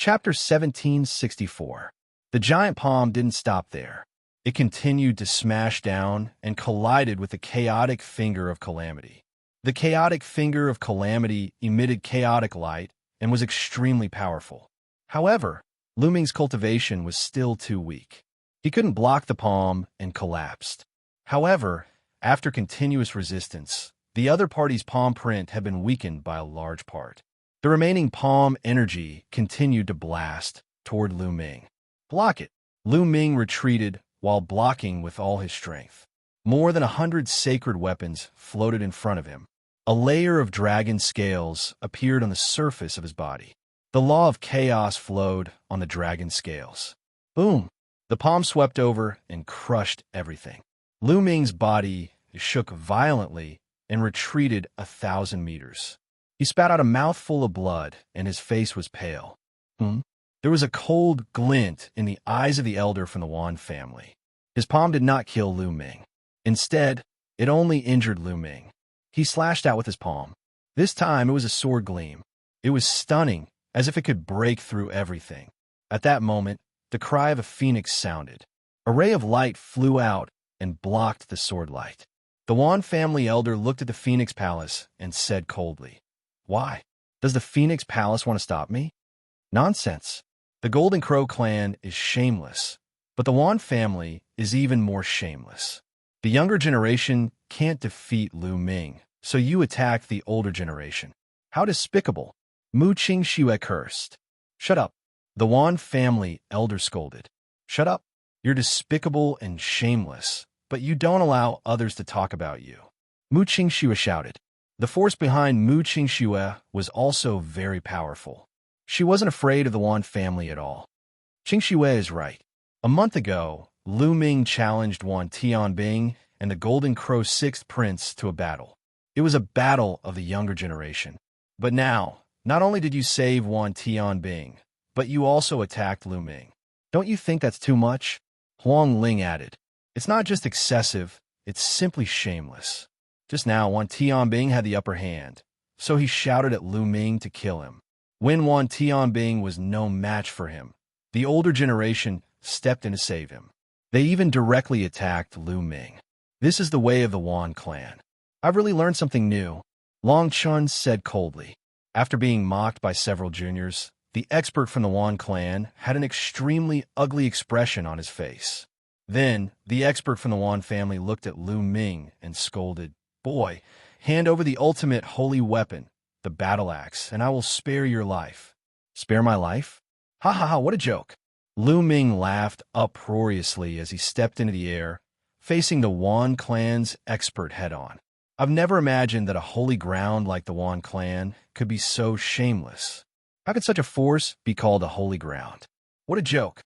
Chapter 1764. The giant palm didn't stop there. It continued to smash down and collided with the chaotic finger of calamity. The chaotic finger of calamity emitted chaotic light and was extremely powerful. However, Lu Ming's cultivation was still too weak. He couldn't block the palm and collapsed. However, after continuous resistance, the other party's palm print had been weakened by a large part. The remaining palm energy continued to blast toward Lu Ming. Block it! Lu Ming retreated while blocking with all his strength. More than 100 sacred weapons floated in front of him. A layer of dragon scales appeared on the surface of his body. The law of chaos flowed on the dragon scales. Boom! The palm swept over and crushed everything. Lu Ming's body shook violently and retreated 1,000 meters. He spat out a mouthful of blood, and his face was pale. There was a cold glint in the eyes of the elder from the Wan family. His palm did not kill Lu Ming. Instead, it only injured Lu Ming. He slashed out with his palm. This time, it was a sword gleam. It was stunning, as if it could break through everything. At that moment, the cry of a phoenix sounded. A ray of light flew out and blocked the sword light. The Wan family elder looked at the Phoenix Palace and said coldly, "Why? Does the Phoenix Palace want to stop me? Nonsense. The Golden Crow clan is shameless, but the Wan family is even more shameless. The younger generation can't defeat Lu Ming, so you attack the older generation. How despicable." Mu Qingxue cursed. "Shut up." The Wan family elder scolded. "Shut up. You're despicable and shameless, but you don't allow others to talk about you." Mu Qingxue shouted. The force behind Mu Qingxue was also very powerful. She wasn't afraid of the Wan family at all. Qingxue is right. A month ago, Lu Ming challenged Wan Tianbing and the Golden Crow 6th Prince to a battle. It was a battle of the younger generation. But now, not only did you save Wan Tianbing, but you also attacked Lu Ming. Don't you think that's too much? Huang Ling added. It's not just excessive, it's simply shameless. Just now, Wan Tianbing had the upper hand, so he shouted at Lu Ming to kill him. When Wan Tianbing was no match for him, the older generation stepped in to save him. They even directly attacked Lu Ming. This is the way of the Wan clan. I've really learned something new, Long Chun said coldly. After being mocked by several juniors, the expert from the Wan clan had an extremely ugly expression on his face. Then, the expert from the Wan family looked at Lu Ming and scolded, "Boy, hand over the ultimate holy weapon, the battle axe, and I will spare your life." "Spare my life? Ha ha ha, what a joke." Lu Ming laughed uproariously as he stepped into the air, facing the Wan clan's expert head-on. I've never imagined that a holy ground like the Wan clan could be so shameless. How could such a force be called a holy ground? What a joke.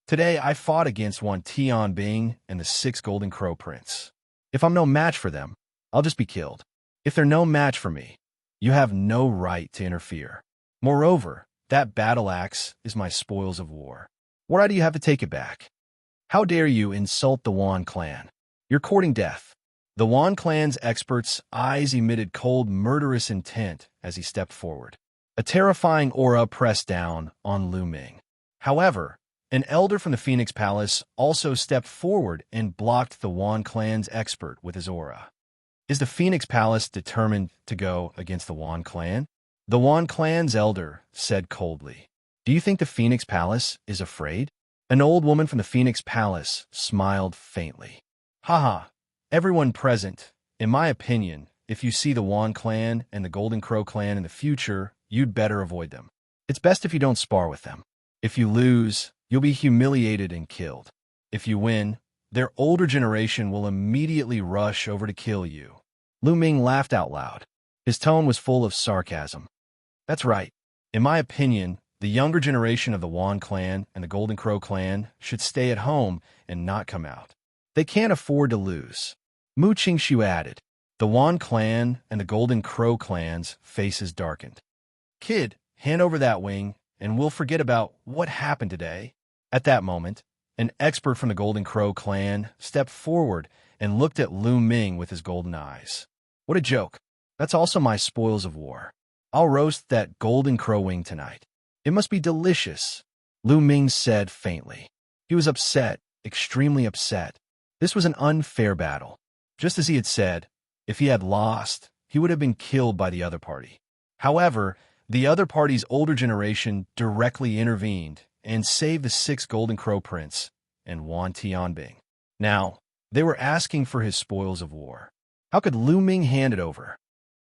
Today, I fought against Wan Tianbing and the 6 Golden Crow Prince. If I'm no match for them, I'll just be killed. If they're no match for me, you have no right to interfere. Moreover, that battle axe is my spoils of war. What right do you have to take it back? How dare you insult the Wan clan? You're courting death. The Wan clan's expert's eyes emitted cold, murderous intent as he stepped forward. A terrifying aura pressed down on Lu Ming. However, an elder from the Phoenix Palace also stepped forward and blocked the Wan clan's expert with his aura. Is the Phoenix Palace determined to go against the Wan clan? The Wan clan's elder said coldly. Do you think the Phoenix Palace is afraid? An old woman from the Phoenix Palace smiled faintly. Haha, everyone present, in my opinion, if you see the Wan clan and the Golden Crow clan in the future, you'd better avoid them. It's best if you don't spar with them. If you lose, you'll be humiliated and killed. If you win, their older generation will immediately rush over to kill you. Lu Ming laughed out loud. His tone was full of sarcasm. That's right. In my opinion, the younger generation of the Wan clan and the Golden Crow clan should stay at home and not come out. They can't afford to lose. Mu Qingxue added. The Wan clan and the Golden Crow clan's faces darkened. Kid, hand over that wing, and we'll forget about what happened today. At that moment, an expert from the Golden Crow clan stepped forward and looked at Lu Ming with his golden eyes. What a joke. That's also my spoils of war. I'll roast that Golden Crow wing tonight. It must be delicious, Lu Ming said faintly. He was upset, extremely upset. This was an unfair battle. Just as he had said, if he had lost, he would have been killed by the other party. However, the other party's older generation directly intervened and saved the 6th Golden Crow Prince and Wan Tianbing. Now, they were asking for his spoils of war. How could Lu Ming hand it over?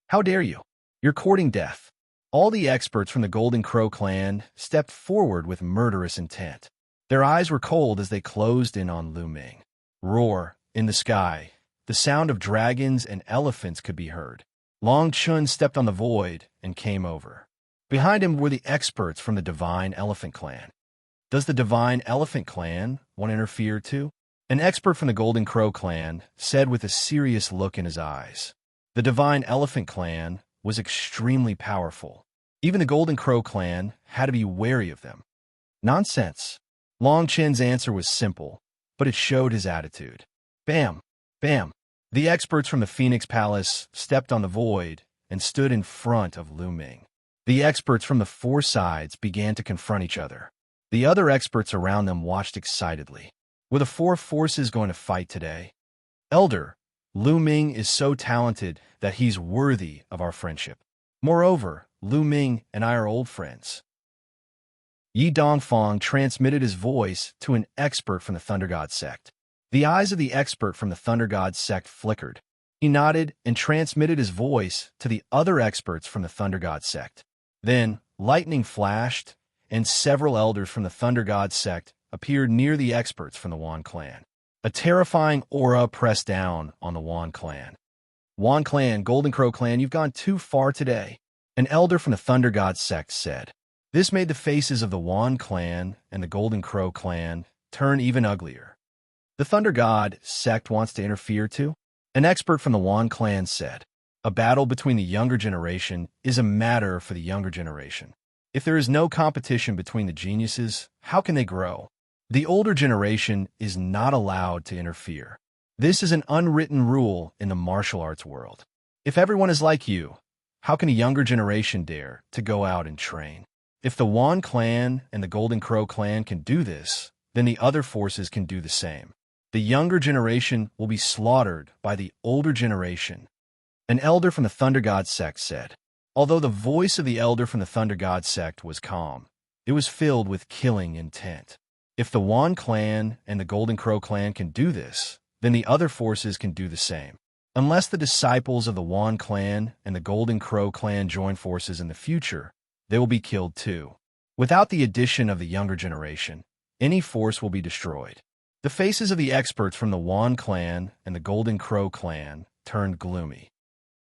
How dare you? You're courting death. All the experts from the Golden Crow clan stepped forward with murderous intent. Their eyes were cold as they closed in on Lu Ming. Roar, in the sky, the sound of dragons and elephants could be heard. Long Chun stepped on the void and came over. Behind him were the experts from the Divine Elephant Clan. Does the Divine Elephant Clan want to interfere too? An expert from the Golden Crow clan said with a serious look in his eyes. The Divine Elephant Clan was extremely powerful. Even the Golden Crow clan had to be wary of them. Nonsense. Long Chen's answer was simple, but it showed his attitude. Bam! Bam! The experts from the Phoenix Palace stepped on the void and stood in front of Lu Ming. The experts from the 4 sides began to confront each other. The other experts around them watched excitedly. Were the 4 forces going to fight today? Elder, Lu Ming is so talented that he's worthy of our friendship. Moreover, Lu Ming and I are old friends. Yi Dongfang transmitted his voice to an expert from the Thunder God sect. The eyes of the expert from the Thunder God sect flickered. He nodded and transmitted his voice to the other experts from the Thunder God sect. Then, lightning flashed, and several elders from the Thunder God sect appeared near the experts from the Wan clan. A terrifying aura pressed down on the Wan clan. Wan clan, Golden Crow clan, you've gone too far today, an elder from the Thunder God sect said. This made the faces of the Wan clan and the Golden Crow clan turn even uglier. The Thunder God sect wants to interfere too? An expert from the Wan clan said. A battle between the younger generation is a matter for the younger generation. If there is no competition between the geniuses, how can they grow? The older generation is not allowed to interfere. This is an unwritten rule in the martial arts world. If everyone is like you, how can a younger generation dare to go out and train? If the Wan clan and the Golden Crow clan can do this, then the other forces can do the same. The younger generation will be slaughtered by the older generation. An elder from the Thunder God sect said. Although the voice of the elder from the Thunder God sect was calm, it was filled with killing intent. If the Wan clan and the Golden Crow clan can do this, then the other forces can do the same. Unless the disciples of the Wan clan and the Golden Crow clan join forces in the future, they will be killed too. Without the addition of the younger generation, any force will be destroyed. The faces of the experts from the Wan clan and the Golden Crow clan turned gloomy.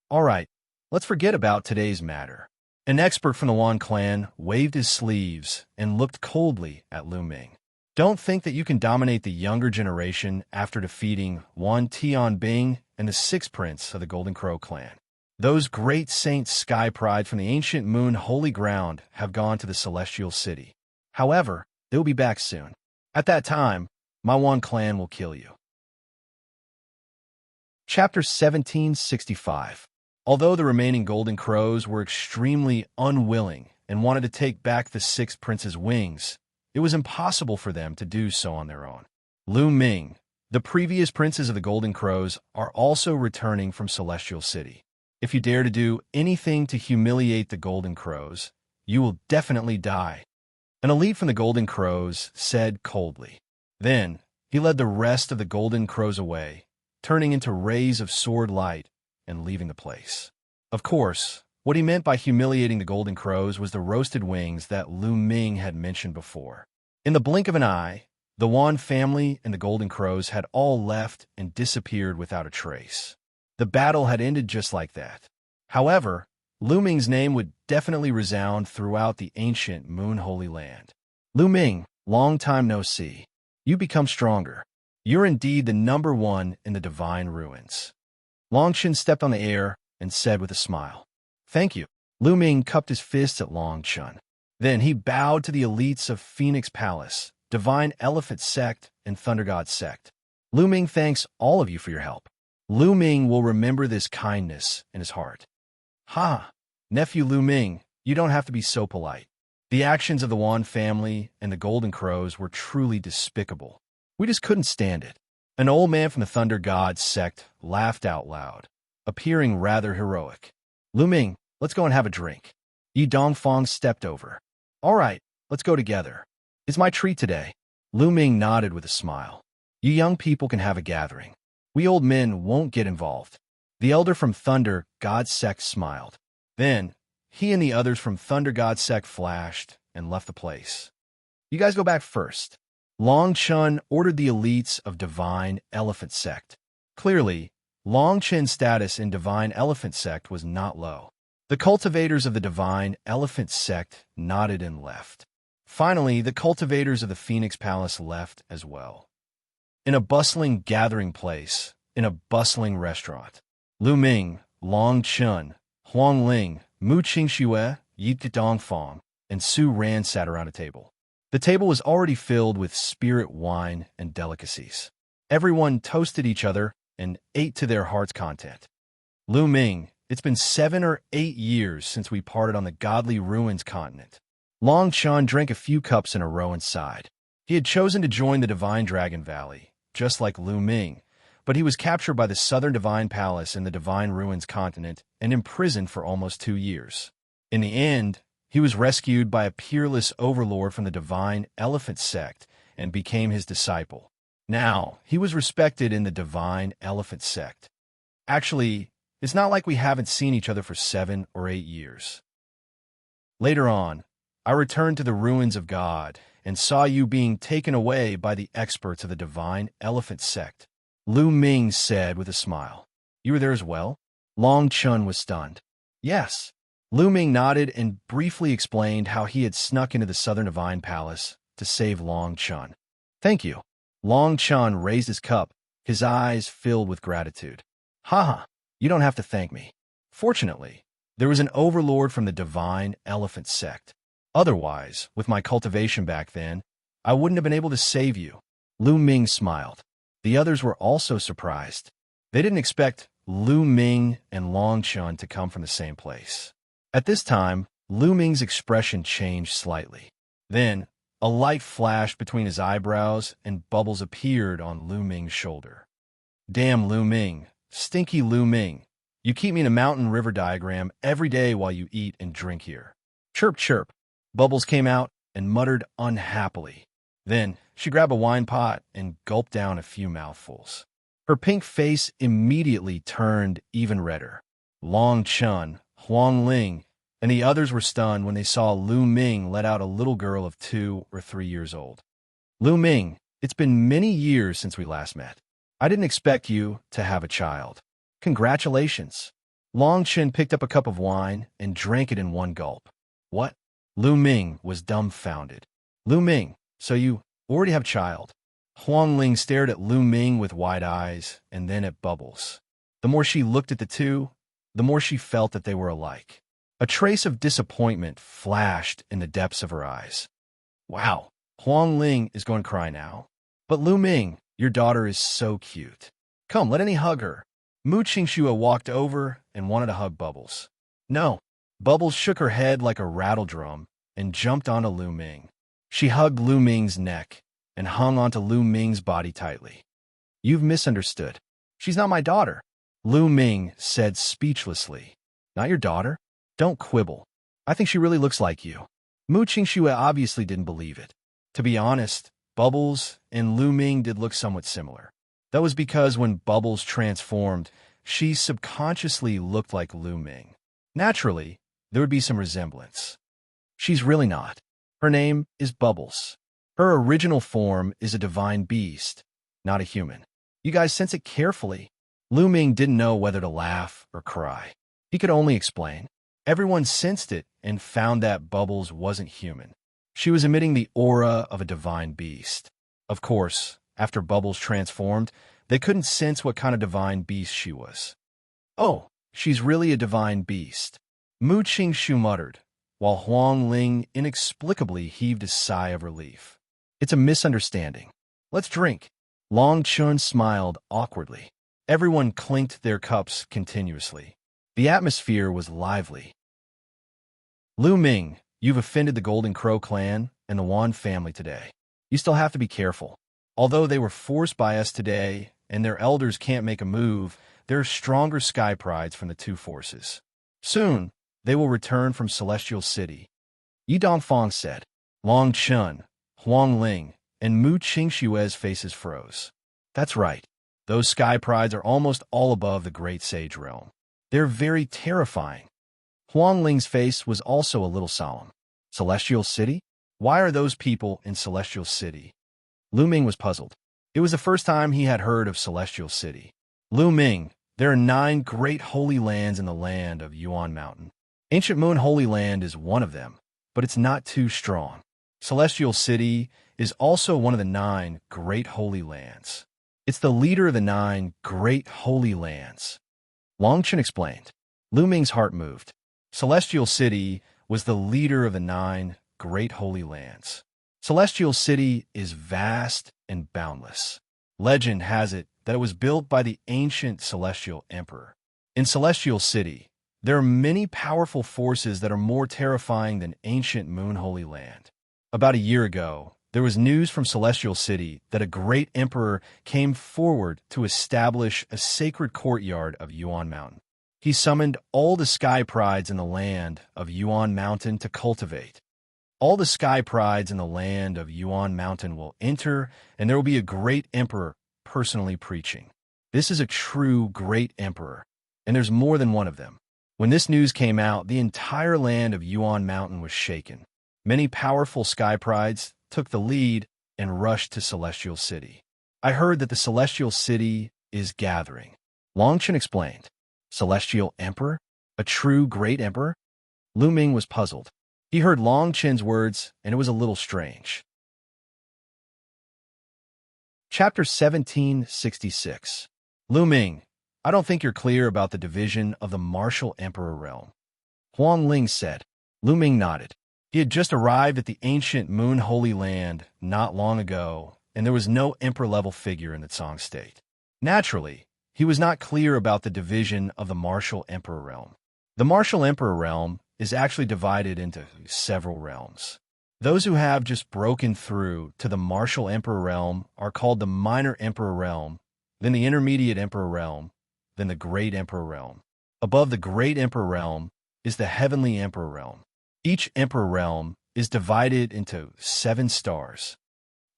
All right, let's forget about today's matter. An expert from the Wan clan waved his sleeves and looked coldly at Lu Ming. Don't think that you can dominate the younger generation after defeating Wan Tianbing and the 6th prince of the Golden Crow clan. Those great saints Sky Pride from the ancient moon holy ground have gone to the celestial city. However, they will be back soon. At that time, my Wan clan will kill you. Chapter 1765. Although the remaining Golden Crows were extremely unwilling and wanted to take back the 6th prince's wings, it was impossible for them to do so on their own. Lu Ming, the previous princes of the Golden Crows, are also returning from Celestial City. If you dare to do anything to humiliate the Golden Crows, you will definitely die. An elite from the Golden Crows said coldly. Then, he led the rest of the Golden Crows away, turning into rays of sword light and leaving the place. Of course, what he meant by humiliating the Golden Crows was the roasted wings that Lu Ming had mentioned before. In the blink of an eye, the Wan family and the Golden Crows had all left and disappeared without a trace. The battle had ended just like that. However, Lu Ming's name would definitely resound throughout the ancient Moon Holy Land. Lu Ming, long time no see. You become stronger. You're indeed the number 1 in the divine ruins. Longshin stepped on the air and said with a smile. Thank you. Lu Ming cupped his fists at Long Chun. Then he bowed to the elites of Phoenix Palace, Divine Elephant Sect, and Thunder God Sect. Lu Ming thanks all of you for your help. Lu Ming will remember this kindness in his heart. Ha! Nephew Lu Ming, you don't have to be so polite. The actions of the Wan family and the Golden Crows were truly despicable. We just couldn't stand it. An old man from the Thunder God sect laughed out loud, appearing rather heroic. Lu Ming, let's go and have a drink. Yi Dongfang stepped over. All right, let's go together. It's my treat today. Lu Ming nodded with a smile. You young people can have a gathering. We old men won't get involved. The elder from Thunder God sect smiled. Then, he and the others from Thunder God sect flashed and left the place. You guys go back first. Long Chun ordered the elites of Divine Elephant Sect. Clearly, Long Chen's status in Divine Elephant Sect was not low. The cultivators of the Divine Elephant Sect nodded and left. Finally, the cultivators of the Phoenix Palace left as well. In a bustling gathering place, in a bustling restaurant, Lu Ming, Long Chun, Huang Ling, Mu Qingxue, Yi Dongfang, and Su Ran sat around a table. The table was already filled with spirit wine and delicacies. Everyone toasted each other and ate to their heart's content. Lu Ming, it's been 7 or 8 years since we parted on the Godly Ruins continent. Long Chun drank a few cups in a row and sighed. He had chosen to join the Divine Dragon Valley, just like Lu Ming, but he was captured by the Southern Divine Palace in the Divine Ruins continent and imprisoned for almost 2 years. In the end, he was rescued by a peerless overlord from the Divine Elephant Sect and became his disciple. Now, he was respected in the Divine Elephant Sect. Actually, it's not like we haven't seen each other for 7 or 8 years. Later on, I returned to the ruins of God and saw you being taken away by the experts of the Divine Elephant Sect. Lu Ming said with a smile. You were there as well? Long Chun was stunned. Yes. Lu Ming nodded and briefly explained how he had snuck into the Southern Divine Palace to save Long Chun. Thank you. Long Chun raised his cup, his eyes filled with gratitude. Haha, you don't have to thank me. Fortunately, there was an overlord from the Divine Elephant Sect. Otherwise, with my cultivation back then, I wouldn't have been able to save you. Lu Ming smiled. The others were also surprised. They didn't expect Lu Ming and Long Chun to come from the same place. At this time, Lu Ming's expression changed slightly. Then, a light flashed between his eyebrows and bubbles appeared on Lu Ming's shoulder. Damn Lu Ming, stinky Lu Ming, you keep me in a mountain river diagram every day while you eat and drink here. Chirp, chirp. Bubbles came out and muttered unhappily. Then, she grabbed a wine pot and gulped down a few mouthfuls. Her pink face immediately turned even redder. Long Chun, Huang Ling, and the others were stunned when they saw Lu Ming let out a little girl of 2 or 3 years old. Lu Ming, it's been many years since we last met. I didn't expect you to have a child. Congratulations. Long Chen picked up a cup of wine and drank it in one gulp. What? Lu Ming was dumbfounded. Lu Ming, so you already have a child? Huang Ling stared at Lu Ming with wide eyes and then at Bubbles. The more she looked at the two, the more she felt that they were alike. A trace of disappointment flashed in the depths of her eyes. Wow, Huang Ling is going to cry now. But Lu Ming, your daughter is so cute. Come, let me hug her. Mu Qingxue walked over and wanted to hug Bubbles. No. Bubbles shook her head like a rattle drum and jumped onto Lu Ming. She hugged Lu Ming's neck and hung onto Lu Ming's body tightly. You've misunderstood. She's not my daughter, Lu Ming said speechlessly. Not your daughter? Don't quibble. I think she really looks like you. Mu Qingxue obviously didn't believe it. To be honest, Bubbles and Lu Ming did look somewhat similar. That was because when Bubbles transformed, she subconsciously looked like Lu Ming. Naturally, there would be some resemblance. She's really not. Her name is Bubbles. Her original form is a divine beast, not a human. You guys sense it carefully. Lu Ming didn't know whether to laugh or cry. He could only explain. Everyone sensed it and found that Bubbles wasn't human. She was emitting the aura of a divine beast. Of course, after Bubbles transformed, they couldn't sense what kind of divine beast she was. Oh, she's really a divine beast, Mu Qingxue muttered, while Huang Ling inexplicably heaved a sigh of relief. It's a misunderstanding. Let's drink. Long Chun smiled awkwardly. Everyone clinked their cups continuously. The atmosphere was lively. Lu Ming, You've offended the Golden Crow clan and the Wan family today. You still have to be careful. Although they were forced by us today and their elders can't make a move, there are stronger sky prides from the two forces. Soon, they will return from Celestial City. Yi Dongfang said. Long Chun, Huang Ling, and Mu Qingxue's faces froze. That's right. Those sky prides are almost all above the Great Sage realm. They're very terrifying. Huang Ling's face was also a little solemn. Celestial City? Why are those people in Celestial City? Lu Ming was puzzled. It was the first time he had heard of Celestial City. Lu Ming, there are 9 great holy lands in the land of Yuan Mountain. Ancient Moon Holy Land is one of them, but it's not too strong. Celestial City is also one of the 9 great holy lands. It's the leader of the 9 great holy lands. Long Chen explained. Lu Ming's heart moved. Celestial City was the leader of the 9 great holy lands. Celestial City is vast and boundless. Legend has it that it was built by the ancient Celestial Emperor. In Celestial City, there are many powerful forces that are more terrifying than ancient Moon Holy Land. About a year ago, there was news from Celestial City that a great emperor came forward to establish a sacred courtyard of Yuan Mountain. He summoned all the sky prides in the land of Yuan Mountain to cultivate. All the sky prides in the land of Yuan Mountain will enter, and there will be a great emperor personally preaching. This is a true great emperor, and there's more than one of them. When this news came out, the entire land of Yuan Mountain was shaken. Many powerful sky prides took the lead and rushed to Celestial City. I heard that the Celestial City is gathering. Long Chen explained. Celestial Emperor? A true great emperor? Lu Ming was puzzled. He heard Long Chen's words, and it was a little strange. Chapter 1766. Lu Ming, I don't think you're clear about the division of the martial emperor realm. Huang Ling said. Lu Ming nodded. He had just arrived at the ancient Moon Holy Land not long ago, and there was no emperor-level figure in the Tsang state. Naturally, he was not clear about the division of the martial emperor realm. The martial emperor realm is actually divided into several realms. Those who have just broken through to the martial emperor realm are called the minor emperor realm, then the intermediate emperor realm, then the great emperor realm. Above the great emperor realm is the heavenly emperor realm. Each emperor realm is divided into 7 stars.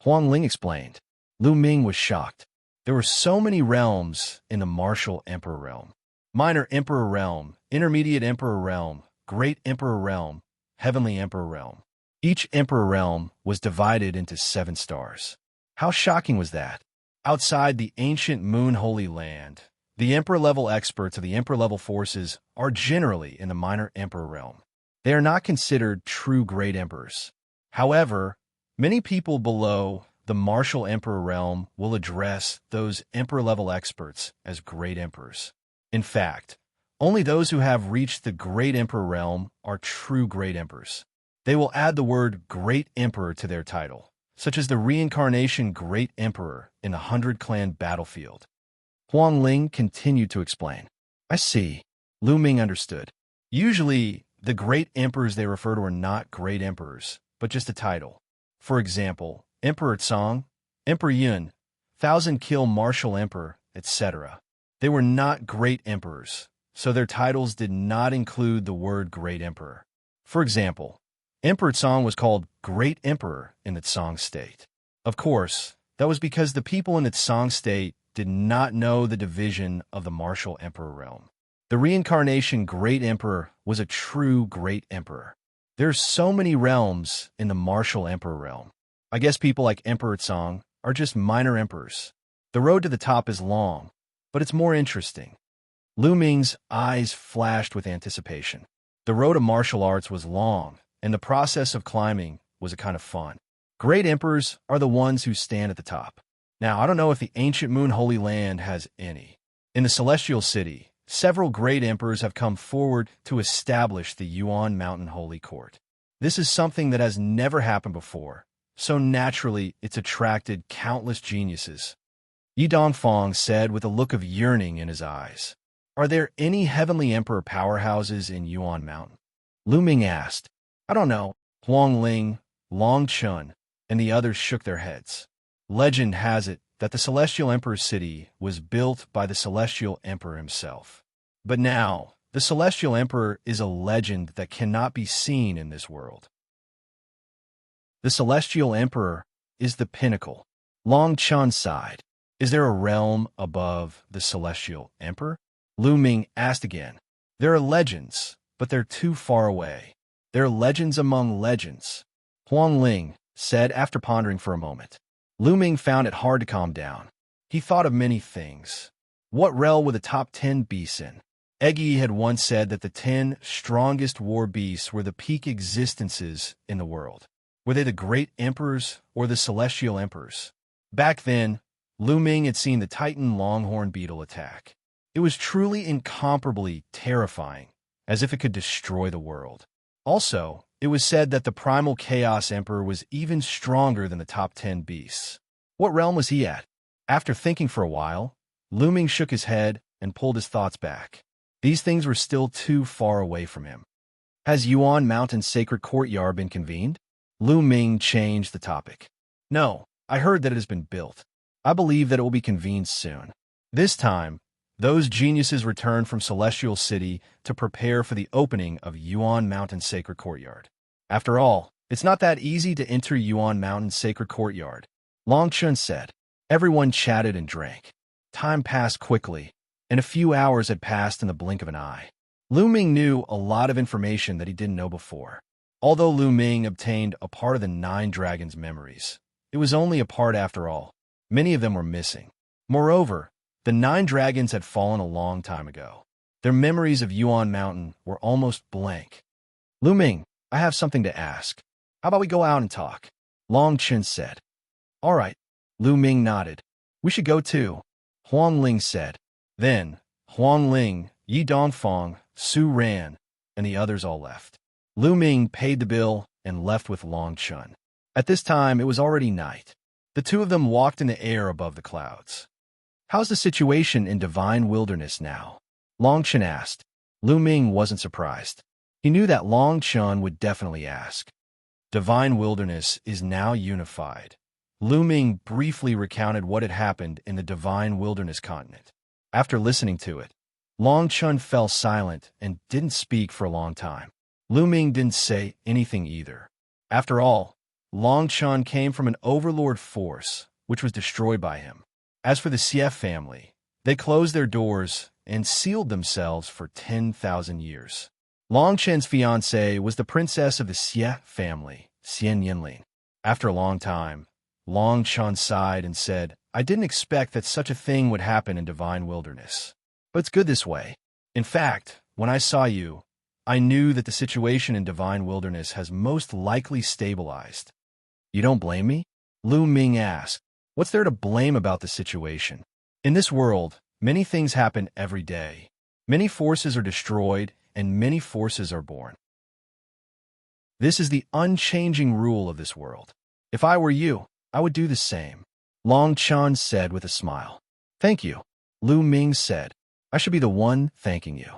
Huang Ling explained. Lu Ming was shocked. There were so many realms in the martial emperor realm. Minor emperor realm, intermediate emperor realm, great emperor realm, heavenly emperor realm. Each emperor realm was divided into 7 stars. How shocking was that? Outside the ancient Moon Holy Land, the emperor-level experts of the emperor-level forces are generally in the minor emperor realm. They are not considered true great emperors. However, many people below the martial emperor realm will address those emperor-level experts as great emperors. In fact, only those who have reached the great emperor realm are true great emperors. They will add the word great emperor to their title, such as the reincarnation great emperor in the 100-clan battlefield. Huang Ling continued to explain. I see. Lu Ming understood. Usually, the great emperors they refer to are not great emperors, but just a title. For example, Emperor Tsang, Emperor Yun, Thousand Kill Martial Emperor, etc. They were not great emperors, so their titles did not include the word great emperor. For example, Emperor Tsang was called Great Emperor in the Tsang state. Of course, that was because the people in the Tsang state did not know the division of the martial emperor realm. The reincarnation Great Emperor was a true Great Emperor. There's so many realms in the martial emperor realm. I guess people like Emperor Tsang are just minor emperors. The road to the top is long, but it's more interesting. Lu Ming's eyes flashed with anticipation. The road of martial arts was long, and the process of climbing was a kind of fun. Great emperors are the ones who stand at the top. Now, I don't know if the ancient Moon Holy Land has any. In the Celestial City, several great emperors have come forward to establish the Yuan Mountain Holy Court. This is something that has never happened before, so naturally it's attracted countless geniuses. Yi Dongfang said with a look of yearning in his eyes. Are there any heavenly emperor powerhouses in Yuan Mountain? Lu Ming asked. I don't know. Huang Ling, Long Chun, and the others shook their heads. Legend has it that the Celestial Emperor's city was built by the Celestial Emperor himself. But now, the Celestial Emperor is a legend that cannot be seen in this world. The Celestial Emperor is the pinnacle. Long Chun sighed. Is there a realm above the Celestial Emperor? Lu Ming asked again. There are legends, but they're too far away. There are legends among legends, Huang Ling said after pondering for a moment. Lu Ming found it hard to calm down. He thought of many things. What realm were the top 10 beasts in? Eggy had once said that the 10 strongest war beasts were the peak existences in the world. Were they the great emperors or the celestial emperors? Back then, Lu Ming had seen the Titan longhorn beetle attack. It was truly incomparably terrifying, as if it could destroy the world. Also, it was said that the primal Chaos Emperor was even stronger than the top 10 beasts. What realm was he at? After thinking for a while, Lu Ming shook his head and pulled his thoughts back. These things were still too far away from him. Has Yuan Mountain's sacred courtyard been convened? Lu Ming changed the topic. No, I heard that it has been built. I believe that it will be convened soon. This time, those geniuses returned from Celestial City to prepare for the opening of Yuan Mountain's sacred courtyard. After all, it's not that easy to enter Yuan Mountain's sacred courtyard, Long Chun said. Everyone chatted and drank. Time passed quickly, and a few hours had passed in the blink of an eye. Lu Ming knew a lot of information that he didn't know before. Although Lu Ming obtained a part of the 9 dragons' memories, it was only a part after all. Many of them were missing. Moreover, the 9 dragons had fallen a long time ago. Their memories of Yuan Mountain were almost blank. Lu Ming, I have something to ask. How about we go out and talk? Long Chun said. All right. Lu Ming nodded. We should go too, Huang Ling said. Then, Huang Ling, Yi Dongfang, Su Ran, and the others all left. Lu Ming paid the bill and left with Long Chun. At this time, it was already night. The two of them walked in the air above the clouds. How's the situation in Divine Wilderness now? Long Chun asked. Lu Ming wasn't surprised. He knew that Long Chun would definitely ask. Divine Wilderness is now unified. Lu Ming briefly recounted what had happened in the Divine Wilderness continent. After listening to it, Long Chun fell silent and didn't speak for a long time. Lu Ming didn't say anything either. After all, Long Chun came from an overlord force, which was destroyed by him. As for the Xie family, they closed their doors and sealed themselves for 10,000 years. Long Chun's fiancée was the princess of the Xie family, Xian Yinling. After a long time, Long Chun sighed and said, I didn't expect that such a thing would happen in Divine Wilderness. But it's good this way. In fact, when I saw you, I knew that the situation in Divine Wilderness has most likely stabilized. You don't blame me? Lu Ming asked. What's there to blame about the situation? In this world, many things happen every day. Many forces are destroyed, and many forces are born. This is the unchanging rule of this world. If I were you, I would do the same, Long Chun said with a smile. Thank you, Lu Ming said. I should be the one thanking you.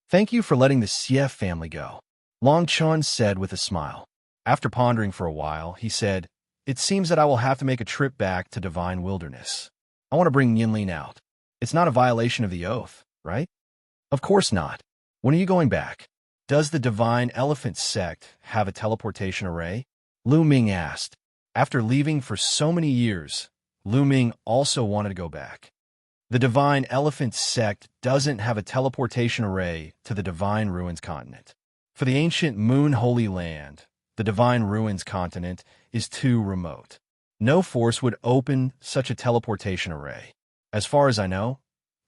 Thank you for letting the Xie family go, Long Chun said with a smile. After pondering for a while, he said, It seems that I will have to make a trip back to Divine Wilderness. I want to bring Yinlin out. It's not a violation of the oath, right? Of course not. When are you going back? Does the Divine Elephant sect have a teleportation array? Lu Ming asked. After leaving for so many years, Lu Ming also wanted to go back. The Divine Elephant sect doesn't have a teleportation array to the Divine Ruins continent. For the ancient Moon Holy Land, the Divine Ruins continent is too remote. No force would open such a teleportation array. As far as I know,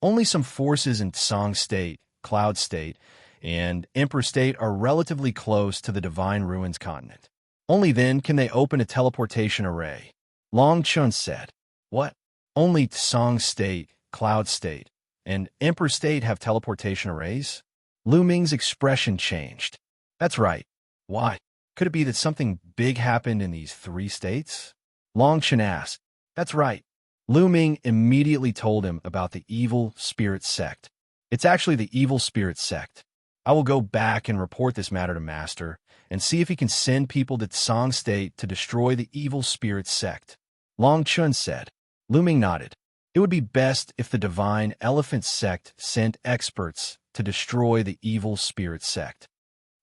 only some forces in Song State, Cloud State, and Emperor State are relatively close to the Divine Ruins continent. Only then can they open a teleportation array. Long Chun said, What? Only Song State, Cloud State, and Emperor State have teleportation arrays? Lu Ming's expression changed. That's right. Why? Could it be that something big happened in these 3 states? Long Chun asked. That's right. Lu Ming immediately told him about the Evil Spirit sect. It's actually the Evil Spirit sect. I will go back and report this matter to Master, and see if he can send people to Tsang State to destroy the evil spirit sect. Long Chun said. Lu Ming nodded. It would be best if the divine elephant sect sent experts to destroy the evil spirit sect.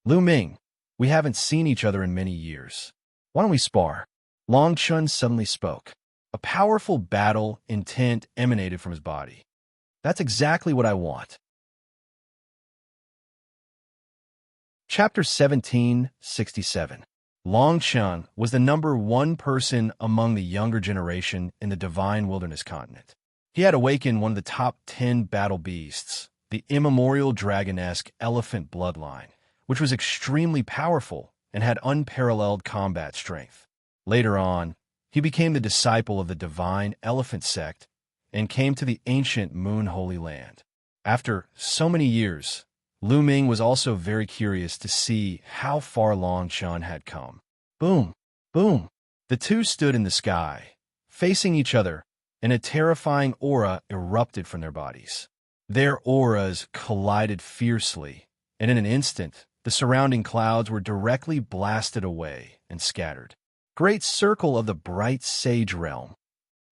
Lu Ming, we haven't seen each other in many years. Why don't we spar? Long Chun suddenly spoke. A powerful battle intent emanated from his body. That's exactly what I want. Chapter 1767. Long Chun was the #1 person among the younger generation in the Divine Wilderness continent. He had awakened one of the top 10 battle beasts, the immemorial dragon-esque elephant bloodline, which was extremely powerful and had unparalleled combat strength. Later on, he became the disciple of the divine elephant sect and came to the ancient Moon Holy Land. After so many years, Lu Ming was also very curious to see how far Long Chun had come. Boom! Boom! The two stood in the sky, facing each other, and a terrifying aura erupted from their bodies. Their auras collided fiercely, and in an instant, the surrounding clouds were directly blasted away and scattered. Great circle of the bright sage realm.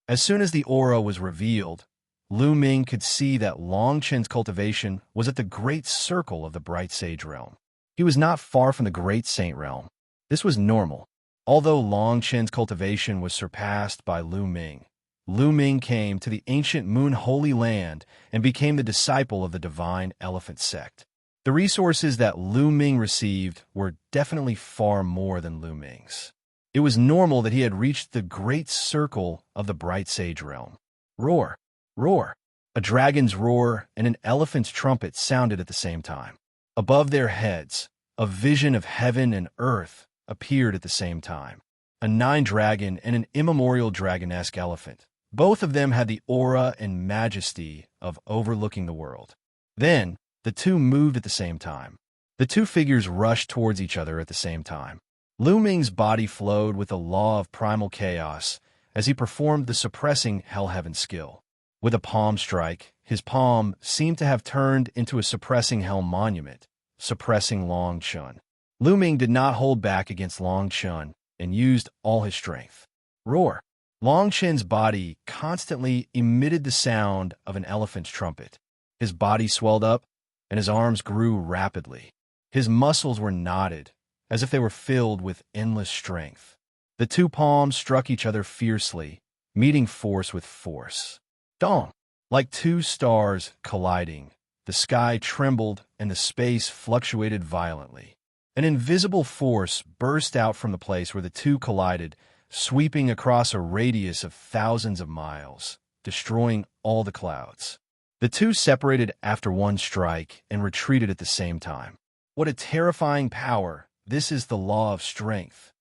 As soon as the aura was revealed, Lu Ming could see that Long Chun's cultivation was at the great circle of the bright sage realm. He was not far from the great saint realm. This was normal. Although Long Chun's cultivation was surpassed by Lu Ming came to the ancient Moon Holy Land and became the disciple of the divine elephant sect. The resources that Lu Ming received were definitely far more than Lu Ming's. It was normal that he had reached the great circle of the bright sage realm. Roar! Roar! A dragon's roar and an elephant's trumpet sounded at the same time. Above their heads, a vision of heaven and earth appeared at the same time. A 9-dragon and an immemorial dragon-esque elephant. Both of them had the aura and majesty of overlooking the world. Then, the two moved at the same time. The two figures rushed towards each other at the same time. Lu Ming's body flowed with the law of primal chaos as he performed the suppressing Hell Heaven skill. With a palm strike, his palm seemed to have turned into a suppressing hell monument, suppressing Long Chun. Lu Ming did not hold back against Long Chun and used all his strength. Roar! Long Chun's body constantly emitted the sound of an elephant's trumpet. His body swelled up, and his arms grew rapidly. His muscles were knotted, as if they were filled with endless strength. The two palms struck each other fiercely, meeting force with force. Dong! Like two stars colliding, the sky trembled and the space fluctuated violently. An invisible force burst out from the place where the two collided, sweeping across a radius of thousands of miles, destroying all the clouds. The two separated after one strike and retreated at the same time. What a terrifying power! This is the law of strength.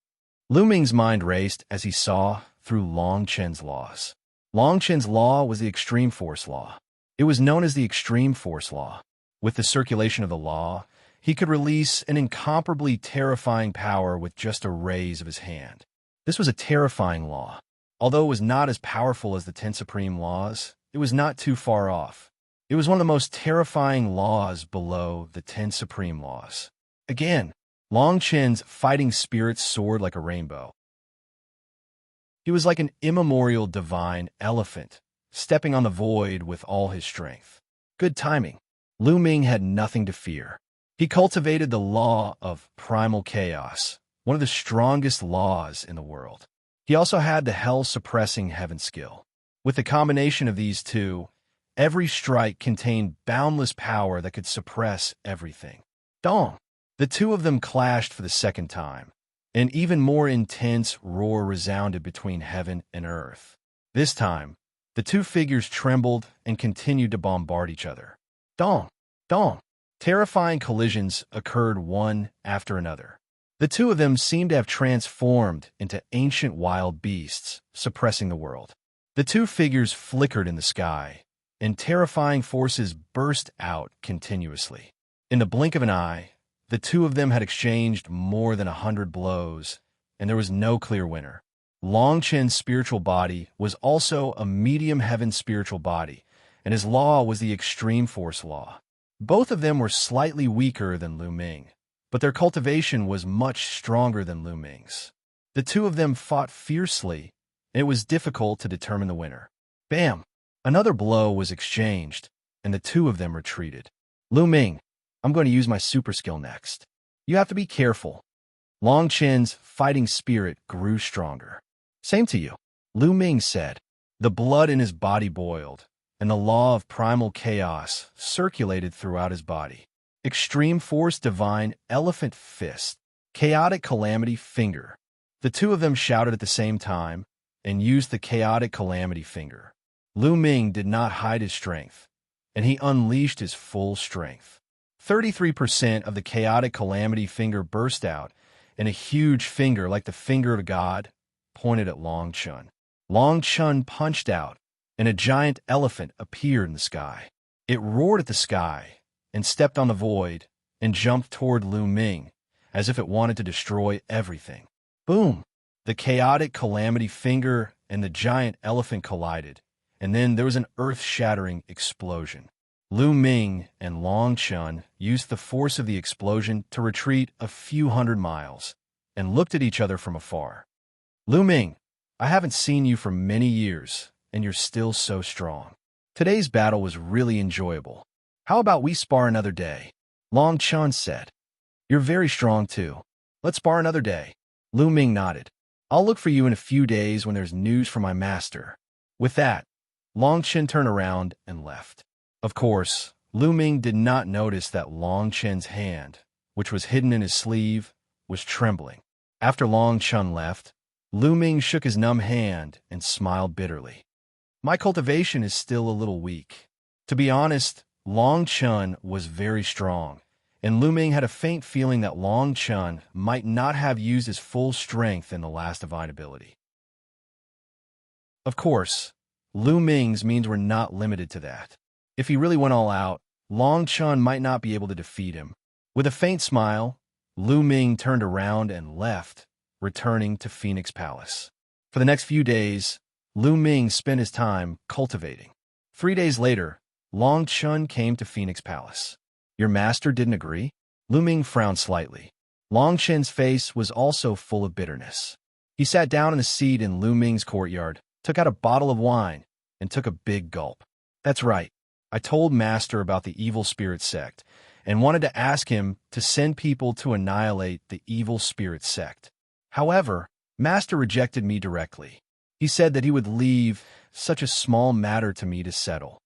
Lu Ming's mind raced as he saw through Long Chun's laws. Long Chun's law was the extreme force law. It was known as the extreme force law. With the circulation of the law, he could release an incomparably terrifying power with just a raise of his hand. This was a terrifying law. Although it was not as powerful as the 10 supreme laws, it was not too far off. It was one of the most terrifying laws below the 10 supreme laws. Again, Long Chun's fighting spirit soared like a rainbow. He was like an immemorial divine elephant, stepping on the void with all his strength. Good timing. Lu Ming had nothing to fear. He cultivated the law of primal chaos, one of the strongest laws in the world. He also had the hell-suppressing heaven skill. With the combination of these two, every strike contained boundless power that could suppress everything. Dong! The two of them clashed for the second time. An even more intense roar resounded between heaven and earth. This time, the two figures trembled and continued to bombard each other. Dong! Dong! Terrifying collisions occurred one after another. The two of them seemed to have transformed into ancient wild beasts, suppressing the world. The two figures flickered in the sky, and terrifying forces burst out continuously. In the blink of an eye, the two of them had exchanged more than 100 blows, and there was no clear winner. Long Chun's spiritual body was also a medium heaven spiritual body, and his law was the extreme force law. Both of them were slightly weaker than Lu Ming, but their cultivation was much stronger than Lu Ming's. The two of them fought fiercely, and it was difficult to determine the winner. Bam! Another blow was exchanged, and the two of them retreated. Lu Ming, I'm going to use my super skill next. You have to be careful. Long Chen's fighting spirit grew stronger. Same to you, Lu Ming said. The blood in his body boiled, and the law of primal chaos circulated throughout his body. Extreme Force Divine Elephant Fist, Chaotic Calamity Finger. The two of them shouted at the same time and used the Chaotic Calamity Finger. Lu Ming did not hide his strength, and he unleashed his full strength. 33% of the Chaotic Calamity Finger burst out, and a huge finger like the finger of God pointed at Long Chun. Long Chun punched out, and a giant elephant appeared in the sky. It roared at the sky and stepped on the void and jumped toward Lu Ming as if it wanted to destroy everything. Boom! The Chaotic Calamity Finger and the giant elephant collided, and then there was an earth-shattering explosion. Lu Ming and Long Chun used the force of the explosion to retreat a few hundred miles and looked at each other from afar. Lu Ming, I haven't seen you for many years, and you're still so strong. Today's battle was really enjoyable. How about we spar another day? Long Chun said. You're very strong too. Let's spar another day. Lu Ming nodded. I'll look for you in a few days when there's news from my master. With that, Long Chen turned around and left. Of course, Lu Ming did not notice that Long Chen's hand, which was hidden in his sleeve, was trembling. After Long Chun left, Lu Ming shook his numb hand and smiled bitterly. My cultivation is still a little weak. To be honest, Long Chun was very strong, and Lu Ming had a faint feeling that Long Chun might not have used his full strength in the last divine ability. Of course, Lu Ming's means were not limited to that. If he really went all out, Long Chun might not be able to defeat him. With a faint smile, Lu Ming turned around and left, returning to Phoenix Palace. For the next few days, Lu Ming spent his time cultivating. 3 days later, Long Chun came to Phoenix Palace. Your master didn't agree? Lu Ming frowned slightly. Long Chen's face was also full of bitterness. He sat down in a seat in Lu Ming's courtyard, took out a bottle of wine, and took a big gulp. That's right. I told Master about the evil spirit sect and wanted to ask him to send people to annihilate the evil spirit sect. However, Master rejected me directly. He said that he would leave such a small matter to me to settle.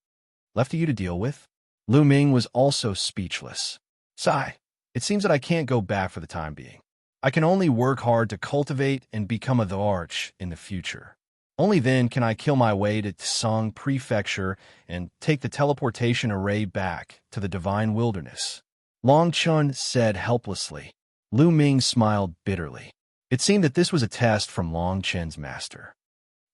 Left to you to deal with? Lu Ming was also speechless. Sigh, it seems that I can't go back for the time being. I can only work hard to cultivate and become a Arch in the future. Only then can I kill my way to Tsang Prefecture and take the teleportation array back to the Divine Wilderness. Long Chun said helplessly. Lu Ming smiled bitterly. It seemed that this was a test from Long Chen's master.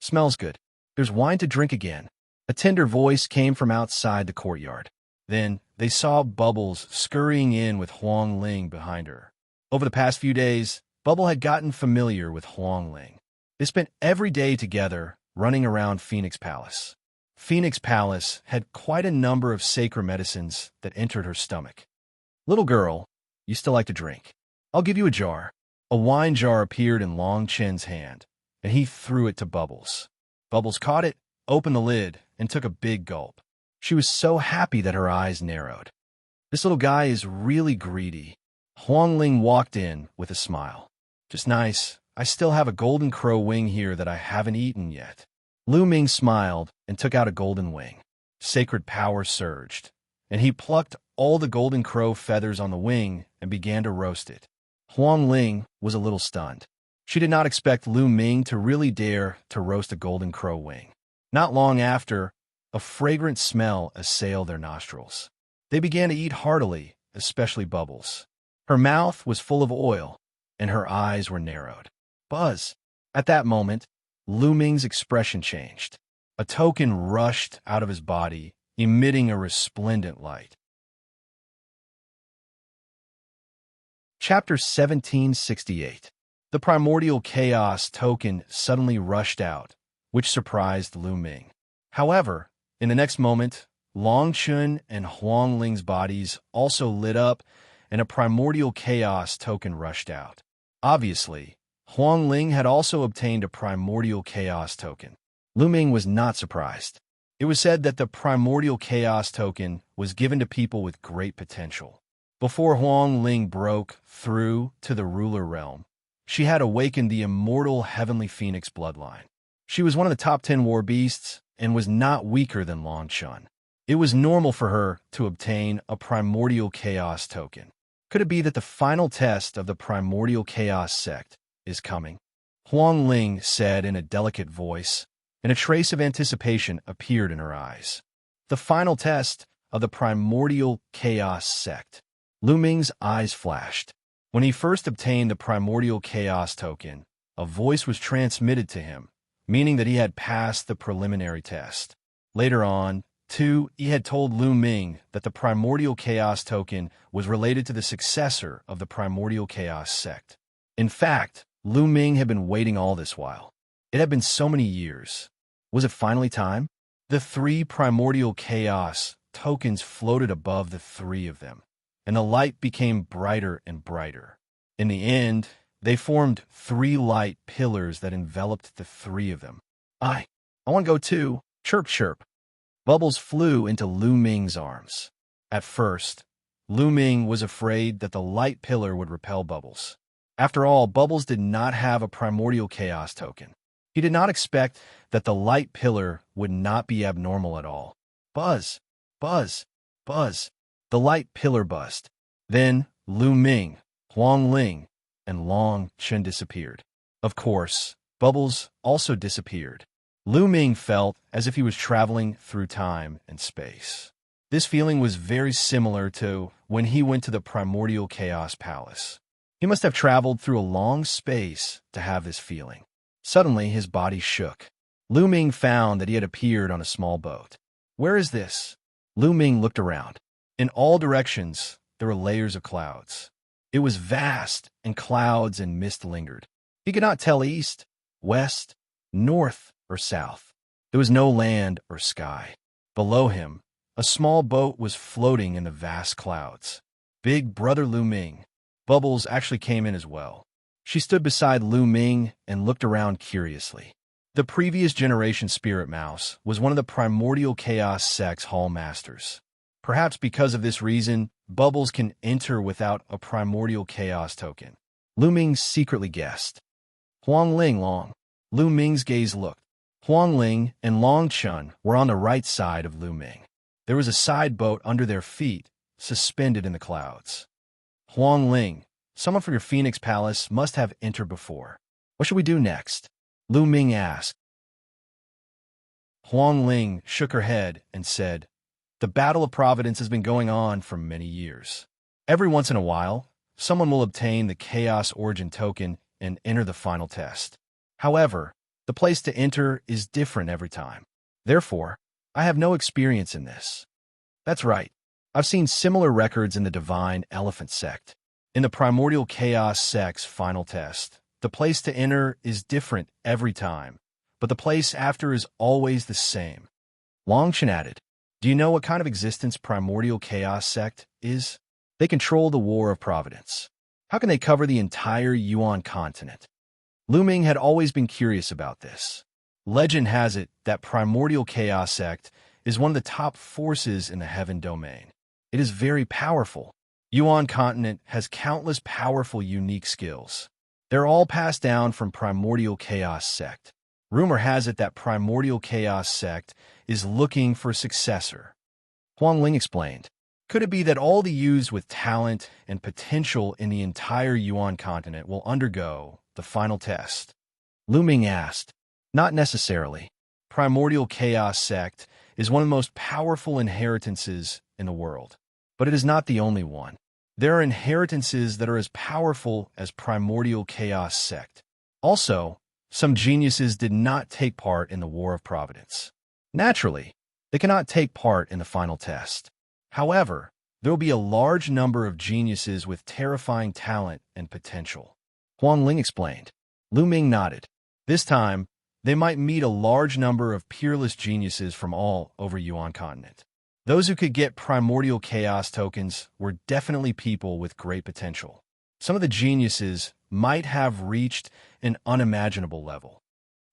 Smells good. There's wine to drink again. A tender voice came from outside the courtyard. Then they saw Bubbles scurrying in with Huang Ling behind her. Over the past few days, Bubble had gotten familiar with Huang Ling. They spent every day together running around Phoenix Palace. Phoenix Palace had quite a number of sacred medicines that entered her stomach. Little girl, you still like to drink. I'll give you a jar. A wine jar appeared in Long Chen's hand, and he threw it to Bubbles. Bubbles caught it, opened the lid, and took a big gulp. She was so happy that her eyes narrowed. This little guy is really greedy. Huang Ling walked in with a smile. Just nice. I still have a golden crow wing here that I haven't eaten yet. Lu Ming smiled and took out a golden wing. Sacred power surged, and he plucked all the golden crow feathers on the wing and began to roast it. Huang Ling was a little stunned. She did not expect Lu Ming to really dare to roast a golden crow wing. Not long after, a fragrant smell assailed their nostrils. They began to eat heartily, especially Bubbles. Her mouth was full of oil, and her eyes were narrowed. Buzz! At that moment, Lu Ming's expression changed. A token rushed out of his body, emitting a resplendent light. Chapter 1768. The primordial chaos token suddenly rushed out, which surprised Lu Ming. However, in the next moment, Long Chun and Huang Ling's bodies also lit up, and a primordial chaos token rushed out. Obviously, Huang Ling had also obtained a primordial chaos token. Lu Ming was not surprised. It was said that the primordial chaos token was given to people with great potential. Before Huang Ling broke through to the ruler realm, she had awakened the immortal heavenly phoenix bloodline. She was one of the top 10 war beasts and was not weaker than Long Chun. It was normal for her to obtain a primordial chaos token. Could it be that the final test of the primordial chaos sect is coming? Huang Ling said in a delicate voice, and a trace of anticipation appeared in her eyes. The final test of the primordial chaos sect. Lu Ming's eyes flashed. When he first obtained the primordial chaos token, a voice was transmitted to him, meaning that he had passed the preliminary test. Later on, too, he had told Lu Ming that the primordial chaos token was related to the successor of the primordial chaos sect. In fact, Lu Ming had been waiting all this while. It had been so many years. Was it finally time? The 3 primordial chaos tokens floated above the 3 of them, and the light became brighter and brighter. In the end, they formed 3 light pillars that enveloped the 3 of them. I want to go too. Chirp, chirp. Bubbles flew into Lu Ming's arms. At first, Lu Ming was afraid that the light pillar would repel Bubbles. After all, Bubbles did not have a primordial chaos token. He did not expect that the light pillar would not be abnormal at all. Buzz, buzz, buzz. The light pillar buzzed. Then Lu Ming, Huang Ling, and Long Chun disappeared. Of course, Bubbles also disappeared. Lu Ming felt as if he was traveling through time and space. This feeling was very similar to when he went to the Primordial Chaos Palace. He must have traveled through a long space to have this feeling. Suddenly, his body shook. Lu Ming found that he had appeared on a small boat. Where is this? Lu Ming looked around. In all directions, there were layers of clouds. It was vast, and clouds and mist lingered. He could not tell east, west, north, or south. There was no land or sky. Below him, a small boat was floating in the vast clouds. Big Brother Lu Ming. Bubbles actually came in as well. She stood beside Lu Ming and looked around curiously. The previous generation Spirit Mouse was one of the Primordial Chaos Sect's Hall Masters. Perhaps because of this reason, Bubbles can enter without a Primordial Chaos token. Lu Ming secretly guessed. Huang Ling Long. Lu Ming's gaze looked. Huang Ling and Long Chun were on the right side of Lu Ming. There was a side boat under their feet, suspended in the clouds. Huang Ling, someone from your Phoenix Palace must have entered before. What should we do next? Lu Ming asked. Huang Ling shook her head and said, The Battle of Providence has been going on for many years. Every once in a while, someone will obtain the Chaos Origin token and enter the final test. However, the place to enter is different every time. Therefore, I have no experience in this. That's right. I've seen similar records in the Divine Elephant Sect. In the Primordial Chaos Sect's final test, the place to enter is different every time, but the place after is always the same. Long Chun added, Do you know what kind of existence Primordial Chaos Sect is? They control the War of Providence. How can they cover the entire Yuan continent? Lu Ming had always been curious about this. Legend has it that Primordial Chaos Sect is one of the top forces in the Heaven Domain. It is very powerful. Yuan continent has countless powerful unique skills. They're all passed down from Primordial Chaos Sect. Rumor has it that Primordial Chaos Sect is looking for a successor. Huang Ling explained. Could it be that all the youths with talent and potential in the entire Yuan continent will undergo the final test? Lu Ming asked. Not necessarily. Primordial Chaos Sect is one of the most powerful inheritances in the world, but it is not the only one. There are inheritances that are as powerful as Primordial Chaos Sect. Also, some geniuses did not take part in the War of Providence. Naturally, they cannot take part in the final test. However, there will be a large number of geniuses with terrifying talent and potential. Huang Ling explained. Lu Ming nodded. This time, they might meet a large number of peerless geniuses from all over Yuan continent. Those who could get primordial chaos tokens were definitely people with great potential. Some of the geniuses might have reached an unimaginable level.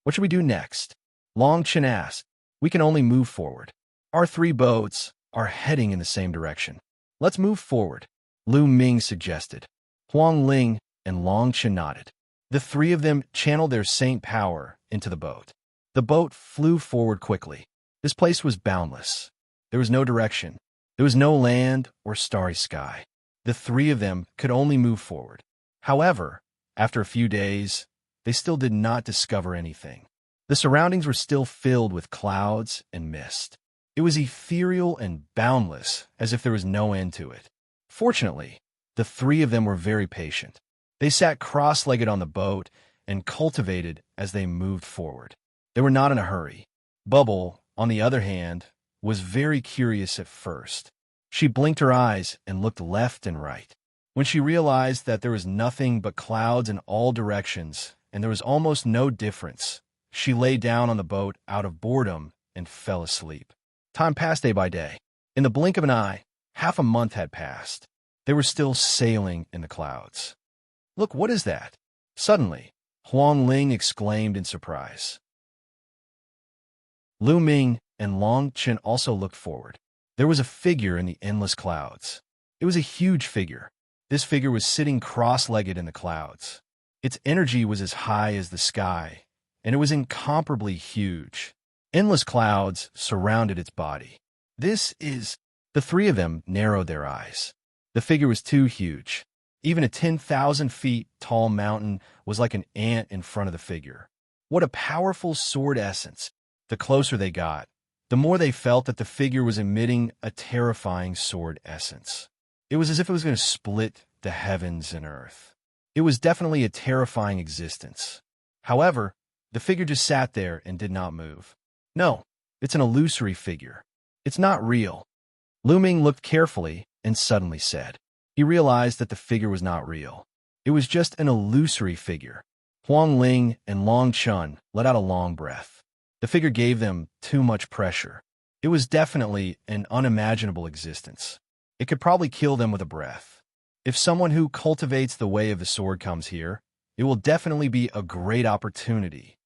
What should we do next? Long Chen asked. We can only move forward. Our 3 boats are heading in the same direction. Let's move forward, Lu Ming suggested. Huang Ling and Long Chen nodded. The 3 of them channeled their saint power into the boat. The boat flew forward quickly. This place was boundless. There was no direction. There was no land or starry sky. The 3 of them could only move forward. However, after a few days, they still did not discover anything. The surroundings were still filled with clouds and mist. It was ethereal and boundless, as if there was no end to it. Fortunately, the 3 of them were very patient. They sat cross-legged on the boat and cultivated as they moved forward. They were not in a hurry. Bubble, on the other hand, was very curious at first. She blinked her eyes and looked left and right. When she realized that there was nothing but clouds in all directions and there was almost no difference, she lay down on the boat out of boredom and fell asleep. Time passed day by day. In the blink of an eye, half a month had passed. They were still sailing in the clouds. Look, what is that? Suddenly, Huang Ling exclaimed in surprise. Lu Ming and Long Chen also looked forward. There was a figure in the endless clouds. It was a huge figure. This figure was sitting cross-legged in the clouds. Its energy was as high as the sky, and it was incomparably huge. Endless clouds surrounded its body. This is... The 3 of them narrowed their eyes. The figure was too huge. Even a 10,000 feet tall mountain was like an ant in front of the figure. What a powerful sword essence! The closer they got, the more they felt that the figure was emitting a terrifying sword essence. It was as if it was going to split the heavens and earth. It was definitely a terrifying existence. However, the figure just sat there and did not move. No, it's an illusory figure. It's not real. Lu Ming looked carefully and suddenly said. He realized that the figure was not real. It was just an illusory figure. Huang Ling and Long Chen let out a long breath. The figure gave them too much pressure. It was definitely an unimaginable existence. It could probably kill them with a breath. If someone who cultivates the way of the sword comes here, it will definitely be a great opportunity.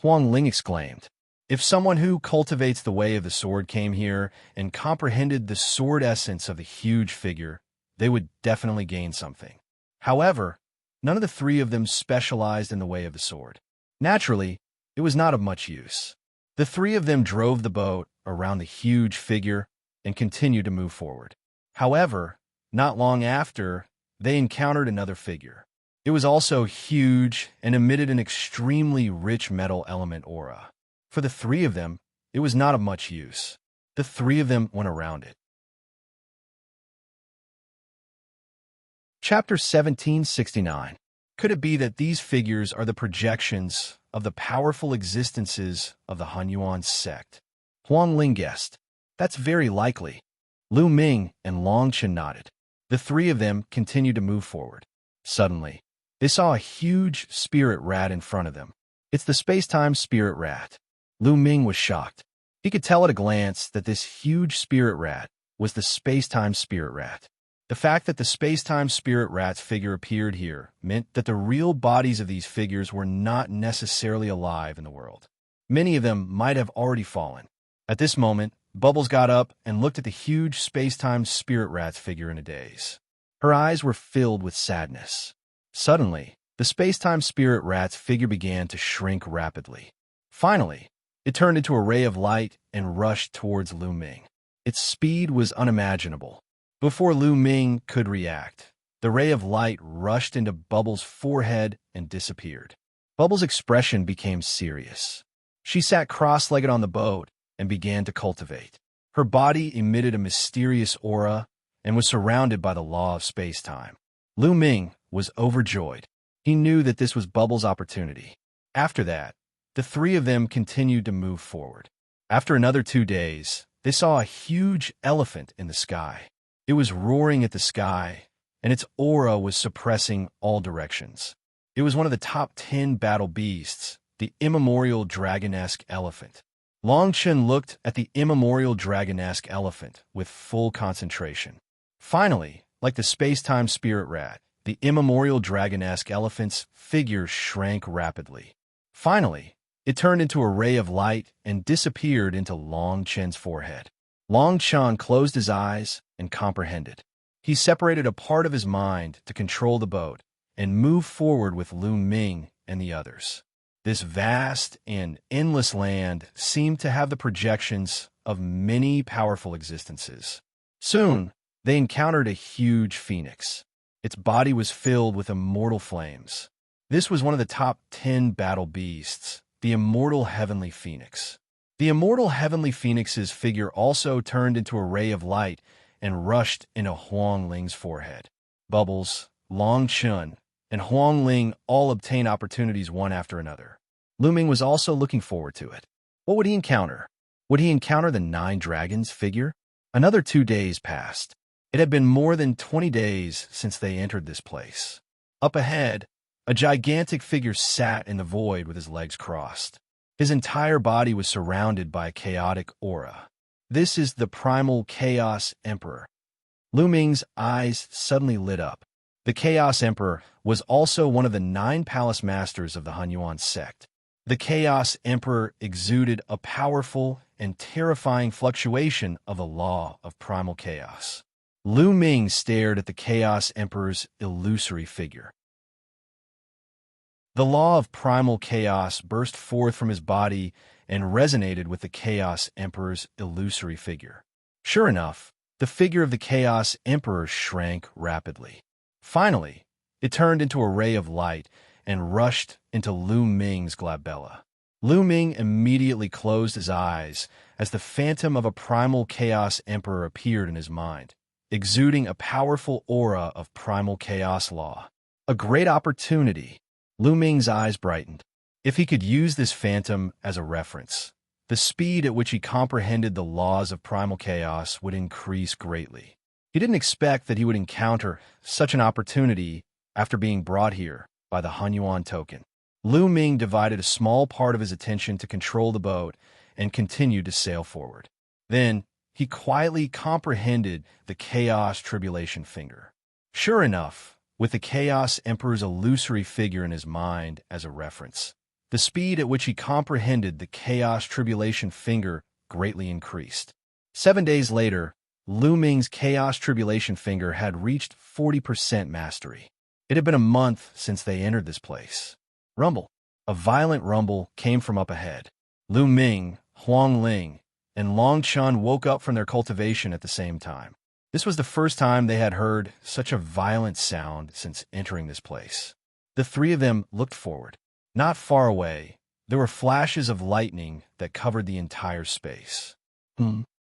Huang Ling exclaimed. If someone who cultivates the way of the sword came here and comprehended the sword essence of the huge figure, they would definitely gain something. However, none of the 3 of them specialized in the way of the sword. Naturally, it was not of much use. The 3 of them drove the boat around the huge figure and continued to move forward. However, not long after, they encountered another figure. It was also huge and emitted an extremely rich metal element aura. For the 3 of them, it was not of much use. The 3 of them went around it. Chapter 1769. Could it be that these figures are the projections of the powerful existences of the Hunyuan sect? Huang Ling guessed. That's very likely. Lu Ming and Long Chen nodded. The 3 of them continued to move forward. Suddenly, they saw a huge spirit rat in front of them. It's the space-time spirit rat. Lu Ming was shocked. He could tell at a glance that this huge spirit rat was the space-time spirit rat. The fact that the space-time spirit rat's figure appeared here meant that the real bodies of these figures were not necessarily alive in the world. Many of them might have already fallen. At this moment, Bubbles got up and looked at the huge space-time spirit rat's figure in a daze. Her eyes were filled with sadness. Suddenly, the space-time spirit rat's figure began to shrink rapidly. Finally, it turned into a ray of light and rushed towards Lu Ming. Its speed was unimaginable. Before Lu Ming could react, the ray of light rushed into Bubbles' forehead and disappeared. Bubbles' expression became serious. She sat cross-legged on the boat and began to cultivate. Her body emitted a mysterious aura and was surrounded by the law of space-time. Lu Ming was overjoyed. He knew that this was Bubbles' opportunity. After that, the 3 of them continued to move forward. After another 2 days, they saw a huge elephant in the sky. It was roaring at the sky, and its aura was suppressing all directions. It was one of the top 10 battle beasts, the immemorial dragon-esque elephant. Long Chen looked at the immemorial dragon-esque elephant with full concentration. Finally, like the space-time spirit rat, the immemorial dragon-esque elephant's figure shrank rapidly. Finally, it turned into a ray of light and disappeared into Long Chen's forehead. Long Chen closed his eyes and comprehended. He separated a part of his mind to control the boat and move forward with Lu Ming and the others. This vast and endless land seemed to have the projections of many powerful existences. Soon, they encountered a huge phoenix. Its body was filled with immortal flames. This was one of the top 10 battle beasts, the immortal heavenly phoenix. The immortal heavenly phoenix's figure also turned into a ray of light and rushed into Huang Ling's forehead. Bubbles, Long Chen, and Huang Ling all obtained opportunities one after another. Lu Ming was also looking forward to it. What would he encounter? Would he encounter the 9 dragons figure? Another 2 days passed. It had been more than 20 days since they entered this place. Up ahead, a gigantic figure sat in the void with his legs crossed. His entire body was surrounded by a chaotic aura. This is the primal Chaos Emperor. Lu Ming's eyes suddenly lit up. The Chaos Emperor was also one of the 9 palace masters of the Hunyuan sect. The Chaos Emperor exuded a powerful and terrifying fluctuation of the law of primal chaos. Lu Ming stared at the Chaos Emperor's illusory figure. The law of primal chaos burst forth from his body and resonated with the Chaos Emperor's illusory figure. Sure enough, the figure of the Chaos Emperor shrank rapidly. Finally, it turned into a ray of light and rushed into Lu Ming's glabella. Lu Ming immediately closed his eyes as the phantom of a primal Chaos Emperor appeared in his mind, exuding a powerful aura of primal chaos law. A great opportunity. Lu Ming's eyes brightened. If he could use this phantom as a reference, the speed at which he comprehended the laws of primal chaos would increase greatly. He didn't expect that he would encounter such an opportunity after being brought here by the Hunyuan token. Lu Ming divided a small part of his attention to control the boat and continued to sail forward. Then, he quietly comprehended the Chaos Tribulation finger. Sure enough, with the Chaos Emperor's illusory figure in his mind as a reference, the speed at which he comprehended the Chaos Tribulation finger greatly increased. 7 days later, Lu Ming's Chaos Tribulation finger had reached 40% mastery. It had been a month since they entered this place. Rumble. A violent rumble came from up ahead. Lu Ming, Huang Ling, and Long Chen woke up from their cultivation at the same time. This was the first time they had heard such a violent sound since entering this place. The 3 of them looked forward. Not far away, there were flashes of lightning that covered the entire space.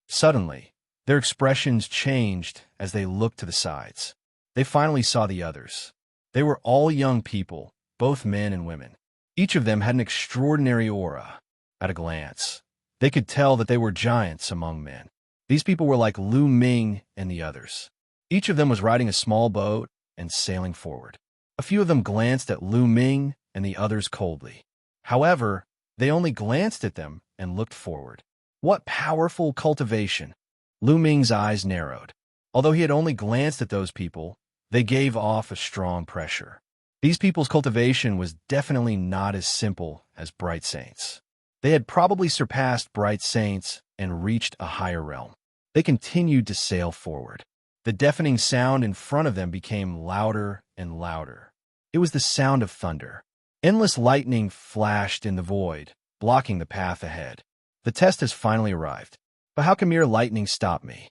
Suddenly, their expressions changed as they looked to the sides. They finally saw the others. They were all young people, both men and women. Each of them had an extraordinary aura. At a glance, they could tell that they were giants among men. These people were like Lu Ming and the others. Each of them was riding a small boat and sailing forward. A few of them glanced at Lu Ming and the others coldly. However, they only glanced at them and looked forward. What powerful cultivation! Lu Ming's eyes narrowed. Although he had only glanced at those people, they gave off a strong pressure. These people's cultivation was definitely not as simple as Bright Saints. They had probably surpassed Bright Saints and reached a higher realm. They continued to sail forward. The deafening sound in front of them became louder and louder. It was the sound of thunder. Endless lightning flashed in the void, blocking the path ahead. The test has finally arrived. But how can mere lightning stop me?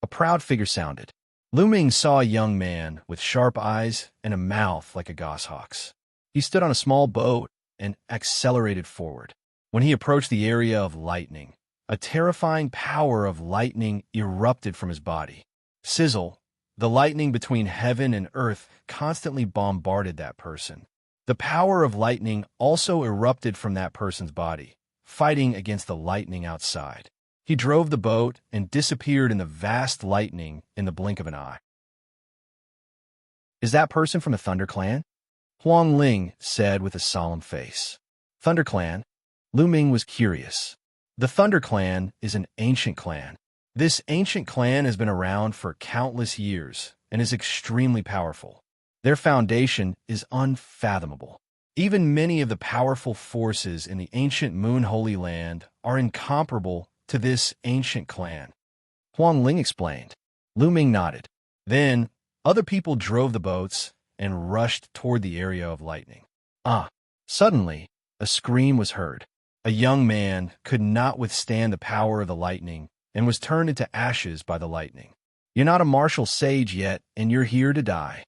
A proud figure sounded. Lu Ming saw a young man with sharp eyes and a mouth like a goshawk's. He stood on a small boat and accelerated forward. When he approached the area of lightning, a terrifying power of lightning erupted from his body. Sizzle, the lightning between heaven and earth constantly bombarded that person. The power of lightning also erupted from that person's body, fighting against the lightning outside. He drove the boat and disappeared in the vast lightning in the blink of an eye. Is that person from the Thunder Clan? Huang Ling said with a solemn face. Thunder Clan? Lu Ming was curious. The Thunder Clan is an ancient clan. This ancient clan has been around for countless years and is extremely powerful. Their foundation is unfathomable. Even many of the powerful forces in the ancient Moon Holy Land are incomparable to this ancient clan. Huang Ling explained. Lu Ming nodded. Then, other people drove the boats and rushed toward the area of lightning. Suddenly, a scream was heard. A young man could not withstand the power of the lightning and was turned into ashes by the lightning. You're not a martial sage yet, and you're here to die.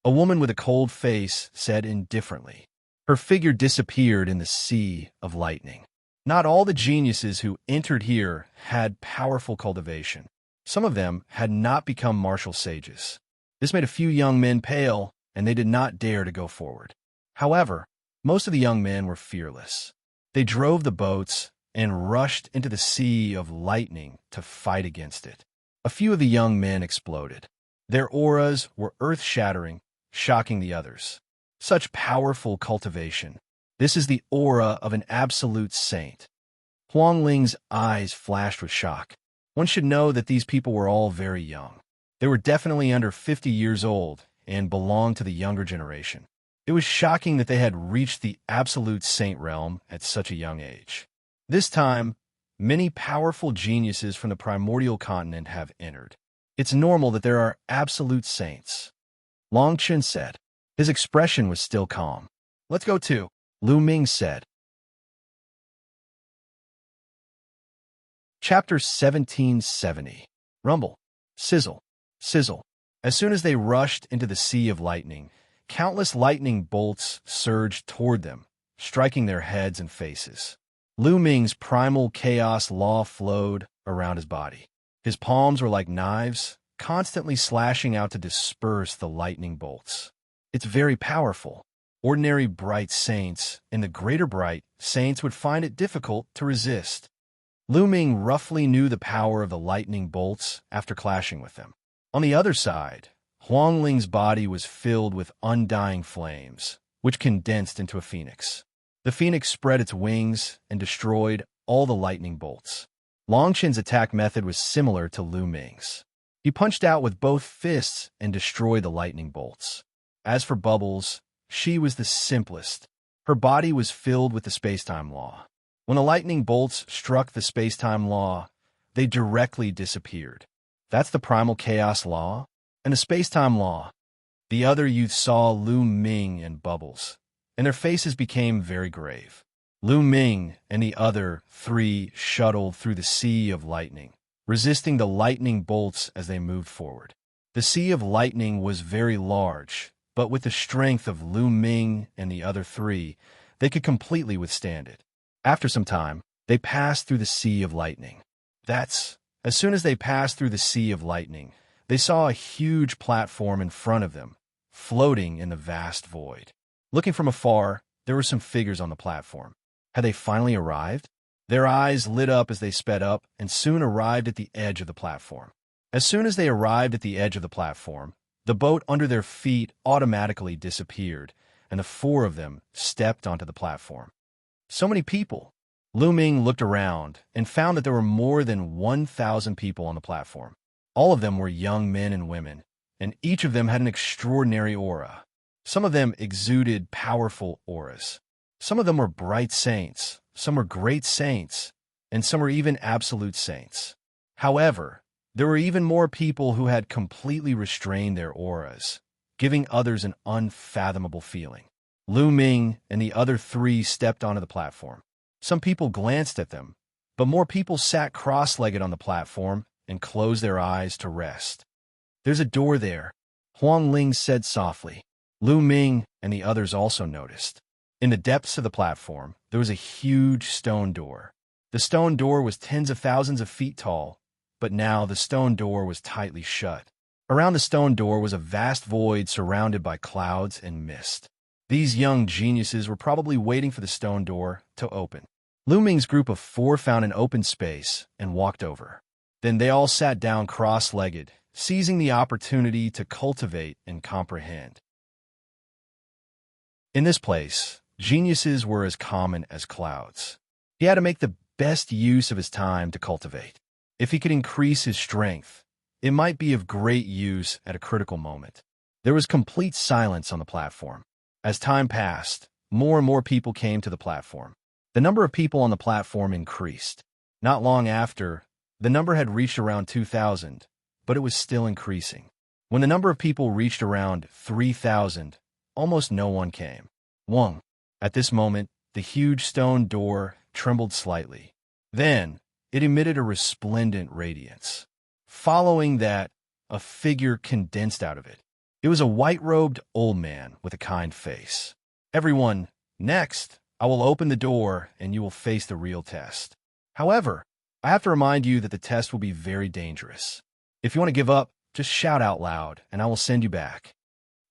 A woman with a cold face said indifferently. Her figure disappeared in the sea of lightning. Not all the geniuses who entered here had powerful cultivation. Some of them had not become martial sages. This made a few young men pale, and they did not dare to go forward. However, most of the young men were fearless. They drove the boats and rushed into the sea of lightning to fight against it. A few of the young men exploded. Their auras were earth-shattering, shocking the others. Such powerful cultivation. This is the aura of an absolute saint. Huang Ling's eyes flashed with shock. One should know that these people were all very young. They were definitely under 50 years old and belonged to the younger generation. It was shocking that they had reached the absolute saint realm at such a young age. This time, many powerful geniuses from the primordial continent have entered. It's normal that there are absolute saints. Long Chen said. His expression was still calm. Let's go too, Lu Ming said. Chapter 1770. Rumble. Sizzle. Sizzle. As soon as they rushed into the sea of lightning, countless lightning bolts surged toward them, striking their heads and faces. Lu Ming's primal chaos law flowed around his body. His palms were like knives, constantly slashing out to disperse the lightning bolts. It's very powerful. Ordinary bright saints and the greater bright saints would find it difficult to resist. Lu Ming roughly knew the power of the lightning bolts after clashing with them. On the other side, Huang Ling's body was filled with undying flames, which condensed into a phoenix. The phoenix spread its wings and destroyed all the lightning bolts. Long Chen's attack method was similar to Lu Ming's. He punched out with both fists and destroyed the lightning bolts. As for Bubbles, she was the simplest. Her body was filled with the space-time law. When the lightning bolts struck the space-time law, they directly disappeared. That's the primal chaos law and the space-time law. The other youth saw Lu Ming and Bubbles, and their faces became very grave. Lu Ming and the other three shuttled through the sea of lightning, resisting the lightning bolts as they moved forward. The sea of lightning was very large, but with the strength of Lu Ming and the other three, they could completely withstand it. After some time, they passed through the sea of lightning. As soon as they passed through the sea of lightning, they saw a huge platform in front of them, floating in the vast void. Looking from afar, there were some figures on the platform. Had they finally arrived? Their eyes lit up as they sped up and soon arrived at the edge of the platform. As soon as they arrived at the edge of the platform, the boat under their feet automatically disappeared, and the four of them stepped onto the platform. So many people. Lu Ming looked around and found that there were more than 1,000 people on the platform. All of them were young men and women, and each of them had an extraordinary aura. Some of them exuded powerful auras. Some of them were bright saints, some were great saints, and some were even absolute saints. However, there were even more people who had completely restrained their auras, giving others an unfathomable feeling. Lu Ming and the other three stepped onto the platform. Some people glanced at them, but more people sat cross-legged on the platform and closed their eyes to rest. There's a door there, Huang Ling said softly. Lu Ming and the others also noticed. In the depths of the platform, there was a huge stone door. The stone door was tens of thousands of feet tall, but now the stone door was tightly shut. Around the stone door was a vast void surrounded by clouds and mist. These young geniuses were probably waiting for the stone door to open. Lu Ming's group of four found an open space and walked over. Then they all sat down cross-legged, seizing the opportunity to cultivate and comprehend. In this place, geniuses were as common as clouds. He had to make the best use of his time to cultivate. If he could increase his strength, it might be of great use at a critical moment. There was complete silence on the platform. As time passed, more and more people came to the platform. The number of people on the platform increased. Not long after, the number had reached around 2,000, but it was still increasing. When the number of people reached around 3,000, almost no one came. Wong. At this moment, the huge stone door trembled slightly. Then, it emitted a resplendent radiance. Following that, a figure condensed out of it. It was a white-robed old man with a kind face. Everyone, next, I will open the door and you will face the real test. However, I have to remind you that the test will be very dangerous. If you want to give up, just shout out loud and I will send you back.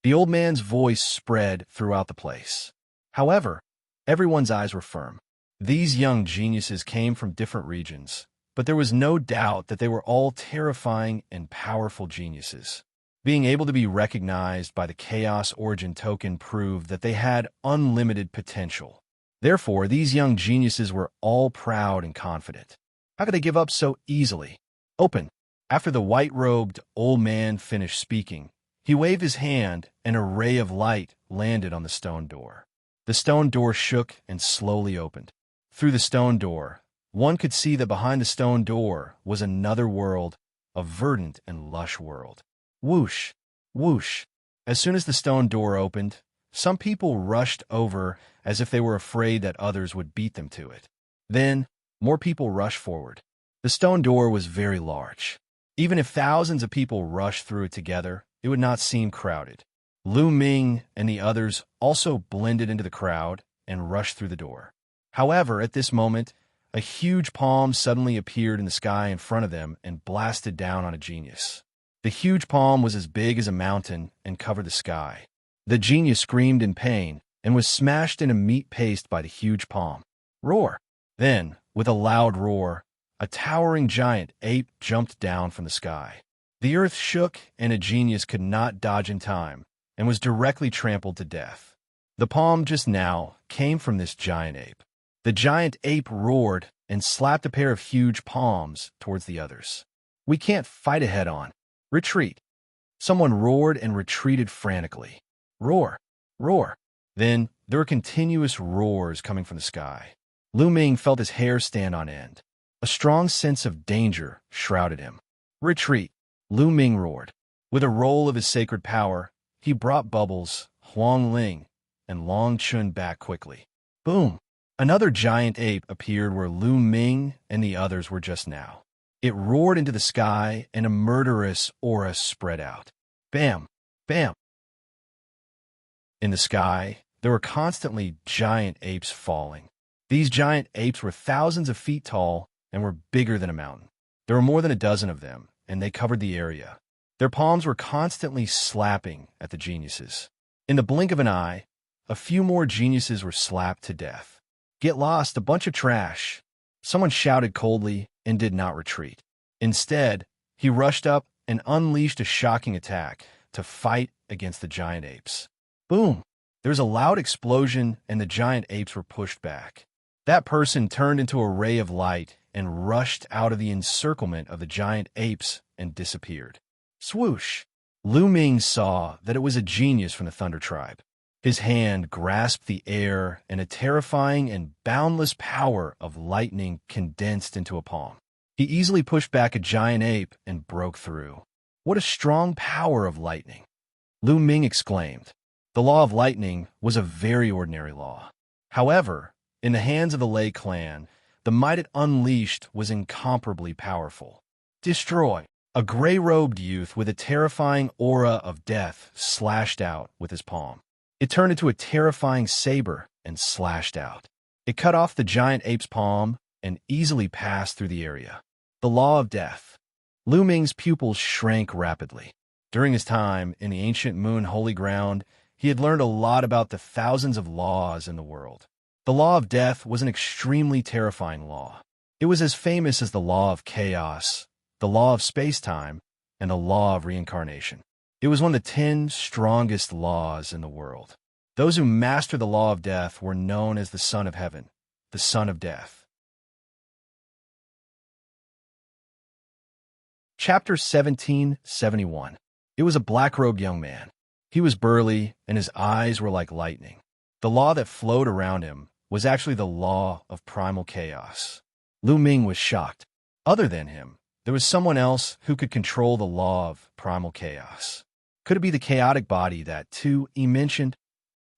The old man's voice spread throughout the place. However, everyone's eyes were firm. These young geniuses came from different regions, but there was no doubt that they were all terrifying and powerful geniuses. Being able to be recognized by the Chaos Origin token proved that they had unlimited potential. Therefore, these young geniuses were all proud and confident. How could they give up so easily? Open. After the white-robed old man finished speaking, he waved his hand and a ray of light landed on the stone door. The stone door shook and slowly opened. Through the stone door, one could see that behind the stone door was another world, a verdant and lush world. Whoosh, whoosh. As soon as the stone door opened, some people rushed over as if they were afraid that others would beat them to it. Then, more people rushed forward. The stone door was very large. Even if thousands of people rushed through it together, it would not seem crowded. Lu Ming and the others also blended into the crowd and rushed through the door. However, at this moment, a huge palm suddenly appeared in the sky in front of them and blasted down on a genius. The huge palm was as big as a mountain and covered the sky. The genius screamed in pain and was smashed into meat paste by the huge palm. Roar! Then, with a loud roar, a towering giant ape jumped down from the sky. The earth shook and a genius could not dodge in time and was directly trampled to death. The palm just now came from this giant ape. The giant ape roared and slapped a pair of huge palms towards the others. We can't fight it head-on. Retreat. Someone roared and retreated frantically. Roar, roar. Then there were continuous roars coming from the sky. Lu Ming felt his hair stand on end. A strong sense of danger shrouded him. Retreat. Lu Ming roared. With a roll of his sacred power, he brought Bubbles, Huang Ling, and Long Chun back quickly. Boom! Another giant ape appeared where Lu Ming and the others were just now. It roared into the sky and a murderous aura spread out. Bam! Bam! In the sky, there were constantly giant apes falling. These giant apes were thousands of feet tall and were bigger than a mountain. There were more than a dozen of them, and they covered the area. Their palms were constantly slapping at the geniuses. In the blink of an eye, a few more geniuses were slapped to death. Get lost, a bunch of trash. Someone shouted coldly and did not retreat. Instead, he rushed up and unleashed a shocking attack to fight against the giant apes. Boom! There was a loud explosion and the giant apes were pushed back. That person turned into a ray of light and rushed out of the encirclement of the giant apes and disappeared. Swoosh! Lu Ming saw that it was a genius from the Thunder Tribe. His hand grasped the air and a terrifying and boundless power of lightning condensed into a palm. He easily pushed back a giant ape and broke through. What a strong power of lightning! Lu Ming exclaimed. The law of lightning was a very ordinary law. However, in the hands of the Lei clan, the might it unleashed was incomparably powerful. Destroy! A gray-robed youth with a terrifying aura of death slashed out with his palm. It turned into a terrifying saber and slashed out. It cut off the giant ape's palm and easily passed through the area. The law of death. Lu Ming's pupils shrank rapidly. During his time in the ancient Moon Holy Ground, he had learned a lot about the thousands of laws in the world. The law of death was an extremely terrifying law. It was as famous as the law of chaos, the law of space-time, and the law of reincarnation. It was one of the 10 strongest laws in the world. Those who mastered the law of death were known as the Son of Heaven, the Son of Death. Chapter 1771. It was a black-robed young man. He was burly, and his eyes were like lightning. The law that flowed around him was actually the law of primal chaos. Lu Ming was shocked. Other than him, there was someone else who could control the law of primal chaos. Could it be the chaotic body that, too, he mentioned?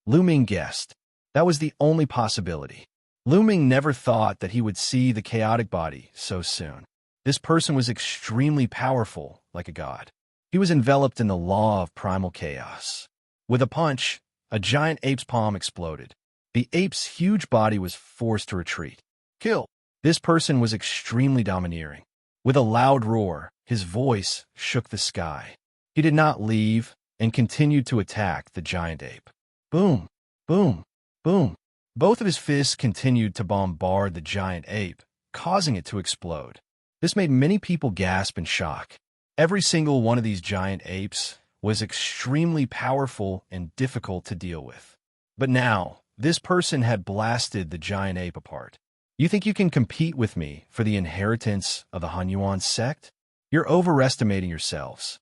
Lu Ming guessed. That was the only possibility. Lu Ming never thought that he would see the chaotic body so soon. This person was extremely powerful, like a god. He was enveloped in the law of primal chaos. With a punch, a giant ape's palm exploded. The ape's huge body was forced to retreat. Kill! This person was extremely domineering. With a loud roar, his voice shook the sky. He did not leave and continued to attack the giant ape. Boom! Boom! Boom! Both of his fists continued to bombard the giant ape, causing it to explode. This made many people gasp in shock. Every single one of these giant apes was extremely powerful and difficult to deal with. But now, this person had blasted the giant ape apart. You think you can compete with me for the inheritance of the Hunyuan sect? You're overestimating yourselves.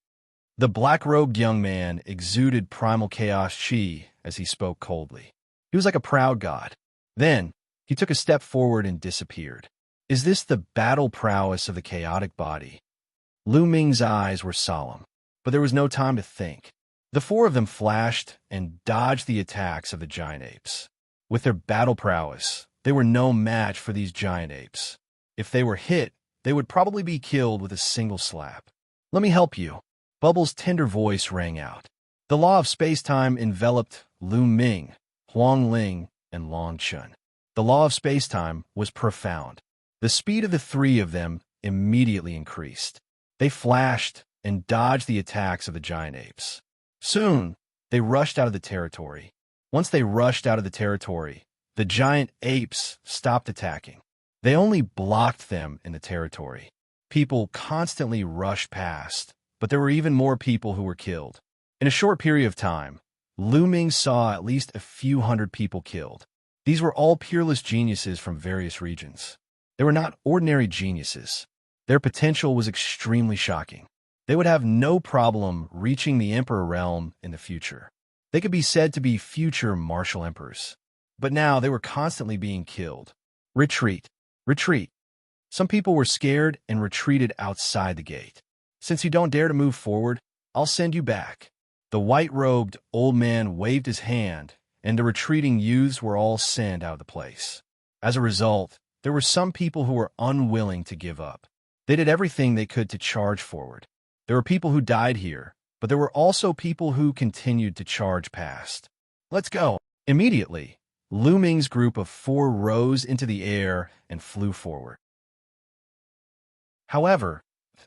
The black-robed young man exuded primal chaos chi as he spoke coldly. He was like a proud god. Then, he took a step forward and disappeared. Is this the battle prowess of the chaotic body? Lu Ming's eyes were solemn, but there was no time to think. The four of them flashed and dodged the attacks of the giant apes. With their battle prowess, they were no match for these giant apes. If they were hit, they would probably be killed with a single slap. Let me help you. Bubble's tender voice rang out. The law of space-time enveloped Lu Ming, Huang Ling, and Long Chun. The law of space-time was profound. The speed of the three of them immediately increased. They flashed and dodged the attacks of the giant apes. Soon, they rushed out of the territory. Once they rushed out of the territory, the giant apes stopped attacking. They only blocked them in the territory. People constantly rushed past, but there were even more people who were killed. In a short period of time, Lu Ming saw at least a few hundred people killed. These were all peerless geniuses from various regions. They were not ordinary geniuses. Their potential was extremely shocking. They would have no problem reaching the Emperor realm in the future. They could be said to be future martial emperors. But now they were constantly being killed. Retreat. Retreat. Some people were scared and retreated outside the gate. Since you don't dare to move forward, I'll send you back. The white-robed old man waved his hand, and the retreating youths were all sent out of the place. As a result, there were some people who were unwilling to give up. They did everything they could to charge forward. There were people who died here, but there were also people who continued to charge past. Let's go. Immediately, Lu Ming's group of four rose into the air and flew forward. However,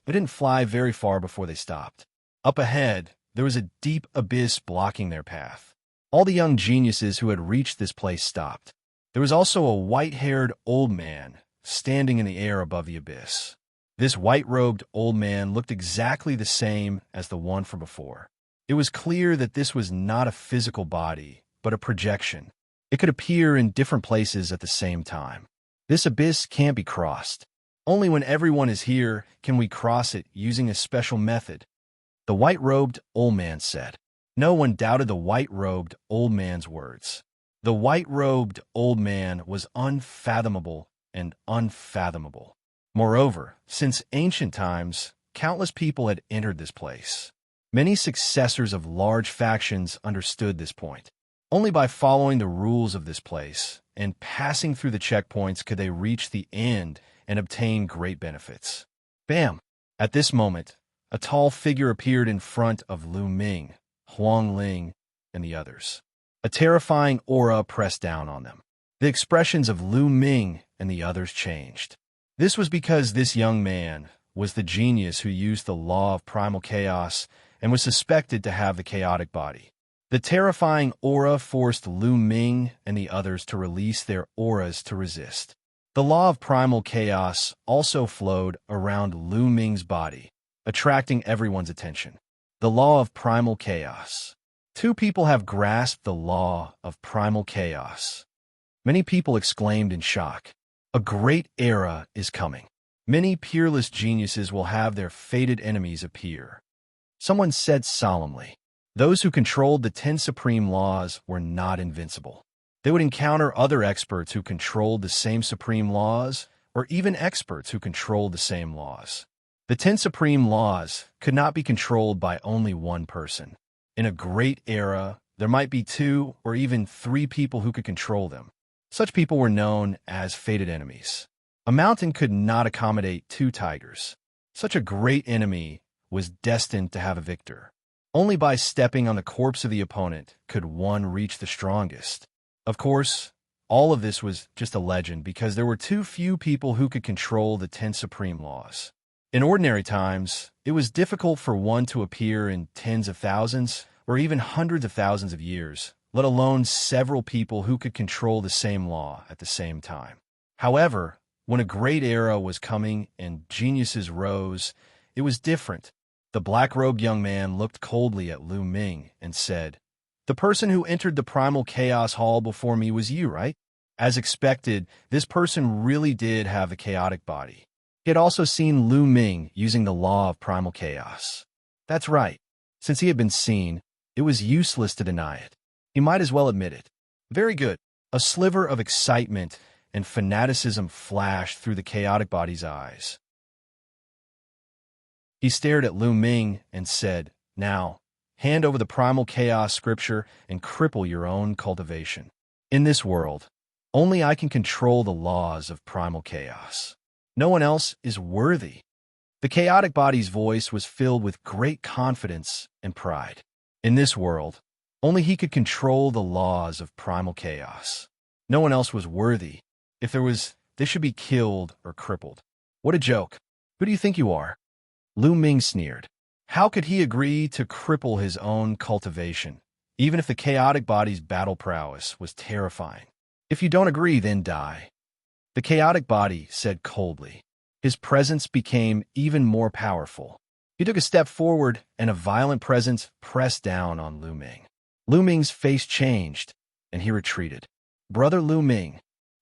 they didn't fly very far before they stopped. Up ahead, there was a deep abyss blocking their path. All the young geniuses who had reached this place stopped. There was also a white-haired old man standing in the air above the abyss. This white-robed old man looked exactly the same as the one from before. It was clear that this was not a physical body, but a projection. It could appear in different places at the same time. This abyss can't be crossed. Only when everyone is here can we cross it using a special method. The white-robed old man said. No one doubted the white-robed old man's words. The white-robed old man was unfathomable and unfathomable. Moreover, since ancient times, countless people had entered this place. Many successors of large factions understood this point. Only by following the rules of this place and passing through the checkpoints could they reach the end and obtain great benefits. Bam! At this moment, a tall figure appeared in front of Lu Ming, Huang Ling, and the others. A terrifying aura pressed down on them. The expressions of Lu Ming and the others changed. This was because this young man was the genius who used the law of primal chaos and was suspected to have the chaotic body. The terrifying aura forced Lu Ming and the others to release their auras to resist. The law of primal chaos also flowed around Lu Ming's body, attracting everyone's attention. The law of primal chaos. Two people have grasped the law of primal chaos. Many people exclaimed in shock. A great era is coming. Many peerless geniuses will have their fated enemies appear. Someone said solemnly, those who controlled the 10 supreme laws were not invincible. They would encounter other experts who controlled the same supreme laws, or even experts who controlled the same laws. The 10 supreme laws could not be controlled by only one person. In a great era, there might be 2 or even 3 people who could control them. Such people were known as fated enemies. A mountain could not accommodate 2 tigers. Such a great enemy was destined to have a victor. Only by stepping on the corpse of the opponent could one reach the strongest. Of course, all of this was just a legend because there were too few people who could control the 10 supreme laws. In ordinary times, it was difficult for one to appear in tens of thousands or even hundreds of thousands of years, let alone several people who could control the same law at the same time. However, when a great era was coming and geniuses rose, it was different. The black-robed young man looked coldly at Lu Ming and said, "The person who entered the primal chaos hall before me was you, right?" As expected, this person really did have a chaotic body. He had also seen Lu Ming using the law of primal chaos. That's right. Since he had been seen, it was useless to deny it. He might as well admit it. Very good. A sliver of excitement and fanaticism flashed through the chaotic body's eyes. He stared at Lu Ming and said, "Now, hand over the primal chaos scripture and cripple your own cultivation. In this world, only I can control the laws of primal chaos. No one else is worthy." The chaotic body's voice was filled with great confidence and pride. In this world, only he could control the laws of primal chaos. No one else was worthy. If there was, they should be killed or crippled. What a joke. Who do you think you are? Lu Ming sneered. How could he agree to cripple his own cultivation, even if the chaotic body's battle prowess was terrifying? If you don't agree, then die. The chaotic body said coldly. His presence became even more powerful. He took a step forward, and a violent presence pressed down on Lu Ming. Lu Ming's face changed, and he retreated. "Brother Lu Ming,"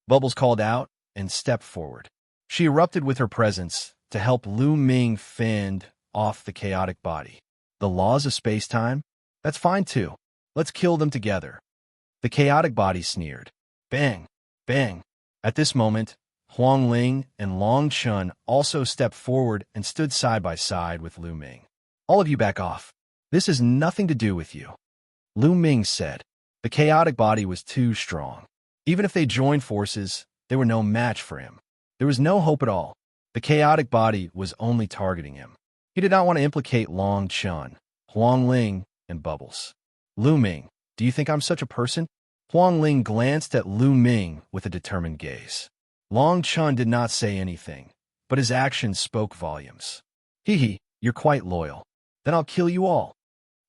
Bubbles called out and stepped forward. She erupted with her presence to help Lu Ming fend off the chaotic body. The laws of space-time? That's fine too. Let's kill them together. The chaotic body sneered. Bang! Bang! At this moment, Huang Ling and Long Chun also stepped forward and stood side by side with Lu Ming. All of you back off. This has nothing to do with you. Lu Ming said. The chaotic body was too strong. Even if they joined forces, they were no match for him. There was no hope at all. The chaotic body was only targeting him. He did not want to implicate Long Chun, Huang Ling, and Bubbles. Lu Ming, do you think I'm such a person? Huang Ling glanced at Lu Ming with a determined gaze. Long Chun did not say anything, but his actions spoke volumes. Hee, you're quite loyal. Then I'll kill you all.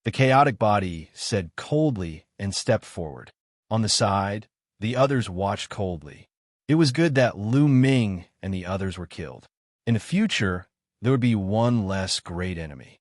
The chaotic body said coldly and stepped forward. On the side, the others watched coldly. It was good that Lu Ming and the others were killed. In the future, there would be one less great enemy.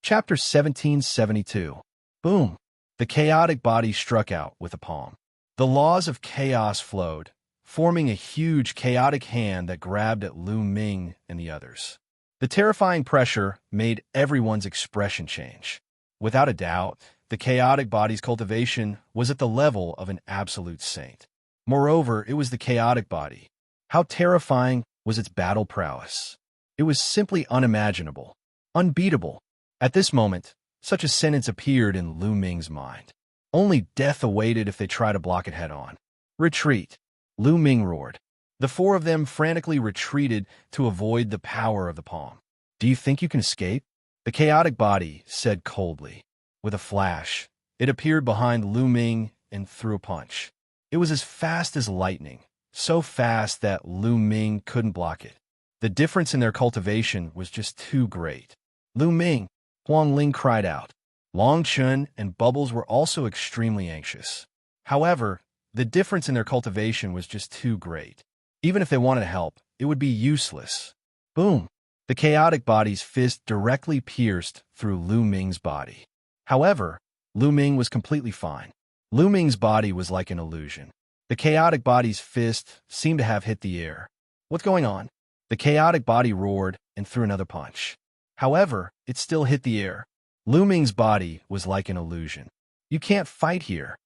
Chapter 1772. Boom! The chaotic body struck out with a palm. The laws of chaos flowed, forming a huge chaotic hand that grabbed at Lu Ming and the others. The terrifying pressure made everyone's expression change. Without a doubt, the chaotic body's cultivation was at the level of an absolute saint. Moreover, it was the chaotic body. How terrifying was its battle prowess? It was simply unimaginable, unbeatable. At this moment, such a sentence appeared in Lu Ming's mind. Only death awaited if they try to block it head-on. Retreat! Lu Ming roared. The 4 of them frantically retreated to avoid the power of the palm. Do you think you can escape? The chaotic body said coldly. With a flash, it appeared behind Lu Ming and threw a punch. It was as fast as lightning, so fast that Lu Ming couldn't block it. The difference in their cultivation was just too great. Lu Ming! Huang Ling cried out. Long Chun and Bubbles were also extremely anxious. However, the difference in their cultivation was just too great. Even if they wanted to help, it would be useless. Boom! The chaotic body's fist directly pierced through Lu Ming's body. However, Lu Ming was completely fine. Lu Ming's body was like an illusion. The chaotic body's fist seemed to have hit the air. What's going on? The chaotic body roared and threw another punch. However, it still hit the air. Lu Ming's body was like an illusion. You can't fight here,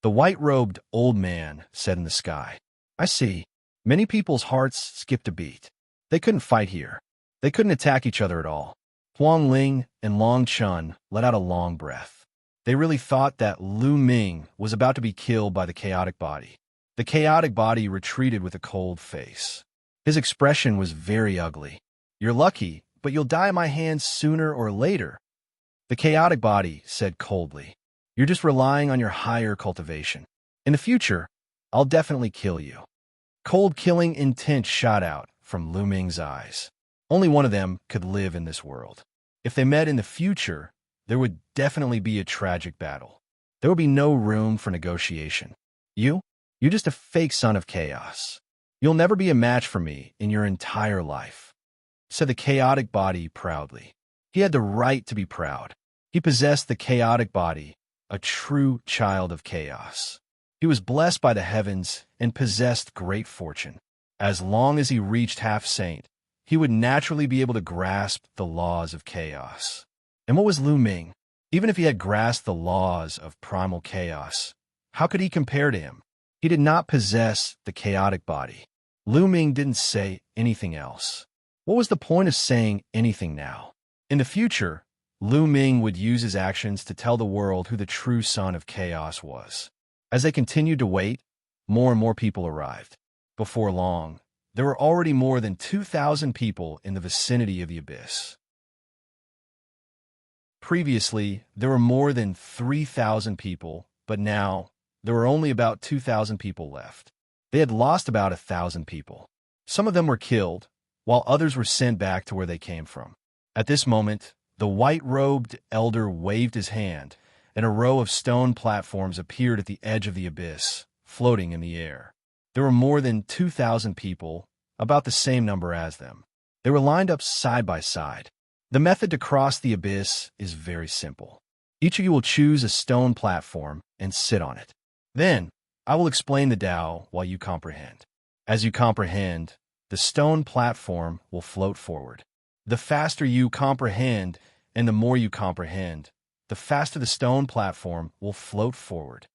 the white-robed old man said in the sky. I see. Many people's hearts skipped a beat. They couldn't fight here. They couldn't attack each other at all. Huang Ling and Long Chun let out a long breath. They really thought that Lu Ming was about to be killed by the chaotic body. The chaotic body retreated with a cold face. His expression was very ugly. You're lucky, but you'll die in my hands sooner or later, the chaotic body said coldly. You're just relying on your higher cultivation. In the future, I'll definitely kill you. Cold killing intent shot out from Lu Ming's eyes. Only one of them could live in this world. If they met in the future, there would definitely be a tragic battle. There would be no room for negotiation. You're just a fake son of chaos. You'll never be a match for me in your entire life, said the chaotic body proudly. He had the right to be proud. He possessed the chaotic body, a true child of chaos. He was blessed by the heavens and possessed great fortune. As long as he reached half-saint, he would naturally be able to grasp the laws of chaos. And what was Lu Ming? Even if he had grasped the laws of primal chaos, how could he compare to him? He did not possess the chaotic body. Lu Ming didn't say anything else. What was the point of saying anything now? In the future, Lu Ming would use his actions to tell the world who the true son of chaos was. As they continued to wait, more and more people arrived. Before long, there were already more than 2,000 people in the vicinity of the abyss. Previously, there were more than 3,000 people, but now there were only about 2,000 people left. They had lost about 1,000 people. Some of them were killed, while others were sent back to where they came from. At this moment, the white-robed elder waved his hand, and a row of stone platforms appeared at the edge of the abyss, floating in the air. There were more than 2,000 people, about the same number as them. They were lined up side by side. The method to cross the abyss is very simple. Each of you will choose a stone platform and sit on it. Then, I will explain the Tao while you comprehend. As you comprehend, the stone platform will float forward. The faster you comprehend and the more you comprehend, the faster the stone platform will float forward.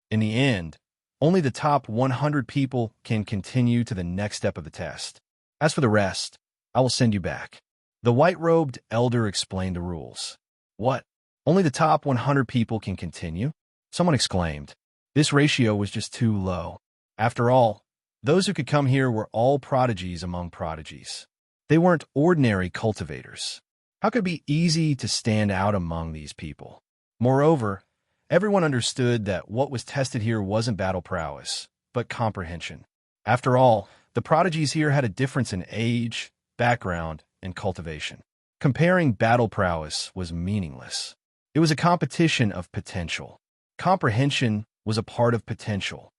In the end, only the top 100 people can continue to the next step of the test. As for the rest, I will send you back. The white-robed elder explained the rules. What? Only the top 100 people can continue? Someone exclaimed. This ratio was just too low. After all, those who could come here were all prodigies among prodigies. They weren't ordinary cultivators. How could it be easy to stand out among these people? Moreover, everyone understood that what was tested here wasn't battle prowess, but comprehension. After all, the prodigies here had a difference in age, background, and cultivation. Comparing battle prowess was meaningless. It was a competition of potential. Comprehension was a part of potential.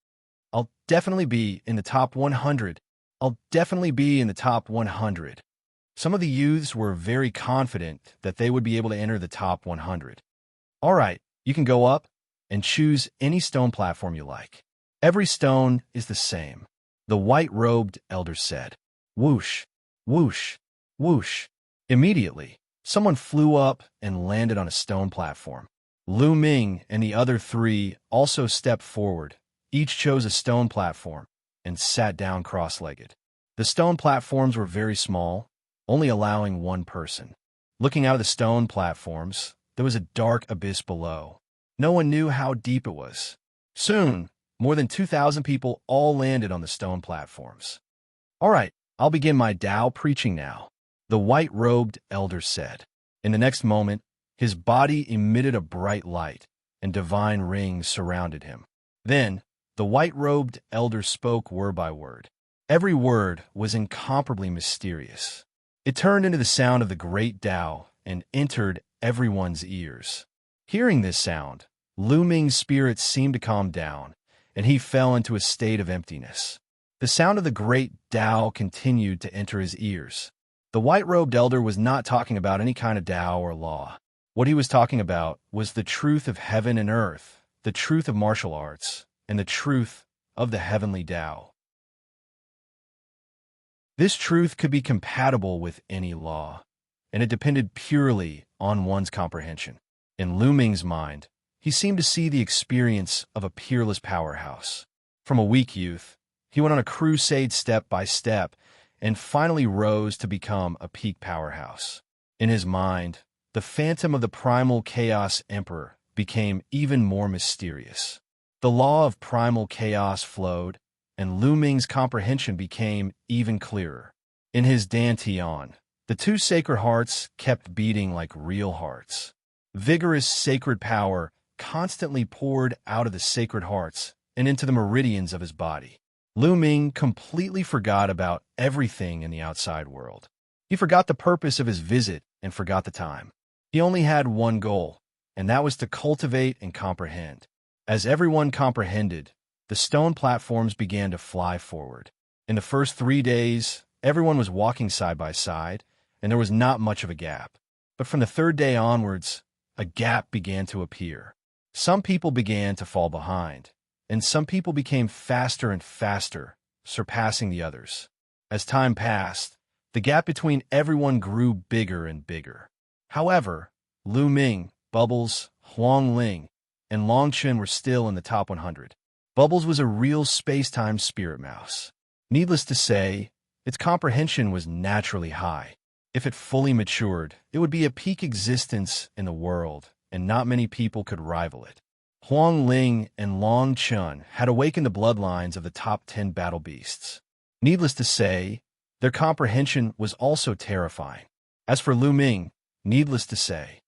I'll definitely be in the top 100. I'll definitely be in the top 100. Some of the youths were very confident that they would be able to enter the top 100. All right, you can go up and choose any stone platform you like. Every stone is the same, the white-robed elder said. Whoosh, whoosh, whoosh. Immediately, someone flew up and landed on a stone platform. Lu Ming and the other three also stepped forward. Each chose a stone platform and sat down cross-legged. The stone platforms were very small, only allowing one person. Looking out of the stone platforms, there was a dark abyss below. No one knew how deep it was. Soon, more than 2,000 people all landed on the stone platforms. All right, I'll begin my Tao preaching now, the white-robed elder said. In the next moment, his body emitted a bright light, and divine rings surrounded him. Then, the white-robed elder spoke word by word. Every word was incomparably mysterious. It turned into the sound of the great Tao and entered everyone's ears. Hearing this sound, Lu Ming's spirit seemed to calm down, and he fell into a state of emptiness. The sound of the great Tao continued to enter his ears. The white-robed elder was not talking about any kind of Tao or law. What he was talking about was the truth of heaven and earth, the truth of martial arts, and the truth of the heavenly Tao. This truth could be compatible with any law, and it depended purely on one's comprehension. In Lu Ming's mind, he seemed to see the experience of a peerless powerhouse. From a weak youth, he went on a crusade step by step and finally rose to become a peak powerhouse. In his mind, the phantom of the primal chaos emperor became even more mysterious. The law of primal chaos flowed, and Lu Ming's comprehension became even clearer. In his dantian, the two sacred hearts kept beating like real hearts. Vigorous sacred power constantly poured out of the sacred hearts and into the meridians of his body. Lu Ming completely forgot about everything in the outside world. He forgot the purpose of his visit and forgot the time. He only had one goal, and that was to cultivate and comprehend. As everyone comprehended, the stone platforms began to fly forward. In the first 3 days, everyone was walking side by side, and there was not much of a gap. But from the third day onwards, a gap began to appear. Some people began to fall behind, and some people became faster and faster, surpassing the others. As time passed, the gap between everyone grew bigger and bigger. However, Lu Ming, Bubbles, Huang Ling, and Long Chen were still in the top 100. Bubbles was a real space-time spirit mouse. Needless to say, its comprehension was naturally high. If it fully matured, it would be a peak existence in the world, and not many people could rival it. Huang Ling and Long Chen had awakened the bloodlines of the top 10 battle beasts. Needless to say, their comprehension was also terrifying. As for Lu Ming, needless to say.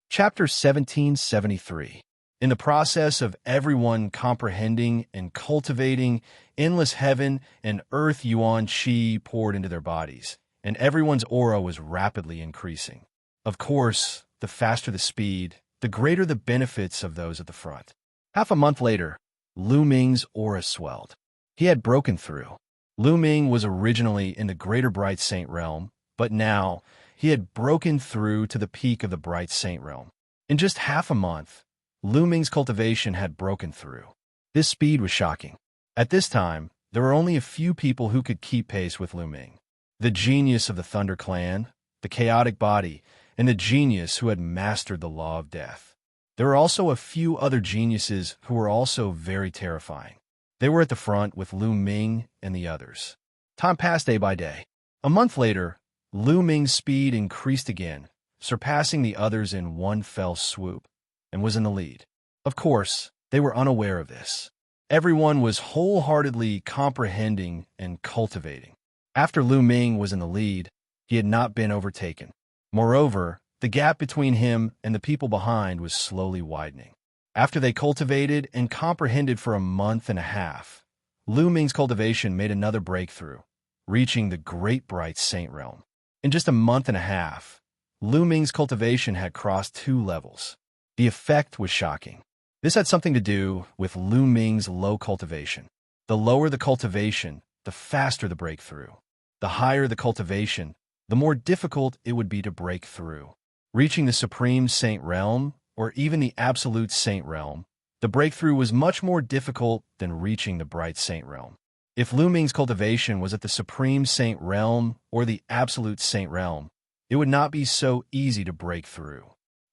Chapter 1773. In the process of everyone comprehending and cultivating, endless heaven and earth yuan qi poured into their bodies, and everyone's aura was rapidly increasing. Of course, the faster the speed, the greater the benefits of those at the front. Half a month later, Lu Ming's aura swelled. He had broken through. Lu Ming was originally in the Greater Bright Saint realm, but now he had broken through to the peak of the Bright Saint realm. In just half a month, Lu Ming's cultivation had broken through. This speed was shocking. At this time, there were only a few people who could keep pace with Lu Ming. The genius of the Thunder Clan, the chaotic body, and the genius who had mastered the law of death. There were also a few other geniuses who were also very terrifying. They were at the front with Lu Ming and the others. Time passed day by day. A month later, Lu Ming's speed increased again, surpassing the others in one fell swoop, and was in the lead. Of course, they were unaware of this. Everyone was wholeheartedly comprehending and cultivating. After Lu Ming was in the lead, he had not been overtaken. Moreover, the gap between him and the people behind was slowly widening. After they cultivated and comprehended for a month and a half, Lu Ming's cultivation made another breakthrough, reaching the Great Bright Saint realm. In just a month and a half, Lu Ming's cultivation had crossed 2 levels. The effect was shocking. This had something to do with Lu Ming's low cultivation. The lower the cultivation, the faster the breakthrough. The higher the cultivation, the more difficult it would be to break through. Reaching the Supreme Saint realm, or even the Absolute Saint realm, the breakthrough was much more difficult than reaching the Bright Saint realm. If Lu Ming's cultivation was at the Supreme Saint realm or the Absolute Saint realm, it would not be so easy to break through.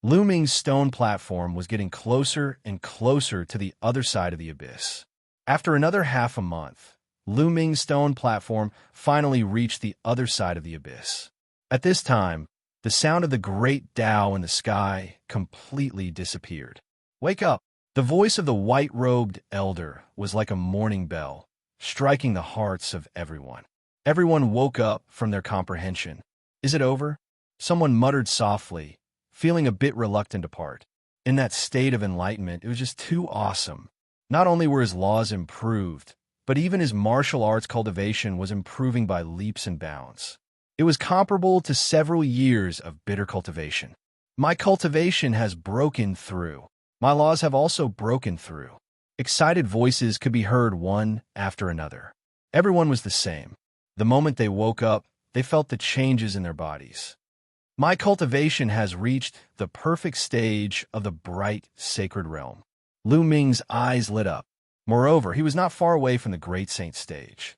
Lu Ming's stone platform was getting closer and closer to the other side of the abyss. After another half a month, Lu Ming's stone platform finally reached the other side of the abyss. At this time, the sound of the great Tao in the sky completely disappeared. "Wake up!" The voice of the white-robed elder was like a morning bell, striking the hearts of everyone. Everyone woke up from their comprehension. "Is it over?" Someone muttered softly, feeling a bit reluctant to part. In that state of enlightenment, it was just too awesome. Not only were his laws improved, but even his martial arts cultivation was improving by leaps and bounds. It was comparable to several years of bitter cultivation. "My cultivation has broken through. My laws have also broken through." Excited voices could be heard one after another. Everyone was the same. The moment they woke up, they felt the changes in their bodies. My cultivation has reached the perfect stage of the bright, sacred realm. Lu Ming's eyes lit up. Moreover, he was not far away from the great saint stage.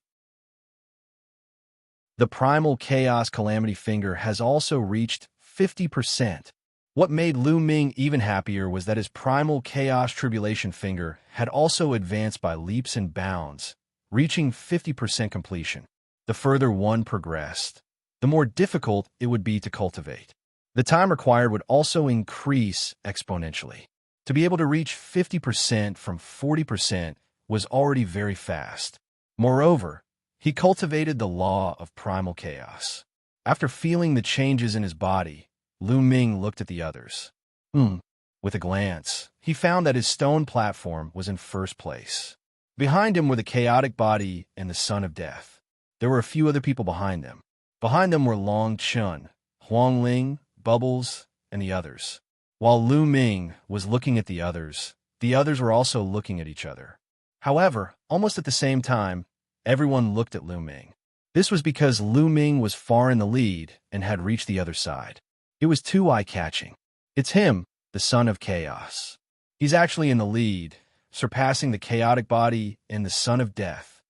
The primal chaos calamity finger has also reached 50%. What made Lu Ming even happier was that his primal chaos tribulation finger had also advanced by leaps and bounds, reaching 50% completion. The further one progressed, the more difficult it would be to cultivate. The time required would also increase exponentially. To be able to reach 50% from 40% was already very fast. Moreover, he cultivated the law of primal chaos. After feeling the changes in his body, Lu Ming looked at the others. With a glance, he found that his stone platform was in first place. Behind him were the chaotic body and the son of death. There were a few other people behind them. Behind them were Long Chun, Huang Ling, Bubbles, and the others. While Lu Ming was looking at the others were also looking at each other. However, almost at the same time, everyone looked at Lu Ming. This was because Lu Ming was far in the lead and had reached the other side. It was too eye-catching. It's him, the son of chaos. He's actually in the lead, surpassing the chaotic body and the son of death.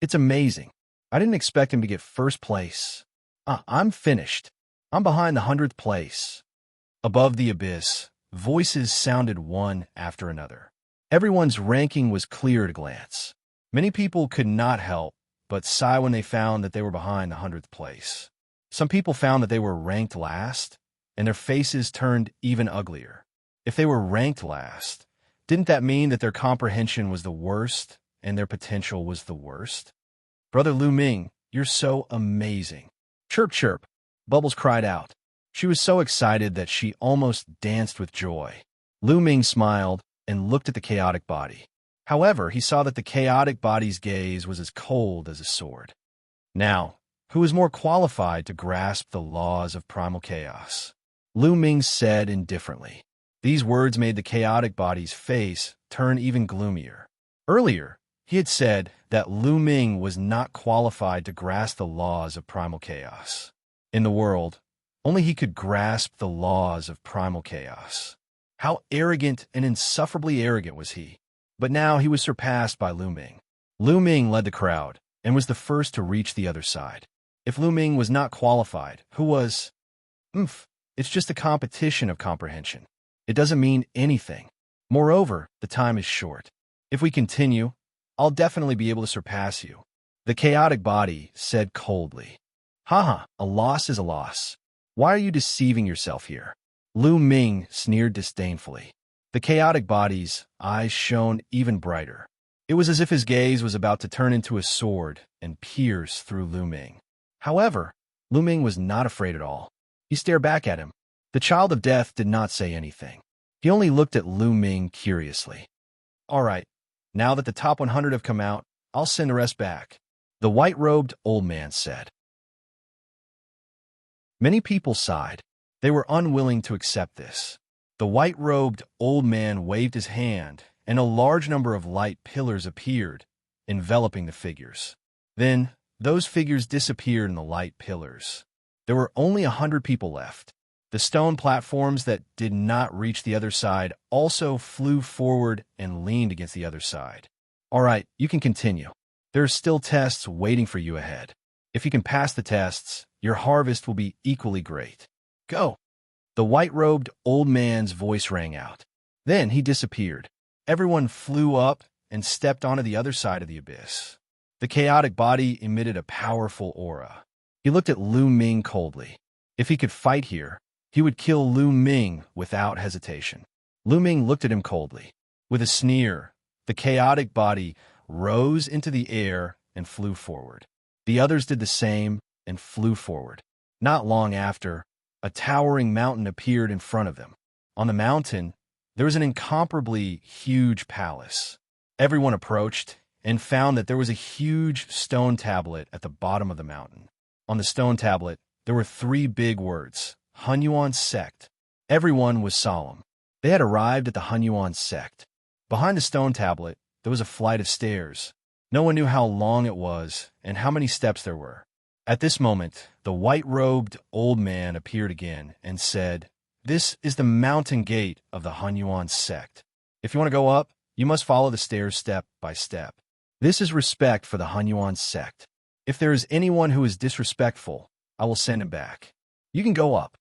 It's amazing. I didn't expect him to get first place. I'm finished. I'm behind the 100th place. Above the abyss, voices sounded one after another. Everyone's ranking was clear at a glance. Many people could not help but sigh when they found that they were behind the 100th place. Some people found that they were ranked last, and their faces turned even uglier. If they were ranked last, didn't that mean that their comprehension was the worst and their potential was the worst? Brother Lu Ming, you're so amazing. Chirp, chirp, Bubbles cried out. She was so excited that she almost danced with joy. Lu Ming smiled and looked at the chaotic body. However, he saw that the chaotic body's gaze was as cold as a sword. Now, who is more qualified to grasp the laws of primal chaos? Lu Ming said indifferently. These words made the chaotic body's face turn even gloomier. Earlier, he had said that Lu Ming was not qualified to grasp the laws of primal chaos. In the world, only he could grasp the laws of primal chaos. How arrogant and insufferably arrogant was he? But now he was surpassed by Lu Ming. Lu Ming led the crowd and was the first to reach the other side. If Lu Ming was not qualified, who was? It's just a competition of comprehension. It doesn't mean anything. Moreover, the time is short. If we continue, I'll definitely be able to surpass you. The chaotic body said coldly. Haha, a loss is a loss. Why are you deceiving yourself here? Lu Ming sneered disdainfully. The chaotic body's eyes shone even brighter. It was as if his gaze was about to turn into a sword and pierce through Lu Ming. However, Lu Ming was not afraid at all. He stared back at him. The child of death did not say anything. He only looked at Lu Ming curiously. All right, now that the top 100 have come out, I'll send the rest back, the white-robed old man said. Many people sighed. They were unwilling to accept this. The white-robed old man waved his hand, and a large number of light pillars appeared, enveloping the figures. Then, those figures disappeared in the light pillars. There were only 100 people left. The stone platforms that did not reach the other side also flew forward and leaned against the other side. All right, you can continue. There are still tests waiting for you ahead. If you can pass the tests, your harvest will be equally great. Go! The white-robed old man's voice rang out. Then he disappeared. Everyone flew up and stepped onto the other side of the abyss. The chaotic body emitted a powerful aura. He looked at Lu Ming coldly. If he could fight here, he would kill Lu Ming without hesitation. Lu Ming looked at him coldly. With a sneer, the chaotic body rose into the air and flew forward. The others did the same and flew forward. Not long after, a towering mountain appeared in front of them. On the mountain, there was an incomparably huge palace. Everyone approached and found that there was a huge stone tablet at the bottom of the mountain. On the stone tablet, there were 3 big words, Hunyuan Sect. Everyone was solemn. They had arrived at the Hunyuan Sect. Behind the stone tablet, there was a flight of stairs. No one knew how long it was and how many steps there were. At this moment, the white-robed old man appeared again and said, "This is the mountain gate of the Hunyuan sect. If you want to go up, you must follow the stairs step by step. This is respect for the Hunyuan sect. If there is anyone who is disrespectful, I will send him back. You can go up."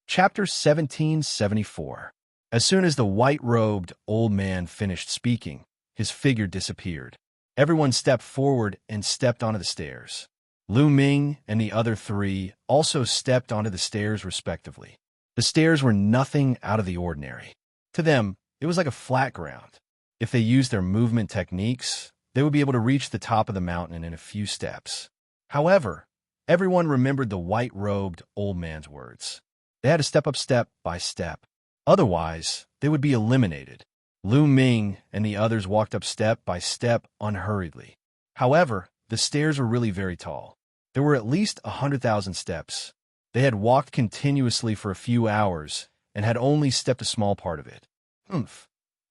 Chapter 1774. As soon as the white-robed old man finished speaking, his figure disappeared. Everyone stepped forward and stepped onto the stairs. Lu Ming and the other three also stepped onto the stairs respectively. The stairs were nothing out of the ordinary. To them, it was like a flat ground. If they used their movement techniques, they would be able to reach the top of the mountain in a few steps. However, everyone remembered the white-robed old man's words. They had to step up step by step. Otherwise, they would be eliminated. Lu Ming and the others walked up step by step unhurriedly. However, the stairs were really very tall. There were at least 100,000 steps. They had walked continuously for a few hours and had only stepped a small part of it.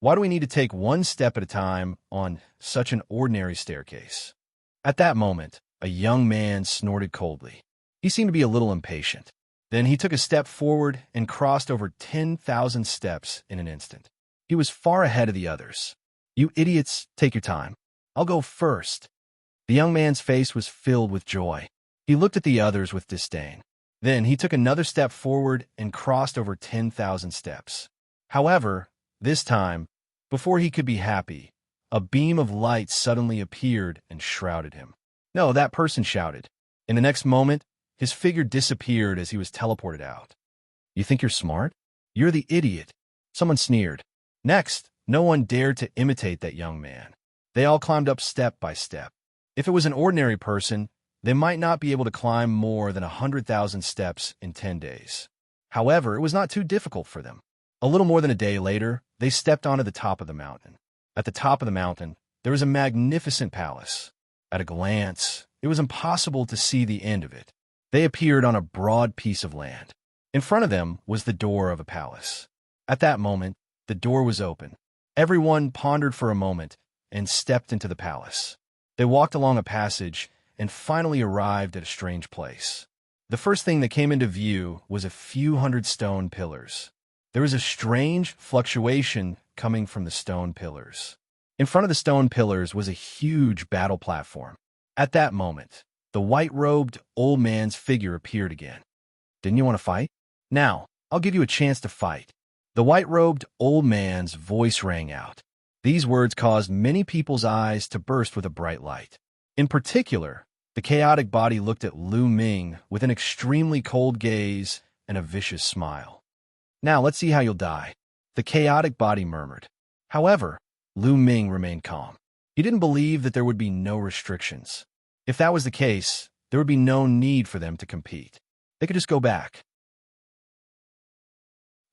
Why do we need to take one step at a time on such an ordinary staircase? At that moment, a young man snorted coldly. He seemed to be a little impatient. Then he took a step forward and crossed over 10,000 steps in an instant. He was far ahead of the others. "You idiots, take your time. I'll go first." The young man's face was filled with joy. He looked at the others with disdain. Then he took another step forward and crossed over 10,000 steps. However, this time, before he could be happy, a beam of light suddenly appeared and shrouded him. "No," that person shouted. In the next moment, his figure disappeared as he was teleported out. "You think you're smart? You're the idiot," someone sneered. Next, no one dared to imitate that young man. They all climbed up step by step. If it was an ordinary person, they might not be able to climb more than 100,000 steps in 10 days. However, it was not too difficult for them. A little more than a day later, they stepped onto the top of the mountain. At the top of the mountain, there was a magnificent palace. At a glance, it was impossible to see the end of it. They appeared on a broad piece of land. In front of them was the door of a palace. At that moment, the door was open. Everyone pondered for a moment and stepped into the palace. They walked along a passage and finally arrived at a strange place. The first thing that came into view was a few hundred stone pillars. There was a strange fluctuation coming from the stone pillars. In front of the stone pillars was a huge battle platform. At that moment, the white-robed old man's figure appeared again. "Didn't you want to fight? Now, I'll give you a chance to fight." The white-robed old man's voice rang out. These words caused many people's eyes to burst with a bright light. In particular, the chaotic body looked at Lu Ming with an extremely cold gaze and a vicious smile. "Now, let's see how you'll die," the chaotic body murmured. However, Lu Ming remained calm. He didn't believe that there would be no restrictions. If that was the case, there would be no need for them to compete. They could just go back.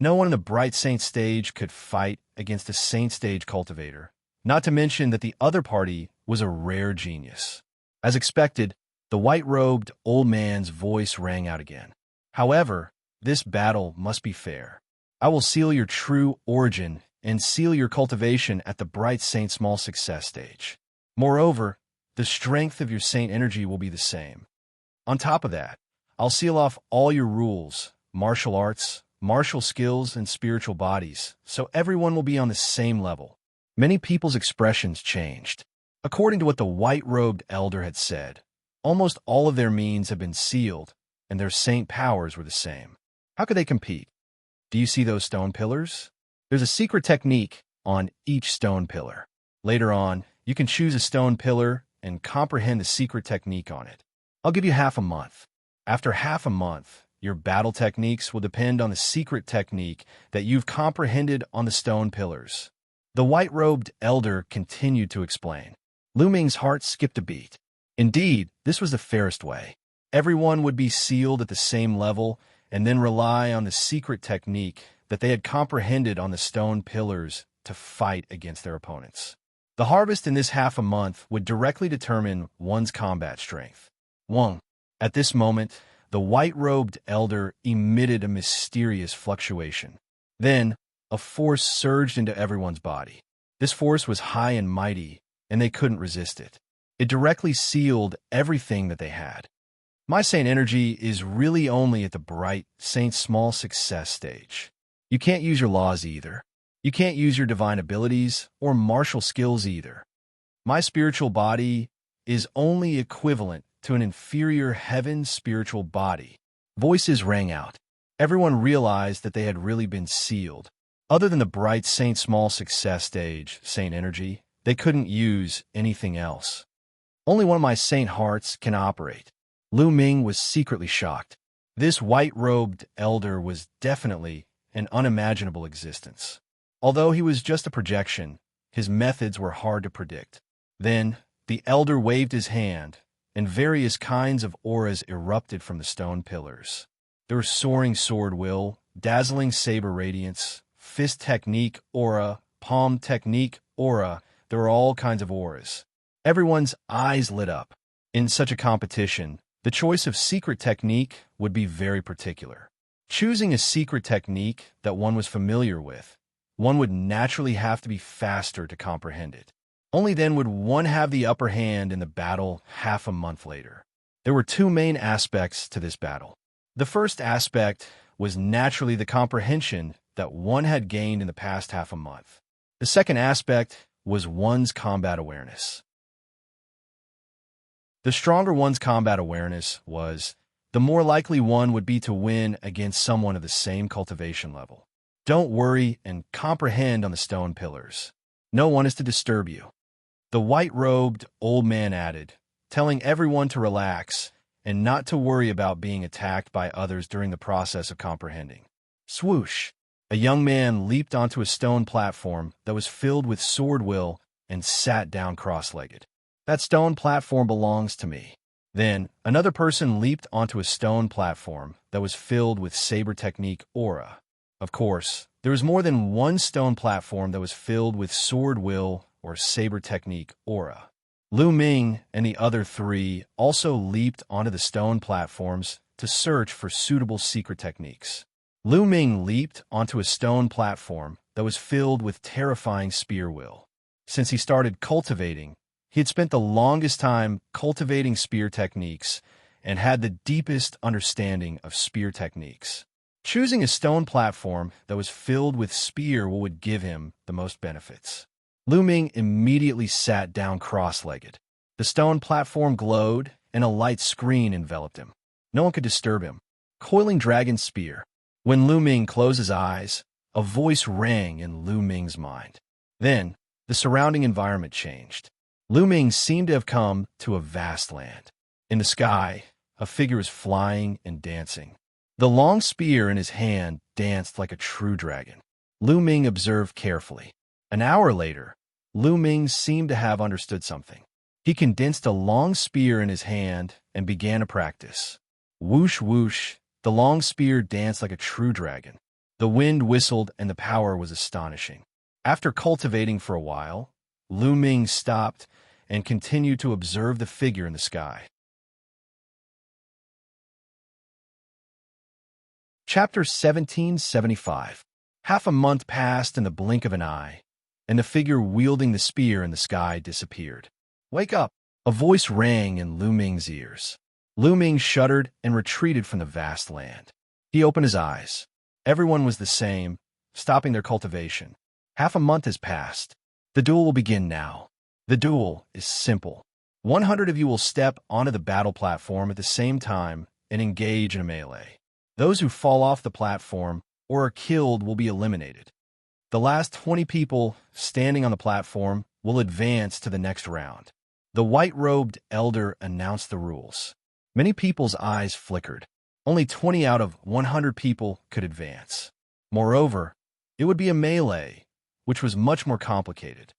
No one in the Bright Saint stage could fight against a Saint stage cultivator, not to mention that the other party was a rare genius. As expected, the white-robed old man's voice rang out again. "However, this battle must be fair. I will seal your true origin and seal your cultivation at the Bright Saint small success stage. Moreover, the strength of your Saint energy will be the same. On top of that, I'll seal off all your rules, martial arts, martial skills, and spiritual bodies, so everyone will be on the same level." Many people's expressions changed. According to what the white-robed elder had said, almost all of their means had been sealed, and their saint powers were the same. How could they compete? Do you see those stone pillars? There's a secret technique on each stone pillar. Later on, you can choose a stone pillar and comprehend the secret technique on it. I'll give you half a month. After half a month, your battle techniques will depend on the secret technique that you've comprehended on the stone pillars. The white-robed elder continued to explain. Lu Ming's heart skipped a beat. Indeed, this was the fairest way. Everyone would be sealed at the same level and then rely on the secret technique that they had comprehended on the stone pillars to fight against their opponents. The harvest in this half a month would directly determine one's combat strength. 1. At this moment, the white-robed elder emitted a mysterious fluctuation. Then, a force surged into everyone's body. This force was high and mighty, and they couldn't resist it. It directly sealed everything that they had. My Saint energy is really only at the bright Saint small success stage. You can't use your laws either. You can't use your divine abilities or martial skills either. My spiritual body is only equivalent to an inferior heaven spiritual body. Voices rang out. Everyone realized that they had really been sealed. Other than the bright Saint small success stage, Saint energy, they couldn't use anything else. Only one of my Saint hearts can operate. Lu Ming was secretly shocked. This white-robed elder was definitely an unimaginable existence. Although he was just a projection, his methods were hard to predict. Then, the elder waved his hand, and various kinds of auras erupted from the stone pillars. There were soaring sword will, dazzling saber radiance, fist technique aura, palm technique aura. There were all kinds of auras. Everyone's eyes lit up. In such a competition, the choice of secret technique would be very particular. Choosing a secret technique that one was familiar with, one would naturally have to be faster to comprehend it. Only then would one have the upper hand in the battle half a month later. There were two main aspects to this battle. The first aspect was naturally the comprehension that one had gained in the past half a month. The second aspect was one's combat awareness. The stronger one's combat awareness was, the more likely one would be to win against someone of the same cultivation level. Don't worry and comprehend on the stone pillars. No one is to disturb you. The white-robed old man added, telling everyone to relax and not to worry about being attacked by others during the process of comprehending. Swoosh! A young man leaped onto a stone platform that was filled with sword will and sat down cross-legged. That stone platform belongs to me. Then, another person leaped onto a stone platform that was filled with saber technique aura. Of course, there was more than one stone platform that was filled with sword will or saber technique aura. Lu Ming and the other three also leaped onto the stone platforms to search for suitable secret techniques. Lu Ming leaped onto a stone platform that was filled with terrifying spear will. Since he started cultivating, he had spent the longest time cultivating spear techniques and had the deepest understanding of spear techniques. Choosing a stone platform that was filled with spear would give him the most benefits. Lu Ming immediately sat down cross-legged. The stone platform glowed, and a light screen enveloped him. No one could disturb him. Coiling dragon spear. When Lu Ming closed his eyes, a voice rang in Lu Ming's mind. Then, the surrounding environment changed. Lu Ming seemed to have come to a vast land. In the sky, a figure was flying and dancing. The long spear in his hand danced like a true dragon. Lu Ming observed carefully. An hour later, Lu Ming seemed to have understood something. He condensed a long spear in his hand and began a practice. Whoosh, whoosh, the long spear danced like a true dragon. The wind whistled and the power was astonishing. After cultivating for a while, Lu Ming stopped and continued to observe the figure in the sky. Chapter 1775. Half a month passed in the blink of an eye, and the figure wielding the spear in the sky disappeared. "Wake up!" A voice rang in Lu Ming's ears. Lu Ming shuddered and retreated from the vast land. He opened his eyes. Everyone was the same, stopping their cultivation. Half a month has passed. The duel will begin now. The duel is simple. 100 of you will step onto the battle platform at the same time and engage in a melee. Those who fall off the platform or are killed will be eliminated. The last 20 people standing on the platform will advance to the next round. The white-robed elder announced the rules. Many people's eyes flickered. Only 20 out of 100 people could advance. Moreover, it would be a melee, which was much more complicated.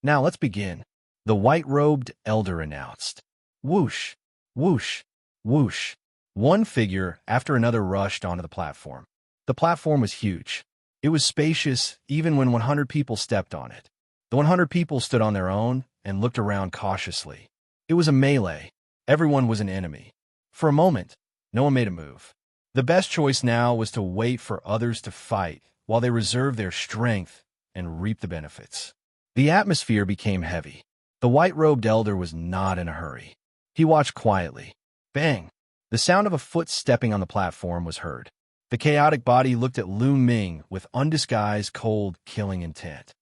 "Now let's begin," the white-robed elder announced. Whoosh, whoosh, whoosh. One figure after another rushed onto the platform. The platform was huge. It was spacious even when 100 people stepped on it. The 100 people stood on their own and looked around cautiously. It was a melee. Everyone was an enemy. For a moment, no one made a move. The best choice now was to wait for others to fight while they reserved their strength and reap the benefits. The atmosphere became heavy. The white-robed elder was not in a hurry. He watched quietly. Bang! The sound of a foot stepping on the platform was heard. The chaotic body looked at Lu Ming with undisguised, cold, killing intent.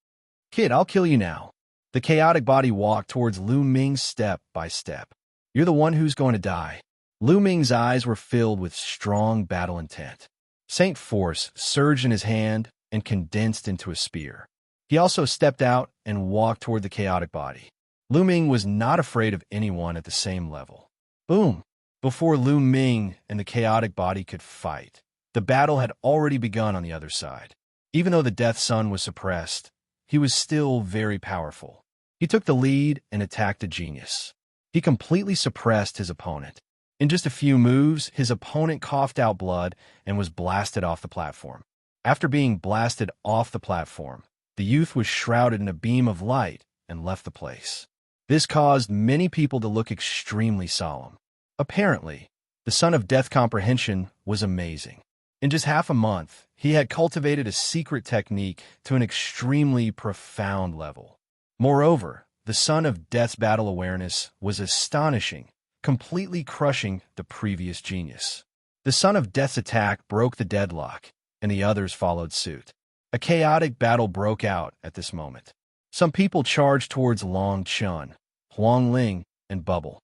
Kid, I'll kill you now. The chaotic body walked towards Lu Ming step by step. You're the one who's going to die. Lu Ming's eyes were filled with strong battle intent. Saint Force surged in his hand and condensed into a spear. He also stepped out and walked toward the chaotic body. Lu Ming was not afraid of anyone at the same level. Boom! Before Lu Ming and the chaotic body could fight, the battle had already begun on the other side. Even though the Death Sun was suppressed, he was still very powerful. He took the lead and attacked a genius. He completely suppressed his opponent. In just a few moves, his opponent coughed out blood and was blasted off the platform. After being blasted off the platform, the youth was shrouded in a beam of light and left the place. This caused many people to look extremely solemn. Apparently, the Son of Death comprehension was amazing. In just half a month, he had cultivated a secret technique to an extremely profound level. Moreover, the Son of Death's battle awareness was astonishing, completely crushing the previous genius. The Son of Death's attack broke the deadlock, and the others followed suit. A chaotic battle broke out at this moment. Some people charged towards Long Chun, Huang Ling, and Bubble.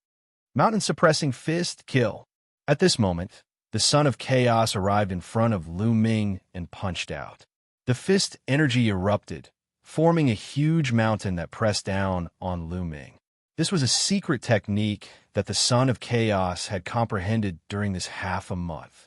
Mountain suppressing fist, kill. At this moment, the Son of Chaos arrived in front of Lu Ming and punched out. The fist energy erupted, forming a huge mountain that pressed down on Lu Ming. This was a secret technique that the Son of Chaos had comprehended during this half a month.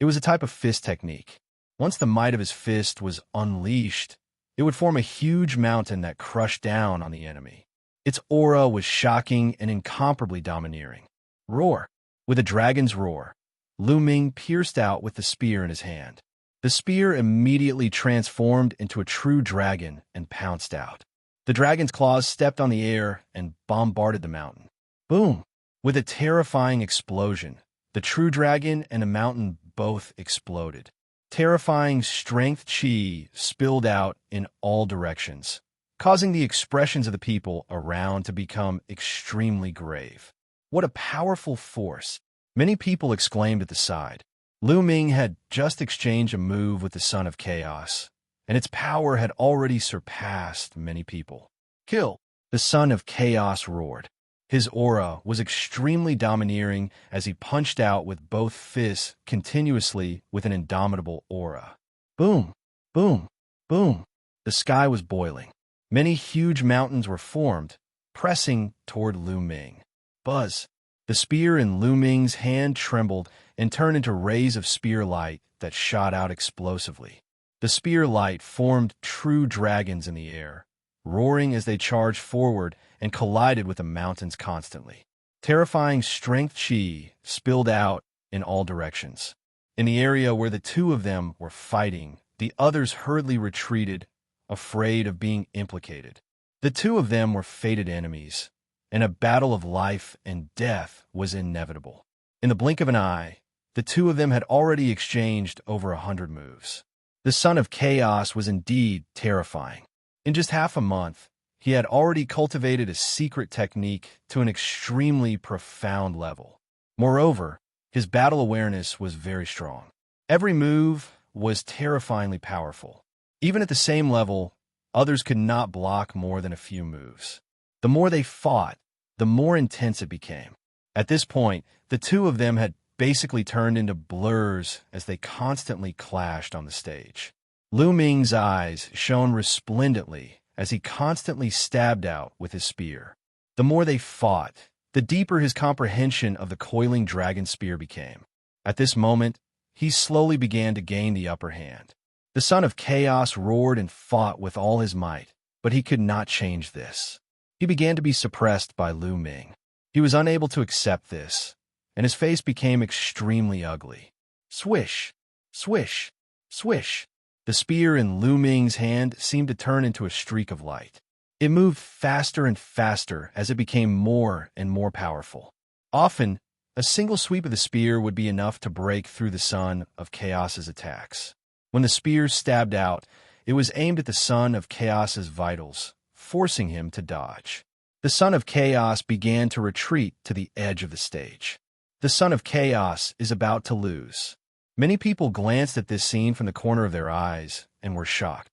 It was a type of fist technique. Once the might of his fist was unleashed, it would form a huge mountain that crushed down on the enemy. Its aura was shocking and incomparably domineering. Roar! With a dragon's roar, Lu Ming pierced out with the spear in his hand. The spear immediately transformed into a true dragon and pounced out. The dragon's claws stepped on the air and bombarded the mountain. Boom! With a terrifying explosion, the true dragon and the mountain both exploded. Terrifying strength chi spilled out in all directions, causing the expressions of the people around to become extremely grave. What a powerful force! Many people exclaimed at the side. Lu Ming had just exchanged a move with the Son of Chaos, and its power had already surpassed many people. Kill! The Son of Chaos roared. His aura was extremely domineering as he punched out with both fists continuously with an indomitable aura. Boom! Boom! Boom! The sky was boiling. Many huge mountains were formed, pressing toward Lu Ming. Buzz! The spear in Lu Ming's hand trembled and turned into rays of spear light that shot out explosively. The spear light formed true dragons in the air, roaring as they charged forward and collided with the mountains constantly. Terrifying strength chi spilled out in all directions. In the area where the two of them were fighting, the others hurriedly retreated, afraid of being implicated. The two of them were fated enemies, and a battle of life and death was inevitable. In the blink of an eye, the two of them had already exchanged over 100 moves. The Son of Chaos was indeed terrifying. In just half a month, he had already cultivated a secret technique to an extremely profound level. Moreover, his battle awareness was very strong. Every move was terrifyingly powerful. Even at the same level, others could not block more than a few moves. The more they fought, the more intense it became. At this point, the two of them had basically turned into blurs as they constantly clashed on the stage. Lu Ming's eyes shone resplendently as he constantly stabbed out with his spear. The more they fought, the deeper his comprehension of the coiling dragon spear became. At this moment, he slowly began to gain the upper hand. The Son of Chaos roared and fought with all his might, but he could not change this. He began to be suppressed by Lu Ming. He was unable to accept this, and his face became extremely ugly. Swish! Swish! Swish! The spear in Lu Ming's hand seemed to turn into a streak of light. It moved faster and faster as it became more and more powerful. Often, a single sweep of the spear would be enough to break through the Son of Chaos's attacks. When the spear stabbed out, it was aimed at the Son of Chaos's vitals, forcing him to dodge. The Son of Chaos began to retreat to the edge of the stage. The Son of Chaos is about to lose. Many people glanced at this scene from the corner of their eyes and were shocked.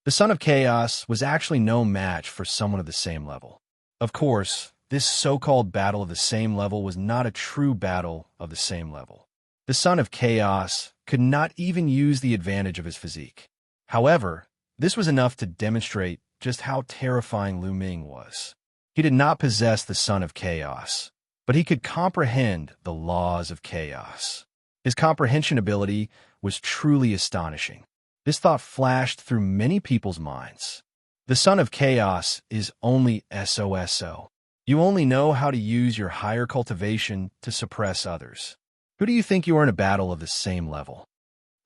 The Son of Chaos was actually no match for someone of the same level. Of course, this so-called battle of the same level was not a true battle of the same level. The Son of Chaos could not even use the advantage of his physique. However, this was enough to demonstrate just how terrifying Lu Ming was. He did not possess the Son of Chaos, but he could comprehend the laws of chaos. His comprehension ability was truly astonishing. This thought flashed through many people's minds. The Son of Chaos is only SOSO. You only know how to use your higher cultivation to suppress others. Who do you think you are in a battle of the same level?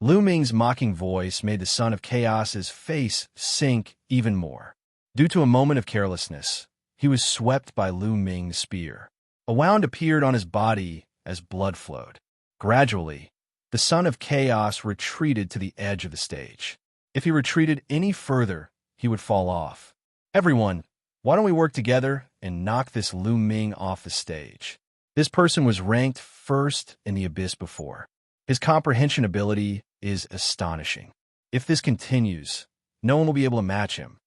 Lu Ming's mocking voice made the Son of Chaos's face sink even more. Due to a moment of carelessness, he was swept by Lu Ming's spear. A wound appeared on his body as blood flowed. Gradually, the Son of Chaos retreated to the edge of the stage. If he retreated any further, he would fall off. Everyone, why don't we work together and knock this Lu Ming off the stage? This person was ranked first in the abyss before. His comprehension ability is astonishing. If this continues, no one will be able to match him.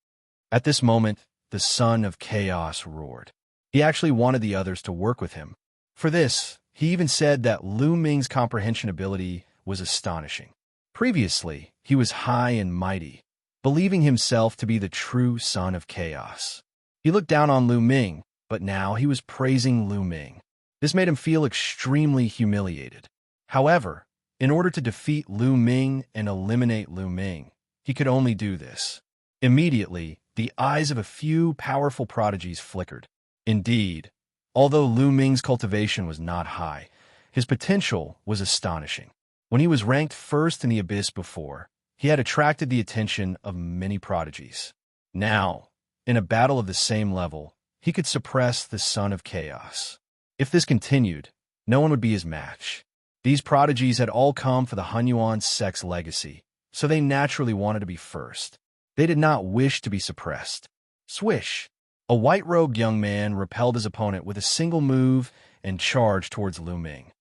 At this moment, the Son of Chaos roared. He actually wanted the others to work with him. For this, he even said that Lu Ming's comprehension ability was astonishing. Previously, he was high and mighty, believing himself to be the true Son of Chaos. He looked down on Lu Ming, but now he was praising Lu Ming. This made him feel extremely humiliated. However, in order to defeat Lu Ming and eliminate Lu Ming, he could only do this. Immediately, the eyes of a few powerful prodigies flickered. Indeed, although Lu Ming's cultivation was not high, his potential was astonishing. When he was ranked first in the abyss before, he had attracted the attention of many prodigies. Now, in a battle of the same level, he could suppress the Son of Chaos. If this continued, no one would be his match. These prodigies had all come for the Hunyuan sect's legacy, so they naturally wanted to be first. They did not wish to be suppressed. Swish! A white-robed young man repelled his opponent with a single move and charged towards Lu Ming.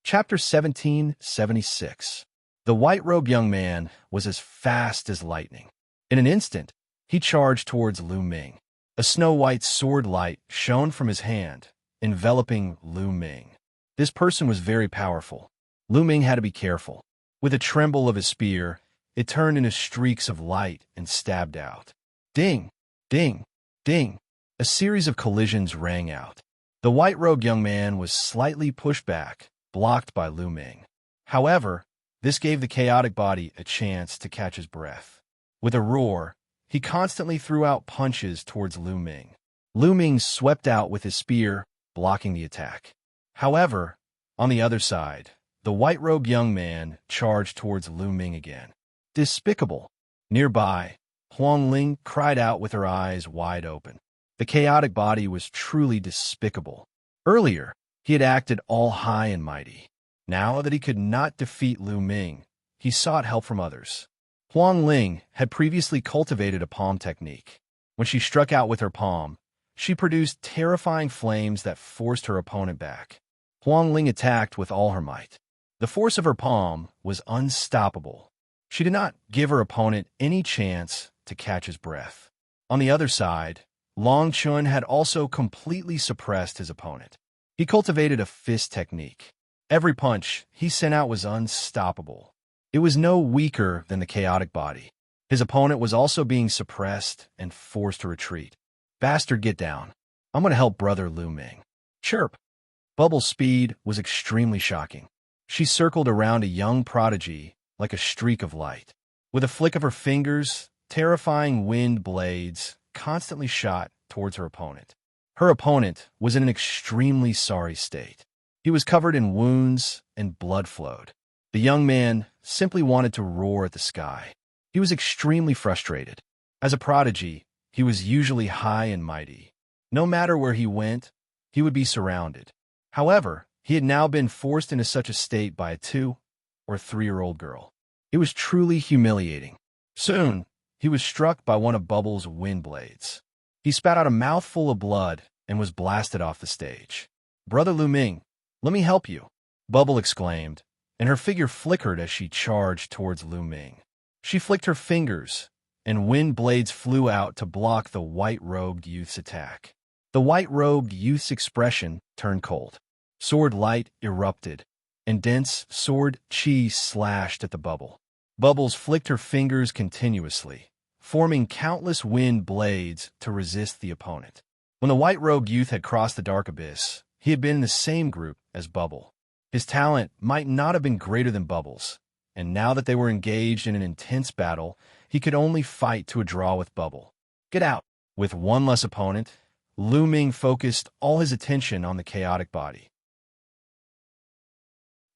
Chapter 1776. The white-robed young man was as fast as lightning. In an instant, he charged towards Lu Ming. A snow-white sword light shone from his hand, enveloping Lu Ming. This person was very powerful. Lu Ming had to be careful. With a tremble of his spear, it turned into streaks of light and stabbed out. Ding! Ding! Ding! A series of collisions rang out. The white-robed young man was slightly pushed back, blocked by Lu Ming. However, this gave the chaotic body a chance to catch his breath. With a roar, he constantly threw out punches towards Lu Ming. Lu Ming swept out with his spear, blocking the attack. However, on the other side, the white-robed young man charged towards Lu Ming again. Despicable! Nearby, Huang Ling cried out with her eyes wide open. The chaotic body was truly despicable. Earlier, he had acted all high and mighty. Now that he could not defeat Lu Ming, he sought help from others. Huang Ling had previously cultivated a palm technique. When she struck out with her palm, she produced terrifying flames that forced her opponent back. Huang Ling attacked with all her might. The force of her palm was unstoppable. She did not give her opponent any chance to catch his breath. On the other side, Long Chun had also completely suppressed his opponent. He cultivated a fist technique. Every punch he sent out was unstoppable. It was no weaker than the chaotic body. His opponent was also being suppressed and forced to retreat. Bastard, get down. I'm going to help brother Lu Ming. Chirp. Bubble's speed was extremely shocking. She circled around a young prodigy like a streak of light. With a flick of her fingers, terrifying wind blades constantly shot towards her opponent. Her opponent was in an extremely sorry state. He was covered in wounds and blood flowed. The young man simply wanted to roar at the sky. He was extremely frustrated. As a prodigy, he was usually high and mighty. No matter where he went, he would be surrounded. However, he had now been forced into such a state by a 2- or 3-year-old girl. It was truly humiliating. Soon, he was struck by one of Bubble's wind blades. He spat out a mouthful of blood and was blasted off the stage. "Brother Lu Ming, let me help you," Bubble exclaimed, and her figure flickered as she charged towards Lu Ming. She flicked her fingers, and wind blades flew out to block the white-robed youth's attack. The white-robed youth's expression turned cold. Sword light erupted, and dense sword chi slashed at the Bubble. Bubbles flicked her fingers continuously, forming countless wind blades to resist the opponent. When the white-robed youth had crossed the dark abyss, he had been in the same group as Bubble. His talent might not have been greater than Bubble's, and now that they were engaged in an intense battle, he could only fight to a draw with Bubble. "Get out!" With one less opponent, Lu Ming focused all his attention on the chaotic body.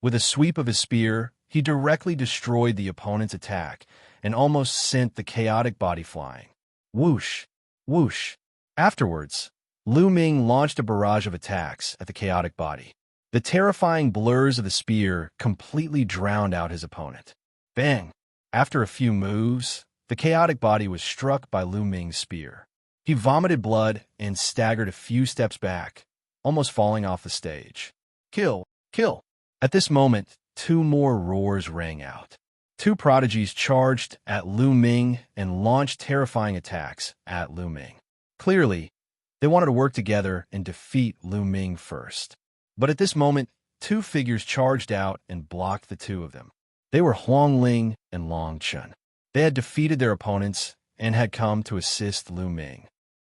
With a sweep of his spear, he directly destroyed the opponent's attack and almost sent the chaotic body flying. Whoosh! Whoosh! Afterwards, Lu Ming launched a barrage of attacks at the chaotic body. The terrifying blurs of the spear completely drowned out his opponent. Bang! After a few moves, the chaotic body was struck by Lu Ming's spear. He vomited blood and staggered a few steps back, almost falling off the stage. "Kill! Kill!" At this moment, two more roars rang out. Two prodigies charged at Lu Ming and launched terrifying attacks at Lu Ming. Clearly, they wanted to work together and defeat Lu Ming first. But at this moment, two figures charged out and blocked the two of them. They were Huangling and Long Chun. They had defeated their opponents and had come to assist Lu Ming.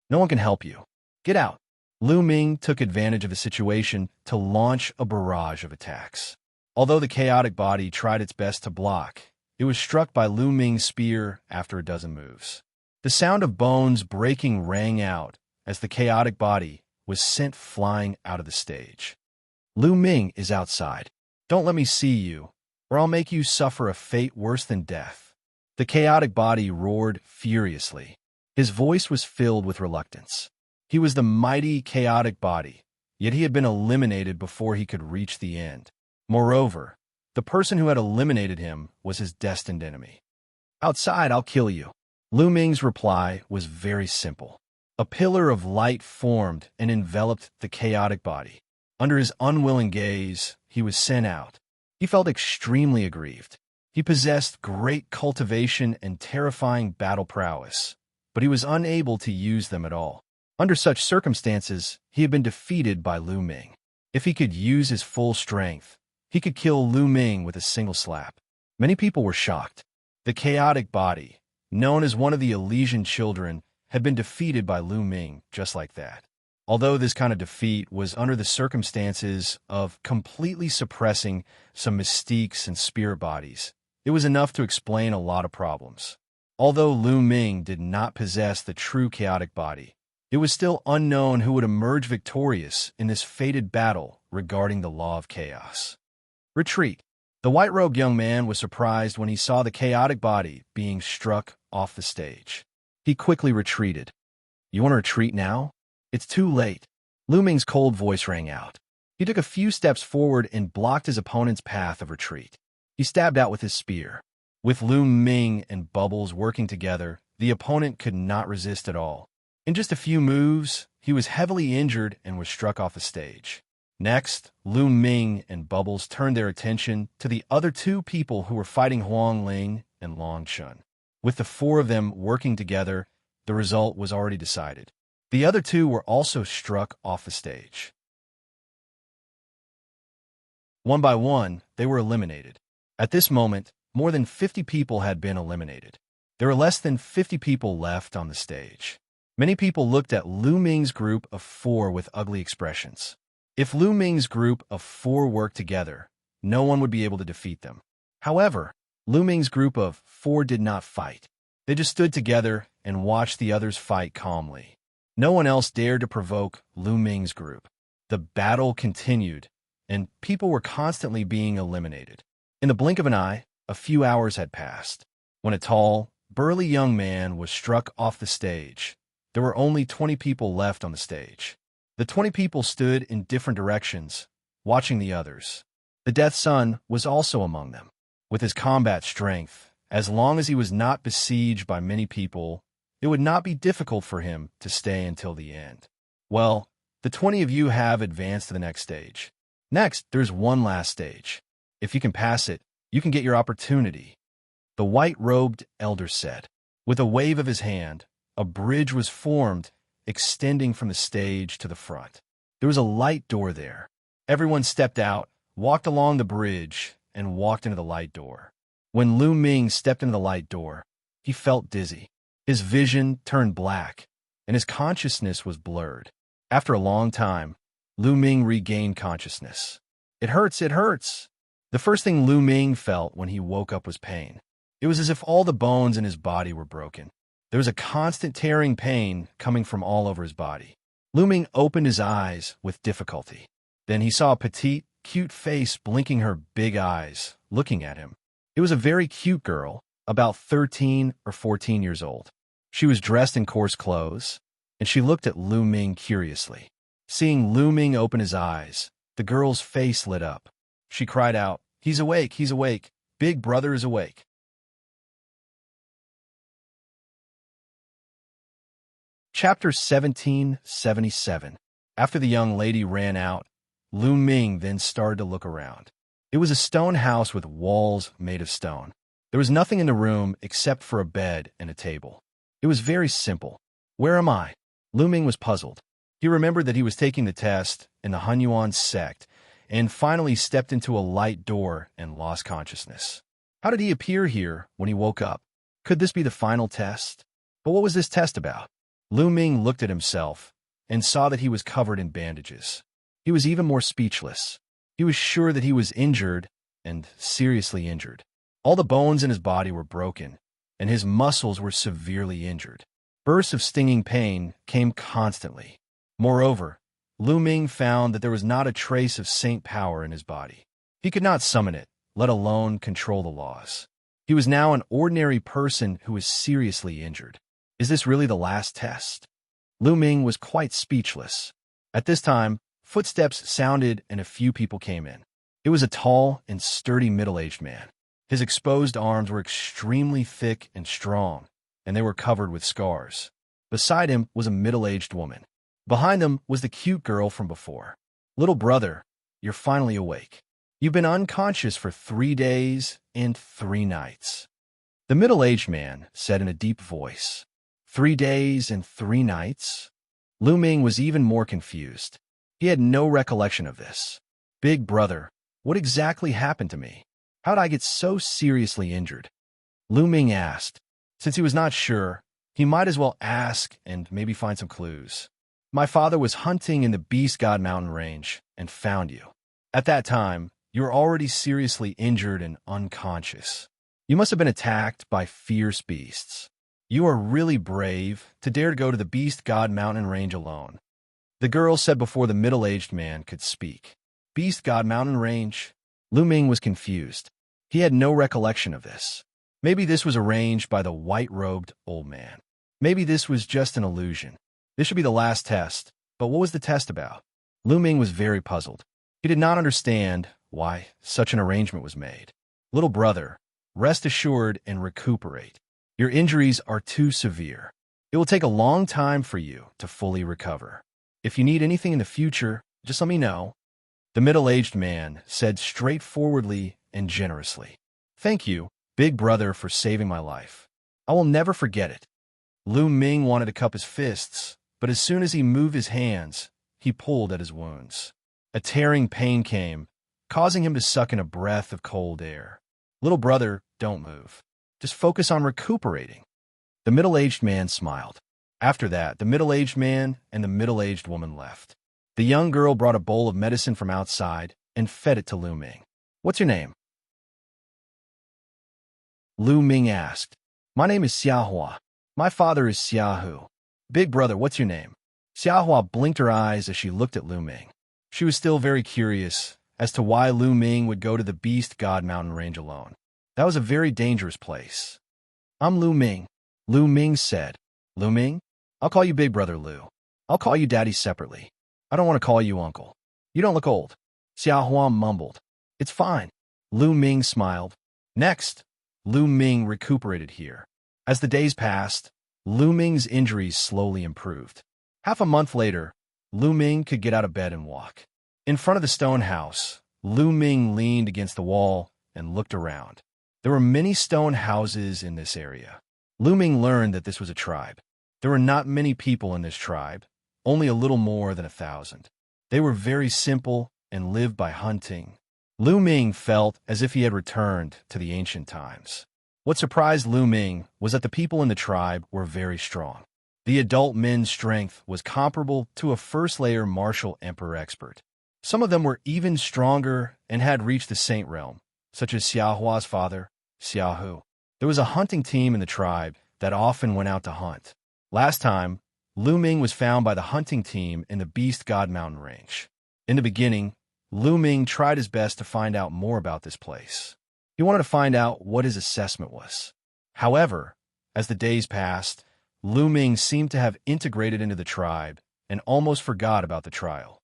"No one can help you. Get out." Lu Ming took advantage of the situation to launch a barrage of attacks. Although the chaotic body tried its best to block, it was struck by Lu Ming's spear after a dozen moves. The sound of bones breaking rang out as the chaotic body was sent flying out of the stage. "Lu Ming is outside. Don't let me see you, or I'll make you suffer a fate worse than death." The chaotic body roared furiously. His voice was filled with reluctance. He was the mighty chaotic body, yet he had been eliminated before he could reach the end. Moreover, the person who had eliminated him was his destined enemy. "Outside, I'll kill you." Lu Ming's reply was very simple. A pillar of light formed and enveloped the chaotic body. Under his unwilling gaze, he was sent out. He felt extremely aggrieved. He possessed great cultivation and terrifying battle prowess, but he was unable to use them at all. Under such circumstances, he had been defeated by Lu Ming. If he could use his full strength, he could kill Lu Ming with a single slap. Many people were shocked. The chaotic body, known as one of the Elysian children, had been defeated by Lu Ming just like that. Although this kind of defeat was under the circumstances of completely suppressing some mystiques and spirit bodies, it was enough to explain a lot of problems. Although Lu Ming did not possess the true chaotic body, it was still unknown who would emerge victorious in this fated battle regarding the law of chaos. Retreat. The white-robed young man was surprised when he saw the chaotic body being struck off the stage. He quickly retreated. "You want to retreat now? It's too late." Lu Ming's cold voice rang out. He took a few steps forward and blocked his opponent's path of retreat. He stabbed out with his spear. With Lu Ming and Bubbles working together, the opponent could not resist at all. In just a few moves, he was heavily injured and was struck off the stage. Next, Lu Ming and Bubbles turned their attention to the other two people who were fighting Huangling and Long Chun. With the four of them working together, the result was already decided. The other two were also struck off the stage. One by one, they were eliminated. At this moment, more than 50 people had been eliminated. There were less than 50 people left on the stage. Many people looked at Lu Ming's group of four with ugly expressions. If Lu Ming's group of four worked together, no one would be able to defeat them. However, Lu Ming's group of four did not fight. They just stood together and watched the others fight calmly. No one else dared to provoke Lu Ming's group. The battle continued, and people were constantly being eliminated. In the blink of an eye, a few hours had passed. When a tall, burly young man was struck off the stage, there were only 20 people left on the stage. The 20 people stood in different directions, watching the others. The Death Sun was also among them. With his combat strength, as long as he was not besieged by many people, it would not be difficult for him to stay until the end. Well, the 20 of you have advanced to the next stage. Next, there's one last stage. If you can pass it, you can get your opportunity. The white-robed elder said. With a wave of his hand, a bridge was formed, extending from the stage to the front. There was a light door there. Everyone stepped out, walked along the bridge, and walked into the light door. When Lu Ming stepped into the light door, he felt dizzy. His vision turned black, and his consciousness was blurred. After a long time, Lu Ming regained consciousness. It hurts, it hurts. The first thing Lu Ming felt when he woke up was pain. It was as if all the bones in his body were broken. There was a constant tearing pain coming from all over his body. Lu Ming opened his eyes with difficulty. Then he saw a petite, cute face blinking her big eyes, looking at him. It was a very cute girl, about 13 or 14 years old. She was dressed in coarse clothes, and she looked at Lu Ming curiously. Seeing Lu Ming open his eyes, the girl's face lit up. She cried out, "He's awake, he's awake. Big brother is awake." Chapter 1777. After the young lady ran out, Lu Ming then started to look around. It was a stone house with walls made of stone. There was nothing in the room except for a bed and a table. It was very simple. Where am I? Lu Ming was puzzled. He remembered that he was taking the test in the Hunyuan sect and finally stepped into a light door and lost consciousness. How did he appear here when he woke up? Could this be the final test? But what was this test about? Lu Ming looked at himself and saw that he was covered in bandages. He was even more speechless. He was sure that he was injured and seriously injured. All the bones in his body were broken, and his muscles were severely injured. Bursts of stinging pain came constantly. Moreover, Lu Ming found that there was not a trace of saint power in his body. He could not summon it, let alone control the laws. He was now an ordinary person who was seriously injured. Is this really the last test? Lu Ming was quite speechless. At this time, footsteps sounded and a few people came in. It was a tall and sturdy middle-aged man. His exposed arms were extremely thick and strong, and they were covered with scars. Beside him was a middle-aged woman. Behind them was the cute girl from before. "Little brother, you're finally awake. You've been unconscious for 3 days and 3 nights. The middle-aged man said in a deep voice. 3 days and 3 nights? Lu Ming was even more confused. He had no recollection of this. Big brother, what exactly happened to me? How'd I get so seriously injured? Lu Ming asked. Since he was not sure, he might as well ask and maybe find some clues. My father was hunting in the Beast God Mountain range and found you. At that time, you were already seriously injured and unconscious. You must have been attacked by fierce beasts. You are really brave to dare to go to the Beast God Mountain range alone. The girl said before the middle-aged man could speak. Beast God Mountain range? Lu Ming was confused. He had no recollection of this. Maybe this was arranged by the white-robed old man. Maybe this was just an illusion. This should be the last test, but what was the test about? Lu Ming was very puzzled. He did not understand why such an arrangement was made. Little brother, rest assured and recuperate. Your injuries are too severe. It will take a long time for you to fully recover. If you need anything in the future, just let me know. The middle-aged man said straightforwardly and generously. Thank you, big brother, for saving my life. I will never forget it. Lu Ming wanted to cup his fists, but as soon as he moved his hands, he pulled at his wounds. A tearing pain came, causing him to suck in a breath of cold air. Little brother, don't move. Just focus on recuperating. The middle-aged man smiled. After that, the middle-aged man and the middle-aged woman left. The young girl brought a bowl of medicine from outside and fed it to Lu Ming. What's your name? Lu Ming asked. My name is Xianxia. My father is Xiahu. Big brother, what's your name? Xianxia blinked her eyes as she looked at Lu Ming. She was still very curious as to why Lu Ming would go to the Beast God Mountain range alone. That was a very dangerous place. I'm Lu Ming, Lu Ming said. Lu Ming? I'll call you Big Brother Lu. I'll call you Daddy separately. I don't want to call you Uncle. You don't look old. Xiaohuan mumbled. It's fine. Lu Ming smiled. Next, Lu Ming recuperated here. As the days passed, Lu Ming's injuries slowly improved. Half a month later, Lu Ming could get out of bed and walk. In front of the stone house, Lu Ming leaned against the wall and looked around. There were many stone houses in this area. Lu Ming learned that this was a tribe. There were not many people in this tribe, only a little more than 1,000. They were very simple and lived by hunting. Lu Ming felt as if he had returned to the ancient times. What surprised Lu Ming was that the people in the tribe were very strong. The adult men's strength was comparable to a first-layer martial emperor expert. Some of them were even stronger and had reached the saint realm, such as Xiaohua's father, Xiaohu. There was a hunting team in the tribe that often went out to hunt. Last time, Lu Ming was found by the hunting team in the Beast God Mountain Range. In the beginning, Lu Ming tried his best to find out more about this place. He wanted to find out what his assessment was. However, as the days passed, Lu Ming seemed to have integrated into the tribe and almost forgot about the trial.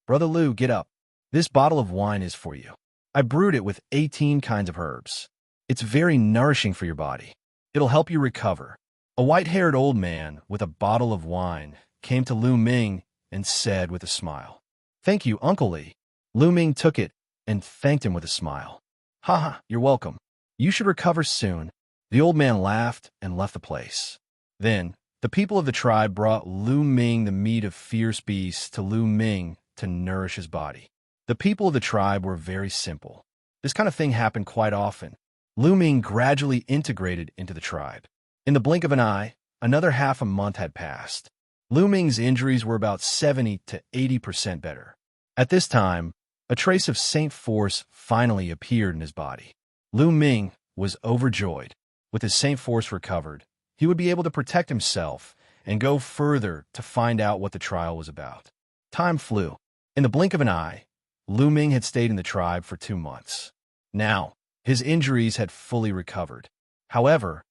"Brother Lu, get up. This bottle of wine is for you. I brewed it with 18 kinds of herbs. It's very nourishing for your body. It'll help you recover." A white-haired old man with a bottle of wine came to Lu Ming and said with a smile, "Thank you, Uncle Li." Lu Ming took it and thanked him with a smile. "Haha, you're welcome. You should recover soon." The old man laughed and left the place. Then, the people of the tribe brought Lu Ming the meat of fierce beasts to Lu Ming to nourish his body. The people of the tribe were very simple. This kind of thing happened quite often. Lu Ming gradually integrated into the tribe. In the blink of an eye, another half a month had passed. Lu Ming's injuries were about 70 to 80% better. At this time, a trace of Saint Force finally appeared in his body. Lu Ming was overjoyed. With his Saint Force recovered, he would be able to protect himself and go further to find out what the trial was about. Time flew. In the blink of an eye, Lu Ming had stayed in the tribe for 2 months. Now, his injuries had fully recovered. However,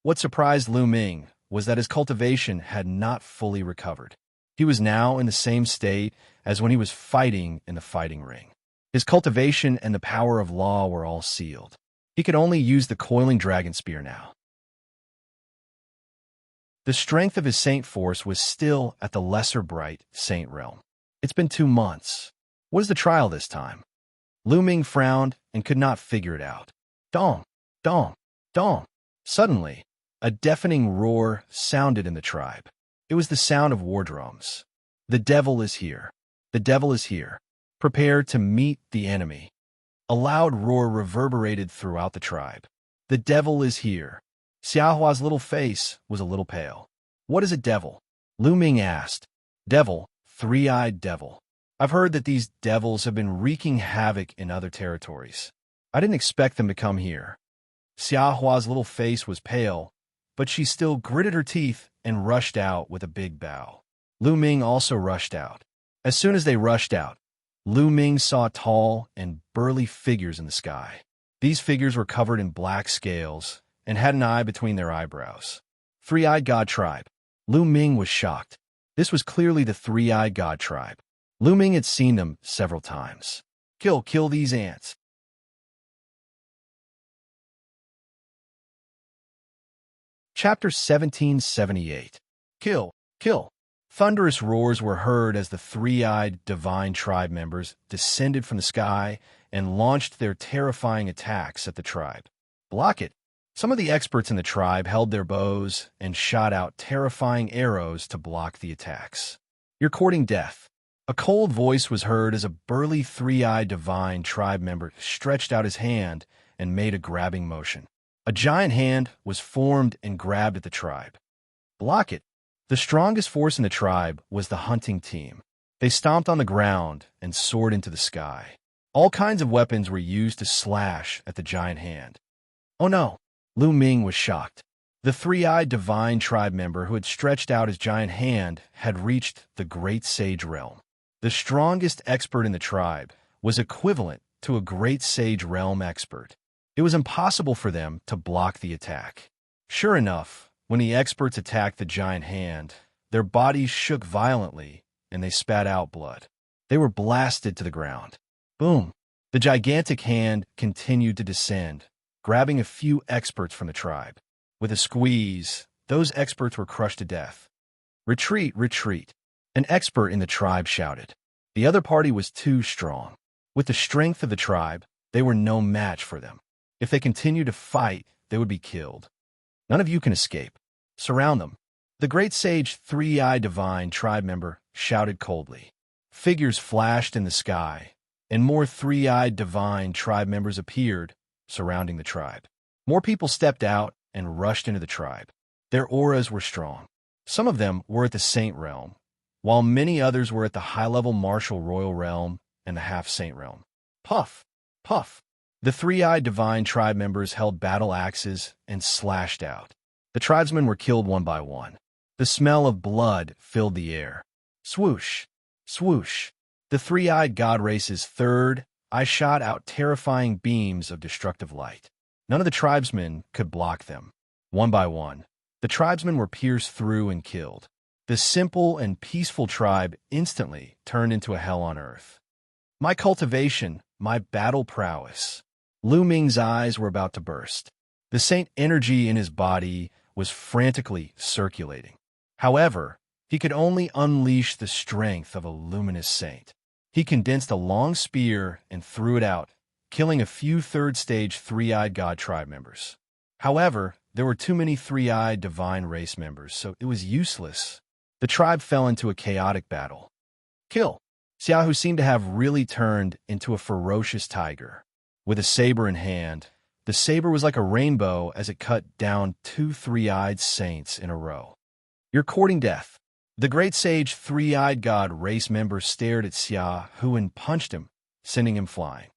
what surprised Lu Ming was that his cultivation had not fully recovered. He was now in the same state as when he was fighting in the fighting ring. His cultivation and the power of law were all sealed. He could only use the coiling dragon spear now. The strength of his Saint Force was still at the lesser bright Saint realm. It's been 2 months. What is the trial this time? Lu Ming frowned and could not figure it out. Dong, dong, dong. Suddenly, a deafening roar sounded in the tribe. It was the sound of war drums. The devil is here. The devil is here. Prepare to meet the enemy. A loud roar reverberated throughout the tribe. The devil is here. Xiaohua's little face was a little pale. "What is a devil?" Lu Ming asked. "Devil, three-eyed devil. I've heard that these devils have been wreaking havoc in other territories. I didn't expect them to come here." Xiaohua's little face was pale, but she still gritted her teeth and rushed out with a big bow. Lu Ming also rushed out. As soon as they rushed out, Lu Ming saw tall and burly figures in the sky. These figures were covered in black scales and had an eye between their eyebrows. Three-Eyed God Tribe. Lu Ming was shocked. This was clearly the Three-Eyed God Tribe. Lu Ming had seen them several times. Kill these ants. Chapter 1778. Kill. Thunderous roars were heard as the three-eyed divine tribe members descended from the sky and launched their terrifying attacks at the tribe. Block it. Some of the experts in the tribe held their bows and shot out terrifying arrows to block the attacks. You're courting death. A cold voice was heard as a burly three-eyed divine tribe member stretched out his hand and made a grabbing motion. A giant hand was formed and grabbed at the tribe. Block it. The strongest force in the tribe was the hunting team. They stomped on the ground and soared into the sky. All kinds of weapons were used to slash at the giant hand. Oh no! Lu Ming was shocked. The three-eyed divine tribe member who had stretched out his giant hand had reached the great sage realm. The strongest expert in the tribe was equivalent to a great sage realm expert. It was impossible for them to block the attack. Sure enough, when the experts attacked the giant hand, their bodies shook violently and they spat out blood. They were blasted to the ground. Boom! The gigantic hand continued to descend, grabbing a few experts from the tribe. With a squeeze, those experts were crushed to death. "Retreat, retreat," an expert in the tribe shouted. The other party was too strong. With the strength of the tribe, they were no match for them. If they continued to fight, they would be killed. "None of you can escape. Surround them." The great sage Three-Eyed Divine tribe member shouted coldly. Figures flashed in the sky, and more Three-Eyed Divine tribe members appeared, surrounding the tribe. More people stepped out and rushed into the tribe. Their auras were strong. Some of them were at the Saint Realm, while many others were at the high-level Martial Royal Realm and the Half-Saint Realm. Puff! Puff! The Three-Eyed Divine tribe members held battle axes and slashed out. The tribesmen were killed one by one. The smell of blood filled the air. Swoosh! Swoosh! The Three-Eyed God Race's third eye shot out terrifying beams of destructive light. None of the tribesmen could block them. One by one, the tribesmen were pierced through and killed. The simple and peaceful tribe instantly turned into a hell on earth. My cultivation, my battle prowess. Lu Ming's eyes were about to burst. The saint energy in his body was frantically circulating. However, he could only unleash the strength of a luminous saint. He condensed a long spear and threw it out, killing a few third-stage Three-Eyed God tribe members. However, there were too many Three-Eyed Divine race members, so it was useless. The tribe fell into a chaotic battle. Kill! Xiao, who seemed to have really turned into a ferocious tiger. With a saber in hand, the saber was like a rainbow as it cut down two Three-Eyed saints in a row. "You're courting death." The great sage Three-Eyed God race member stared at Xia Hu and punched him, sending him flying.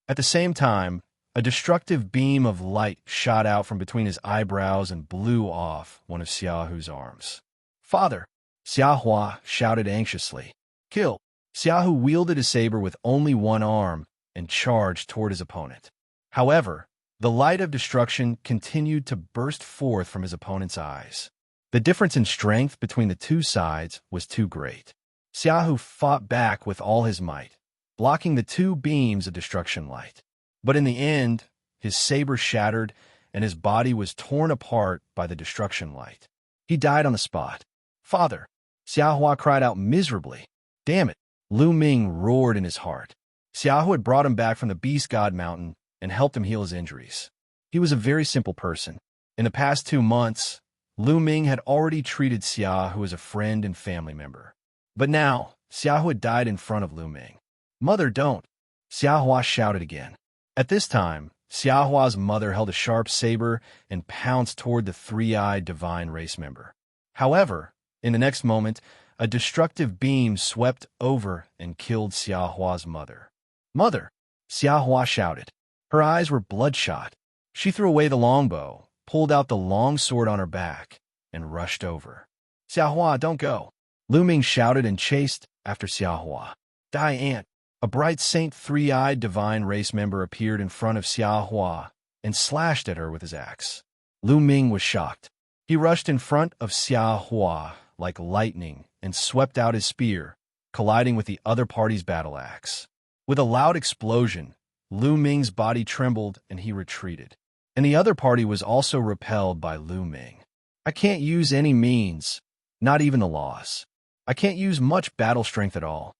At the same time, a destructive beam of light shot out from between his eyebrows and blew off one of Xia Hu's arms. "Father!" Xia Hua shouted anxiously. "Kill!" Xia Hu wielded his saber with only one arm and charged toward his opponent. However, the light of destruction continued to burst forth from his opponent's eyes. The difference in strength between the two sides was too great. Xia Hu fought back with all his might, blocking the two beams of destruction light. But in the end, his saber shattered and his body was torn apart by the destruction light. He died on the spot. "Father!" Xia Hua cried out miserably. "Damn it!" Lu Ming roared in his heart. Xia Hu had brought him back from the Beast God Mountain and helped him heal his injuries. He was a very simple person. In the past 2 months, Lu Ming had already treated Xia Hu as a friend and family member. But now, Xia Hu had died in front of Lu Ming. "Mother, don't!" Xia Hua shouted again. At this time, Xia Hua's mother held a sharp saber and pounced toward the Three-Eyed Divine race member. However, in the next moment, a destructive beam swept over and killed Xia Hua's mother. "Mother!" Xia Hua shouted. Her eyes were bloodshot. She threw away the longbow, pulled out the long sword on her back, and rushed over. "Xia Hua, don't go!" Lu Ming shouted and chased after Xia Hua. "Die, Aunt!" A bright Saint Three-Eyed Divine race member appeared in front of Xia Hua and slashed at her with his axe. Lu Ming was shocked. He rushed in front of Xia Hua like lightning and swept out his spear, colliding with the other party's battle axe. With a loud explosion, Lu Ming's body trembled and he retreated. And the other party was also repelled by Lu Ming. "I can't use any means, not even the laws. I can't use much battle strength at all."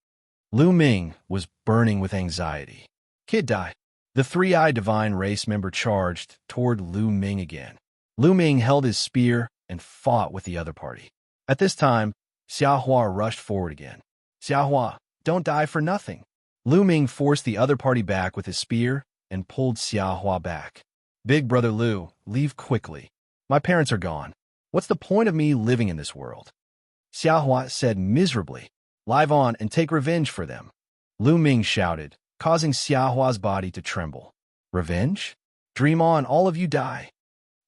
Lu Ming was burning with anxiety. "Kid, die!" The Three-Eyed Divine race member charged toward Lu Ming again. Lu Ming held his spear and fought with the other party. At this time, Xia Hua rushed forward again. "Xia Hua, don't die for nothing." Lu Ming forced the other party back with his spear and pulled Xia Hua back. "Big brother Lu, leave quickly. My parents are gone. What's the point of me living in this world?" Xia Hua said miserably. "Live on and take revenge for them." Lu Ming shouted, causing Xia Hua's body to tremble. "Revenge? Dream on, all of you die."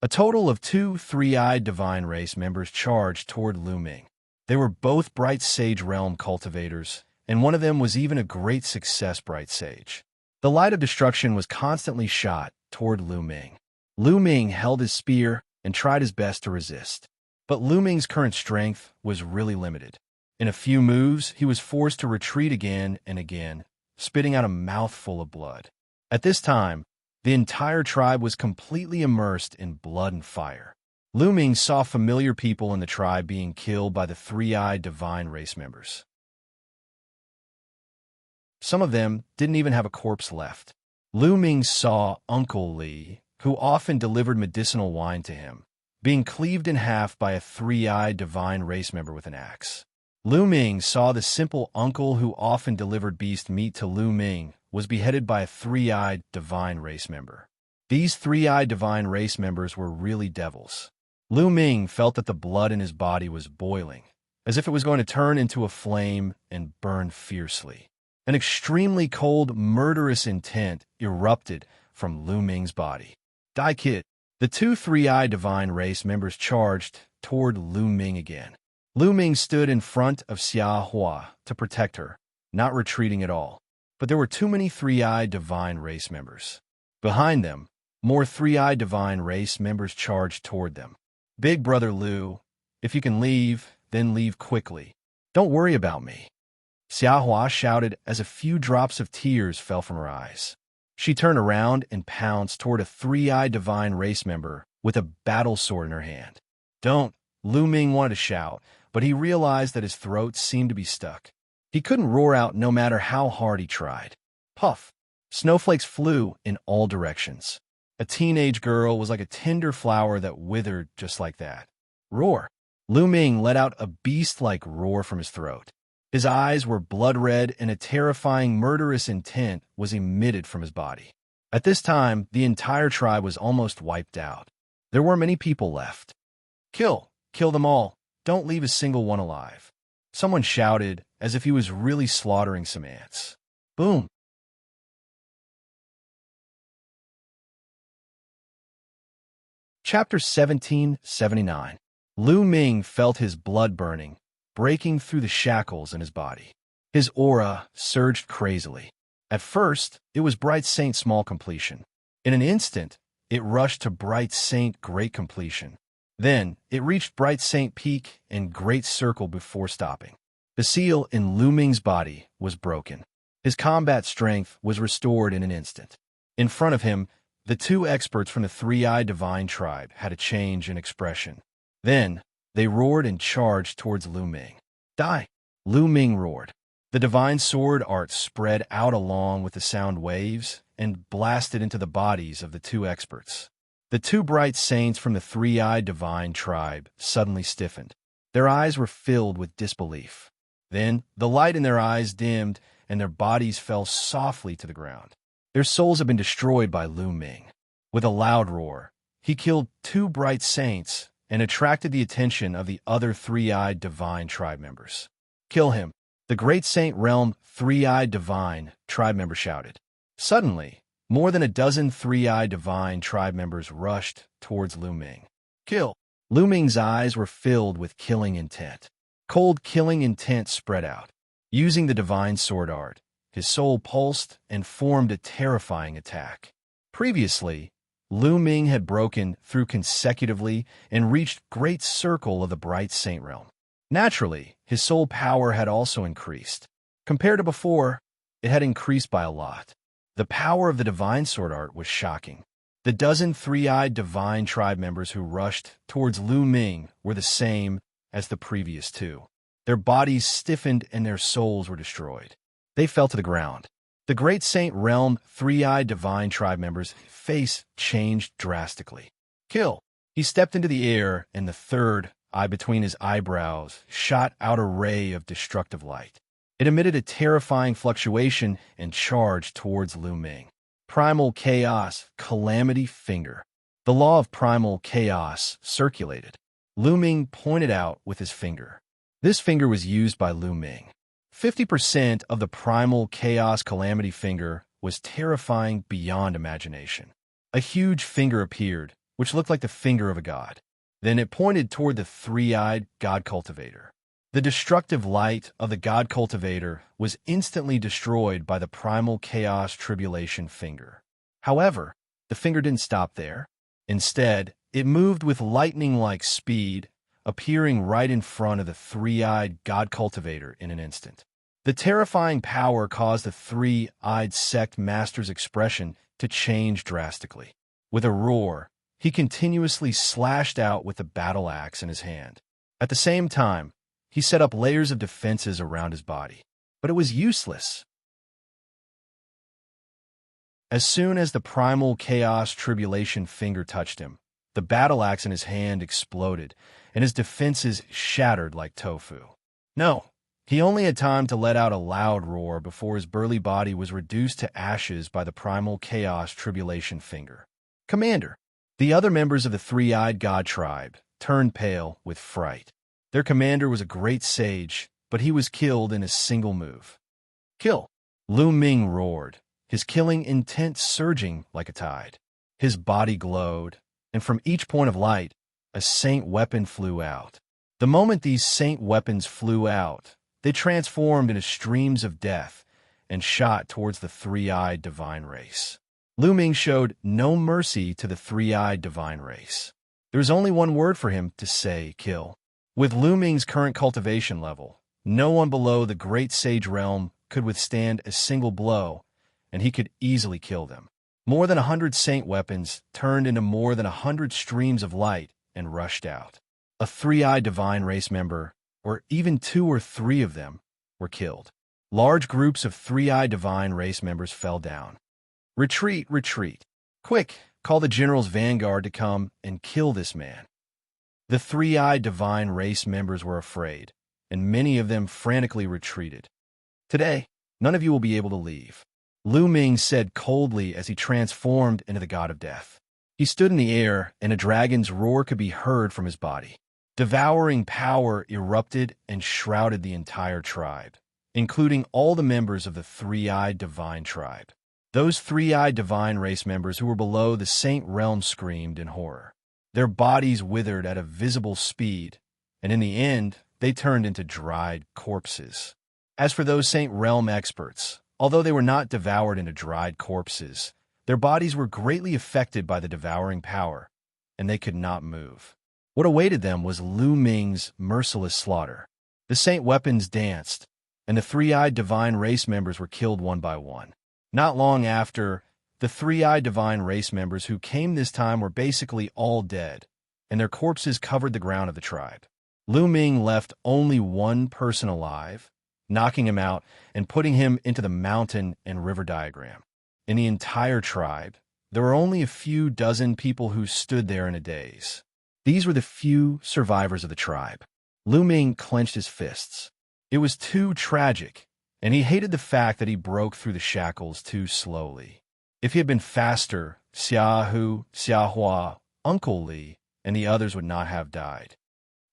A total of 2 Three-Eyed Divine race members charged toward Lu Ming. They were both Bright Sage Realm cultivators, and one of them was even a great success Bright Sage. The light of destruction was constantly shot toward Lu Ming. Lu Ming held his spear and tried his best to resist. But Lu Ming's current strength was really limited. In a few moves, he was forced to retreat again and again, spitting out a mouthful of blood. At this time, the entire tribe was completely immersed in blood and fire. Lu Ming saw familiar people in the tribe being killed by the three-eyed divine race members. Some of them didn't even have a corpse left. Lu Ming saw Uncle Li, who often delivered medicinal wine to him, being cleaved in half by a three-eyed divine race member with an axe. Lu Ming saw the simple uncle who often delivered beast meat to Lu Ming was beheaded by a three-eyed divine race member. These three-eyed divine race members were really devils. Lu Ming felt that the blood in his body was boiling, as if it was going to turn into a flame and burn fiercely. An extremely cold, murderous intent erupted from Lu Ming's body. Die Kid. The two three-eyed divine race members charged toward Lu Ming again. Lu Ming stood in front of Xianxia to protect her, not retreating at all. But there were too many three-eyed divine race members. Behind them, more three-eyed divine race members charged toward them. Big Brother Lu, if you can leave, then leave quickly. Don't worry about me. Xianxia shouted as a few drops of tears fell from her eyes. She turned around and pounced toward a three-eyed divine race member with a battle sword in her hand. Don't, Lu Ming wanted to shout, but he realized that his throat seemed to be stuck. He couldn't roar out no matter how hard he tried. Puff! Snowflakes flew in all directions. A teenage girl was like a tender flower that withered just like that. Roar! Lu Ming let out a beast-like roar from his throat. His eyes were blood-red and a terrifying murderous intent was emitted from his body. At this time, the entire tribe was almost wiped out. There weren't many people left. Kill! Kill them all! Don't leave a single one alive. Someone shouted as if he was really slaughtering some ants. Boom! Chapter 1779. Lu Ming felt his blood burning, breaking through the shackles in his body. His aura surged crazily. At first, it was Bright Saint Small Completion. In an instant, it rushed to Bright Saint Great Completion. Then, it reached Bright Saint Peak and Great Circle before stopping. The seal in Lu Ming's body was broken. His combat strength was restored in an instant. In front of him, the two experts from the three-eyed divine tribe had a change in expression. Then, they roared and charged towards Lu Ming. Die! Lu Ming roared. The divine sword art spread out along with the sound waves and blasted into the bodies of the two experts. The two bright saints from the three-eyed divine tribe suddenly stiffened. Their eyes were filled with disbelief. Then, the light in their eyes dimmed, and their bodies fell softly to the ground. Their souls had been destroyed by Lu Ming. With a loud roar, he killed two bright saints and attracted the attention of the other three-eyed divine tribe members. Kill him! The Great Saint Realm Three-Eyed Divine tribe member shouted. Suddenly, more than a dozen three-eyed divine tribe members rushed towards Lu Ming. Kill! Lu Ming's eyes were filled with killing intent. Cold killing intent spread out. Using the divine sword art, his soul pulsed and formed a terrifying attack. Previously, Lu Ming had broken through consecutively and reached Great Circle of the Bright Saint Realm. Naturally, his soul power had also increased. Compared to before, it had increased by a lot. The power of the divine sword art was shocking. The dozen three-eyed divine tribe members who rushed towards Lu Ming were the same as the previous two. Their bodies stiffened and their souls were destroyed. They fell to the ground. The Great Saint Realm three-eyed divine tribe members' face changed drastically. Kill! He stepped into the air, and the third eye between his eyebrows shot out a ray of destructive light. It emitted a terrifying fluctuation and charged towards Lu Ming. Primal Chaos Calamity Finger. The law of primal chaos circulated. Lu Ming pointed out with his finger. This finger was used by Lu Ming. 50% of the primal chaos calamity finger was terrifying beyond imagination. A huge finger appeared, which looked like the finger of a god. Then it pointed toward the three-eyed god cultivator. The destructive light of the god cultivator was instantly destroyed by the primal chaos tribulation finger. However, the finger didn't stop there. Instead, it moved with lightning-like speed, appearing right in front of the three-eyed god cultivator in an instant. The terrifying power caused the three-eyed sect master's expression to change drastically. With a roar, he continuously slashed out with the battle axe in his hand. At the same time, he set up layers of defenses around his body. But it was useless. As soon as the primal chaos tribulation finger touched him, the battle axe in his hand exploded, and his defenses shattered like tofu. No, he only had time to let out a loud roar before his burly body was reduced to ashes by the primal chaos tribulation finger. Commander! The other members of the three-eyed god tribe turned pale with fright. Their commander was a great sage, but he was killed in a single move. Kill! Lu Ming roared, his killing intent surging like a tide. His body glowed, and from each point of light, a saint weapon flew out. The moment these saint weapons flew out, they transformed into streams of death and shot towards the three-eyed divine race. Lu Ming showed no mercy to the three-eyed divine race. There was only one word for him to say, kill. With Lu Ming's current cultivation level, no one below the Great Sage Realm could withstand a single blow, and he could easily kill them. More than 100 saint weapons turned into more than 100 streams of light and rushed out. A three-eyed divine race member, or even 2 or 3 of them, were killed. Large groups of three-eyed divine race members fell down. Retreat, retreat. Quick, call the general's vanguard to come and kill this man. The three-eyed divine race members were afraid, and many of them frantically retreated. Today, none of you will be able to leave, Lu Ming said coldly as he transformed into the god of death. He stood in the air, and a dragon's roar could be heard from his body. Devouring power erupted and shrouded the entire tribe, including all the members of the three-eyed divine tribe. Those three-eyed divine race members who were below the saint realm screamed in horror. Their bodies withered at a visible speed, and in the end, they turned into dried corpses. As for those saint realm experts, although they were not devoured into dried corpses, their bodies were greatly affected by the devouring power, and they could not move. What awaited them was Lu Ming's merciless slaughter. The saint weapons danced, and the three-eyed divine race members were killed one by one. Not long after, the three-eyed divine race members who came this time were basically all dead, and their corpses covered the ground of the tribe. Lu Ming left only one person alive, knocking him out and putting him into the mountain and river diagram. In the entire tribe, there were only a few dozen people who stood there in a daze. These were the few survivors of the tribe. Lu Ming clenched his fists. It was too tragic, and he hated the fact that he broke through the shackles too slowly. If he had been faster, Xia Hu, Xia Hua, Uncle Li, and the others would not have died.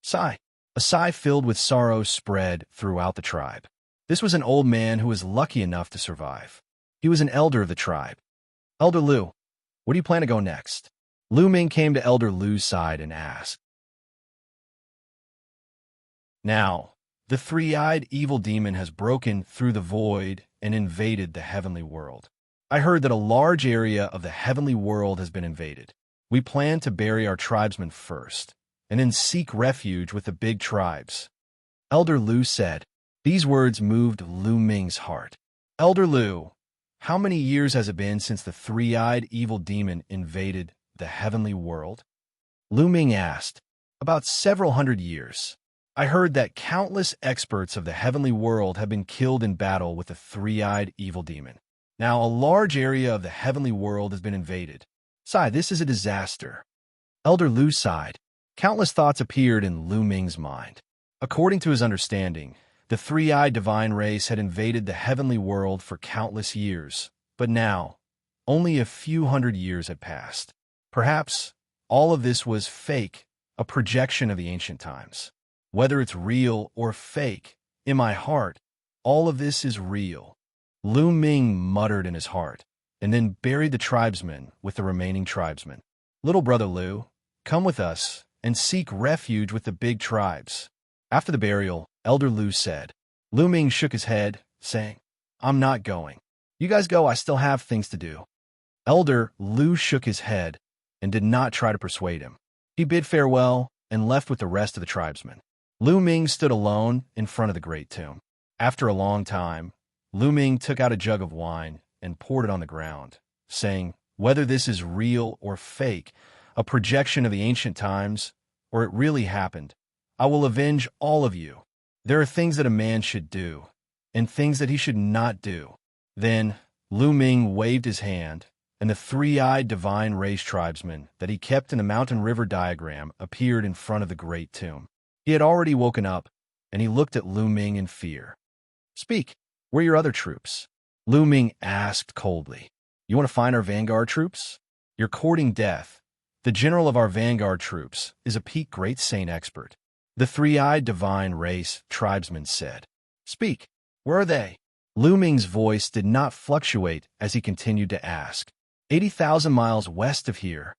Sigh. A sigh filled with sorrow spread throughout the tribe. This was an old man who was lucky enough to survive. He was an elder of the tribe. Elder Lu, where do you plan to go next? Lu Ming came to Elder Lu's side and asked. Now, the three-eyed evil demon has broken through the void and invaded the heavenly world. I heard that a large area of the heavenly world has been invaded. We plan to bury our tribesmen first, and then seek refuge with the big tribes. Elder Lu said. These words moved Lu Ming's heart. Elder Lu, how many years has it been since the three-eyed evil demon invaded the heavenly world? Lu Ming asked. About several hundred years. I heard that countless experts of the heavenly world have been killed in battle with the three-eyed evil demon. Now a large area of the heavenly world has been invaded. Sigh, this is a disaster. Elder Lu sighed. Countless thoughts appeared in Lu Ming's mind. According to his understanding, the three-eyed divine race had invaded the heavenly world for countless years, but now, only a few hundred years had passed. Perhaps all of this was fake, a projection of the ancient times. Whether it's real or fake, in my heart, all of this is real. Lu Ming muttered in his heart, and then buried the tribesmen with the remaining tribesmen. Little brother Lu, come with us and seek refuge with the big tribes. After the burial, Elder Lu said. Lu Ming shook his head, saying, I'm not going. You guys go, I still have things to do. Elder Lu shook his head and did not try to persuade him. He bid farewell and left with the rest of the tribesmen. Lu Ming stood alone in front of the great tomb. After a long time, Lu Ming took out a jug of wine and poured it on the ground, saying, "Whether this is real or fake, a projection of the ancient times, or it really happened, I will avenge all of you. There are things that a man should do, and things that he should not do." Then Lu Ming waved his hand, and the three-eyed divine race tribesman that he kept in the mountain river diagram appeared in front of the great tomb. He had already woken up, and he looked at Lu Ming in fear. "Speak, where are your other troops?" Lu Ming asked coldly. "You want to find our vanguard troops? You're courting death. The general of our vanguard troops is a peak great saint expert." The three-eyed divine race tribesman said. "Speak, where are they?" Lu Ming's voice did not fluctuate as he continued to ask. 80,000 miles west of here."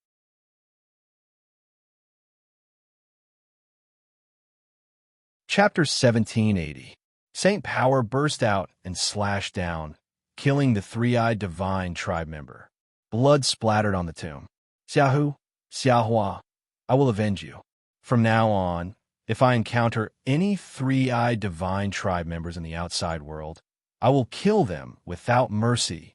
Chapter 1780. Saint Power burst out and slashed down, killing the three-eyed divine tribe member. Blood splattered on the tomb. "Xiahu, Xiahua, I will avenge you. From now on, if I encounter any three-eyed divine tribe members in the outside world, I will kill them without mercy,"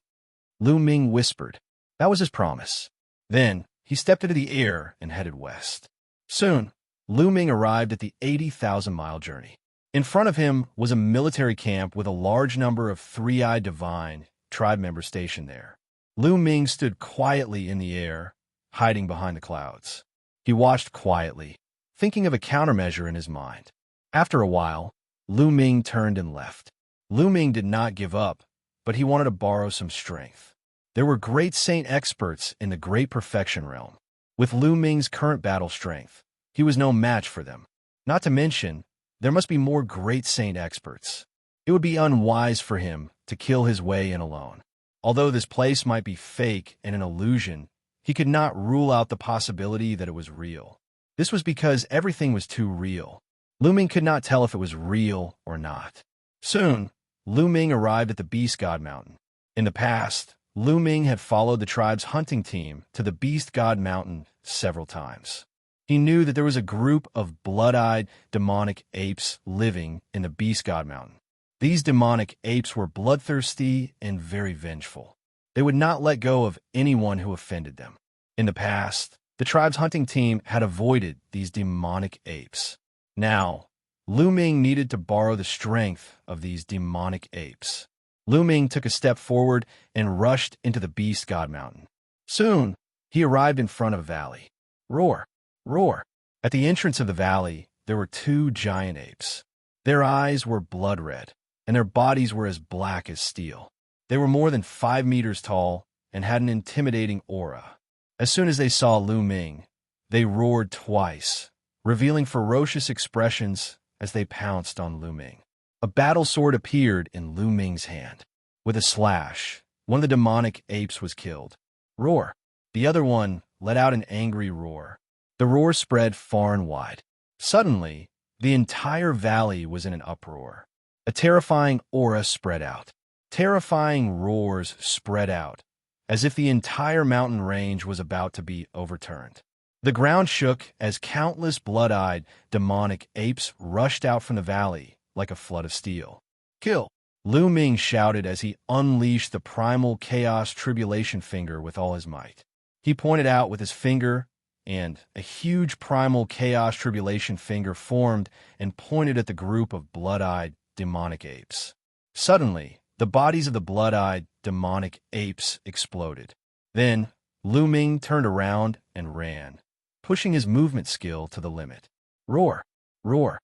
Lu Ming whispered. That was his promise. Then he stepped into the air and headed west. Soon, Lu Ming arrived at the 80,000-mile journey. In front of him was a military camp with a large number of three-eyed divine tribe members stationed there. Lu Ming stood quietly in the air, hiding behind the clouds. He watched quietly, thinking of a countermeasure in his mind. After a while, Lu Ming turned and left. Lu Ming did not give up, but he wanted to borrow some strength. There were great saint experts in the Great Perfection realm. With Lu Ming's current battle strength, he was no match for them. Not to mention, there must be more great saint experts. It would be unwise for him to kill his way in alone. Although this place might be fake and an illusion, he could not rule out the possibility that it was real. This was because everything was too real. Lu Ming could not tell if it was real or not. Soon, Lu Ming arrived at the Beast God Mountain. In the past, Lu Ming had followed the tribe's hunting team to the Beast God Mountain several times. He knew that there was a group of blood-eyed demonic apes living in the Beast God Mountain. These demonic apes were bloodthirsty and very vengeful. They would not let go of anyone who offended them. In the past, the tribe's hunting team had avoided these demonic apes. Now, Lu Ming needed to borrow the strength of these demonic apes. Lu Ming took a step forward and rushed into the Beast God Mountain. Soon, he arrived in front of a valley. Roar! Roar! At the entrance of the valley, there were two giant apes. Their eyes were blood red, and their bodies were as black as steel. They were more than 5 meters tall and had an intimidating aura. As soon as they saw Lu Ming, they roared twice, revealing ferocious expressions as they pounced on Lu Ming. A battle sword appeared in Lu Ming's hand. With a slash, one of the demonic apes was killed. Roar! The other one let out an angry roar. The roar spread far and wide. Suddenly, the entire valley was in an uproar. A terrifying aura spread out. Terrifying roars spread out, as if the entire mountain range was about to be overturned. The ground shook as countless blood-eyed, demonic apes rushed out from the valley like a flood of steel. "Kill!" Lu Ming shouted as he unleashed the primal chaos tribulation finger with all his might. He pointed out with his finger, and a huge primal chaos tribulation finger formed and pointed at the group of blood-eyed, demonic apes. Suddenly, the bodies of the blood-eyed, demonic apes exploded. Then, Lu Ming turned around and ran, pushing his movement skill to the limit. Roar! Roar!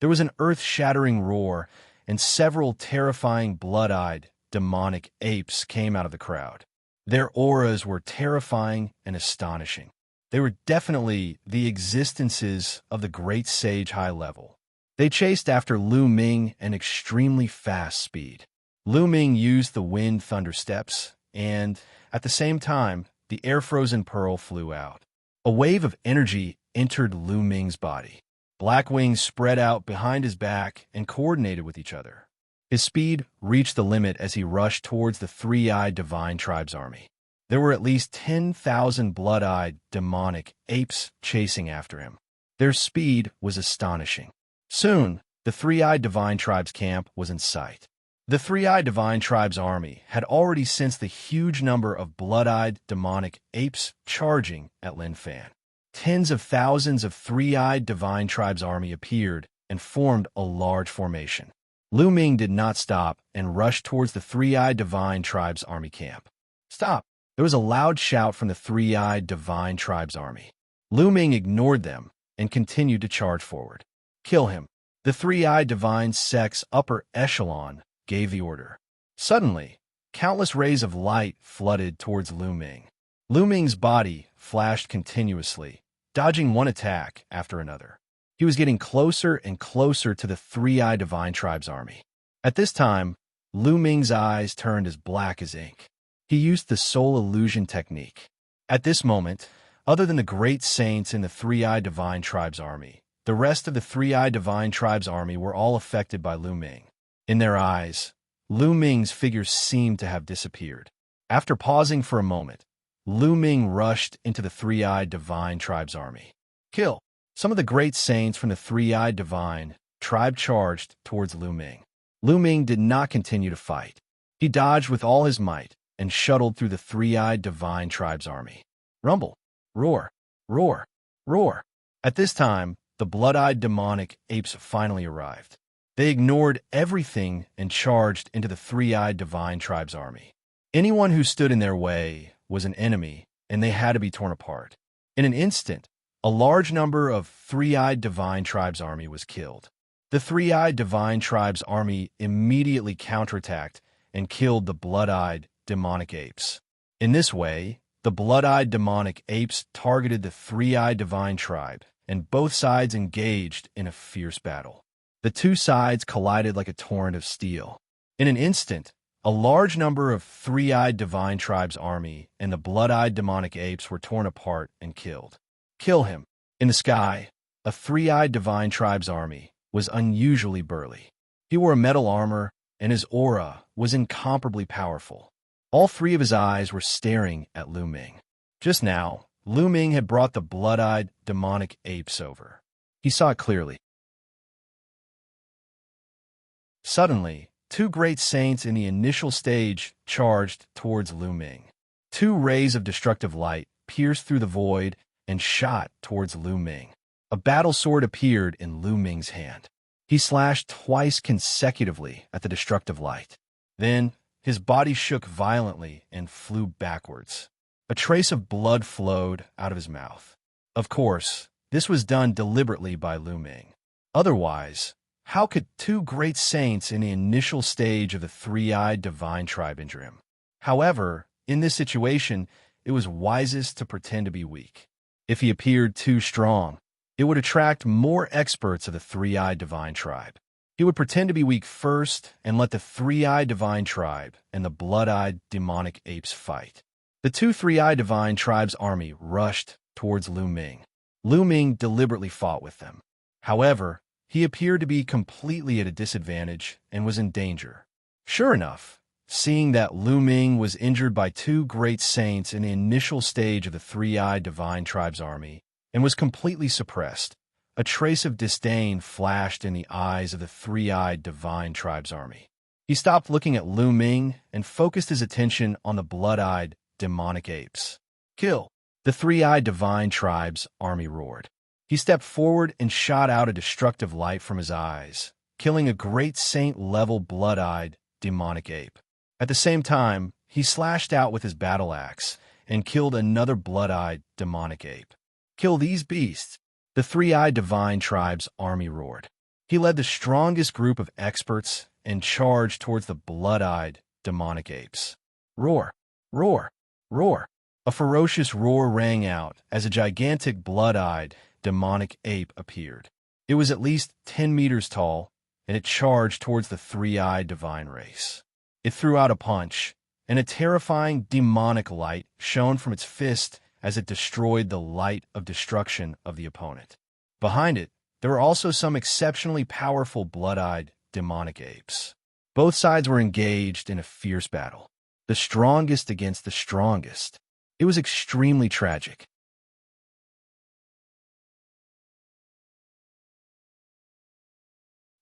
There was an earth-shattering roar, and several terrifying blood-eyed, demonic apes came out of the crowd. Their auras were terrifying and astonishing. They were definitely the existences of the great sage high level. They chased after Lu Ming at extremely fast speed. Lu Ming used the wind thunder steps, and, at the same time, the air-frozen pearl flew out. A wave of energy entered Lu Ming's body. Black wings spread out behind his back and coordinated with each other. His speed reached the limit as he rushed towards the three-eyed divine tribe's army. There were at least 10,000 blood-eyed, demonic apes chasing after him. Their speed was astonishing. Soon, the Three-Eyed Divine Tribe's camp was in sight. The Three-Eyed Divine Tribe's army had already sensed the huge number of blood-eyed demonic apes charging at Lin Fan. Tens of thousands of Three-Eyed Divine Tribe's army appeared and formed a large formation. Lu Ming did not stop and rushed towards the Three-Eyed Divine Tribe's army camp. Stop! There was a loud shout from the Three-Eyed Divine Tribe's army. Lu Ming ignored them and continued to charge forward. Kill him. The Three-Eyed Divine Sect's upper echelon gave the order. Suddenly, countless rays of light flooded towards Lu Ming. Lu Ming's body flashed continuously, dodging one attack after another. He was getting closer and closer to the Three-Eyed Divine Tribe's army. At this time, Lu Ming's eyes turned as black as ink. He used the soul illusion technique. At this moment, other than the great saints in the Three-Eyed Divine Tribe's army, the rest of the Three-Eyed Divine Tribe's army were all affected by Lu Ming. In their eyes, Lu Ming's figure seemed to have disappeared. After pausing for a moment, Lu Ming rushed into the Three-Eyed Divine Tribe's army. Kill! Some of the great saints from the Three-Eyed Divine Tribe charged towards Lu Ming. Lu Ming did not continue to fight. He dodged with all his might and shuttled through the Three-Eyed Divine Tribe's army. Rumble! Roar! Roar! Roar! At this time, the blood-eyed demonic apes finally arrived. They ignored everything and charged into the Three-Eyed Divine Tribe's army. Anyone who stood in their way was an enemy, and they had to be torn apart. In an instant, a large number of Three-Eyed Divine Tribe's army was killed. The Three-Eyed Divine Tribe's army immediately counterattacked and killed the blood-eyed demonic apes. In this way, the blood-eyed demonic apes targeted the Three-Eyed Divine Tribe, and both sides engaged in a fierce battle. The two sides collided like a torrent of steel. In an instant, a large number of Three-Eyed Divine Tribe's army and the blood-eyed demonic apes were torn apart and killed. Kill him. In the sky, a Three-Eyed Divine Tribe's army was unusually burly. He wore a metal armor, and his aura was incomparably powerful. All three of his eyes were staring at Lu Ming. Just now, Lu Ming had brought the blood-eyed demonic apes over. He saw it clearly. Suddenly, two great saints in the initial stage charged towards Lu Ming. Two rays of destructive light pierced through the void and shot towards Lu Ming. A battle sword appeared in Lu Ming's hand. He slashed twice consecutively at the destructive light. Then, his body shook violently and flew backwards. A trace of blood flowed out of his mouth. Of course, this was done deliberately by Lu Ming. Otherwise, how could two great saints in the initial stage of the Three-Eyed Divine Tribe injure him? However, in this situation, it was wisest to pretend to be weak. If he appeared too strong, it would attract more experts of the Three-Eyed Divine Tribe. He would pretend to be weak first and let the Three-Eyed Divine Tribe and the blood-eyed demonic apes fight. The two Three-Eyed Divine Tribe's army rushed towards Lu Ming. Lu Ming deliberately fought with them. However, he appeared to be completely at a disadvantage and was in danger. Sure enough, seeing that Lu Ming was injured by two great saints in the initial stage of the Three-Eyed Divine Tribe's army and was completely suppressed, a trace of disdain flashed in the eyes of the Three-Eyed Divine Tribe's army. He stopped looking at Lu Ming and focused his attention on the blood-eyed demonic apes. Kill! The Three-Eyed Divine Tribe's army roared. He stepped forward and shot out a destructive light from his eyes, killing a great saint-level blood-eyed demonic ape. At the same time, he slashed out with his battle axe and killed another blood-eyed demonic ape. Kill these beasts! The Three-Eyed Divine Tribe's army roared. He led the strongest group of experts and charged towards the blood-eyed demonic apes. Roar! Roar! Roar! A ferocious roar rang out as a gigantic blood-eyed demonic ape appeared. It was at least 10 meters tall, and it charged towards the Three-Eyed Divine race. It threw out a punch, and a terrifying demonic light shone from its fist as it destroyed the light of destruction of the opponent. Behind it, there were also some exceptionally powerful blood-eyed demonic apes. Both sides were engaged in a fierce battle, the strongest against the strongest. It was extremely tragic.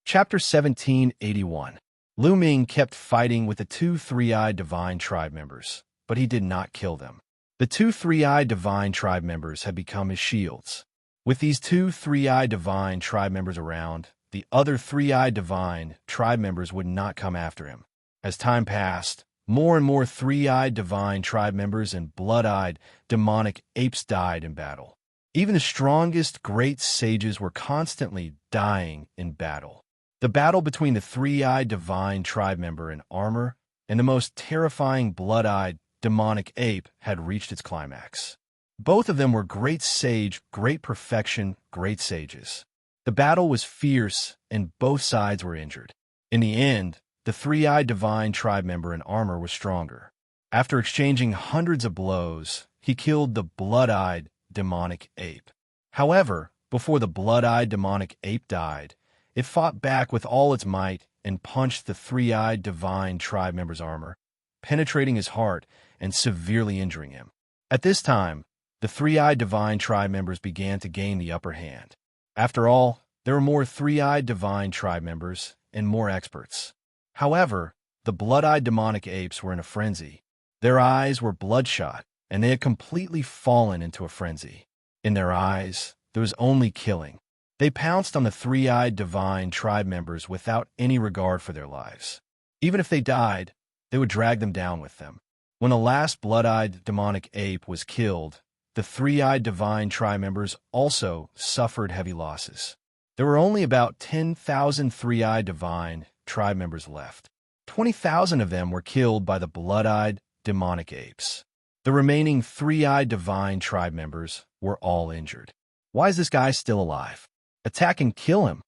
Chapter 1781. Lu Ming kept fighting with the two three-eyed divine tribe members, but he did not kill them. The two three-eyed divine tribe members had become his shields. With these two three-eyed divine tribe members around, the other three-eyed divine tribe members would not come after him. As time passed, more and more three-eyed divine tribe members and blood-eyed demonic apes died in battle. Even the strongest great sages were constantly dying in battle. The battle between the three-eyed divine tribe member in armor and the most terrifying blood-eyed demonic ape had reached its climax. Both of them were great sage, great perfection, great sages. The battle was fierce, and both sides were injured. In the end, the three-eyed divine tribe member in armor was stronger. After exchanging hundreds of blows, he killed the blood-eyed demonic ape. However, before the blood-eyed demonic ape died, it fought back with all its might and punched the three-eyed divine tribe member's armor, penetrating his heart and severely injuring him. At this time, the three-eyed divine tribe members began to gain the upper hand. After all, there were more three-eyed divine tribe members and more experts. However, the blood-eyed demonic apes were in a frenzy. Their eyes were bloodshot, and they had completely fallen into a frenzy. In their eyes, there was only killing. They pounced on the three-eyed divine tribe members without any regard for their lives. Even if they died, they would drag them down with them. When the last blood-eyed demonic ape was killed, the three-eyed divine tribe members also suffered heavy losses. There were only about 10,000 three-eyed divine tribe members left. 20,000 of them were killed by the blood-eyed demonic apes. The remaining three-eyed divine tribe members were all injured. Why is this guy still alive? Attack and kill him!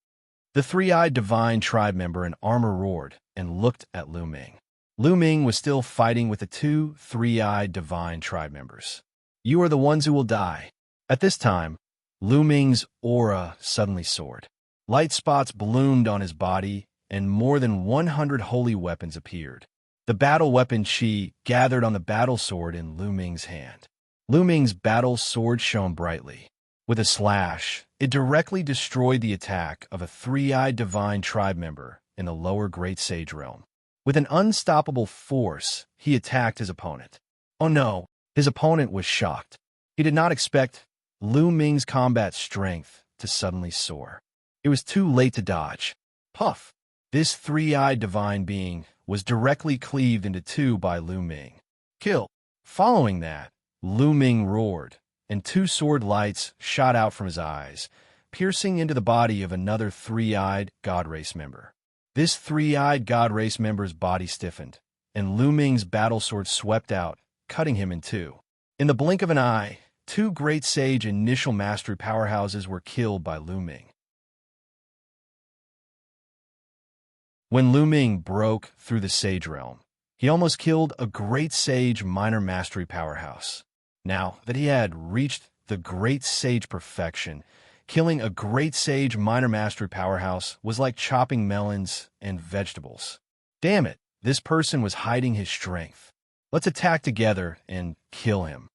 The three-eyed divine tribe member in armor roared and looked at Lu Ming. Lu Ming was still fighting with the two three-eyed divine tribe members. You are the ones who will die. At this time, Lu Ming's aura suddenly soared. Light spots bloomed on his body, and more than 100 holy weapons appeared. The battle weapon Qi gathered on the battle sword in Lu Ming's hand. Lu Ming's battle sword shone brightly. With a slash, it directly destroyed the attack of a three-eyed divine tribe member in the lower Great Sage realm. With an unstoppable force, he attacked his opponent. Oh no, his opponent was shocked. He did not expect Lu Ming's combat strength to suddenly soar. It was too late to dodge. Puff! This three-eyed divine being was directly cleaved into two by Lu Ming. Kill! Following that, Lu Ming roared, and two sword lights shot out from his eyes, piercing into the body of another three-eyed God Race member. This three-eyed God Race member's body stiffened, and Lu Ming's battle sword swept out, cutting him in two. In the blink of an eye, two great sage initial mastery powerhouses were killed by Lu Ming. When Lu Ming broke through the sage realm, he almost killed a great sage minor mastery powerhouse. Now that he had reached the great sage perfection, killing a great sage minor mastery powerhouse was like chopping melons and vegetables. Damn it, this person was hiding his strength. Let's attack together and kill him.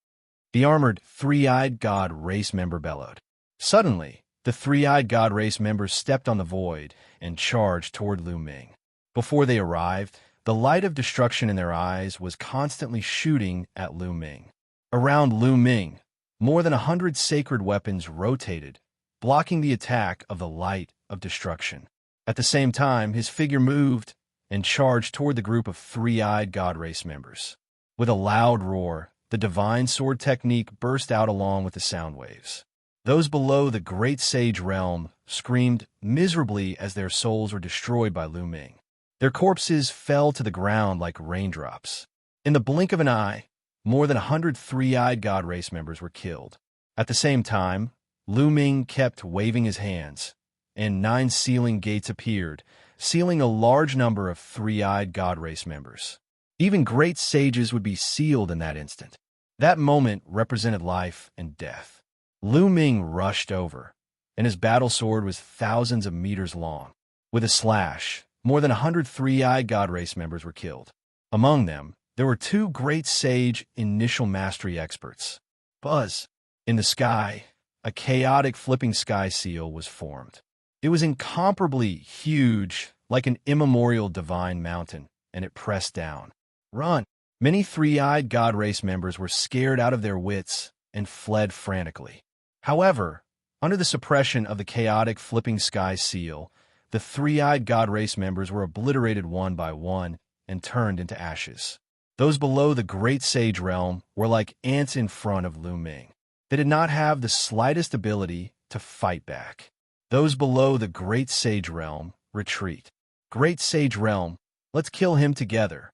The armored three-eyed God Race member bellowed. Suddenly, the three-eyed God Race members stepped on the void and charged toward Lu Ming. Before they arrived, the light of destruction in their eyes was constantly shooting at Lu Ming. Around Lu Ming, more than 100 sacred weapons rotated, blocking the attack of the light of destruction. At the same time, his figure moved and charged toward the group of three-eyed God Race members. With a loud roar, the divine sword technique burst out along with the sound waves. Those below the great sage realm screamed miserably as their souls were destroyed by Lu Ming. Their corpses fell to the ground like raindrops. In the blink of an eye, more than 100 three-eyed God Race members were killed. At the same time, Lu Ming kept waving his hands, and 9 sealing gates appeared, sealing a large number of three-eyed God Race members. Even great sages would be sealed in that instant. That moment represented life and death. Lu Ming rushed over, and his battle sword was thousands of meters long. With a slash, more than 100 three-eyed God Race members were killed. Among them, there were 2 great sage initial mastery experts. Buzz! In the sky, a chaotic flipping sky seal was formed. It was incomparably huge, like an immemorial divine mountain, and it pressed down. Run! Many three-eyed god race members were scared out of their wits and fled frantically. However, under the suppression of the chaotic flipping sky seal, the three-eyed god race members were obliterated one by one and turned into ashes. Those below the Great Sage Realm were like ants in front of Lu Ming. They did not have the slightest ability to fight back. Those below the Great Sage Realm retreat. Great Sage Realm, let's kill him together.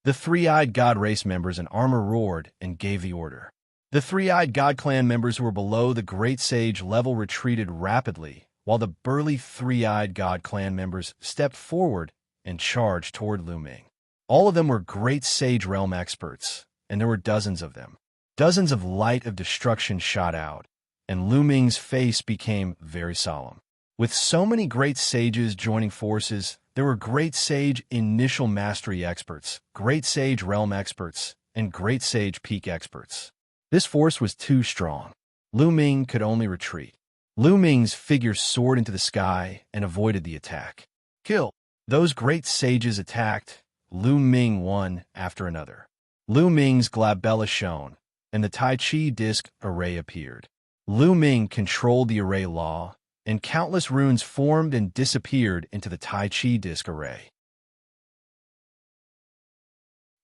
The three-eyed god race members in armor roared and gave the order. The three-eyed god clan members who were below the Great Sage level retreated rapidly, while the burly three-eyed god clan members stepped forward and charged toward Lu Ming. All of them were Great Sage Realm experts, and there were dozens of them. Dozens of light of destruction shot out, and Lu Ming's face became very solemn. With so many great sages joining forces, there were Great Sage Initial Mastery experts, Great Sage Realm experts, and Great Sage Peak experts. This force was too strong. Lu Ming could only retreat. Lu Ming's figure soared into the sky and avoided the attack. Kill! Those great sages attacked, Lu Ming one after another. Lu Ming's glabella shone, and the Tai Chi disc array appeared. Lu Ming controlled the array law, and countless runes formed and disappeared into the Tai Chi disc array.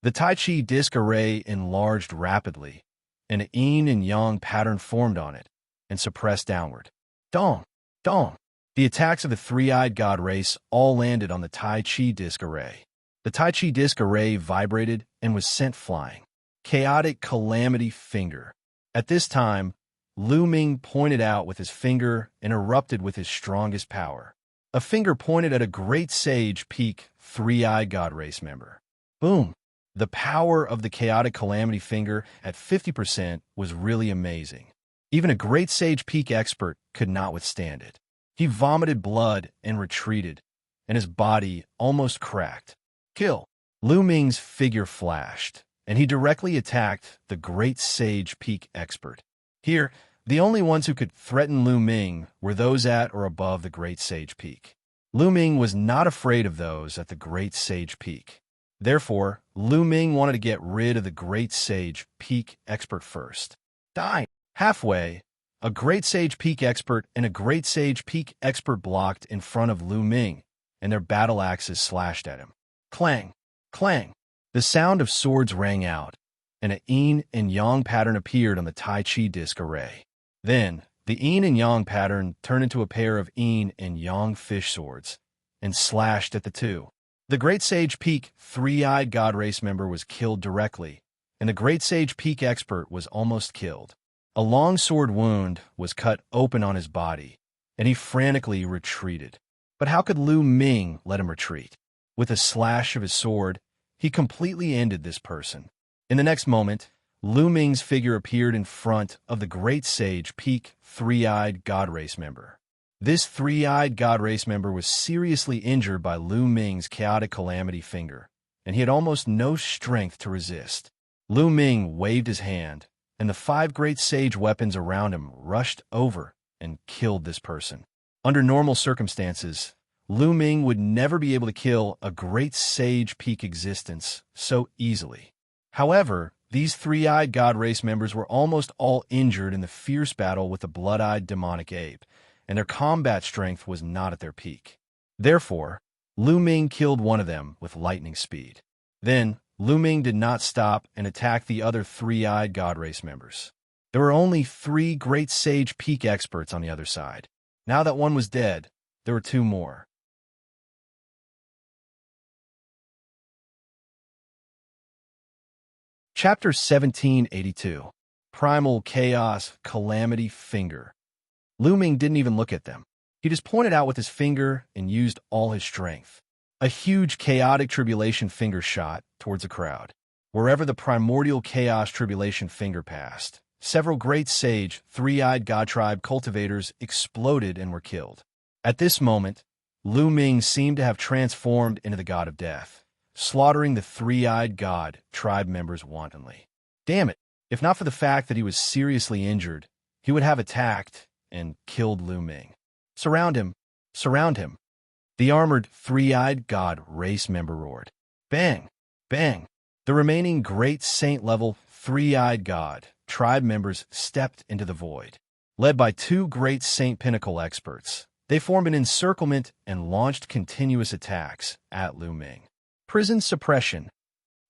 The Tai Chi disc array enlarged rapidly, and an yin and yang pattern formed on it, and suppressed downward. Dong! Dong! The attacks of the three-eyed god race all landed on the Tai Chi disc array. The Tai Chi disc array vibrated and was sent flying. Chaotic Calamity Finger. At this time, Lu Ming pointed out with his finger and erupted with his strongest power. A finger pointed at a Great Sage Peak three-eyed god race member. Boom! The power of the Chaotic Calamity Finger at 50% was really amazing. Even a Great Sage Peak expert could not withstand it. He vomited blood and retreated, and his body almost cracked. Kill! Lu Ming's figure flashed, and he directly attacked the Great Sage Peak expert. Here, the only ones who could threaten Lu Ming were those at or above the Great Sage Peak. Lu Ming was not afraid of those at the Great Sage Peak. Therefore, Lu Ming wanted to get rid of the Great Sage Peak expert first. Die! Halfway, a Great Sage Peak expert and a Great Sage Peak expert blocked in front of Lu Ming, and their battle axes slashed at him. Clang! Clang! The sound of swords rang out, and a yin and yang pattern appeared on the Tai Chi disc array. Then, the yin and yang pattern turned into a pair of yin and yang fish swords, and slashed at the two. The Great Sage Peak three-eyed god race member was killed directly, and the Great Sage Peak expert was almost killed. A long sword wound was cut open on his body, and he frantically retreated. But how could Lu Ming let him retreat? With a slash of his sword, he completely ended this person. In the next moment, Lu Ming's figure appeared in front of the Great Sage Peak three-eyed god race member. This three-eyed god race member was seriously injured by Lu Ming's Chaotic Calamity Finger, and he had almost no strength to resist. Lu Ming waved his hand, and the 5 great sage weapons around him rushed over and killed this person. Under normal circumstances, Lu Ming would never be able to kill a Great Sage Peak existence so easily. However, these three-eyed god race members were almost all injured in the fierce battle with the blood-eyed demonic ape, and their combat strength was not at their peak. Therefore, Lu Ming killed one of them with lightning speed. Then, Lu Ming did not stop and attack the other three-eyed god race members. There were only 3 Great Sage Peak experts on the other side. Now that one was dead, there were 2 more. Chapter 1782. Primal Chaos Calamity Finger. Lu Ming didn't even look at them. He just pointed out with his finger and used all his strength. A huge chaotic tribulation finger shot towards the crowd. Wherever the primordial chaos tribulation finger passed, several great sage, three-eyed god tribe cultivators exploded and were killed. At this moment, Lu Ming seemed to have transformed into the god of death, slaughtering the three-eyed god tribe members wantonly. Damn it, if not for the fact that he was seriously injured, he would have attacked and killed Lu Ming. Surround him! Surround him. The armored, three-eyed god race member roared. Bang! Bang! The remaining great saint-level, three-eyed god tribe members stepped into the void. Led by two great saint pinnacle experts, they formed an encirclement and launched continuous attacks at Lu Ming. Prison suppression.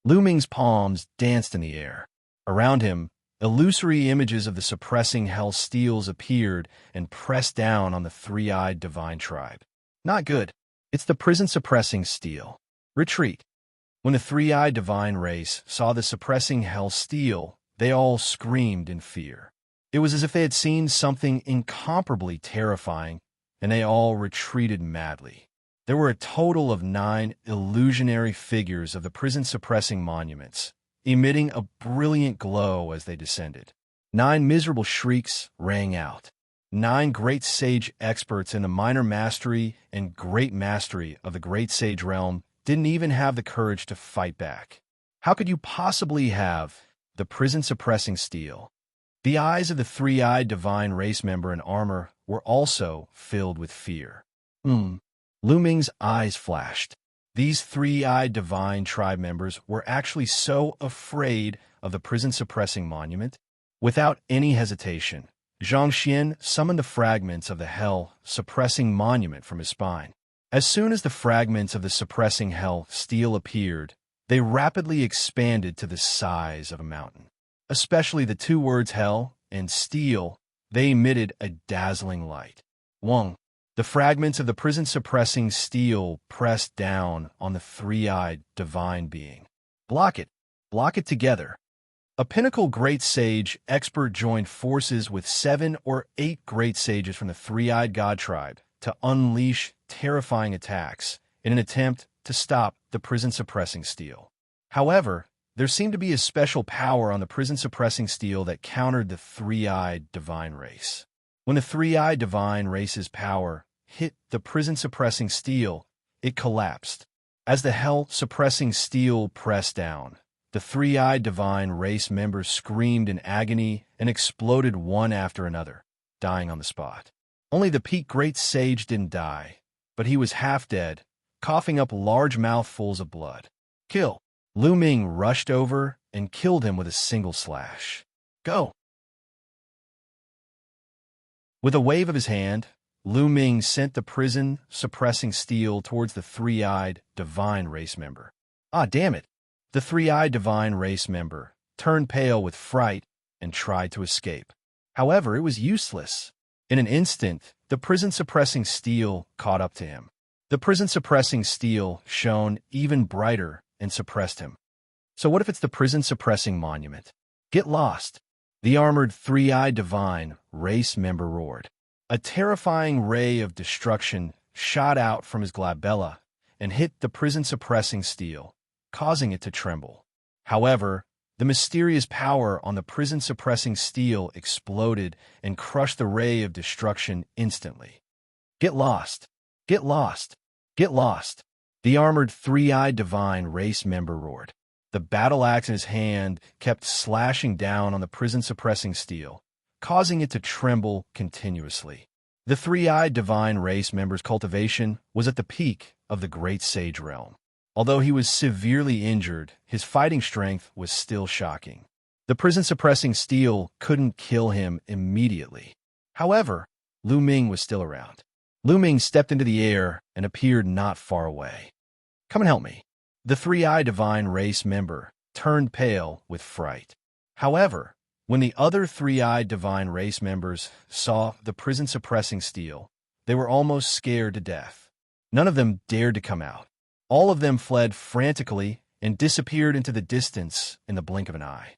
Lu Ming's palms danced in the air. Around him, illusory images of the suppressing hell steels appeared and pressed down on the three-eyed divine tribe. Not good. It's the prison-suppressing steel. Retreat. When the three-eyed divine race saw the suppressing hell steel, they all screamed in fear. It was as if they had seen something incomparably terrifying, and they all retreated madly. There were a total of 9 illusionary figures of the prison-suppressing monuments, emitting a brilliant glow as they descended. 9 miserable shrieks rang out. 9 great sage experts in the minor mastery and great mastery of the great sage realm didn't even have the courage to fight back. How could you possibly have the prison-suppressing steel? The eyes of the three-eyed divine race member in armor were also filled with fear. Lu Ming's eyes flashed. These three-eyed divine tribe members were actually so afraid of the prison-suppressing monument. Without any hesitation, Xianxia summoned the fragments of the hell-suppressing monument from his spine. As soon as the fragments of the suppressing hell steel appeared, they rapidly expanded to the size of a mountain. Especially the 2 words hell and steel, they emitted a dazzling light. Wong. The fragments of the prison-suppressing steel pressed down on the three-eyed divine being. Block it. Block it together. A pinnacle great sage expert joined forces with 7 or 8 great sages from the three-eyed god tribe to unleash terrifying attacks in an attempt to stop the prison-suppressing steel. However, there seemed to be a special power on the prison-suppressing steel that countered the three-eyed divine race. When the three-eyed divine race's power hit the prison-suppressing steel, it collapsed. As the hell-suppressing steel pressed down, the three-eyed divine race members screamed in agony and exploded one after another, dying on the spot. Only the peak great sage didn't die, but he was half dead, coughing up large mouthfuls of blood. Kill! Lu Ming rushed over and killed him with a single slash. Go! With a wave of his hand, Lu Ming sent the prison-suppressing steel towards the three-eyed divine race member. Ah, damn it! The three-eyed divine race member turned pale with fright and tried to escape. However, it was useless. In an instant, the prison-suppressing steel caught up to him. The prison-suppressing steel shone even brighter and suppressed him. So what if it's the prison-suppressing monument? Get lost! The armored three-eyed divine race member roared. A terrifying ray of destruction shot out from his glabella and hit the prison-suppressing steel, causing it to tremble. However, the mysterious power on the prison-suppressing steel exploded and crushed the ray of destruction instantly. Get lost! Get lost! Get lost! The armored three-eyed divine race member roared. The battle axe in his hand kept slashing down on the prison-suppressing steel, causing it to tremble continuously. The three-eyed divine race member's cultivation was at the peak of the great sage realm. Although he was severely injured, his fighting strength was still shocking. The prison-suppressing steel couldn't kill him immediately. However, Lu Ming was still around. Lu Ming stepped into the air and appeared not far away. Come and help me. The three-eyed divine race member turned pale with fright. However, when the other three-eyed divine race members saw the prison-suppressing steel, they were almost scared to death. None of them dared to come out. All of them fled frantically and disappeared into the distance in the blink of an eye.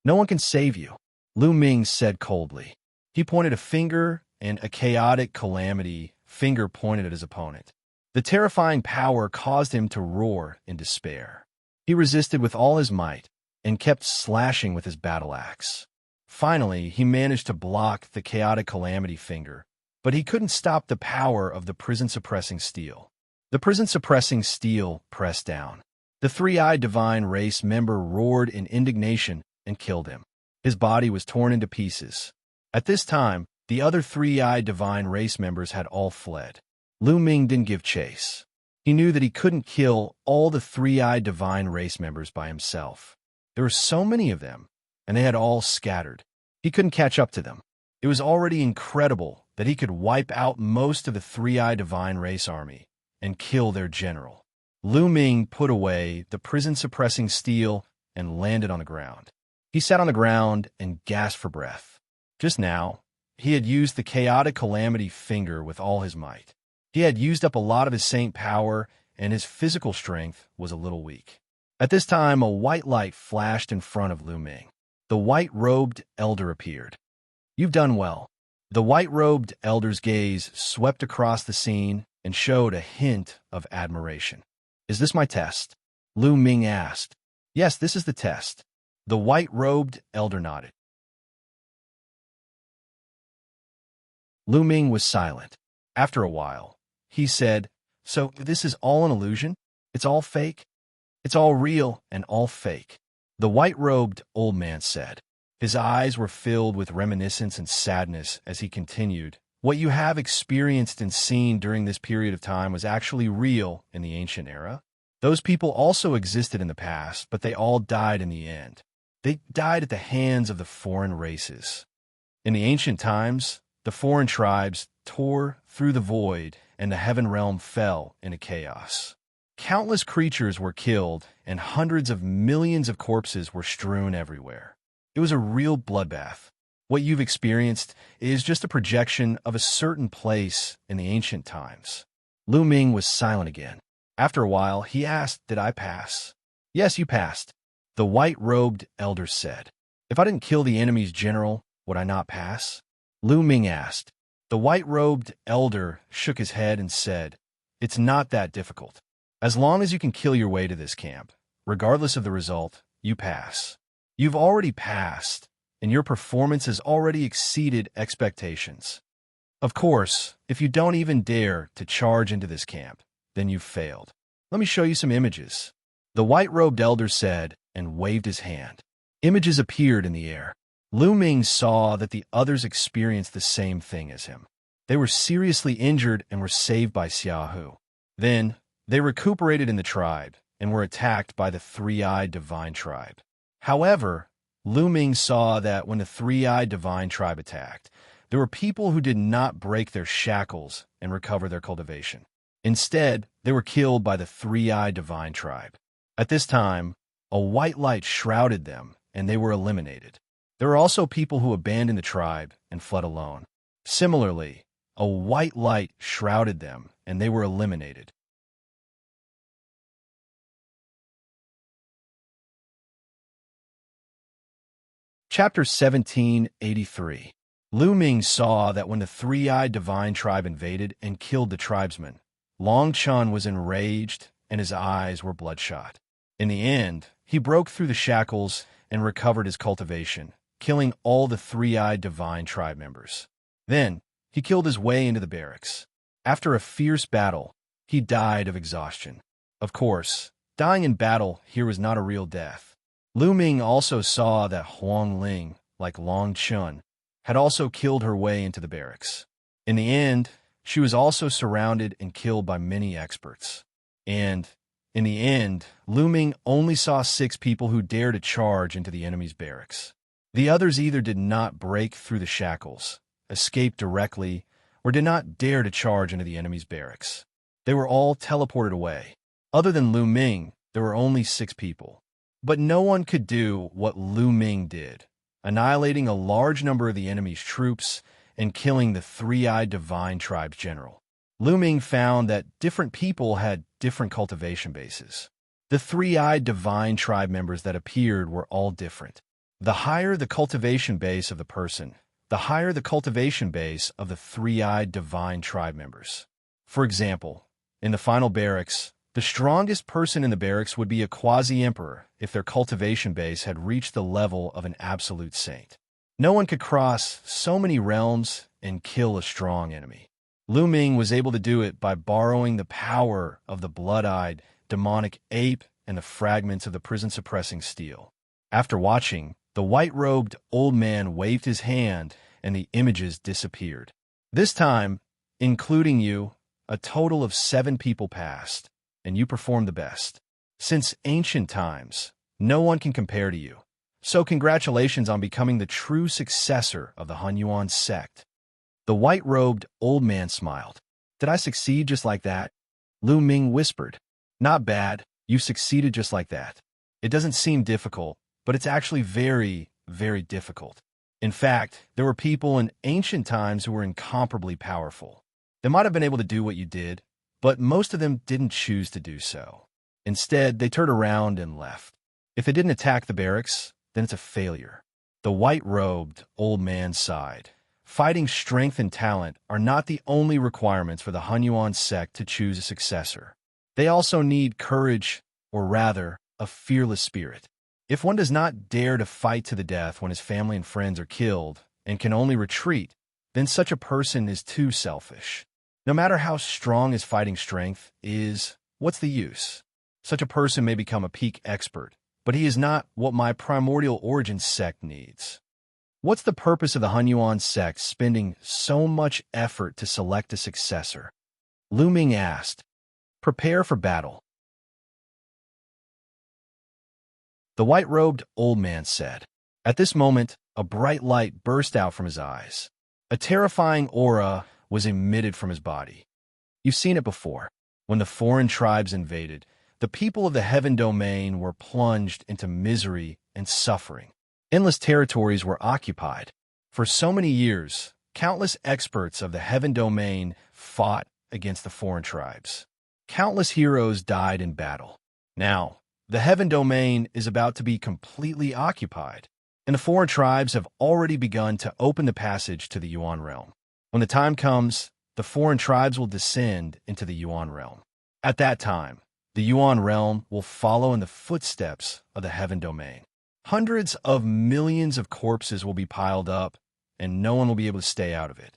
No one can save you, Lu Ming said coldly. He pointed a finger, and a chaotic calamity finger pointed at his opponent. The terrifying power caused him to roar in despair. He resisted with all his might and kept slashing with his battle axe. Finally, he managed to block the chaotic calamity finger, but he couldn't stop the power of the prison-suppressing steel. The prison-suppressing steel pressed down. The three-eyed divine race member roared in indignation and killed him. His body was torn into pieces. At this time, the other three-eyed divine race members had all fled. Lu Ming didn't give chase. He knew that he couldn't kill all the three-eyed divine race members by himself. There were so many of them, and they had all scattered. He couldn't catch up to them. It was already incredible that he could wipe out most of the three-eyed divine race army and kill their general. Lu Ming put away the prison-suppressing steel and landed on the ground. He sat on the ground and gasped for breath. Just now, he had used the chaotic calamity finger with all his might. He had used up a lot of his saint power, and his physical strength was a little weak. At this time, a white light flashed in front of Lu Ming. The white-robed elder appeared. "You've done well." The white-robed elder's gaze swept across the scene and showed a hint of admiration. "Is this my test?" Lu Ming asked. "Yes, this is the test." The white-robed elder nodded. Lu Ming was silent. After a while, he said, "So this is all an illusion? It's all fake?" "It's all real and all fake," the white-robed old man said. His eyes were filled with reminiscence and sadness as he continued. "What you have experienced and seen during this period of time was actually real in the ancient era. Those people also existed in the past, but they all died in the end. They died at the hands of the foreign races. In the ancient times, the foreign tribes tore through the void, and the heaven realm fell into chaos. Countless creatures were killed, and hundreds of millions of corpses were strewn everywhere. It was a real bloodbath. What you've experienced is just a projection of a certain place in the ancient times." Lu Ming was silent again. After a while, he asked, "Did I pass?" "Yes, you passed," the white-robed elder said. "If I didn't kill the enemy's general, would I not pass?" Lu Ming asked. The white-robed elder shook his head and said, "It's not that difficult. As long as you can kill your way to this camp, regardless of the result, you pass. You've already passed, and your performance has already exceeded expectations. Of course, if you don't even dare to charge into this camp, then you've failed. Let me show you some images," the white-robed elder said and waved his hand. Images appeared in the air. Lu Ming saw that the others experienced the same thing as him. They were seriously injured and were saved by Xiahu. Then, they recuperated in the tribe and were attacked by the three-eyed divine tribe. However, Lu Ming saw that when the three-eyed divine tribe attacked, there were people who did not break their shackles and recover their cultivation. Instead, they were killed by the three-eyed divine tribe. At this time, a white light shrouded them, and they were eliminated. There were also people who abandoned the tribe and fled alone. Similarly, a white light shrouded them, and they were eliminated. Chapter 1783. Lu Ming saw that when the three-eyed divine tribe invaded and killed the tribesmen, Long Chun was enraged and his eyes were bloodshot. In the end, he broke through the shackles and recovered his cultivation, killing all the three-eyed divine tribe members. Then, he killed his way into the barracks. After a fierce battle, he died of exhaustion. Of course, dying in battle here was not a real death. Lu Ming also saw that Huang Ling, like Long Chun, had also killed her way into the barracks. In the end, she was also surrounded and killed by many experts. And, in the end, Lu Ming only saw 6 people who dared to charge into the enemy's barracks. The others either did not break through the shackles, escape directly, or did not dare to charge into the enemy's barracks. They were all teleported away. Other than Lu Ming, there were only 6 people. But no one could do what Lu Ming did, annihilating a large number of the enemy's troops and killing the three-eyed divine tribe's general. Lu Ming found that different people had different cultivation bases. The three-eyed divine tribe members that appeared were all different. The higher the cultivation base of the person, the higher the cultivation base of the three-eyed divine tribe members. For example, in the final barracks, the strongest person in the barracks would be a quasi-emperor if their cultivation base had reached the level of an absolute saint. No one could cross so many realms and kill a strong enemy. Lu Ming was able to do it by borrowing the power of the blood-eyed, demonic ape and the fragments of the prison-suppressing steel. After watching, the white-robed old man waved his hand and the images disappeared. "This time, including you, a total of 7 people passed, and you performed the best. Since ancient times, no one can compare to you. So congratulations on becoming the true successor of the Hunyuan sect. The white-robed old man smiled. Did I succeed just like that? Lu Ming whispered. Not bad. You succeeded just like that. It doesn't seem difficult, but it's actually very, very difficult. In fact, there were people in ancient times who were incomparably powerful. They might have been able to do what you did, but most of them didn't choose to do so. Instead, they turned around and left. If they didn't attack the barracks, then it's a failure. The white-robed old man sighed. Fighting strength and talent are not the only requirements for the Hunyuan sect to choose a successor. They also need courage, or rather, a fearless spirit. If one does not dare to fight to the death when his family and friends are killed and can only retreat, then such a person is too selfish. No matter how strong his fighting strength is, what's the use? Such a person may become a peak expert, but he is not what my primordial origin sect needs. What's the purpose of the Hunyuan sect spending so much effort to select a successor? Lu Ming asked. Prepare for battle. The white-robed old man said. At this moment, a bright light burst out from his eyes. A terrifying aura was emitted from his body. You've seen it before. When the foreign tribes invaded, the people of the heaven domain were plunged into misery and suffering. Endless territories were occupied. For so many years, countless experts of the heaven domain fought against the foreign tribes. Countless heroes died in battle. Now, the heaven domain is about to be completely occupied, and the foreign tribes have already begun to open the passage to the Yuan realm. When the time comes, the foreign tribes will descend into the Yuan realm. At that time, the Yuan realm will follow in the footsteps of the heaven domain. Hundreds of millions of corpses will be piled up, and no one will be able to stay out of it.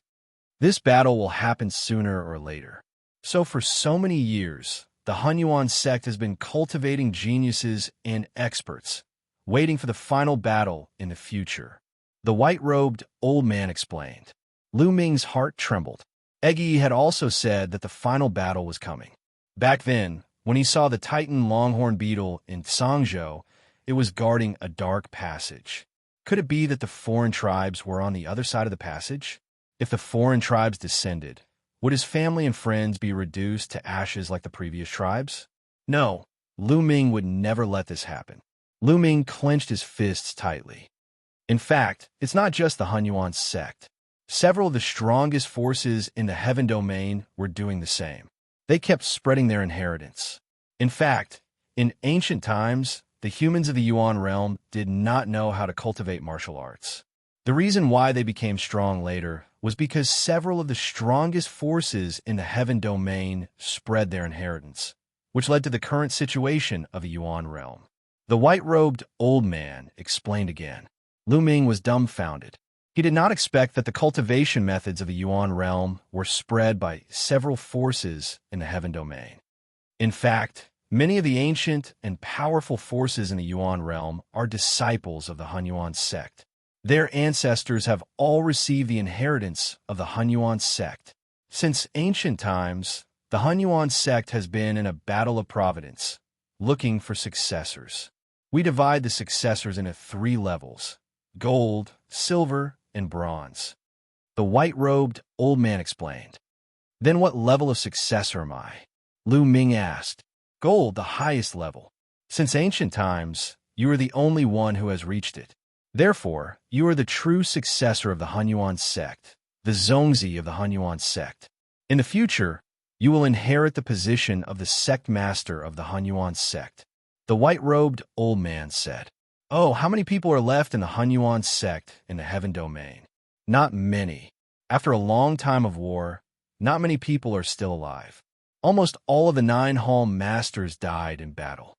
This battle will happen sooner or later. So for so many years, the Hunyuan sect has been cultivating geniuses and experts, waiting for the final battle in the future. The white-robed old man explained. Lu Ming's heart trembled. Eggy had also said that the final battle was coming. Back then, when he saw the Titan longhorn beetle in Xianxia, it was guarding a dark passage. Could it be that the foreign tribes were on the other side of the passage? If the foreign tribes descended, would his family and friends be reduced to ashes like the previous tribes? No, Lu Ming would never let this happen. Lu Ming clenched his fists tightly. In fact, it's not just the Hunyuan sect. Several of the strongest forces in the heaven domain were doing the same. They kept spreading their inheritance. In fact, in ancient times, the humans of the Yuan realm did not know how to cultivate martial arts. The reason why they became strong later was because several of the strongest forces in the heaven domain spread their inheritance, which led to the current situation of the Yuan realm. The white-robed old man explained again. Lu Ming was dumbfounded. He did not expect that the cultivation methods of the Yuan realm were spread by several forces in the heaven domain. In fact, many of the ancient and powerful forces in the Yuan realm are disciples of the Hunyuan sect. Their ancestors have all received the inheritance of the Hunyuan sect. Since ancient times, the Hunyuan sect has been in a battle of providence, looking for successors. We divide the successors into 3 levels: gold, silver, and bronze. The white-robed old man explained. Then what level of successor am I? Lu Ming asked. Gold, the highest level. Since ancient times, you are the only one who has reached it. Therefore, you are the true successor of the Hunyuan sect, the Zongzi of the Hunyuan sect. In the future, you will inherit the position of the sect master of the Hunyuan sect. The white-robed old man said. Oh, how many people are left in the Hunyuan sect in the heaven domain? Not many. After a long time of war, not many people are still alive. Almost all of the 9 hall masters died in battle.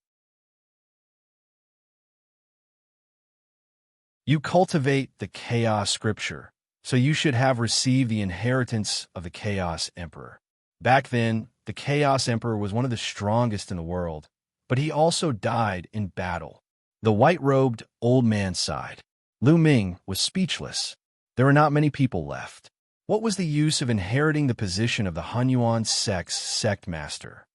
You cultivate the Chaos Scripture, so you should have received the inheritance of the Chaos Emperor. Back then, the Chaos Emperor was one of the strongest in the world, but he also died in battle. The white-robed old man sighed. Lu Ming was speechless. There were not many people left. What was the use of inheriting the position of the Hunyuan sect's sect master?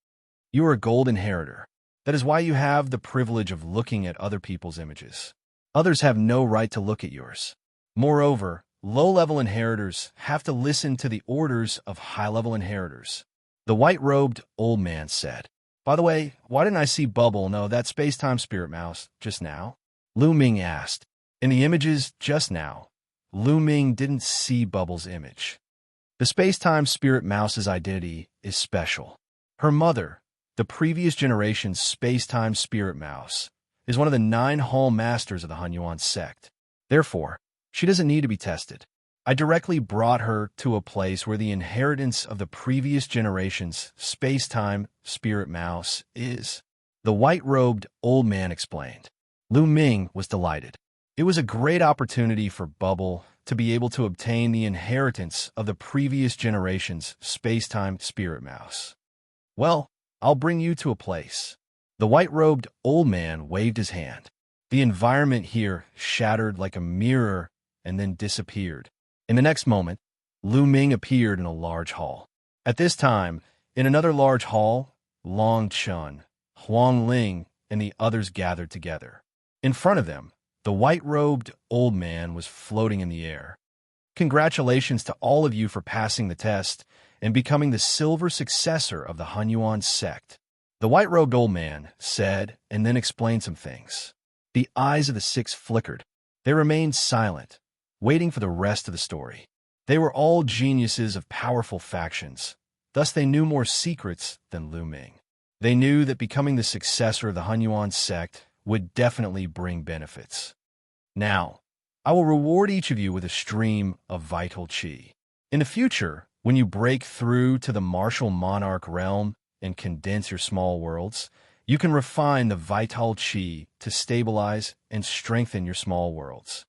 You are a gold inheritor. That is why you have the privilege of looking at other people's images. Others have no right to look at yours. Moreover, low-level inheritors have to listen to the orders of high-level inheritors. The white-robed old man said. By the way, why didn't I see Bubble, no, that space-time spirit mouse, just now? Lu Ming asked. In the images just now, Lu Ming didn't see Bubble's image. The space-time spirit mouse's identity is special. Her mother, the previous generation's space-time spirit mouse, is one of the 9 hall masters of the Hunyuan sect. Therefore, she doesn't need to be tested. I directly brought her to a place where the inheritance of the previous generation's space-time spirit mouse is. The white-robed old man explained. Lu Ming was delighted. It was a great opportunity for Bubble to be able to obtain the inheritance of the previous generation's space-time spirit mouse. Well, I'll bring you to a place. The white-robed old man waved his hand. The environment here shattered like a mirror and then disappeared. In the next moment, Lu Ming appeared in a large hall. At this time, in another large hall, Long Chun, Huang Ling, and the others gathered together. In front of them, the white-robed old man was floating in the air. Congratulations to all of you for passing the test and becoming the silver successor of the Hunyuan sect. The white-robed old man said and then explained some things. The eyes of the 6 flickered. They remained silent, waiting for the rest of the story. They were all geniuses of powerful factions. Thus they knew more secrets than Lu Ming. They knew that becoming the successor of the Hunyuan sect would definitely bring benefits. Now, I will reward each of you with a stream of vital qi. In the future, when you break through to the martial monarch realm and condense your small worlds, you can refine the vital qi to stabilize and strengthen your small worlds.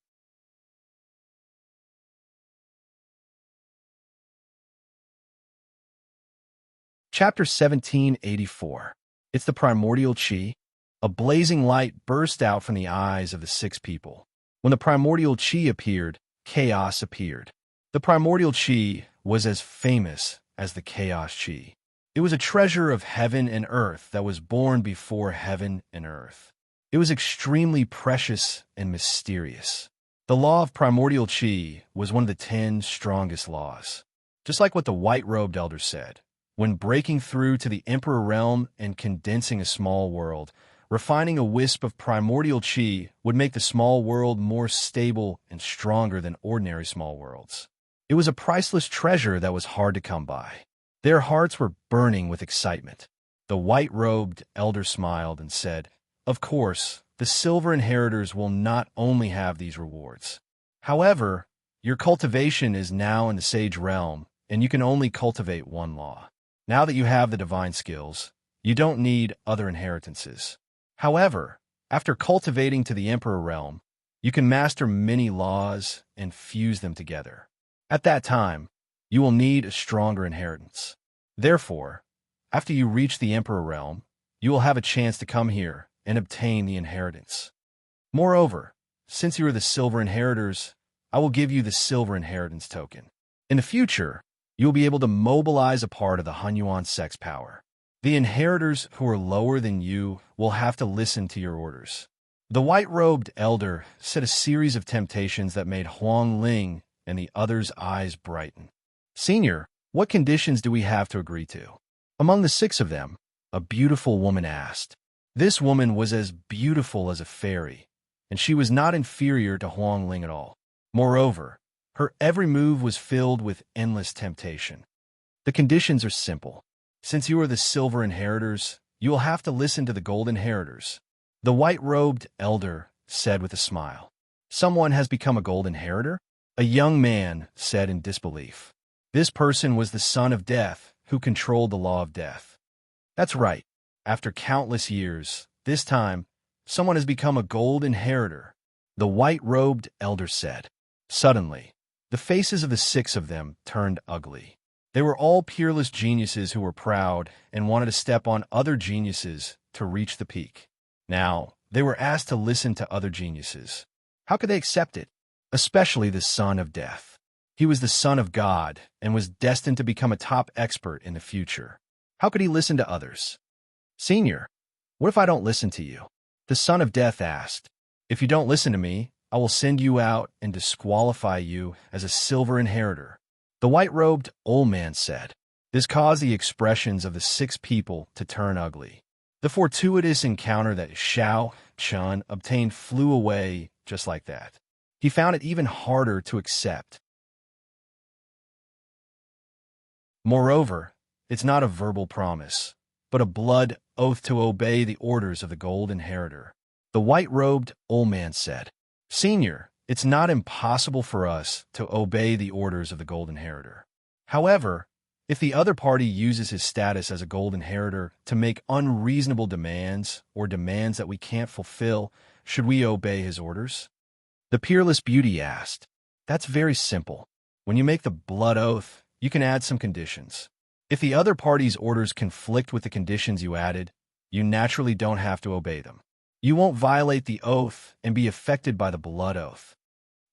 Chapter 1784. It's the primordial qi. A blazing light burst out from the eyes of the 6 people. When the primordial qi appeared, chaos appeared. The primordial qi was as famous as the chaos qi. It was a treasure of heaven and earth that was born before heaven and earth. It was extremely precious and mysterious. The law of primordial qi was one of the 10 strongest laws. Just like what the white-robed elder said, when breaking through to the emperor realm and condensing a small world, refining a wisp of primordial qi would make the small world more stable and stronger than ordinary small worlds. It was a priceless treasure that was hard to come by. Their hearts were burning with excitement. The white-robed elder smiled and said, "Of course, the silver inheritors will not only have these rewards. However, your cultivation is now in the sage realm, and you can only cultivate 1 law. Now that you have the divine skills, you don't need other inheritances. However, after cultivating to the Emperor realm, you can master many laws and fuse them together. At that time, you will need a stronger inheritance. Therefore, after you reach the Emperor realm, you will have a chance to come here and obtain the inheritance. Moreover, since you are the silver inheritors, I will give you the silver inheritance token. In the future, you will be able to mobilize a part of the Hunyuan sect's power. The inheritors who are lower than you will have to listen to your orders." The white-robed elder said a series of temptations that made Huang Ling and the others' eyes brighten. "Senior, what conditions do we have to agree to?" Among the 6 of them, a beautiful woman asked. This woman was as beautiful as a fairy, and she was not inferior to Huang Ling at all. Moreover, her every move was filled with endless temptation. The conditions are simple. Since you are the silver inheritors, you will have to listen to the gold inheritors. The white-robed elder said with a smile. "Someone has become a gold inheritor?" A young man said in disbelief. This person was the son of death who controlled the law of death. That's right. After countless years, this time, someone has become a gold inheritor, the white-robed elder said. Suddenly, the faces of the 6 of them turned ugly. They were all peerless geniuses who were proud and wanted to step on other geniuses to reach the peak. Now, they were asked to listen to other geniuses. How could they accept it? Especially the son of death. He was the son of God and was destined to become a top expert in the future. How could he listen to others? Senior, what if I don't listen to you? The son of death asked. If you don't listen to me, I will send you out and disqualify you as a silver inheritor. The white-robed old man said. This caused the expressions of the 6 people to turn ugly. The fortuitous encounter that Xianxia obtained flew away just like that. He found it even harder to accept. Moreover, it's not a verbal promise, but a blood oath to obey the orders of the gold inheritor. The white-robed old man said, Senior, it's not impossible for us to obey the orders of the gold inheritor. However, if the other party uses his status as a gold inheritor to make unreasonable demands or demands that we can't fulfill, should we obey his orders? The peerless beauty asked. That's very simple. When you make the blood oath, you can add some conditions. If the other party's orders conflict with the conditions you added, you naturally don't have to obey them. You won't violate the oath and be affected by the blood oath.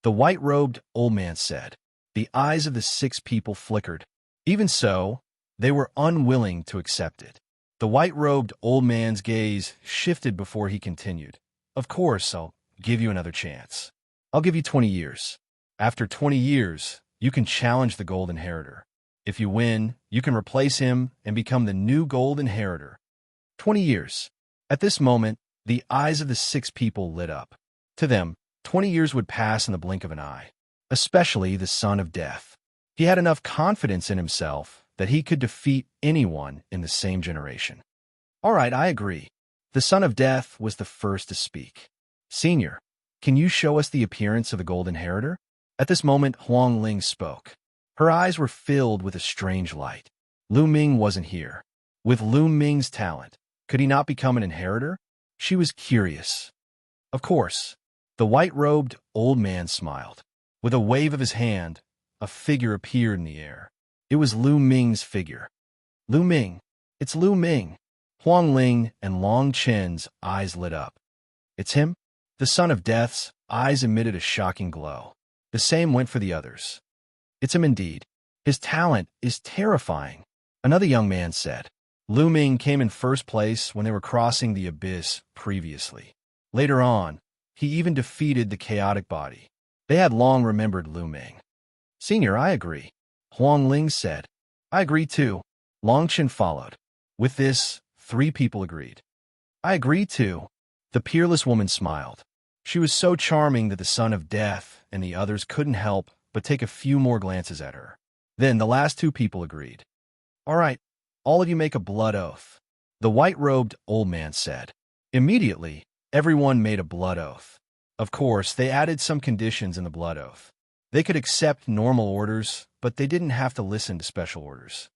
The white-robed old man said. The eyes of the 6 people flickered. Even so, they were unwilling to accept it. The white-robed old man's gaze shifted before he continued. Of course, I'll give you another chance. I'll give you 20 years. After 20 years, you can challenge the gold inheritor. If you win, you can replace him and become the new gold inheritor. 20 years. At this moment, the eyes of the 6 people lit up. To them, 20 years would pass in the blink of an eye, especially the son of death. He had enough confidence in himself that he could defeat anyone in the same generation. All right, I agree. The son of death was the first to speak. Senior, can you show us the appearance of the gold inheritor? At this moment, Huang Ling spoke. Her eyes were filled with a strange light. Lu Ming wasn't here. With Lu Ming's talent, could he not become an inheritor? She was curious. Of course. The white-robed old man smiled. With a wave of his hand, a figure appeared in the air. It was Lu Ming's figure. Lu Ming. It's Lu Ming. Huang Ling and Long Chen's eyes lit up. It's him? The son of death's eyes emitted a shocking glow. The same went for the others. It's him indeed. His talent is terrifying, another young man said. Lu Ming came in first place when they were crossing the abyss previously. Later on, he even defeated the chaotic body. They had long remembered Lu Ming. Senior, I agree. Huang Ling said. I agree too. Long Chen followed. With this, 3 people agreed. I agree too. The peerless woman smiled. She was so charming that the son of death and the others couldn't help but take a few more glances at her. Then the last 2 people agreed. All right, all of you make a blood oath. The white-robed old man said. Immediately, everyone made a blood oath. Of course, they added some conditions in the blood oath. They could accept normal orders, but they didn't have to listen to special orders.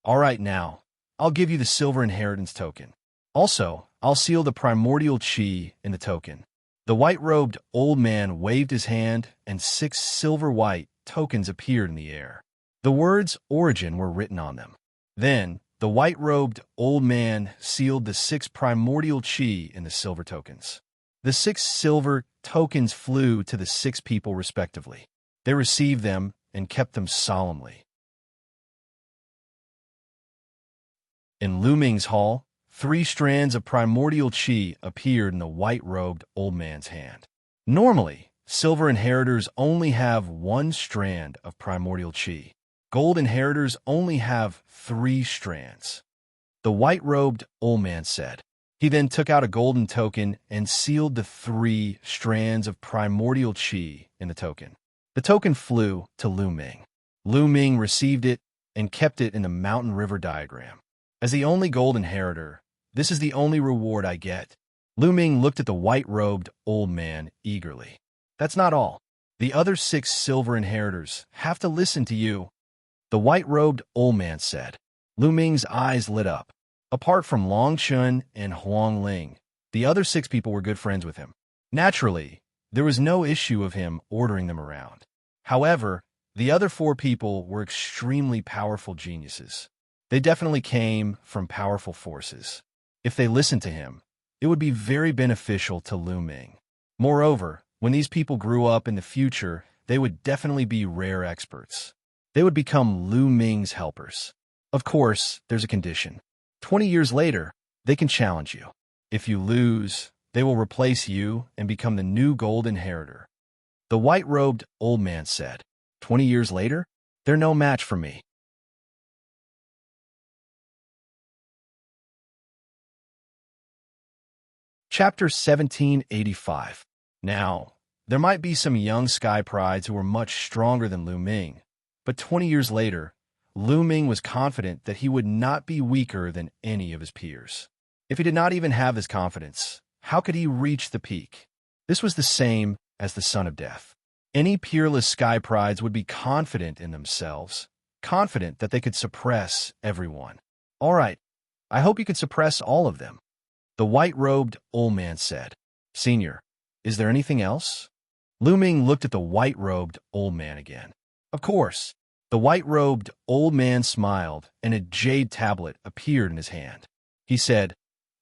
All right, now, I'll give you the silver inheritance token. Also, I'll seal the primordial chi in the token. The white-robed old man waved his hand, and 6 silver-white tokens appeared in the air. The words origin were written on them. Then, the white-robed old man sealed the 6 primordial chi in the silver tokens. The 6 silver tokens flew to the 6 people respectively. They received them and kept them solemnly. In Lu Ming's hall, 3 strands of primordial chi appeared in the white-robed old man's hand. Normally, silver inheritors only have 1 strand of primordial chi. Gold inheritors only have 3 strands. The white-robed old man said. He then took out a golden token and sealed the 3 strands of primordial chi in the token. The token flew to Lu Ming. Lu Ming received it and kept it in the mountain river diagram. As the only gold inheritor, this is the only reward I get. Lu Ming looked at the white-robed old man eagerly. That's not all. The other 6 silver inheritors have to listen to you. The white-robed old man said. Lu Ming's eyes lit up. Apart from Long Chen and Huang Ling, the other 6 people were good friends with him. Naturally, there was no issue of him ordering them around. However, the other 4 people were extremely powerful geniuses. They definitely came from powerful forces. If they listened to him, it would be very beneficial to Lu Ming. Moreover, when these people grew up in the future, they would definitely be rare experts. They would become Lu Ming's helpers. Of course, there's a condition. 20 years later, they can challenge you. If you lose, they will replace you and become the new gold inheritor. The white-robed old man said. 20 years later, they're no match for me. Chapter 1785. Now, there might be some young sky prides who were much stronger than Lu Ming, but 20 years later, Lu Ming was confident that he would not be weaker than any of his peers. If he did not even have this confidence, how could he reach the peak? This was the same as the Son of Death. Any peerless sky prides would be confident in themselves, confident that they could suppress everyone. All right, I hope you can suppress all of them. The white-robed old man said. Senior, is there anything else? Lu Ming looked at the white-robed old man again. Of course. The white-robed old man smiled, and a jade tablet appeared in his hand. He said,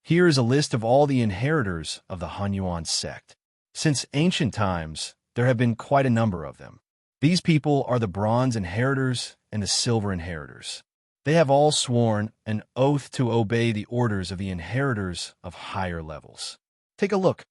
Here is a list of all the inheritors of the Hunyuan sect. Since ancient times, there have been quite a number of them. These people are the bronze inheritors and the silver inheritors. They have all sworn an oath to obey the orders of the inheritors of higher levels. Take a look.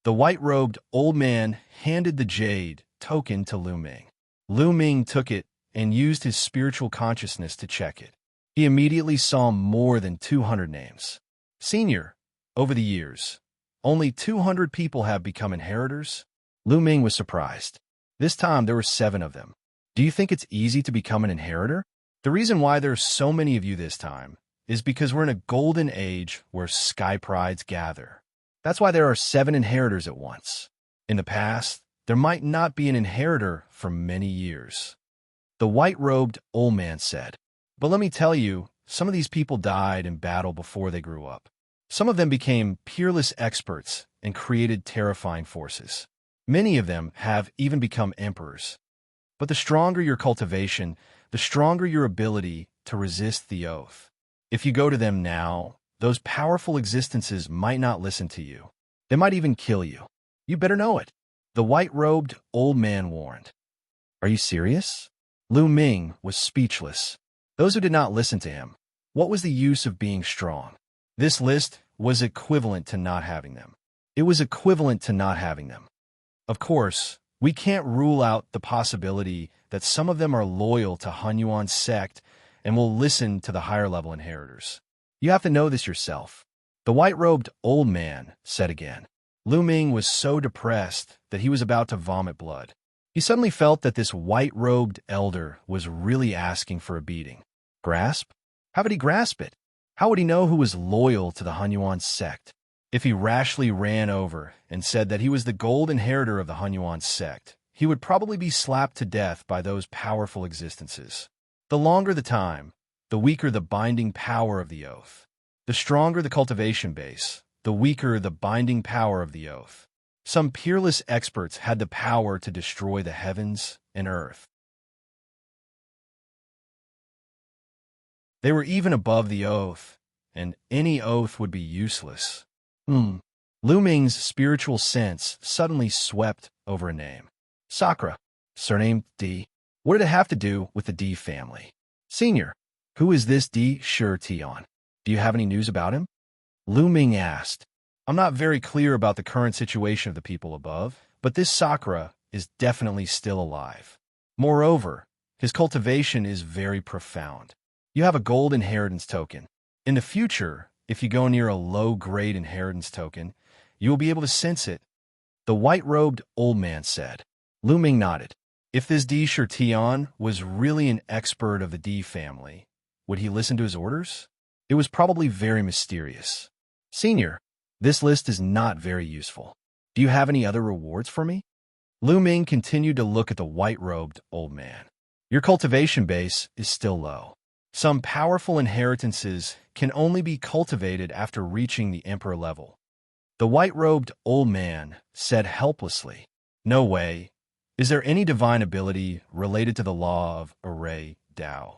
The white-robed old man handed the jade token to Lu Ming. Lu Ming took it and used his spiritual consciousness to check it. He immediately saw more than 200 names. Senior, over the years, only 200 people have become inheritors? Lu Ming was surprised. This time there were 7 of them. Do you think it's easy to become an inheritor? The reason why there are so many of you this time is because we're in a golden age where sky prides gather. That's why there are 7 inheritors at once. In the past, there might not be an inheritor for many years. The white-robed old man said, But let me tell you, some of these people died in battle before they grew up. Some of them became peerless experts and created terrifying forces. Many of them have even become emperors. But the stronger your cultivation, the stronger your ability to resist the oath. If you go to them now, those powerful existences might not listen to you. They might even kill you. You better know it. The white-robed old man warned. Are you serious? Lu Ming was speechless. Those who did not listen to him, what was the use of being strong? This list was equivalent to not having them. It was equivalent to not having them. Of course, we can't rule out the possibility that some of them are loyal to Hunyuan's sect and will listen to the higher-level inheritors. You have to know this yourself. The white-robed old man said again. Lu Ming was so depressed that he was about to vomit blood. He suddenly felt that this white-robed elder was really asking for a beating. Grasp? How would he grasp it? How would he know who was loyal to the Hunyuan sect? If he rashly ran over and said that he was the gold inheritor of the Hunyuan sect, he would probably be slapped to death by those powerful existences. The longer the time, the weaker the binding power of the oath. The stronger the cultivation base, the weaker the binding power of the oath. Some peerless experts had the power to destroy the heavens and earth. They were even above the oath, and any oath would be useless. Lu Ming's spiritual sense suddenly swept over a name. Sakura, surname D. What did it have to do with the D family? Senior, who is this D Xianxia? Do you have any news about him? Lu Ming asked. I'm not very clear about the current situation of the people above, but this Sakura is definitely still alive. Moreover, his cultivation is very profound. You have a gold inheritance token. In the future, if you go near a low-grade inheritance token, you will be able to sense it. The white-robed old man said. Lu Ming nodded. If this D Xianxia was really an expert of the D family, would he listen to his orders? It was probably very mysterious. Senior, this list is not very useful. Do you have any other rewards for me? Lu Ming continued to look at the white-robed old man. Your cultivation base is still low. Some powerful inheritances can only be cultivated after reaching the emperor level. The white-robed old man said helplessly, No way. Is there any divine ability related to the law of array Dao?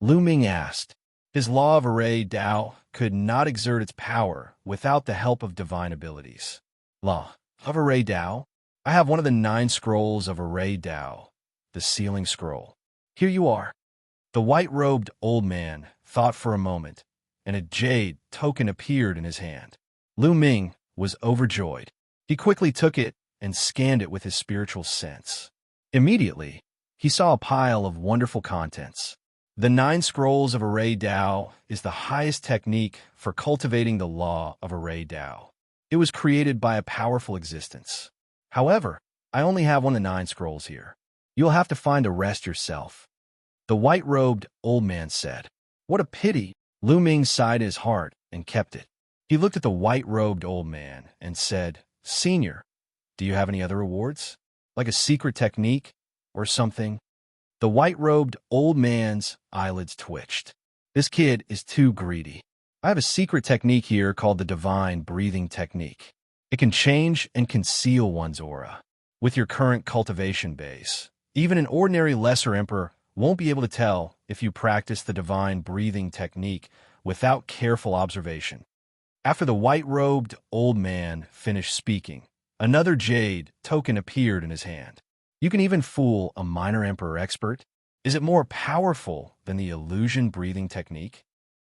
Lu Ming asked. His law of array Dao could not exert its power without the help of divine abilities. Law of array Dao? I have one of the 9 scrolls of Array Dao, the sealing scroll. Here you are. The white-robed old man thought for a moment, and a jade token appeared in his hand. Lu Ming was overjoyed. He quickly took it and scanned it with his spiritual sense. Immediately, he saw a pile of wonderful contents. The 9 scrolls of Array Dao is the highest technique for cultivating the law of Array Dao. It was created by a powerful existence. However, I only have one of the 9 scrolls here. You'll have to find a rest yourself. The white-robed old man said. What a pity. Lu Ming sighed in his heart and kept it. He looked at the white-robed old man and said, Senior, do you have any other rewards? Like a secret technique or something? The white-robed old man's eyelids twitched. This kid is too greedy. I have a secret technique here called the Divine Breathing Technique. It can change and conceal one's aura. With your current cultivation base, even an ordinary lesser emperor won't be able to tell if you practice the Divine Breathing Technique without careful observation. After the white-robed old man finished speaking, another jade token appeared in his hand. You can even fool a minor emperor expert. Is it more powerful than the illusion breathing technique?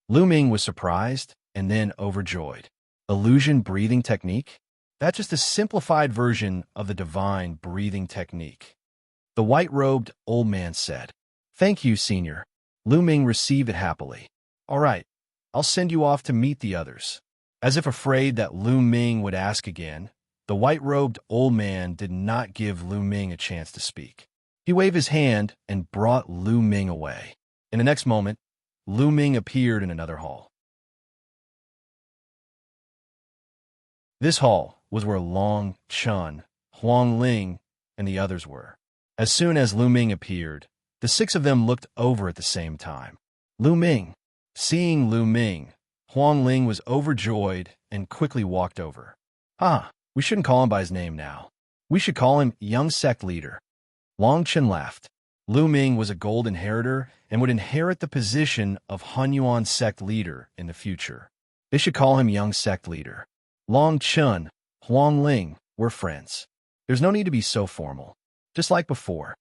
Lu Ming was surprised and then overjoyed. Illusion breathing technique? That's just a simplified version of the divine breathing technique. The white-robed old man said, Thank you, Senior. Lu Ming received it happily. All right, I'll send you off to meet the others. As if afraid that Lu Ming would ask again, the white-robed old man did not give Lu Ming a chance to speak. He waved his hand and brought Lu Ming away. In the next moment, Lu Ming appeared in another hall. This hall was where Long Chun, Huang Ling, and the others were. As soon as Lu Ming appeared, the 6 of them looked over at the same time. Lu Ming. Seeing Lu Ming, Huang Ling was overjoyed and quickly walked over. We shouldn't call him by his name now. We should call him Young Sect Leader. Long Chen laughed. Lu Ming was a gold inheritor and would inherit the position of Hunyuan Sect Leader in the future. They should call him Young Sect Leader. Long Chen, Huang Ling were friends. There's no need to be so formal. Just like before.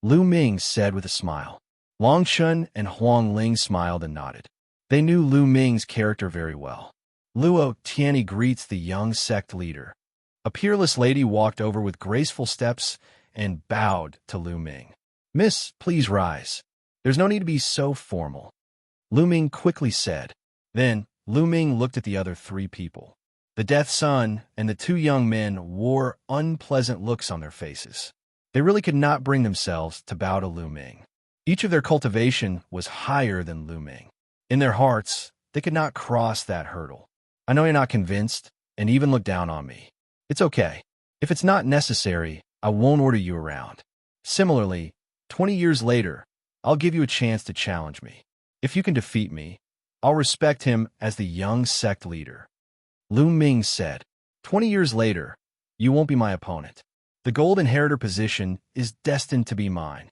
Lu Ming said with a smile. Long Chen and Huang Ling smiled and nodded. They knew Lu Ming's character very well. Luo Tianyi greets the Young Sect Leader. A peerless lady walked over with graceful steps and bowed to Lu Ming. Miss, please rise. There's no need to be so formal. Lu Ming quickly said. Then, Lu Ming looked at the other 3 people. The Death Sun and the 2 young men wore unpleasant looks on their faces. They really could not bring themselves to bow to Lu Ming. Each of their cultivation was higher than Lu Ming. In their hearts, they could not cross that hurdle. I know you're not convinced and even look down on me. It's okay. If it's not necessary, I won't order you around. Similarly, 20 years later, I'll give you a chance to challenge me. If you can defeat me, I'll respect him as the Young Sect Leader. Lu Ming said, 20 years later, you won't be my opponent. The Gold Inheritor position is destined to be mine.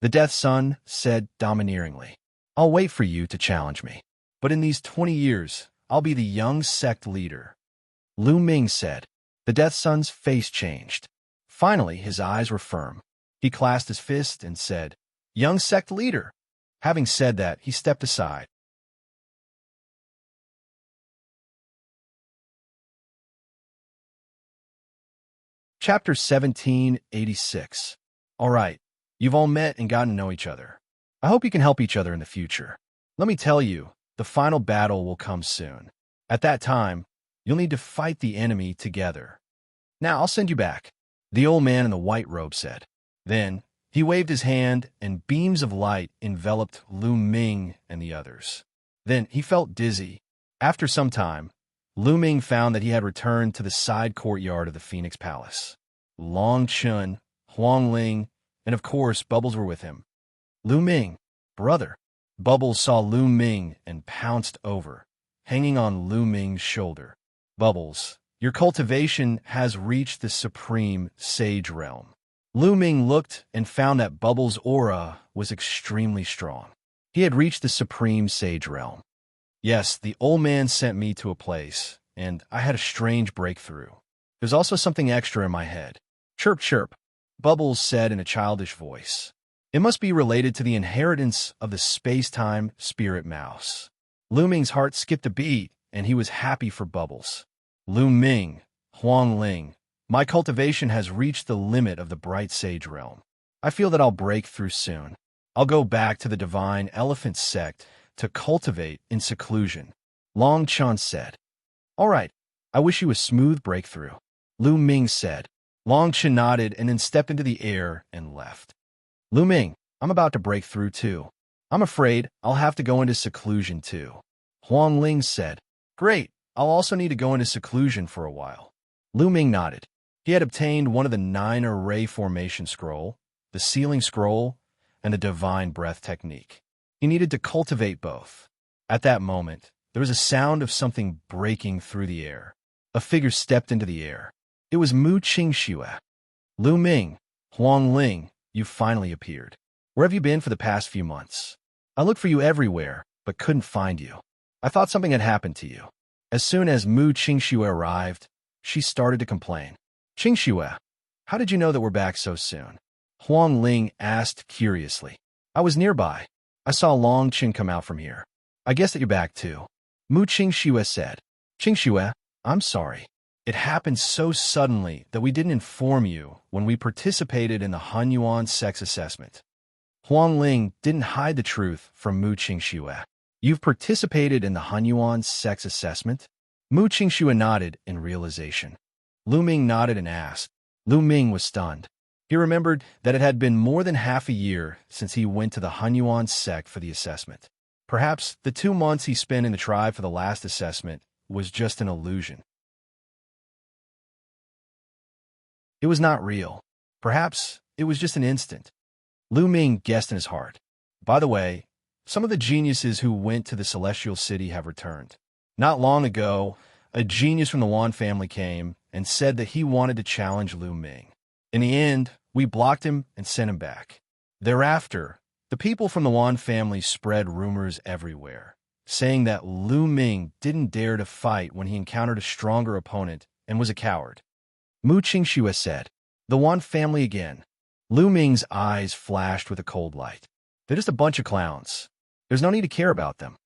The Death Sun said domineeringly, I'll wait for you to challenge me. But in these 20 years, I'll be the Young Sect Leader. Lu Ming said. The Death Sun's face changed. Finally, his eyes were firm. He clasped his fist and said, Young Sect Leader. Having said that, he stepped aside. Chapter 1786. All right, you've all met and gotten to know each other. I hope you can help each other in the future. Let me tell you, the final battle will come soon. At that time, you'll need to fight the enemy together. Now, I'll send you back, the old man in the white robe said. Then, he waved his hand and beams of light enveloped Lu Ming and the others. Then, he felt dizzy. After some time, Lu Ming found that he had returned to the side courtyard of the Phoenix Palace. Long Chun, Huang Ling, and of course, Bubbles were with him. Lu Ming, brother. Bubbles saw Lu Ming and pounced over, hanging on Lu Ming's shoulder. Bubbles, your cultivation has reached the supreme sage realm. Lu Ming looked and found that Bubbles' aura was extremely strong. He had reached the supreme sage realm. Yes, the old man sent me to a place, and I had a strange breakthrough. There's also something extra in my head. Chirp, chirp, Bubbles said in a childish voice. It must be related to the inheritance of the space-time spirit mouse. Lu Ming's heart skipped a beat, and he was happy for Bubbles. Lu Ming, Huang Ling, my cultivation has reached the limit of the bright sage realm. I feel that I'll break through soon. I'll go back to the divine elephant sect to cultivate in seclusion. Long Chan said. All right, I wish you a smooth breakthrough. Lu Ming said. Long Chen nodded and then stepped into the air and left. Lu Ming, I'm about to break through too. I'm afraid I'll have to go into seclusion too. Huang Ling said. Great, I'll also need to go into seclusion for a while. Lu Ming nodded. He had obtained one of the 9 array formation scroll, the sealing scroll, and the divine breath technique. He needed to cultivate both. At that moment, there was a sound of something breaking through the air. A figure stepped into the air. It was Xianxia. Lu Ming, Huang Ling, you finally appeared. Where have you been for the past few months? I looked for you everywhere, but couldn't find you. I thought something had happened to you. As soon as Xianxia arrived, she started to complain. Xianxia, how did you know that we're back so soon? Huang Ling asked curiously. I was nearby. I saw Long Qin come out from here. I guess that you're back too. Xianxia said. Xianxia, I'm sorry. It happened so suddenly that we didn't inform you when we participated in the Hunyuan sex assessment. Huang Ling didn't hide the truth from Xianxia. You've participated in the Hunyuan sex assessment? Xianxia nodded in realization. Lu Ming nodded and asked. Lu Ming was stunned. He remembered that it had been more than half a year since he went to the Hunyuan sect for the assessment. Perhaps the 2 months he spent in the tribe for the last assessment was just an illusion. It was not real. Perhaps it was just an instant. Lu Ming guessed in his heart. By the way, some of the geniuses who went to the Celestial City have returned. Not long ago, a genius from the Wan family came and said that he wanted to challenge Lu Ming. In the end, we blocked him and sent him back. Thereafter, the people from the Wan family spread rumors everywhere, saying that Lu Ming didn't dare to fight when he encountered a stronger opponent and was a coward. Xianxia said. The Wan family again. Lu Ming's eyes flashed with a cold light. They're just a bunch of clowns. There's no need to care about them.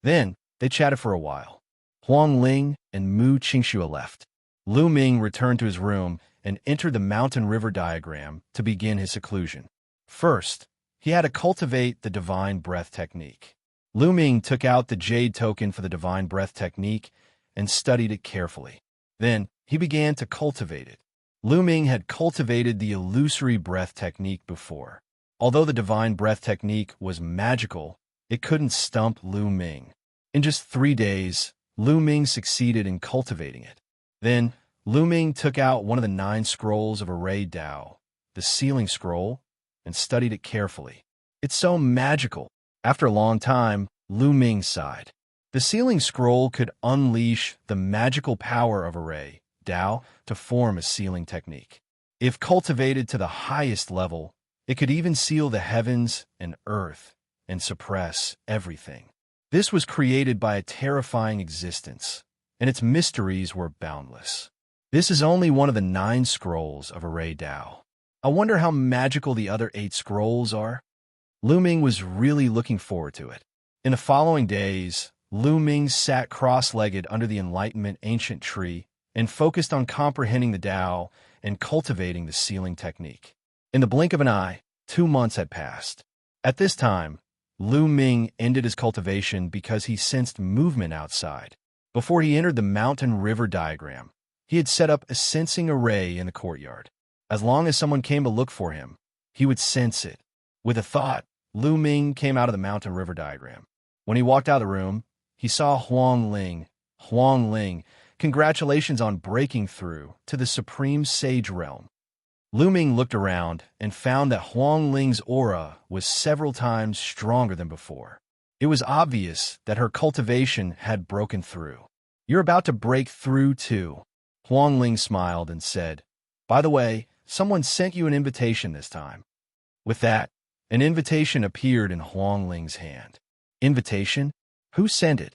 Then, they chatted for a while. Huang Ling and Xianxia left. Lu Ming returned to his room and entered the mountain river diagram to begin his seclusion. First, he had to cultivate the divine breath technique. Lu Ming took out the jade token for the divine breath technique and studied it carefully. Then, he began to cultivate it. Lu Ming had cultivated the illusory breath technique before. Although the divine breath technique was magical, it couldn't stump Lu Ming. In just 3 days, Lu Ming succeeded in cultivating it. Then, Lu Ming took out one of the 9 scrolls of Array Dao, the sealing scroll, and studied it carefully. It's so magical. After a long time, Lu Ming sighed. The sealing scroll could unleash the magical power of Array Dao to form a sealing technique. If cultivated to the highest level, it could even seal the heavens and earth and suppress everything. This was created by a terrifying existence, and its mysteries were boundless. This is only one of the 9 scrolls of Array Dao. I wonder how magical the other 8 scrolls are. Lu Ming was really looking forward to it. In the following days, Lu Ming sat cross-legged under the Enlightenment ancient tree and focused on comprehending the Tao and cultivating the sealing technique. In the blink of an eye, 2 months had passed. At this time, Lu Ming ended his cultivation because he sensed movement outside. Before he entered the mountain river diagram, he had set up a sensing array in the courtyard. As long as someone came to look for him, he would sense it. With a thought, Lu Ming came out of the mountain river diagram. When he walked out of the room, he saw Huang Ling. Huang Ling, congratulations on breaking through to the supreme sage realm. Lu Ming looked around and found that Huang Ling's aura was several times stronger than before. It was obvious that her cultivation had broken through. You're about to break through too. Huang Ling smiled and said, by the way, someone sent you an invitation this time. With that, an invitation appeared in Huang Ling's hand. Invitation? Who sent it?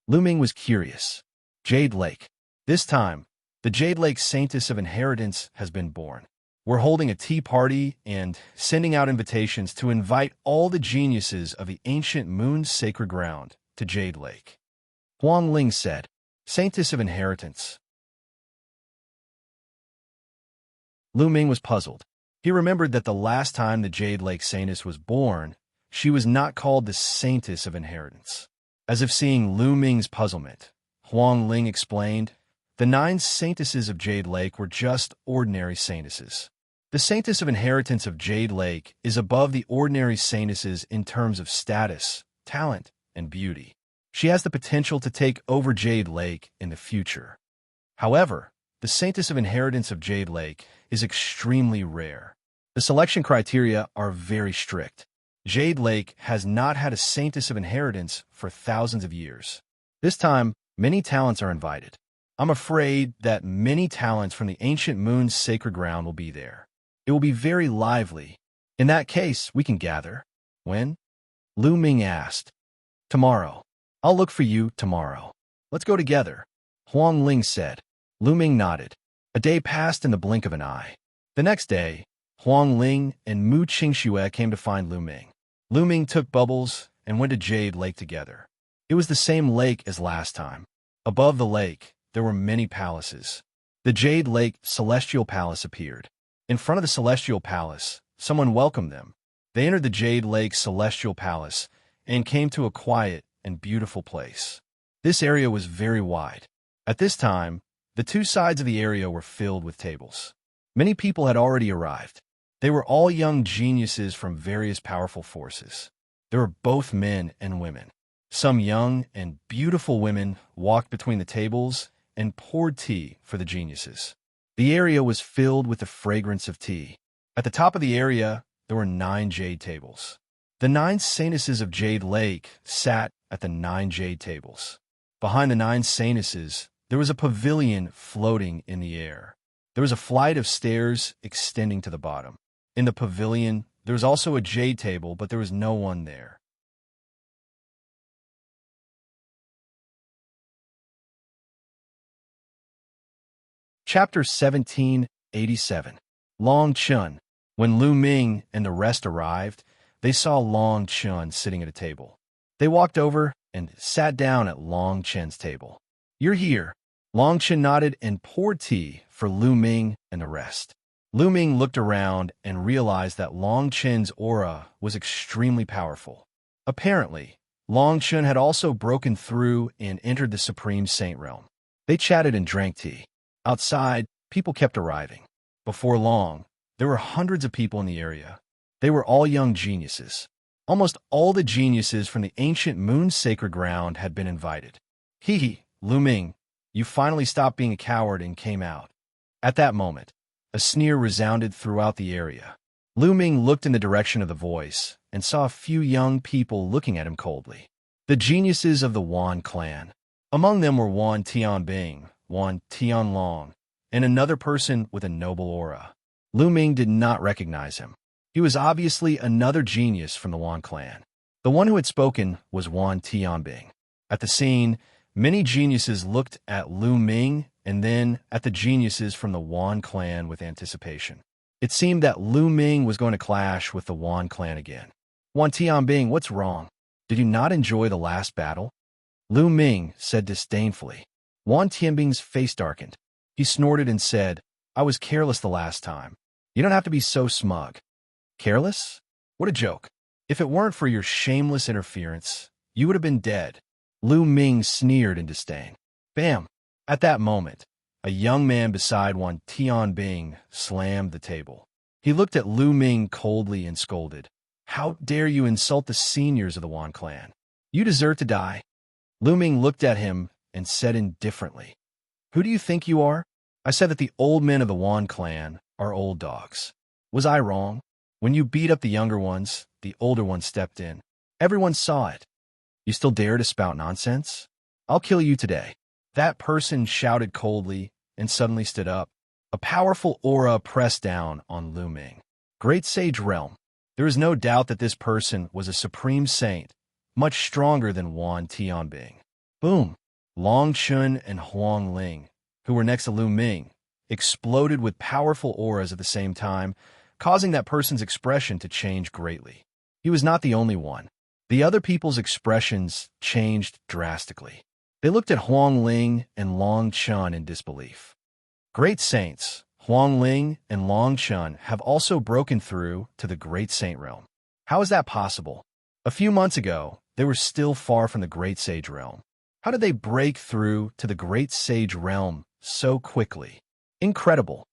Lu Ming was curious. Jade Lake. This time, the Jade Lake Saintess of Inheritance has been born. We're holding a tea party and sending out invitations to invite all the geniuses of the ancient moon's sacred ground to Jade Lake. Huang Ling said, Saintess of Inheritance. Lu Ming was puzzled. He remembered that the last time the Jade Lake Saintess was born, she was not called the Saintess of Inheritance. As if seeing Lu Ming's puzzlement, Huang Ling explained, the 9 Saintesses of Jade Lake were just ordinary Saintesses. The Saintess of Inheritance of Jade Lake is above the ordinary Saintesses in terms of status, talent, and beauty. She has the potential to take over Jade Lake in the future. However, the Saintess of Inheritance of Jade Lake is extremely rare. The selection criteria are very strict. Jade Lake has not had a Saintess of Inheritance for thousands of years. This time, many talents are invited. I'm afraid that many talents from the ancient moon's sacred ground will be there. It will be very lively. In that case, we can gather. When? Lu Ming asked. Tomorrow. I'll look for you tomorrow. Let's go together, Huang Ling said. Lu Ming nodded. A day passed in the blink of an eye. The next day, Huang Ling and Mu Qingxue came to find Lu Ming. Lu Ming took Bubbles and went to Jade Lake together. It was the same lake as last time. Above the lake, there were many palaces. The Jade Lake Celestial Palace appeared. In front of the Celestial Palace, someone welcomed them. They entered the Jade Lake Celestial Palace and came to a quiet and beautiful place. This area was very wide. At this time, the 2 sides of the area were filled with tables. Many people had already arrived. They were all young geniuses from various powerful forces. There were both men and women. Some young and beautiful women walked between the tables and poured tea for the geniuses. The area was filled with the fragrance of tea. At the top of the area, there were 9 jade tables. The 9 Saintesses of Jade Lake sat at the 9 jade tables. Behind the 9 Saintesses, there was a pavilion floating in the air. There was a flight of stairs extending to the bottom. In the pavilion, there was also a jade table, but there was no one there. Chapter 1787. Long Chun. When Lu Ming and the rest arrived, they saw Long Chun sitting at a table. They walked over and sat down at Long Chun's table. You're here. Long Chun nodded and poured tea for Lu Ming and the rest. Lu Ming looked around and realized that Long Chun's aura was extremely powerful. Apparently, Long Chun had also broken through and entered the Supreme Saint realm. They chatted and drank tea. Outside, people kept arriving. Before long, there were hundreds of people in the area. They were all young geniuses. Almost all the geniuses from the ancient moon's sacred ground had been invited. Hee, Lu Ming, you finally stopped being a coward and came out. At that moment, a sneer resounded throughout the area. Lu Ming looked in the direction of the voice and saw a few young people looking at him coldly. The geniuses of the Wan clan. Among them were Wan Tianbing, Wan Tianlong, and another person with a noble aura. Lu Ming did not recognize him. He was obviously another genius from the Wan clan. The one who had spoken was Wan Tianbing. At the scene, many geniuses looked at Lu Ming and then at the geniuses from the Wan clan with anticipation. It seemed that Lu Ming was going to clash with the Wan clan again. Wan Tianbing, what's wrong? Did you not enjoy the last battle? Lu Ming said disdainfully. Wan Tianbing's face darkened. He snorted and said, I was careless the last time. You don't have to be so smug. Careless? What a joke. If it weren't for your shameless interference, you would have been dead. Lu Ming sneered in disdain. Bam! At that moment, a young man beside Wan Tianbing slammed the table. He looked at Lu Ming coldly and scolded. How dare you insult the seniors of the Wan clan? You deserve to die. Lu Ming looked at him and said indifferently, Who do you think you are? I said that the old men of the Wan clan are old dogs. Was I wrong? When you beat up the younger ones, the older ones stepped in. Everyone saw it. You still dare to spout nonsense? I'll kill you today. That person shouted coldly and suddenly stood up. A powerful aura pressed down on Lu Ming. Great Sage Realm. There is no doubt that this person was a supreme saint, much stronger than Wan Tianbing. Boom! Long Chun and Huang Ling, who were next to Lu Ming, exploded with powerful auras at the same time, causing that person's expression to change greatly. He was not the only one. The other people's expressions changed drastically. They looked at Huang Ling and Long Chun in disbelief. Great saints, Huang Ling and Long Chun, have also broken through to the Great Saint realm. How is that possible? A few months ago, they were still far from the Great Sage realm. How did they break through to the Great Sage realm so quickly? Incredible.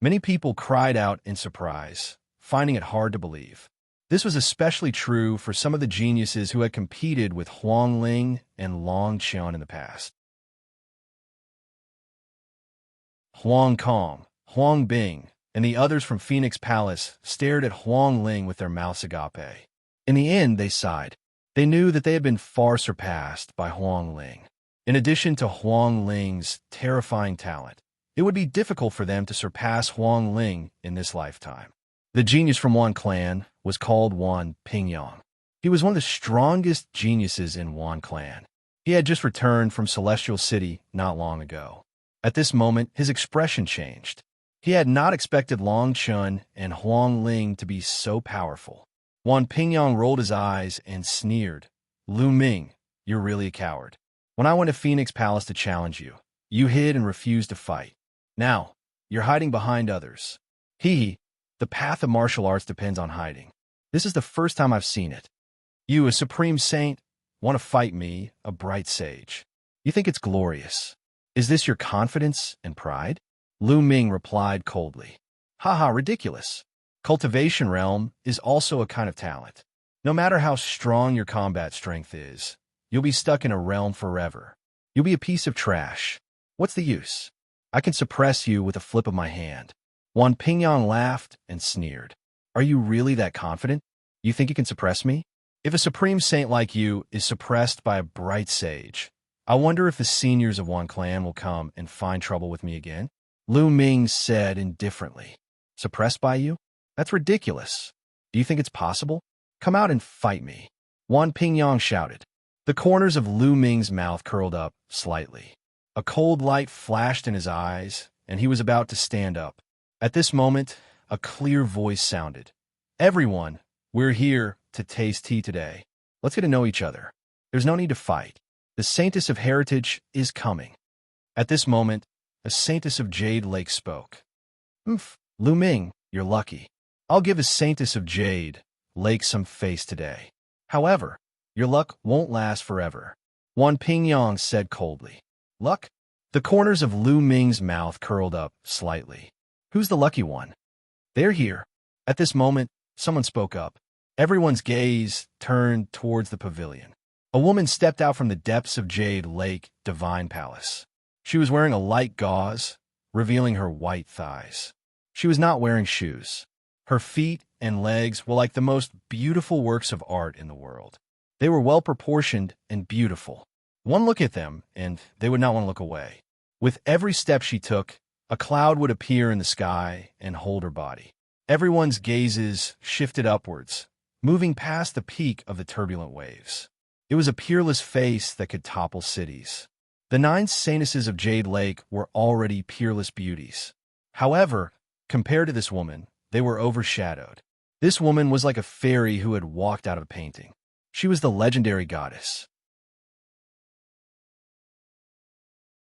Many people cried out in surprise, finding it hard to believe. This was especially true for some of the geniuses who had competed with Huang Ling and Long Chun in the past. Huang Kong, Huang Bing, and the others from Phoenix Palace stared at Huang Ling with their mouths agape. In the end, they sighed. They knew that they had been far surpassed by Huang Ling. In addition to Huang Ling's terrifying talent, it would be difficult for them to surpass Huang Ling in this lifetime. The genius from Wan clan was called Wan Pingyang. He was one of the strongest geniuses in Wan clan. He had just returned from Celestial City not long ago. At this moment, his expression changed. He had not expected Long Chun and Huang Ling to be so powerful. Wan Pingyang rolled his eyes and sneered. Lu Ming, you're really a coward. When I went to Phoenix Palace to challenge you, you hid and refused to fight. Now, you're hiding behind others. The path of martial arts depends on hiding. This is the first time I've seen it. You, a supreme saint, want to fight me, a bright sage. You think it's glorious. Is this your confidence and pride? Lu Ming replied coldly. Haha, ridiculous. Cultivation realm is also a kind of talent. No matter how strong your combat strength is, you'll be stuck in a realm forever. You'll be a piece of trash. What's the use? I can suppress you with a flip of my hand. Wan Pingyang laughed and sneered. Are you really that confident? You think you can suppress me? If a supreme saint like you is suppressed by a bright sage, I wonder if the seniors of Wan clan will come and find trouble with me again? Lu Ming said indifferently. Suppressed by you? That's ridiculous. Do you think it's possible? Come out and fight me. Wan Pingyang shouted. The corners of Lu Ming's mouth curled up slightly. A cold light flashed in his eyes, and he was about to stand up. At this moment, a clear voice sounded. Everyone, we're here to taste tea today. Let's get to know each other. There's no need to fight. The Saintess of Heritage is coming. At this moment, a Saintess of Jade Lake spoke. Lu Ming, you're lucky. I'll give a Saintess of Jade Lake some face today. However, your luck won't last forever. Wan Pingyang said coldly. Luck? The corners of Lu Ming's mouth curled up slightly. Who's the lucky one? They're here. At this moment, someone spoke up. Everyone's gaze turned towards the pavilion. A woman stepped out from the depths of Jade Lake Divine Palace. She was wearing a light gauze, revealing her white thighs. She was not wearing shoes. Her feet and legs were like the most beautiful works of art in the world. They were well-proportioned and beautiful. One look at them, and they would not want to look away. With every step she took, a cloud would appear in the sky and hold her body. Everyone's gazes shifted upwards, moving past the peak of the turbulent waves. It was a peerless face that could topple cities. The 9 saintesses of Jade Lake were already peerless beauties. However, compared to this woman, they were overshadowed. This woman was like a fairy who had walked out of a painting. She was the legendary goddess.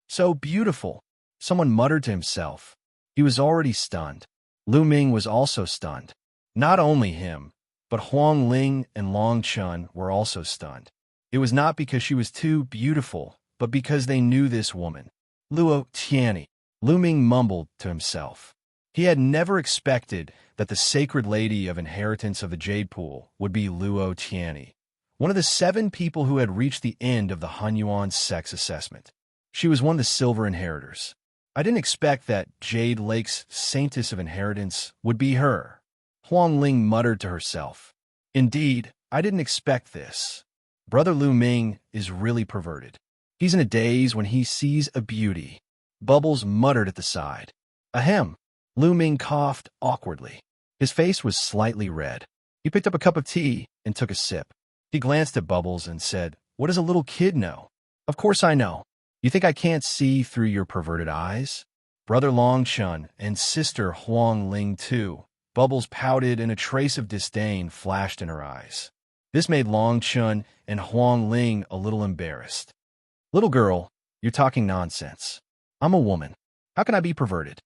So beautiful, someone muttered to himself. He was already stunned. Lu Ming was also stunned. Not only him, but Huang Ling and Long Chun were also stunned. It was not because she was too beautiful, but because they knew this woman. Luo Tianyi. Lu Ming mumbled to himself. He had never expected that the sacred lady of inheritance of the Jade Pool would be Luo Tianyi, one of the 7 people who had reached the end of the Hunyuan sex assessment. She was one of the silver inheritors. I didn't expect that Jade Lake's Saintess of Inheritance would be her. Huang Ling muttered to herself. Indeed, I didn't expect this. Brother Lu Ming is really perverted. He's in a daze when he sees a beauty. Bubbles muttered at the side. Ahem. Lu Ming coughed awkwardly. His face was slightly red. He picked up a cup of tea and took a sip. He glanced at Bubbles and said, What does a little kid know? Of course I know. You think I can't see through your perverted eyes? Brother Longchun and sister Huang Ling too. Bubbles pouted and a trace of disdain flashed in her eyes. This made Longchun and Huang Ling a little embarrassed. Little girl, you're talking nonsense. I'm a woman. How can I be perverted?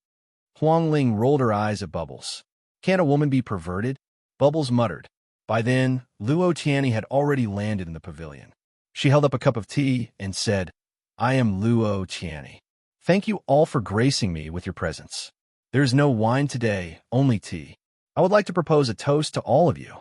Huang Ling rolled her eyes at Bubbles. Can't a woman be perverted? Bubbles muttered. By then, Luo Tianyi had already landed in the pavilion. She held up a cup of tea and said, I am Luo Tianyi. Thank you all for gracing me with your presence. There is no wine today, only tea. I would like to propose a toast to all of you.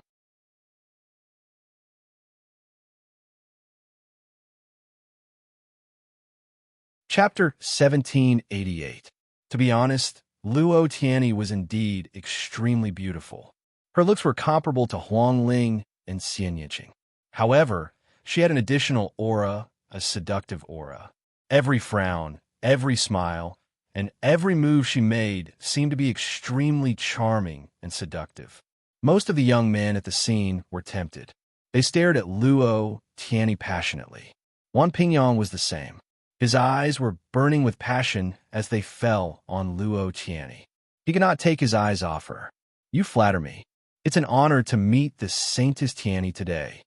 Chapter 1788. To be honest, Luo Tianyi was indeed extremely beautiful. Her looks were comparable to Huang Ling and Xianxia. However, she had an additional aura, a seductive aura. Every frown, every smile, and every move she made seemed to be extremely charming and seductive. Most of the young men at the scene were tempted. They stared at Luo Tianyi passionately. Wan Pingyang was the same. His eyes were burning with passion as they fell on Luo Tianyi. He could not take his eyes off her. You flatter me. It's an honor to meet the Saintess Tianyi today.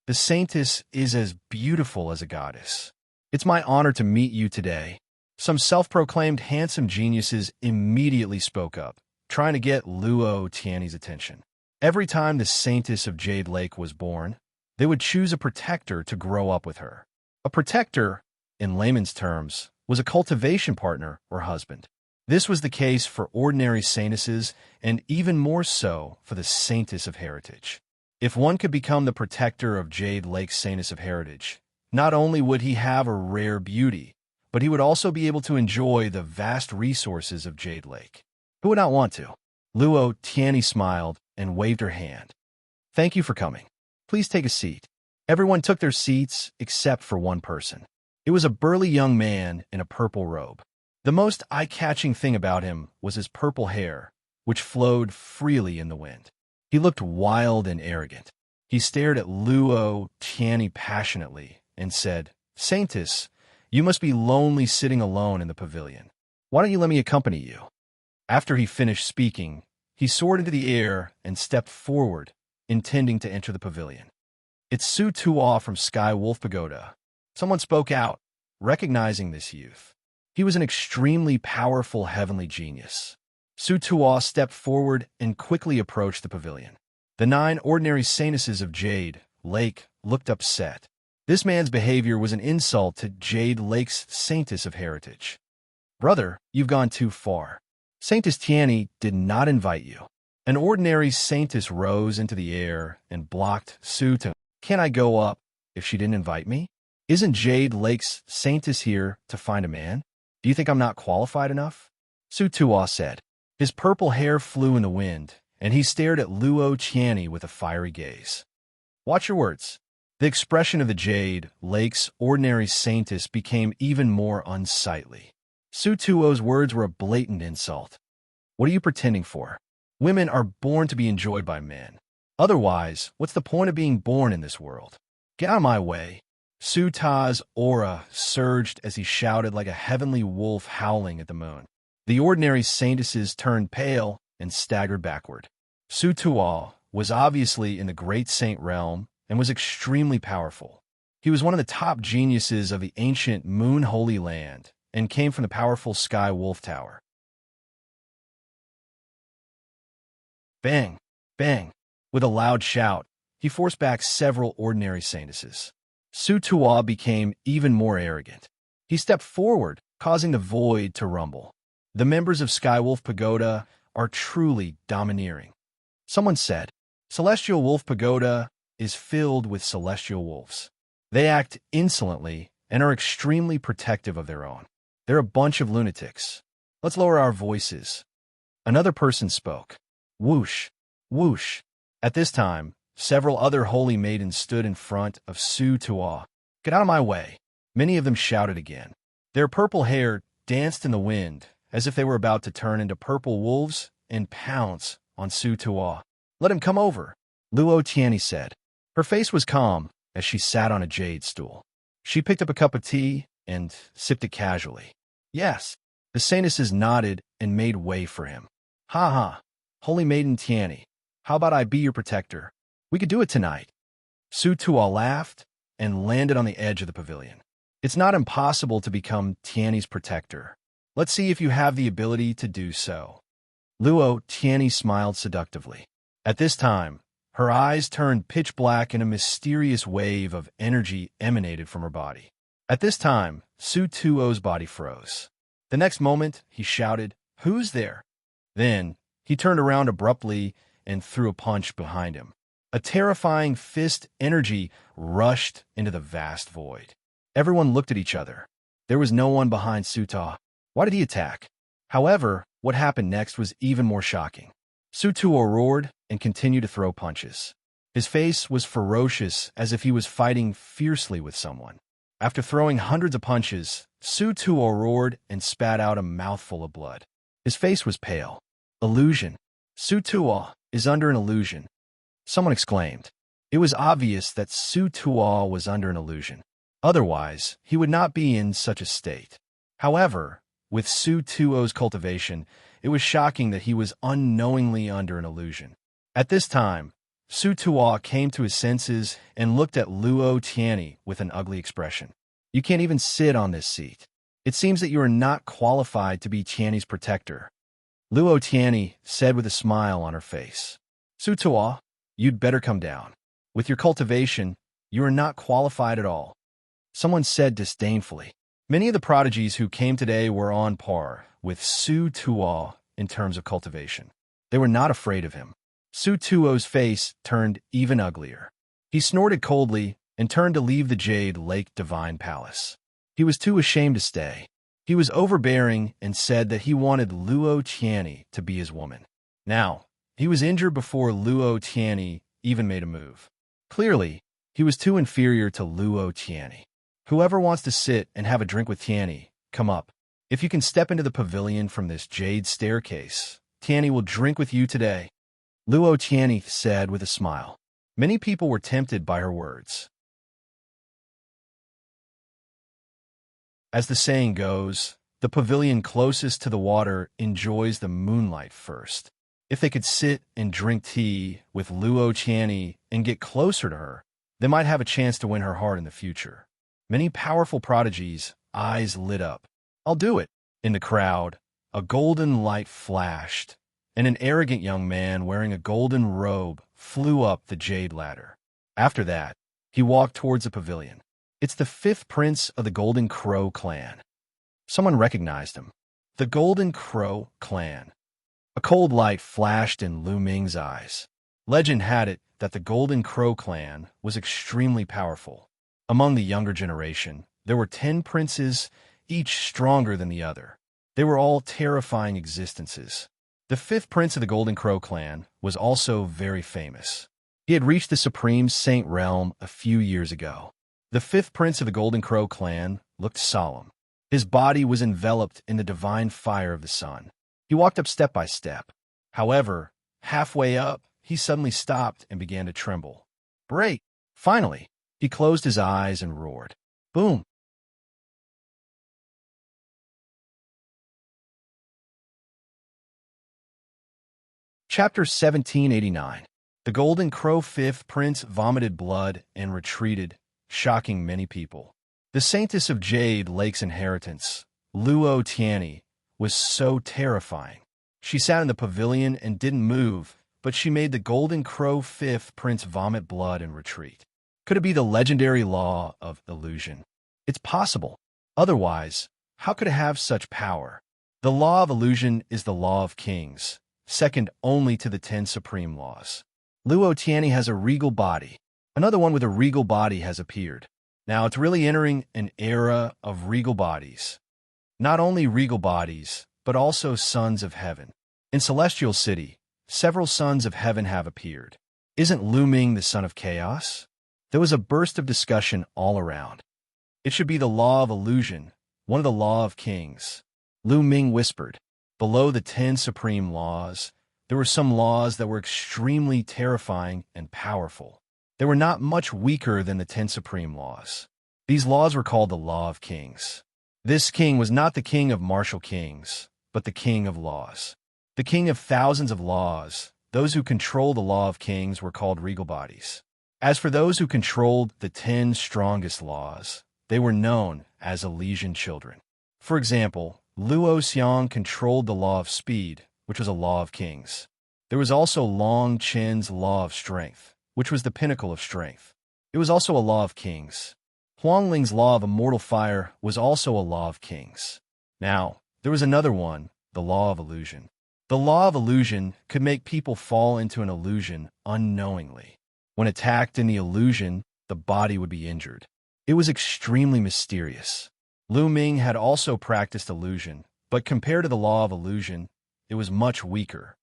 The Saintess is as beautiful as a goddess. It's my honor to meet you today. Some self-proclaimed handsome geniuses immediately spoke up, trying to get Luo Tianyi's attention. Every time the Saintess of Jade Lake was born, they would choose a protector to grow up with her. A protector, in layman's terms, was a cultivation partner or husband. This was the case for ordinary saintesses and even more so for the Saintess of Heritage. If one could become the protector of Jade Lake's Saintess of Heritage, not only would he have a rare beauty, but he would also be able to enjoy the vast resources of Jade Lake. Who would not want to? Luo Tianyi smiled and waved her hand. Thank you for coming. Please take a seat. Everyone took their seats except for one person. It was a burly young man in a purple robe. The most eye-catching thing about him was his purple hair, which flowed freely in the wind. He looked wild and arrogant. He stared at Luo Tianyi passionately and said, Saintess, you must be lonely sitting alone in the pavilion. Why don't you let me accompany you? After he finished speaking, he soared into the air and stepped forward, intending to enter the pavilion. It's Su Tuo from Sky Wolf Pagoda. Someone spoke out, recognizing this youth. He was an extremely powerful heavenly genius. Su Tuo stepped forward and quickly approached the pavilion. The 9 ordinary saintesses of Jade Lake looked upset. This man's behavior was an insult to Jade Lake's Saintess of Heritage. Brother, you've gone too far. Saintess Tianyi did not invite you. An ordinary saintess rose into the air and blocked Su Tuo. Can I go up if she didn't invite me? Isn't Jade Lake's Saintess here to find a man? Do you think I'm not qualified enough? Su Tuo said. His purple hair flew in the wind, and he stared at Luo Tianyi with a fiery gaze. Watch your words. The expression of the Jade Lake's ordinary saintess became even more unsightly. Su Tuo's words were a blatant insult. What are you pretending for? Women are born to be enjoyed by men. Otherwise, what's the point of being born in this world? Get out of my way. Su Tuo's aura surged as he shouted like a heavenly wolf howling at the moon. The ordinary saintesses turned pale and staggered backward. Su Tuo was obviously in the great saint realm and was extremely powerful. He was one of the top geniuses of the ancient Moon Holy Land and came from the powerful Sky Wolf Tower. Bang! Bang! With a loud shout, he forced back several ordinary saintesses. Su Tuo became even more arrogant. He stepped forward, causing the void to rumble. The members of Skywolf Pagoda are truly domineering. Someone said, Celestial Wolf Pagoda is filled with celestial wolves. They act insolently and are extremely protective of their own. They're a bunch of lunatics. Let's lower our voices. Another person spoke. Whoosh, whoosh. At this time, several other holy maidens stood in front of Su Tuo. Get out of my way. Many of them shouted again. Their purple hair danced in the wind as if they were about to turn into purple wolves and pounce on Su Tuo. Let him come over, Luo Tianyi said. Her face was calm as she sat on a jade stool. She picked up a cup of tea and sipped it casually. Yes, The saintesses nodded and made way for him. Ha ha, Holy Maiden Tianni, how about I be your protector? We could do it tonight. Su Tuo laughed and landed on the edge of the pavilion. It's not impossible to become Tianni's protector. Let's see if you have the ability to do so. Luo Tianni smiled seductively. At this time, her eyes turned pitch black and a mysterious wave of energy emanated from her body. At this time, Su Tuo's body froze. The next moment, he shouted, "Who's there?" Then, he turned around abruptly and threw a punch behind him. A terrifying fist energy rushed into the vast void. Everyone looked at each other. There was no one behind Su Tuo. Why did he attack? However, what happened next was even more shocking. Su Tuo roared and continued to throw punches. His face was ferocious, as if he was fighting fiercely with someone. After throwing hundreds of punches, Su Tuo roared and spat out a mouthful of blood. His face was pale. Illusion. Su Tuo is under an illusion. Someone exclaimed. It was obvious that Su Tuo was under an illusion. Otherwise, he would not be in such a state. However, with Su Tuo's cultivation, it was shocking that he was unknowingly under an illusion. At this time, Su Tuo came to his senses and looked at Luo Tianni with an ugly expression. You can't even sit on this seat. It seems that you are not qualified to be Tianni's protector. Luo Tianni said with a smile on her face. Su Tuo, you'd better come down. With your cultivation, you are not qualified at all. Someone said disdainfully. Many of the prodigies who came today were on par with Su Tuo in terms of cultivation. They were not afraid of him. Su Tuo's face turned even uglier. He snorted coldly and turned to leave the Jade Lake Divine Palace. He was too ashamed to stay. He was overbearing and said that he wanted Luo Tianni to be his woman. Now, he was injured before Luo Tianni even made a move. Clearly, he was too inferior to Luo Tianni. Whoever wants to sit and have a drink with Tianni, come up. If you can step into the pavilion from this jade staircase, Tianni will drink with you today. Luo Tianni said with a smile. Many people were tempted by her words. As the saying goes, the pavilion closest to the water enjoys the moonlight first. If they could sit and drink tea with Luo Tianni and get closer to her, they might have a chance to win her heart in the future. Many powerful prodigies' eyes lit up. I'll do it. In the crowd, a golden light flashed, and an arrogant young man wearing a golden robe flew up the jade ladder. After that, he walked towards the pavilion. It's the 5th prince of the Golden Crow clan. Someone recognized him. The Golden Crow clan. A cold light flashed in Lu Ming's eyes. Legend had it that the Golden Crow clan was extremely powerful. Among the younger generation, there were 10 princes, each stronger than the other. They were all terrifying existences. The 5th prince of the Golden Crow clan was also very famous. He had reached the Supreme Saint realm a few years ago. The 5th prince of the Golden Crow clan looked solemn. His body was enveloped in the divine fire of the sun. He walked up step by step. However, halfway up, he suddenly stopped and began to tremble. Break! Finally, he closed his eyes and roared. Boom! Chapter 1789. The Golden Crow 5th Prince vomited blood and retreated, shocking many people. The Saintess of Jade Lake's inheritance, Luo Tianni, was so terrifying. She sat in the pavilion and didn't move, but she made the Golden Crow 5th Prince vomit blood and retreat. Could it be the legendary law of illusion? It's possible. Otherwise, how could it have such power? The law of illusion is the law of kings, second only to the 10 supreme laws. Luo Tianni has a regal body. Another one with a regal body has appeared. Now it's really entering an era of regal bodies. Not only regal bodies, but also sons of heaven. In Celestial City, several sons of heaven have appeared. Isn't Lu Ming the son of chaos? There was a burst of discussion all around. It should be the law of illusion, one of the law of kings. Lu Ming whispered. Below the 10 supreme laws, there were some laws that were extremely terrifying and powerful. They were not much weaker than the 10 supreme laws. These laws were called the law of kings. This king was not the king of martial kings, but the king of laws. The king of thousands of laws. Those who control the law of kings were called regal bodies. As for those who controlled the 10 strongest laws, they were known as Elysian children. For example, Luo Xiang controlled the law of speed, which was a law of kings. There was also Long Chen's law of strength, which was the pinnacle of strength. It was also a law of kings. Huangling's law of immortal fire was also a law of kings. Now, there was another one, the law of illusion. The law of illusion could make people fall into an illusion unknowingly. When attacked in the illusion, the body would be injured. It was extremely mysterious. Lu Ming had also practiced illusion, but compared to the law of illusion, it was much weaker.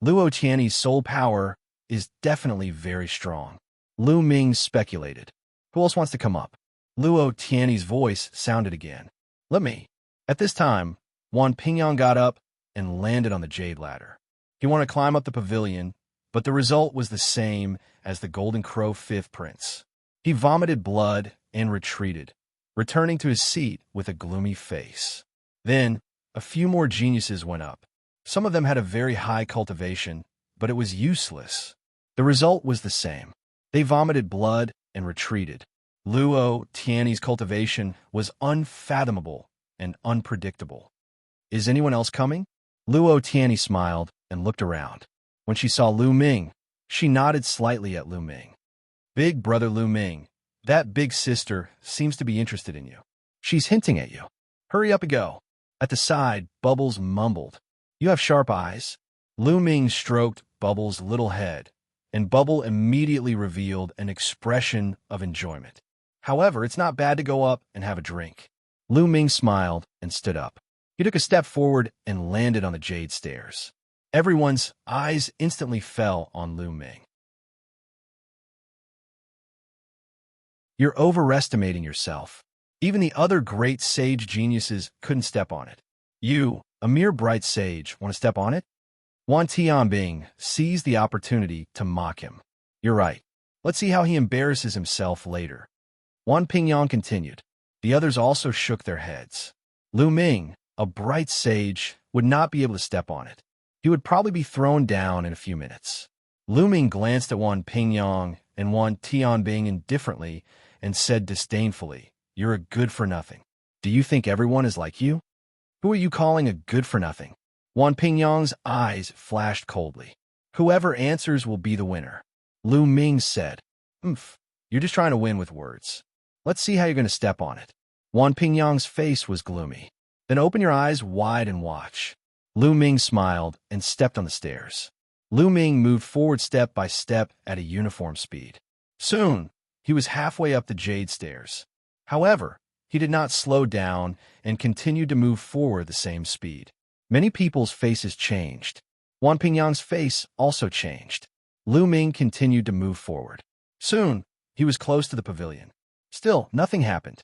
Luo Tianyi's soul power is definitely very strong. Lu Ming speculated. Who else wants to come up? Luo Tianyi's voice sounded again. Let me. At this time, Wan Pingyang got up and landed on the jade ladder. He wanted to climb up the pavilion, but the result was the same as the Golden Crow Fifth Prince. He vomited blood and retreated, returning to his seat with a gloomy face. Then, a few more geniuses went up. Some of them had a very high cultivation, but it was useless. The result was the same. They vomited blood and retreated. Luo Tianyi's cultivation was unfathomable and unpredictable. Is anyone else coming? Luo Tianyi smiled and looked around. When she saw Lu Ming, she nodded slightly at Lu Ming. Big brother Lu Ming, that big sister seems to be interested in you. She's hinting at you. Hurry up and go. At the side, Bubbles mumbled. You have sharp eyes. Lu Ming stroked Bubbles' little head, and Bubble immediately revealed an expression of enjoyment. However, it's not bad to go up and have a drink. Lu Ming smiled and stood up. He took a step forward and landed on the jade stairs. Everyone's eyes instantly fell on Lu Ming. You're overestimating yourself. Even the other great sage geniuses couldn't step on it. You, a mere bright sage, want to step on it? Wan Tianbing seized the opportunity to mock him. You're right. Let's see how he embarrasses himself later. Wan Pingyang continued. The others also shook their heads. Lu Ming, a bright sage, would not be able to step on it. He would probably be thrown down in a few minutes. Lu Ming glanced at Wan Pingyang and Wan Tianbing indifferently and said disdainfully, You're a good-for-nothing. Do you think everyone is like you? Who are you calling a good-for-nothing? Wan Pingyang's eyes flashed coldly. Whoever answers will be the winner. Lu Ming said, You're just trying to win with words. Let's see how you're going to step on it. Wan Pingyang's face was gloomy. Then open your eyes wide and watch. Lu Ming smiled and stepped on the stairs. Lu Ming moved forward step by step at a uniform speed. Soon, he was halfway up the jade stairs. However, he did not slow down and continued to move forward the same speed. Many people's faces changed. Wan Pingyang's face also changed. Lu Ming continued to move forward. Soon, he was close to the pavilion. Still, nothing happened.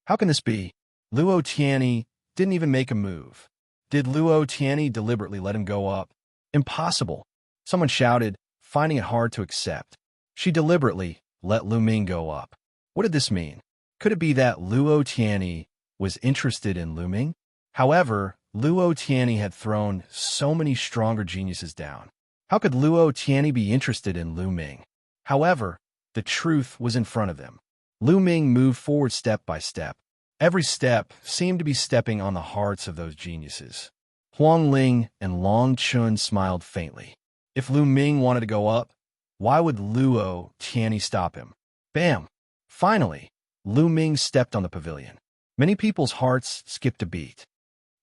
How can this be? Luo Tianyi didn't even make a move. Did Luo Tianyi deliberately let him go up? Impossible. Someone shouted, finding it hard to accept. She deliberately let Lu Ming go up. What did this mean? Could it be that Luo Tianyi was interested in Lu Ming? However, Luo Tianyi had thrown so many stronger geniuses down. How could Luo Tianyi be interested in Lu Ming? However, the truth was in front of them. Lu Ming moved forward step by step. Every step seemed to be stepping on the hearts of those geniuses. Huang Ling and Long Chun smiled faintly. If Lu Ming wanted to go up, why would Luo Tianyi stop him? Bam! Finally, Lu Ming stepped on the pavilion. Many people's hearts skipped a beat.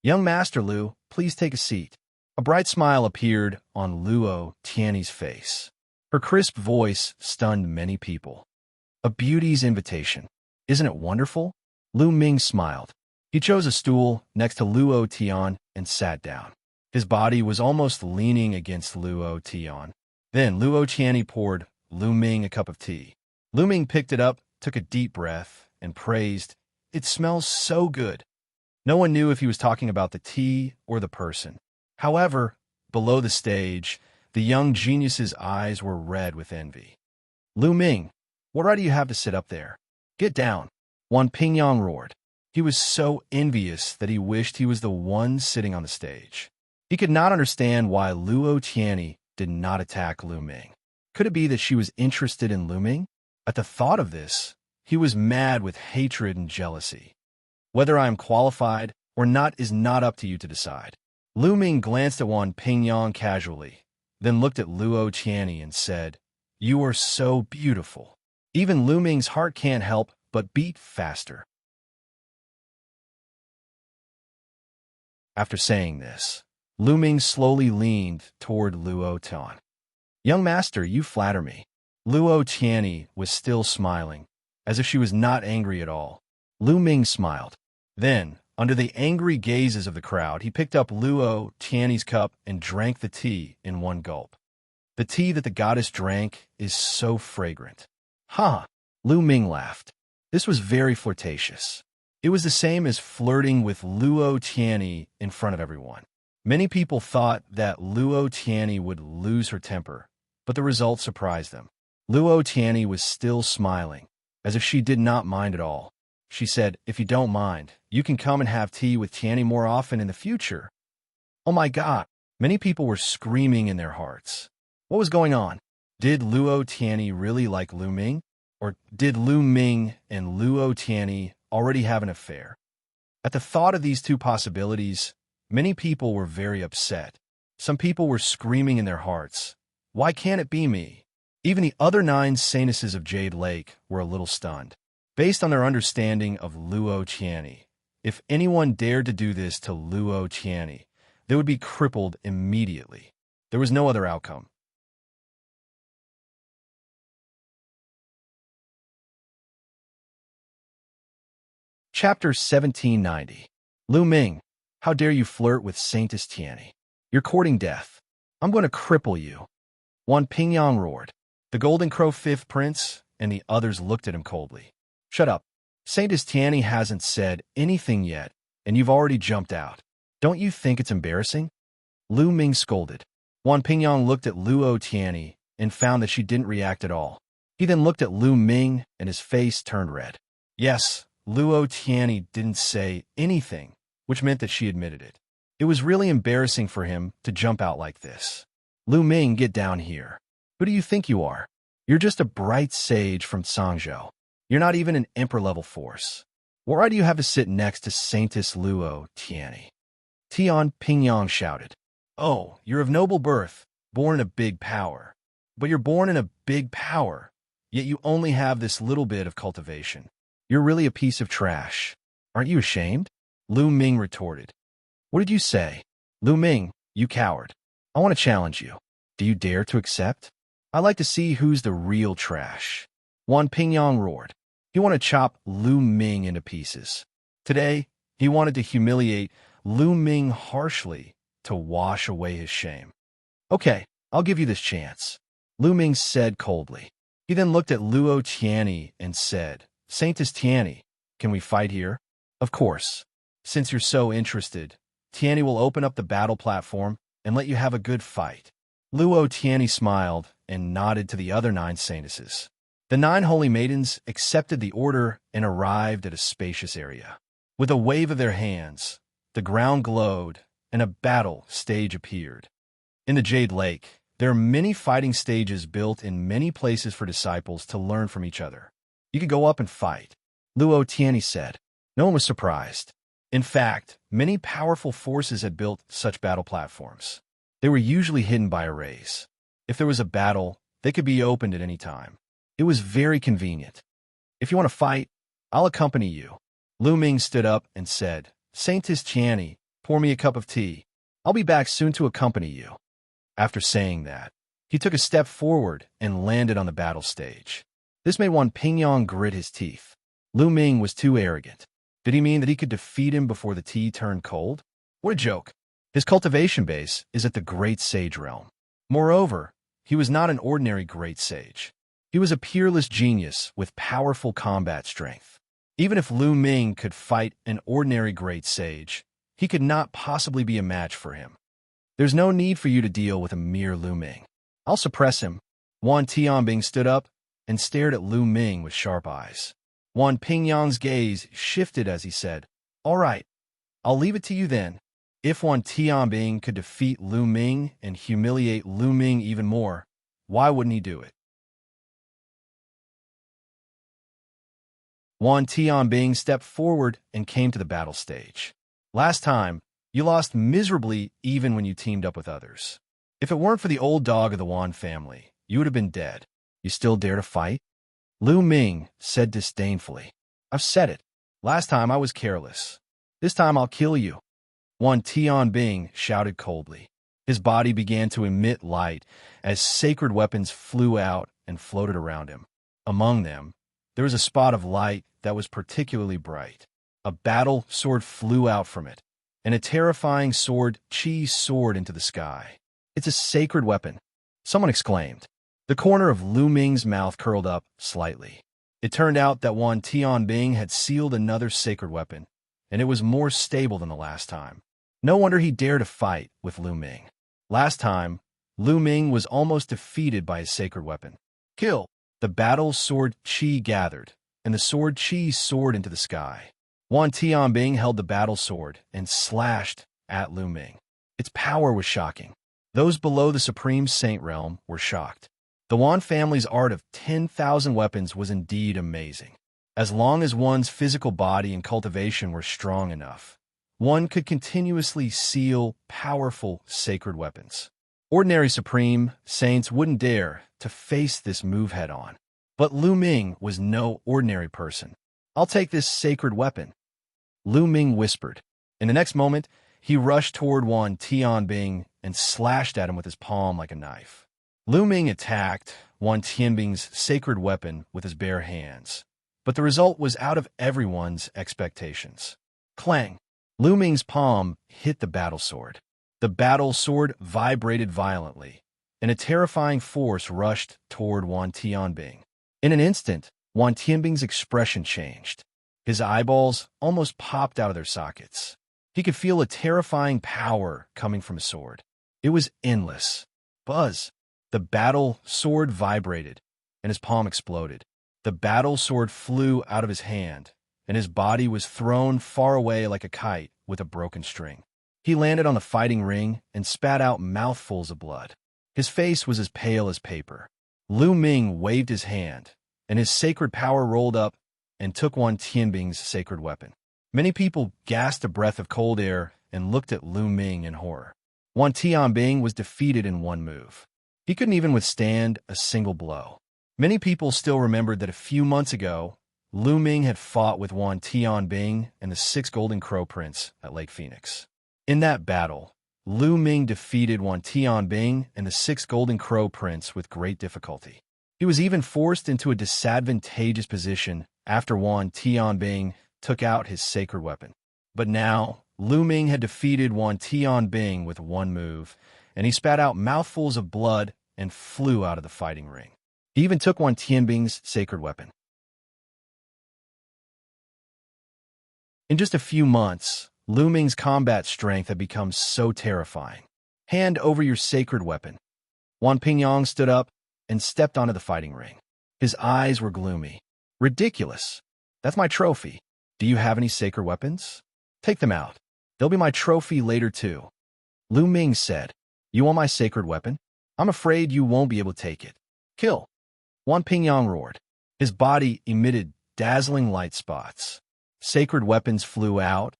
Young Master Lu, please take a seat. A bright smile appeared on Luo Tianyi's face. Her crisp voice stunned many people. A beauty's invitation. Isn't it wonderful? Lu Ming smiled. He chose a stool next to Luo Tian and sat down. His body was almost leaning against Luo Tian. Then Luo Tianyi poured Lu Ming a cup of tea. Lu Ming picked it up, took a deep breath, and praised, It smells so good. No one knew if he was talking about the tea or the person. However, below the stage, the young genius's eyes were red with envy. Lu Ming, what right do you have to sit up there? Get down. Wan Pingyang roared. He was so envious that he wished he was the one sitting on the stage. He could not understand why Luo Tianyi did not attack Lu Ming. Could it be that she was interested in Lu Ming? At the thought of this, he was mad with hatred and jealousy. Whether I am qualified or not is not up to you to decide. Lu Ming glanced at Wan Pingyang casually, then looked at Luo Tianyi and said, "You are so beautiful." Even Lu Ming's heart can't help but beat faster. After saying this, Lu Ming slowly leaned toward Luo Tian. "Young master, you flatter me." Luo Tianyi was still smiling, as if she was not angry at all. Lu Ming smiled. Then, under the angry gazes of the crowd, he picked up Luo Tianyi's cup and drank the tea in one gulp. The tea that the goddess drank is so fragrant. Ha! Lu Ming laughed. This was very flirtatious. It was the same as flirting with Luo Tianyi in front of everyone. Many people thought that Luo Tianyi would lose her temper, but the result surprised them. Luo Tianyi was still smiling, as if she did not mind at all. She said, "If you don't mind, you can come and have tea with Tianyi more often in the future." Oh my God! Many people were screaming in their hearts. What was going on? Did Luo Tianyi really like Lu Ming? Or did Lu Ming and Luo Tianyi already have an affair? At the thought of these two possibilities, many people were very upset. Some people were screaming in their hearts, "Why can't it be me?" Even the other 9 saintesses of Jade Lake were a little stunned. Based on their understanding of Luo Tianyi, if anyone dared to do this to Luo Tianyi, they would be crippled immediately. There was no other outcome. Chapter 1790. Lu Ming, how dare you flirt with Saintess Tianyi? You're courting death. I'm going to cripple you. Wan Pingyang roared. The Golden Crow 5th Prince and the others looked at him coldly. Shut up. Saintess Tianyi hasn't said anything yet, and you've already jumped out. Don't you think it's embarrassing? Lu Ming scolded. Wan Pingyang looked at Luo Tianyi and found that she didn't react at all. He then looked at Lu Ming and his face turned red. Yes, Luo Tianyi didn't say anything, which meant that she admitted it. It was really embarrassing for him to jump out like this. Lu Ming, get down here. Who do you think you are? You're just a bright sage from Sangzhou. You're not even an emperor-level force. Why do you have to sit next to Saintess Luo Tianyi? Tian Pingyang shouted. Oh, you're of noble birth, born in a big power. But you're born in a big power, yet you only have this little bit of cultivation. You're really a piece of trash. Aren't you ashamed? Lu Ming retorted. What did you say? Lu Ming, you coward. I want to challenge you. Do you dare to accept? I'd like to see who's the real trash. Wan Pingyang roared. He wanted to chop Lu Ming into pieces. Today, he wanted to humiliate Lu Ming harshly to wash away his shame. Okay, I'll give you this chance, Lu Ming said coldly. He then looked at Luo Tianyi and said, Saintess Tianyi, can we fight here? Of course. Since you're so interested, Tianyi will open up the battle platform and let you have a good fight. Luo Tianyi smiled and nodded to the other 9 saintesses. The 9 holy maidens accepted the order and arrived at a spacious area. With a wave of their hands, the ground glowed and a battle stage appeared. In the Jade Lake, there are many fighting stages built in many places for disciples to learn from each other. You could go up and fight, Luo Tianyi said. No one was surprised. In fact, many powerful forces had built such battle platforms. They were usually hidden by arrays. If there was a battle, they could be opened at any time. It was very convenient. If you want to fight, I'll accompany you. Lu Ming stood up and said, Saintess Tianyi, pour me a cup of tea. I'll be back soon to accompany you. After saying that, he took a step forward and landed on the battle stage. This made Wan Pingyang grit his teeth. Lu Ming was too arrogant. Did he mean that he could defeat him before the tea turned cold? What a joke. His cultivation base is at the Great Sage realm. Moreover, he was not an ordinary Great Sage. He was a peerless genius with powerful combat strength. Even if Lu Ming could fight an ordinary Great Sage, he could not possibly be a match for him. There's no need for you to deal with a mere Lu Ming. I'll suppress him. Wan Tianbing stood up and stared at Lu Ming with sharp eyes. Wan Pingyang's gaze shifted as he said, "All right, I'll leave it to you then." If Wan Tianbing could defeat Lu Ming and humiliate Lu Ming even more, why wouldn't he do it? Wan Tianbing stepped forward and came to the battle stage. Last time, you lost miserably even when you teamed up with others. If it weren't for the old dog of the Wan family, you would have been dead. You still dare to fight? Lu Ming said disdainfully. I've said it. Last time I was careless. This time I'll kill you. Wan Tianbing shouted coldly. His body began to emit light as sacred weapons flew out and floated around him. Among them, there was a spot of light that was particularly bright. A battle sword flew out from it, and a terrifying sword Qi soared into the sky. It's a sacred weapon, someone exclaimed. The corner of Lu Ming's mouth curled up slightly. It turned out that Wan Tianbing had sealed another sacred weapon, and it was more stable than the last time. No wonder he dared to fight with Lu Ming. Last time, Lu Ming was almost defeated by his sacred weapon. Kill! The battle sword Qi gathered, and the sword Qi soared into the sky. Wan Tianbing held the battle sword and slashed at Lu Ming. Its power was shocking. Those below the Supreme Saint realm were shocked. The Wan family's art of 10,000 weapons was indeed amazing. As long as one's physical body and cultivation were strong enough, one could continuously seal powerful sacred weapons. Ordinary Supreme Saints wouldn't dare to face this move head-on. But Lu Ming was no ordinary person. I'll take this sacred weapon, Lu Ming whispered. In the next moment, he rushed toward Wan Tianbing and slashed at him with his palm like a knife. Lu Ming attacked Wan Tianbing's sacred weapon with his bare hands, but the result was out of everyone's expectations. Clang! Lu Ming's palm hit the battle sword. The battle sword vibrated violently, and a terrifying force rushed toward Wan Tianbing. In an instant, Wan Tianbing's expression changed. His eyeballs almost popped out of their sockets. He could feel a terrifying power coming from his sword. It was endless. Buzz! The battle sword vibrated, and his palm exploded. The battle sword flew out of his hand, and his body was thrown far away like a kite with a broken string. He landed on the fighting ring and spat out mouthfuls of blood. His face was as pale as paper. Lu Ming waved his hand, and his sacred power rolled up and took Wan Tianbing's sacred weapon. Many people gasped a breath of cold air and looked at Lu Ming in horror. Wan Tianbing was defeated in one move. He couldn't even withstand a single blow. Many people still remembered that a few months ago, Lu Ming had fought with Wan Tianbing and the 6 Golden Crow Prince at Lake Phoenix. In that battle, Lu Ming defeated Wan Tianbing and the 6 Golden Crow Prince with great difficulty. He was even forced into a disadvantageous position after Wan Tianbing took out his sacred weapon. But now, Lu Ming had defeated Wan Tianbing with one move, and he spat out mouthfuls of blood and flew out of the fighting ring. He even took Wan Tianbing's sacred weapon. In just a few months, Lu Ming's combat strength had become so terrifying. Hand over your sacred weapon. Wan Pingyang stood up and stepped onto the fighting ring. His eyes were gloomy. Ridiculous. That's my trophy. Do you have any sacred weapons? Take them out. They'll be my trophy later too. Lu Ming said, You want my sacred weapon? I'm afraid you won't be able to take it. Kill. Wan Pingyang roared. His body emitted dazzling light spots. Sacred weapons flew out,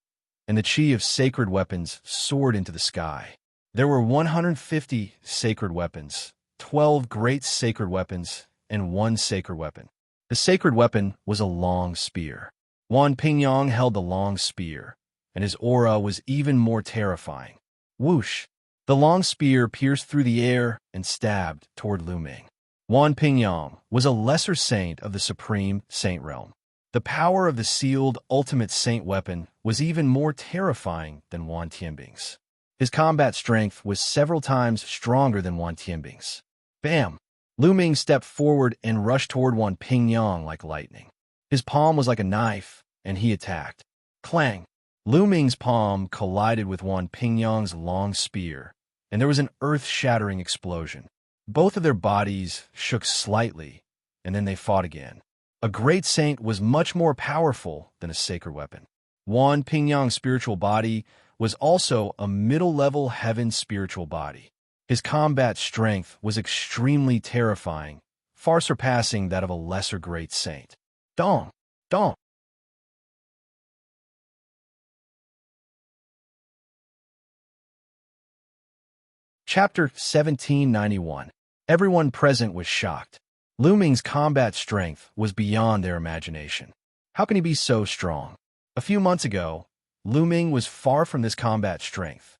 and the chi of sacred weapons soared into the sky. There were 150 sacred weapons, 12 great sacred weapons, and 1 sacred weapon. The sacred weapon was a long spear. Wan Pingyang held the long spear, and his aura was even more terrifying. Whoosh! The long spear pierced through the air and stabbed toward Lu Ming. Wan Pingyang was a lesser saint of the Supreme Saint realm. The power of the sealed ultimate saint weapon was even more terrifying than Wan Tianbing's. His combat strength was several times stronger than Wan Tianbing's. Bam! Lu Ming stepped forward and rushed toward Wan Pingyang like lightning. His palm was like a knife, and he attacked. Clang! Lu Ming's palm collided with Wan Pingyang's long spear, and there was an earth-shattering explosion. Both of their bodies shook slightly, and then they fought again. A great saint was much more powerful than a sacred weapon. Wan Pingyang's spiritual body was also a middle-level heaven spiritual body. His combat strength was extremely terrifying, far surpassing that of a lesser great saint. Dong! Dong! Chapter 1791. Everyone present was shocked. Lu Ming's combat strength was beyond their imagination. How can he be so strong? A few months ago, Lu Ming was far from this combat strength.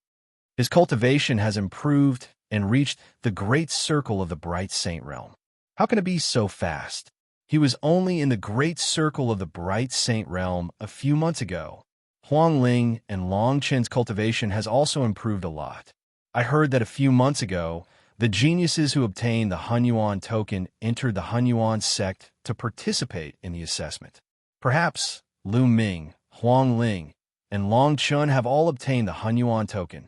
His cultivation has improved and reached the great circle of the bright saint realm. How can it be so fast? He was only in the great circle of the bright saint realm a few months ago. Huang Ling and Long Chen's cultivation has also improved a lot. I heard that a few months ago, the geniuses who obtained the Hunyuan token entered the Hunyuan sect to participate in the assessment. Perhaps Lu Ming, Huang Ling, and Long Chun have all obtained the Hunyuan token.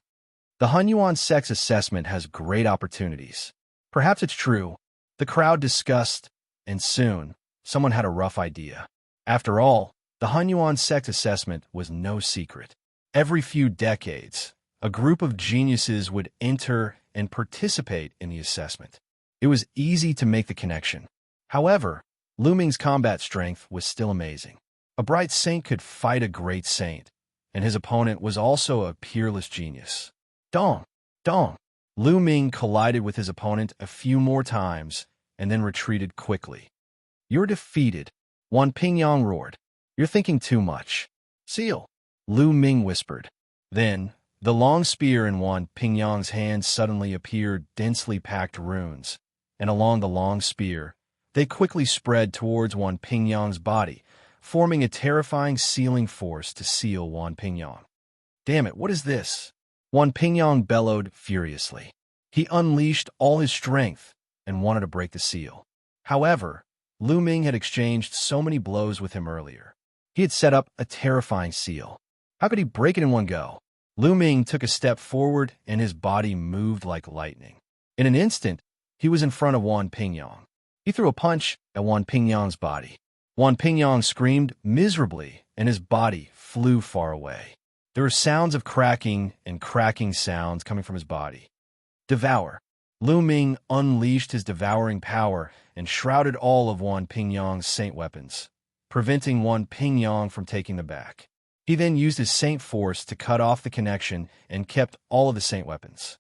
The Hunyuan sect's assessment has great opportunities. Perhaps it's true. The crowd discussed, and soon, someone had a rough idea. After all, the Hunyuan sect assessment was no secret. Every few decades, a group of geniuses would enter and participate in the assessment. It was easy to make the connection. However, Lu Ming's combat strength was still amazing. A bright saint could fight a great saint, and his opponent was also a peerless genius. Dong! Dong! Lu Ming collided with his opponent a few more times and then retreated quickly. You're defeated, Wan Pingyang roared. You're thinking too much. Seal! Lu Ming whispered. Then, the long spear in Wan Pingyang's hand suddenly appeared densely packed runes, and along the long spear, they quickly spread towards Wan Pingyang's body, forming a terrifying sealing force to seal Wan Pingyang. Damn it, what is this? Wan Pingyang bellowed furiously. He unleashed all his strength and wanted to break the seal. However, Lu Ming had exchanged so many blows with him earlier. He had set up a terrifying seal. How could he break it in one go? Lu Ming took a step forward and his body moved like lightning. In an instant, he was in front of Wan Pingyang. He threw a punch at Wan Pingyang's body. Wan Pingyang screamed miserably and his body flew far away. There were sounds of cracking and cracking sounds coming from his body. Devour. Lu Ming unleashed his devouring power and shrouded all of Wan Pingyang's saint weapons, preventing Wan Pingyang from taking them back. He then used his saint force to cut off the connection and kept all of the saint weapons.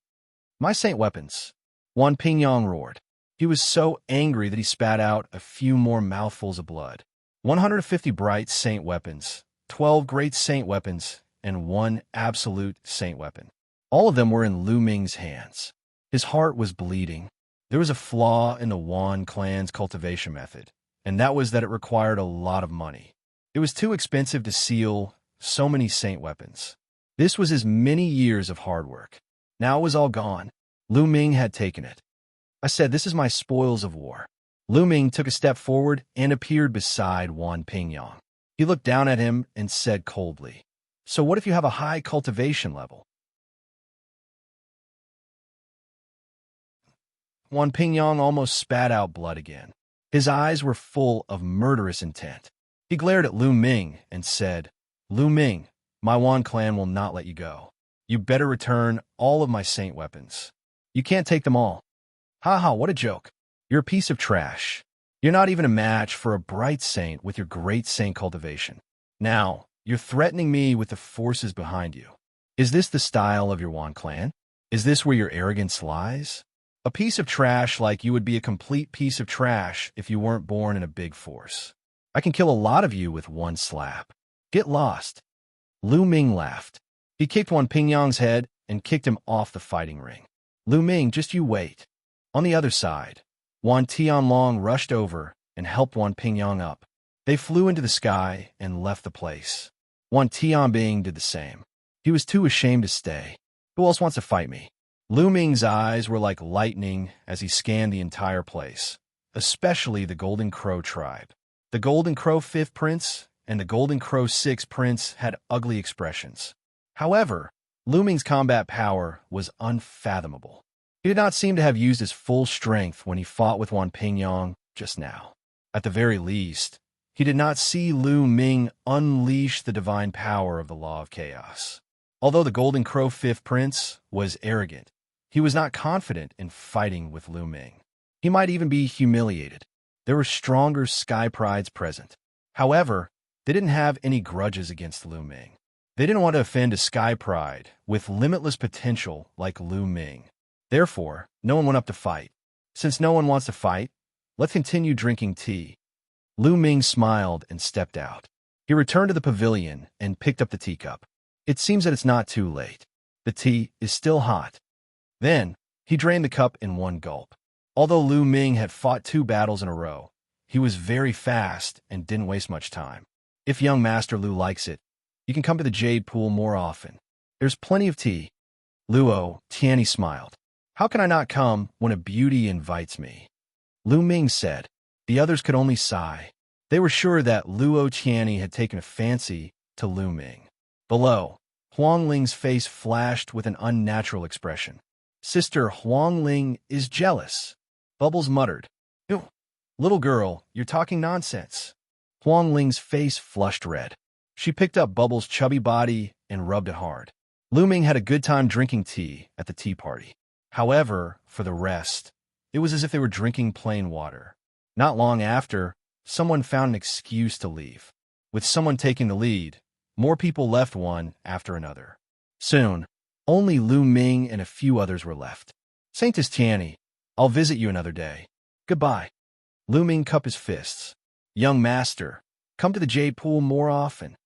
My saint weapons, Wan Pingyang roared. He was so angry that he spat out a few more mouthfuls of blood. 150 bright saint weapons, 12 great saint weapons, and 1 absolute saint weapon. All of them were in Lu Ming's hands. His heart was bleeding. There was a flaw in the Wan clan's cultivation method, and that was that it required a lot of money. It was too expensive to seal so many saint weapons. This was his many years of hard work. Now it was all gone. Lu Ming had taken it. I said, this is my spoils of war. Lu Ming took a step forward and appeared beside Wan Pingyang. He looked down at him and said coldly, so what if you have a high cultivation level? Wan Pingyang almost spat out blood again. His eyes were full of murderous intent. He glared at Lu Ming and said, Lu Ming, my Wan clan will not let you go. You better return all of my saint weapons. You can't take them all. Ha ha, what a joke. You're a piece of trash. You're not even a match for a bright saint with your great saint cultivation. Now, you're threatening me with the forces behind you. Is this the style of your Wan clan? Is this where your arrogance lies? A piece of trash like you would be a complete piece of trash if you weren't born in a big force. I can kill a lot of you with one slap. Get lost. Lu Ming laughed. He kicked Wan Pingyang's head and kicked him off the fighting ring. Lu Ming, just you wait. On the other side, Wan Tianlong rushed over and helped Wan Pingyang up. They flew into the sky and left the place. Wan Tianbing did the same. He was too ashamed to stay. Who else wants to fight me? Lu Ming's eyes were like lightning as he scanned the entire place, especially the Golden Crow tribe. The Golden Crow 5th Prince and the Golden Crow 6th Prince had ugly expressions. However, Lu Ming's combat power was unfathomable. He did not seem to have used his full strength when he fought with Wan Pingyang just now. At the very least, He did not see Lu Ming unleash the divine power of the law of chaos. Although the Golden Crow Fifth Prince was arrogant, he was not confident in fighting with Lu Ming. He might even be humiliated. There were stronger sky prides present. However, they didn't have any grudges against Lu Ming. They didn't want to offend a sky pride with limitless potential like Lu Ming. Therefore, no one went up to fight. Since no one wants to fight, let's continue drinking tea. Lu Ming smiled and stepped out. He returned to the pavilion and picked up the teacup. It seems that it's not too late. The tea is still hot. Then, he drained the cup in one gulp. Although Lu Ming had fought 2 battles in a row, he was very fast and didn't waste much time. If young Master Lu likes it, you can come to the Jade Pool more often. There's plenty of tea. Luo Tianyi smiled. How can I not come when a beauty invites me? Lu Ming said. The others could only sigh. They were sure that Luo Tianyi had taken a fancy to Lu Ming. Below, Huang Ling's face flashed with an unnatural expression. Sister Huang Ling is jealous. Bubbles muttered. Ew, little girl, you're talking nonsense. Huang Ling's face flushed red. She picked up Bubbles' chubby body and rubbed it hard. Lu Ming had a good time drinking tea at the tea party. However, for the rest, it was as if they were drinking plain water. Not long after, someone found an excuse to leave. With someone taking the lead, more people left one after another. Soon, only Lu Ming and a few others were left. Saintess Tianyi, I'll visit you another day. Goodbye. Lu Ming cupped his fists. Young master, come to the Jade Pool more often.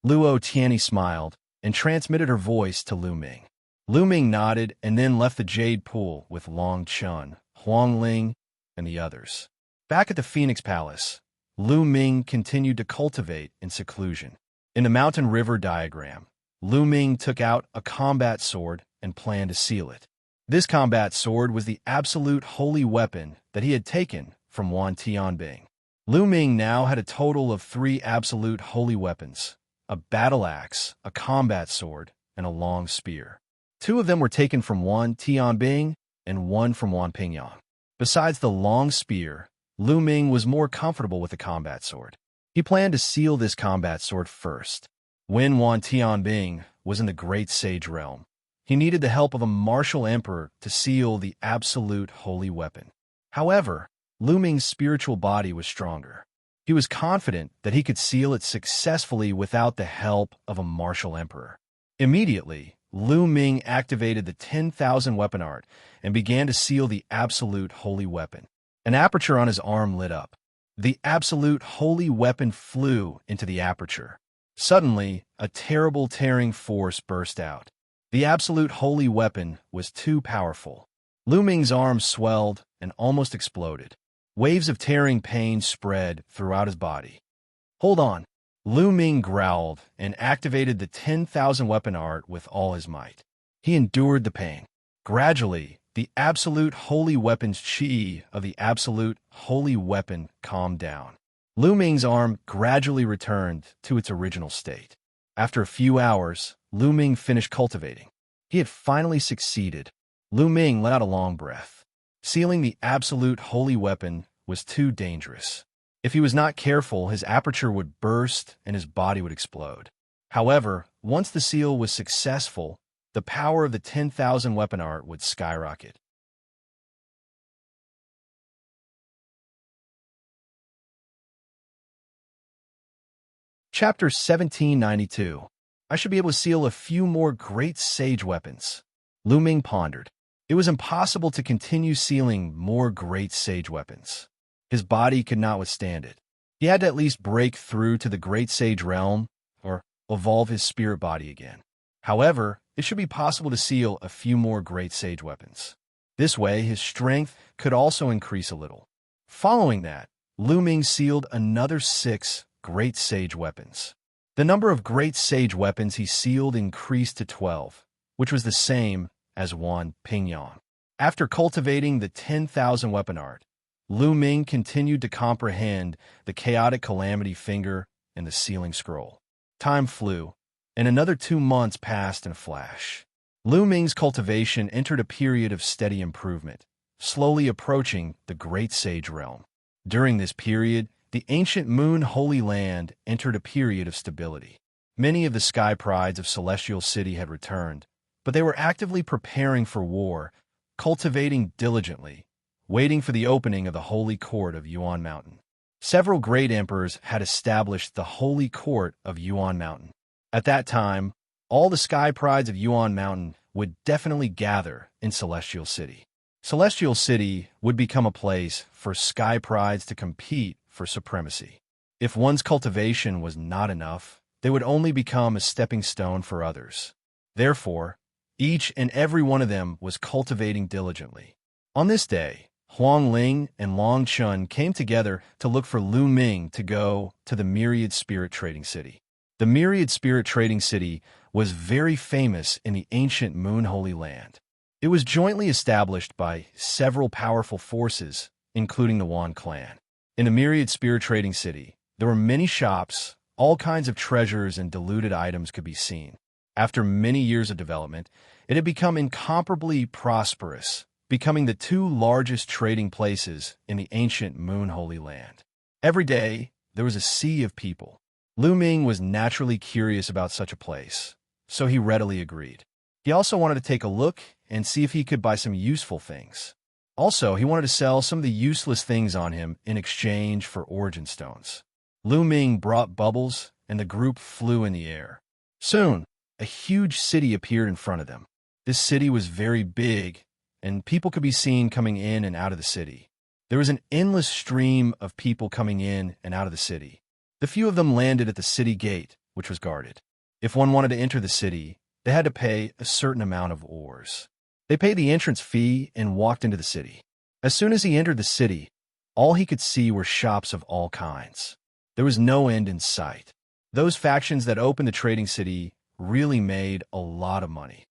Luo Tianyi smiled and transmitted her voice to Lu Ming. Lu Ming nodded and then left the Jade Pool with Long Chun, Huang Ling, and the others. Back at the Phoenix Palace, Lu Ming continued to cultivate in seclusion. In the Mountain River diagram, Lu Ming took out a combat sword and planned to seal it. This combat sword was the absolute holy weapon that he had taken from Wan Tianbing. Lu Ming now had a total of 3 absolute holy weapons: a battle axe, a combat sword, and a long spear. 2 of them were taken from Wan Tianbing and 1 from Wan Pingyang. Besides the long spear, Lu Ming was more comfortable with the combat sword. He planned to seal this combat sword first. When Wan Tianbing was in the Great Sage Realm, he needed the help of a martial emperor to seal the absolute holy weapon. However, Lu Ming's spiritual body was stronger. He was confident that he could seal it successfully without the help of a martial emperor. Immediately, Lu Ming activated the 10,000 weapon art and began to seal the absolute holy weapon. An aperture on his arm lit up. The absolute holy weapon flew into the aperture. Suddenly, a terrible tearing force burst out. The absolute holy weapon was too powerful. Lu Ming's arm swelled and almost exploded. Waves of tearing pain spread throughout his body. Hold on. Lu Ming growled and activated the 10,000 weapon art with all his might. He endured the pain. Gradually, the absolute holy weapon's chi of the absolute holy weapon calmed down. Lu Ming's arm gradually returned to its original state. After a few hours, Lu Ming finished cultivating. He had finally succeeded. Lu Ming let out a long breath. Sealing the absolute holy weapon was too dangerous. If he was not careful, his aperture would burst and his body would explode. However, once the seal was successful, the power of the 10,000 weapon art would skyrocket. Chapter 1792. I should be able to seal a few more great sage weapons. Lu Ming pondered. It was impossible to continue sealing more great sage weapons. His body could not withstand it. He had to at least break through to the great sage realm or evolve his spirit body again. However, it should be possible to seal a few more great sage weapons. This way, his strength could also increase a little. Following that, Lu Ming sealed another 6 great sage weapons. The number of great sage weapons he sealed increased to 12, which was the same as Wan Pingyang. After cultivating the 10,000 weapon art, Lu Ming continued to comprehend the chaotic calamity finger and the sealing scroll. Time flew, and another 2 months passed in a flash. Lu Ming's cultivation entered a period of steady improvement. slowly approaching the Great Sage Realm. During this period, the ancient Moon Holy Land entered a period of stability. Many of the sky prides of Celestial City had returned, but they were actively preparing for war, cultivating diligently, waiting for the opening of the Holy Court of Yuan Mountain. Several great emperors had established the Holy Court of Yuan Mountain. At that time, all the sky prides of Yuan Mountain would definitely gather in Celestial City. Celestial City would become a place for sky prides to compete for supremacy. If one's cultivation was not enough, they would only become a stepping stone for others. Therefore, each and every one of them was cultivating diligently. On this day, Huang Ling and Long Chun came together to look for Lu Ming to go to the Myriad Spirit Trading City. The Myriad Spirit Trading City was very famous in the ancient Moon Holy Land. It was jointly established by several powerful forces, including the Wan clan. In the Myriad Spirit Trading City, there were many shops, all kinds of treasures and diluted items could be seen. After many years of development, it had become incomparably prosperous, becoming the two largest trading places in the ancient Moon Holy Land. Every day, there was a sea of people. Lu Ming was naturally curious about such a place, so he readily agreed. He also wanted to take a look and see if he could buy some useful things. Also, he wanted to sell some of the useless things on him in exchange for origin stones. Lu Ming brought bubbles, and the group flew in the air. Soon, a huge city appeared in front of them. This city was very big, and people could be seen coming in and out of the city. There was an endless stream of people coming in and out of the city. The few of them landed at the city gate, which was guarded. If one wanted to enter the city, they had to pay a certain amount of ores. They paid the entrance fee and walked into the city. As soon as he entered the city, all he could see were shops of all kinds. There was no end in sight. Those factions that opened the trading city really made a lot of money.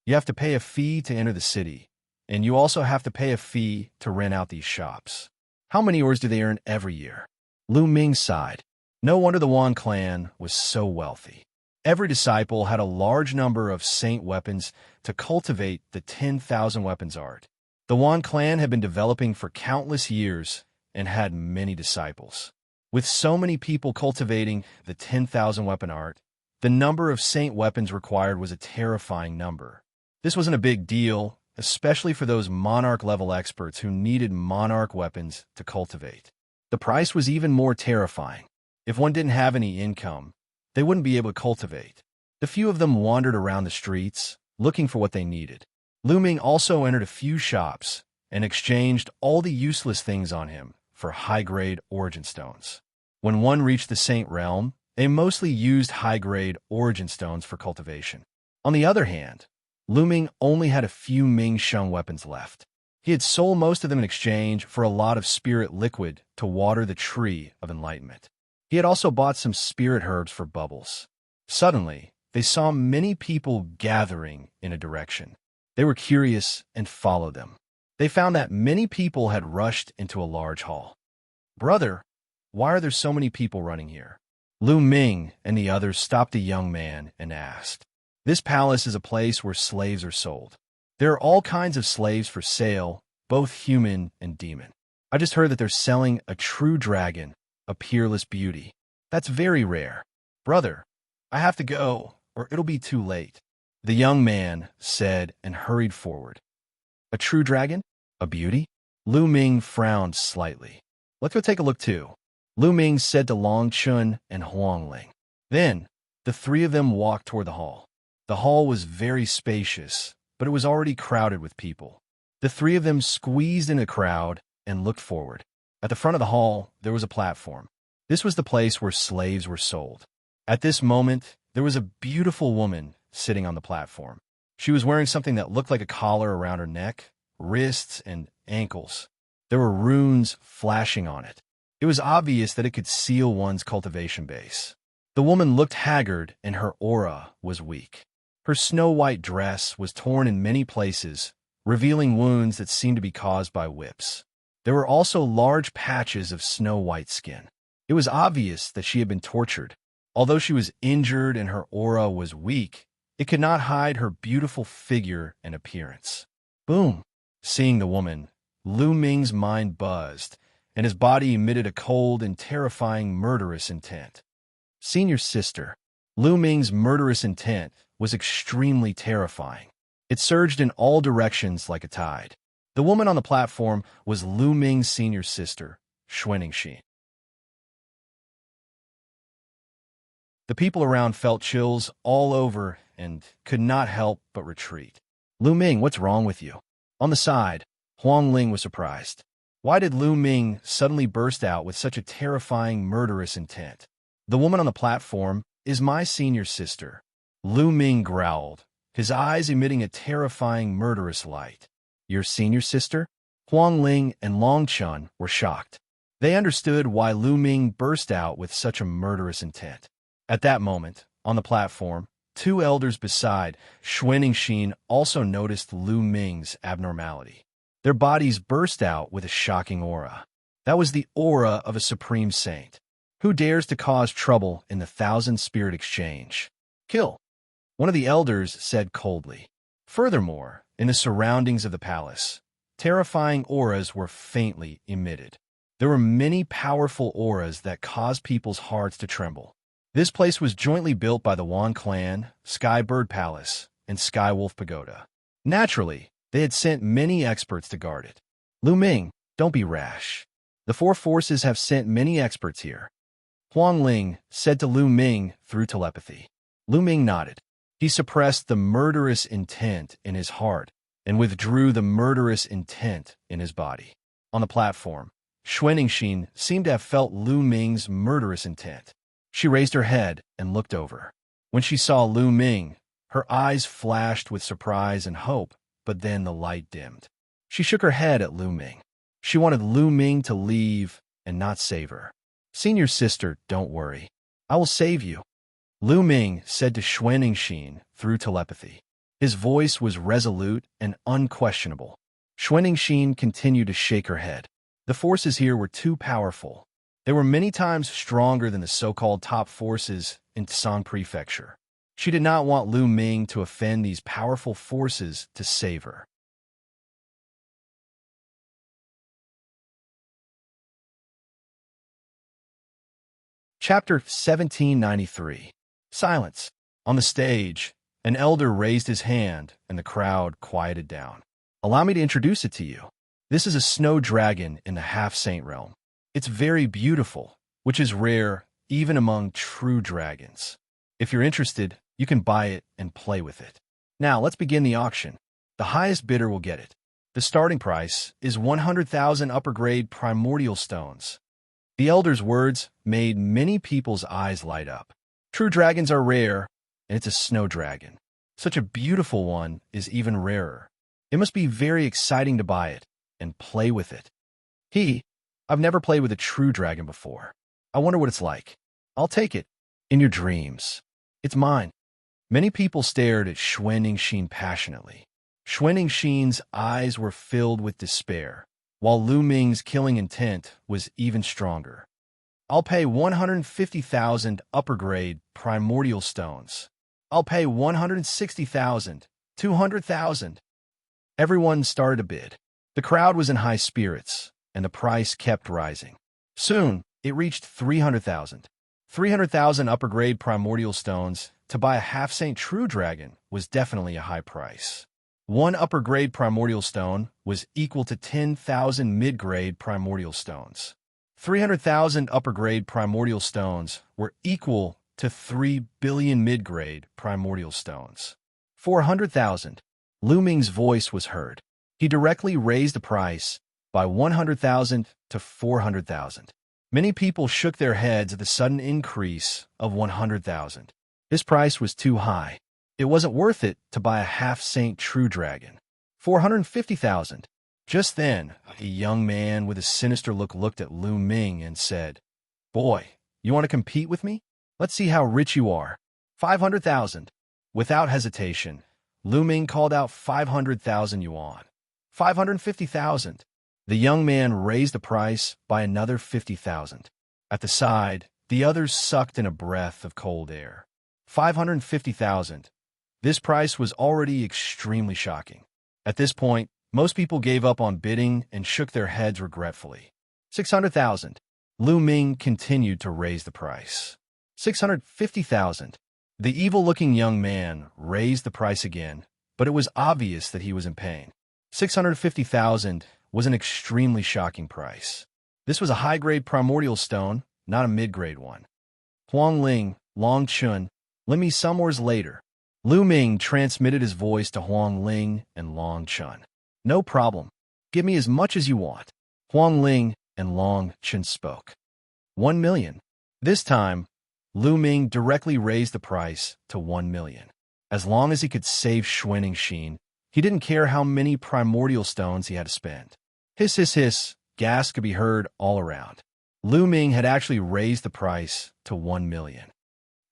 You have to pay a fee to enter the city, and you also have to pay a fee to rent out these shops. How many ores do they earn every year? Lu Ming sighed. No wonder the Wan clan was so wealthy. Every disciple had a large number of saint weapons to cultivate the 10,000 weapons art. The Wan clan had been developing for countless years and had many disciples. With so many people cultivating the 10,000 weapon art, the number of saint weapons required was a terrifying number. This wasn't a big deal, especially for those monarch-level experts who needed monarch weapons to cultivate. The price was even more terrifying. If one didn't have any income, they wouldn't be able to cultivate. The few of them wandered around the streets, looking for what they needed. Lu Ming also entered a few shops and exchanged all the useless things on him for high-grade origin stones. When one reached the Saint Realm, they mostly used high-grade origin stones for cultivation. On the other hand, Lu Ming only had a few Ming Sheng weapons left. He had sold most of them in exchange for a lot of spirit liquid to water the tree of enlightenment. He had also bought some spirit herbs for bubbles. Suddenly, they saw many people gathering in a direction. They were curious and followed them. They found that many people had rushed into a large hall. "Brother, why are there so many people running here?" Lu Ming and the others stopped the young man and asked. "This palace is a place where slaves are sold. There are all kinds of slaves for sale, both human and demon. I just heard that they're selling a true dragon, a peerless beauty. That's very rare. Brother, I have to go, or it'll be too late," the young man said and hurried forward. "A true dragon? A beauty?" Lu Ming frowned slightly. "Let's go take a look too," Lu Ming said to Long Chun and Huang Ling. Then, the three of them walked toward the hall. The hall was very spacious, but it was already crowded with people. The three of them squeezed in a crowd and looked forward. At the front of the hall, there was a platform. This was the place where slaves were sold. At this moment, there was a beautiful woman sitting on the platform. She was wearing something that looked like a collar around her neck, wrists, and ankles. There were runes flashing on it. It was obvious that it could seal one's cultivation base. The woman looked haggard and her aura was weak. Her snow-white dress was torn in many places, revealing wounds that seemed to be caused by whips. There were also large patches of snow-white skin. It was obvious that she had been tortured. Although she was injured and her aura was weak, It could not hide her beautiful figure and appearance. Boom! Seeing the woman, Lu Ming's mind buzzed, and his body emitted a cold and terrifying murderous intent. Senior sister. Lu Ming's murderous intent was extremely terrifying. It surged in all directions like a tide. The woman on the platform was Lu Ming's senior sister, Xianxia. The people around felt chills all over and could not help but retreat. Lu Ming, what's wrong with you? On the side, Huang Ling was surprised. Why did Lu Ming suddenly burst out with such a terrifying, murderous intent? The woman on the platform is my senior sister. Lu Ming growled, his eyes emitting a terrifying, murderous light. Your senior sister? Huang Ling and Long Chun were shocked. They understood why Lu Ming burst out with such a murderous intent. At that moment, on the platform, two elders beside Xianxia also noticed Lu Ming's abnormality. Their bodies burst out with a shocking aura. That was the aura of a supreme saint. Who dares to cause trouble in the thousand-spirit exchange? Kill. One of the elders said coldly. Furthermore, in the surroundings of the palace, terrifying auras were faintly emitted. There were many powerful auras that caused people's hearts to tremble. This place was jointly built by the Wan clan, Sky Bird Palace, and Sky Wolf Pagoda. Naturally, they had sent many experts to guard it. Lu Ming, don't be rash. The four forces have sent many experts here. Huang Ling said to Lu Ming through telepathy. Lu Ming nodded. He suppressed the murderous intent in his heart and withdrew the murderous intent in his body. On the platform, Xianxia seemed to have felt Lu Ming's murderous intent. She raised her head and looked over. When she saw Lu Ming, her eyes flashed with surprise and hope, but then the light dimmed. She shook her head at Lu Ming. She wanted Lu Ming to leave and not save her. Senior sister, don't worry. I will save you. Lu Ming said to Xianxia through telepathy. His voice was resolute and unquestionable. Xianxia continued to shake her head. The forces here were too powerful. They were many times stronger than the so-called top forces in Tsang Prefecture. She did not want Lu Ming to offend these powerful forces to save her. Chapter 1793. Silence. On the stage, an elder raised his hand and the crowd quieted down. Allow me to introduce it to you. This is a snow dragon in the half-saint realm. It's very beautiful, which is rare even among true dragons. If you're interested, you can buy it and play with it. Now, let's begin the auction. The highest bidder will get it. The starting price is 100,000 upper-grade primordial stones. The elder's words made many people's eyes light up. True dragons are rare, and it's a snow dragon. Such a beautiful one is even rarer. It must be very exciting to buy it and play with it. I've never played with a true dragon before. I wonder what it's like. I'll take it. In your dreams. It's mine. Many people stared at Xianxia passionately. Xianxia's eyes were filled with despair, while Lu Ming's killing intent was even stronger. I'll pay 150,000 upper-grade primordial stones. I'll pay 160,000, 200,000. Everyone started to bid. The crowd was in high spirits, and the price kept rising. Soon, it reached 300,000. 300,000 upper-grade primordial stones to buy a half-saint true dragon was definitely a high price. One upper-grade primordial stone was equal to 10,000 mid-grade primordial stones. 300,000 upper-grade primordial stones were equal to 3 billion mid-grade primordial stones. 400,000. Lu Ming's voice was heard. He directly raised the price by 100,000 to 400,000. Many people shook their heads at the sudden increase of 100,000. This price was too high. It wasn't worth it to buy a half-saint true dragon. 450,000. Just then, a young man with a sinister look looked at Lu Ming and said, "Boy, you want to compete with me? Let's see how rich you are." 500,000. Without hesitation, Lu Ming called out 500,000 yuan. 550,000. The young man raised the price by another 50,000. At the side, the others sucked in a breath of cold air. 550,000. This price was already extremely shocking. At this point, most people gave up on bidding and shook their heads regretfully. 600,000. Lu Ming continued to raise the price. 650,000. The evil-looking young man raised the price again, but it was obvious that he was in pain. 650,000 was an extremely shocking price. This was a high-grade primordial stone, not a mid-grade one. Huang Ling, Long Chun, lend me some hours later. Lu Ming transmitted his voice to Huang Ling and Long Chun. No problem. Give me as much as you want. Huang Ling and Long Chun spoke. 1 million. This time, Lu Ming directly raised the price to 1 million. As long as he could save Xianxia, he didn't care how many primordial stones he had to spend. Hiss, hiss, hiss, gas could be heard all around. Lu Ming had actually raised the price to 1 million.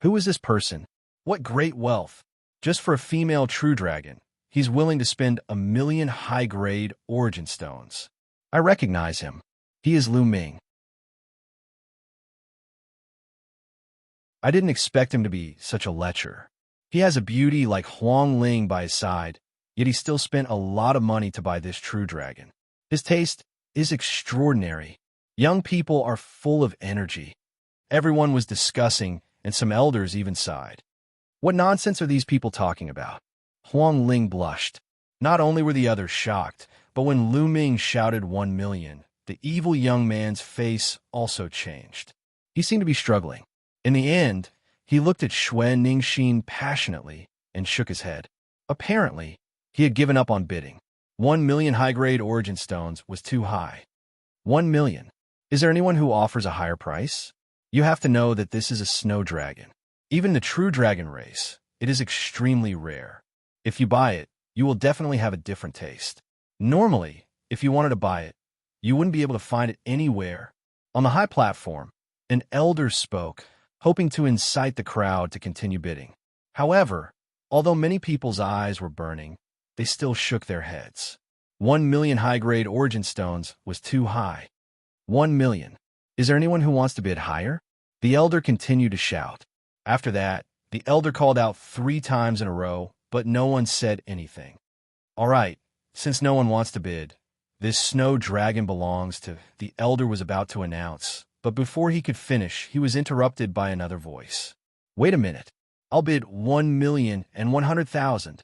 Who is this person? What great wealth! Just for a female true dragon, he's willing to spend 1 million high-grade origin stones. I recognize him. He is Lu Ming. I didn't expect him to be such a lecher. He has a beauty like Huang Ling by his side, yet he still spent a lot of money to buy this true dragon. His taste is extraordinary. Young people are full of energy. Everyone was discussing, and some elders even sighed. What nonsense are these people talking about? Huang Ling blushed. Not only were the others shocked, but when Lu Ming shouted 1 million, the evil young man's face also changed. He seemed to be struggling. In the end, he looked at Xianxia passionately and shook his head. Apparently, he had given up on bidding. 1 million high-grade origin stones was too high. 1 million. Is there anyone who offers a higher price? You have to know that this is a snow dragon. Even the true dragon race, it is extremely rare. If you buy it, you will definitely have a different taste. Normally, if you wanted to buy it, you wouldn't be able to find it anywhere. On the high platform, an elder spoke, hoping to incite the crowd to continue bidding. However, although many people's eyes were burning, they still shook their heads. 1 million high-grade origin stones was too high. 1 million. Is there anyone who wants to bid higher? The elder continued to shout. After that, the elder called out 3 times in a row, but no one said anything. All right, since no one wants to bid, this snow dragon belongs to, the elder was about to announce, but before he could finish, he was interrupted by another voice. Wait a minute. I'll bid 1,100,000.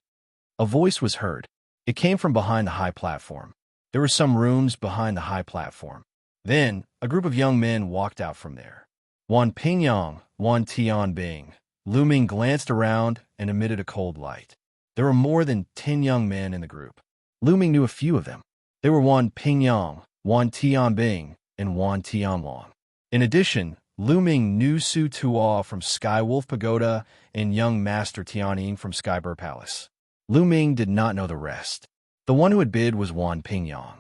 A voice was heard. It came from behind the high platform. There were some rooms behind the high platform. Then, a group of young men walked out from there. Wan Pingyang, Wan Tianbing. Lu Ming glanced around and emitted a cold light. There were more than 10 young men in the group. Lu Ming knew a few of them. They were Wan Pingyang, Wan Tianbing, and Wan Tianlong. In addition, Lu Ming knew Su Tuo from Sky Wolf Pagoda and young Master Tianying from Skybird Palace. Lu Ming did not know the rest. The one who had bid was Wan Pingyang.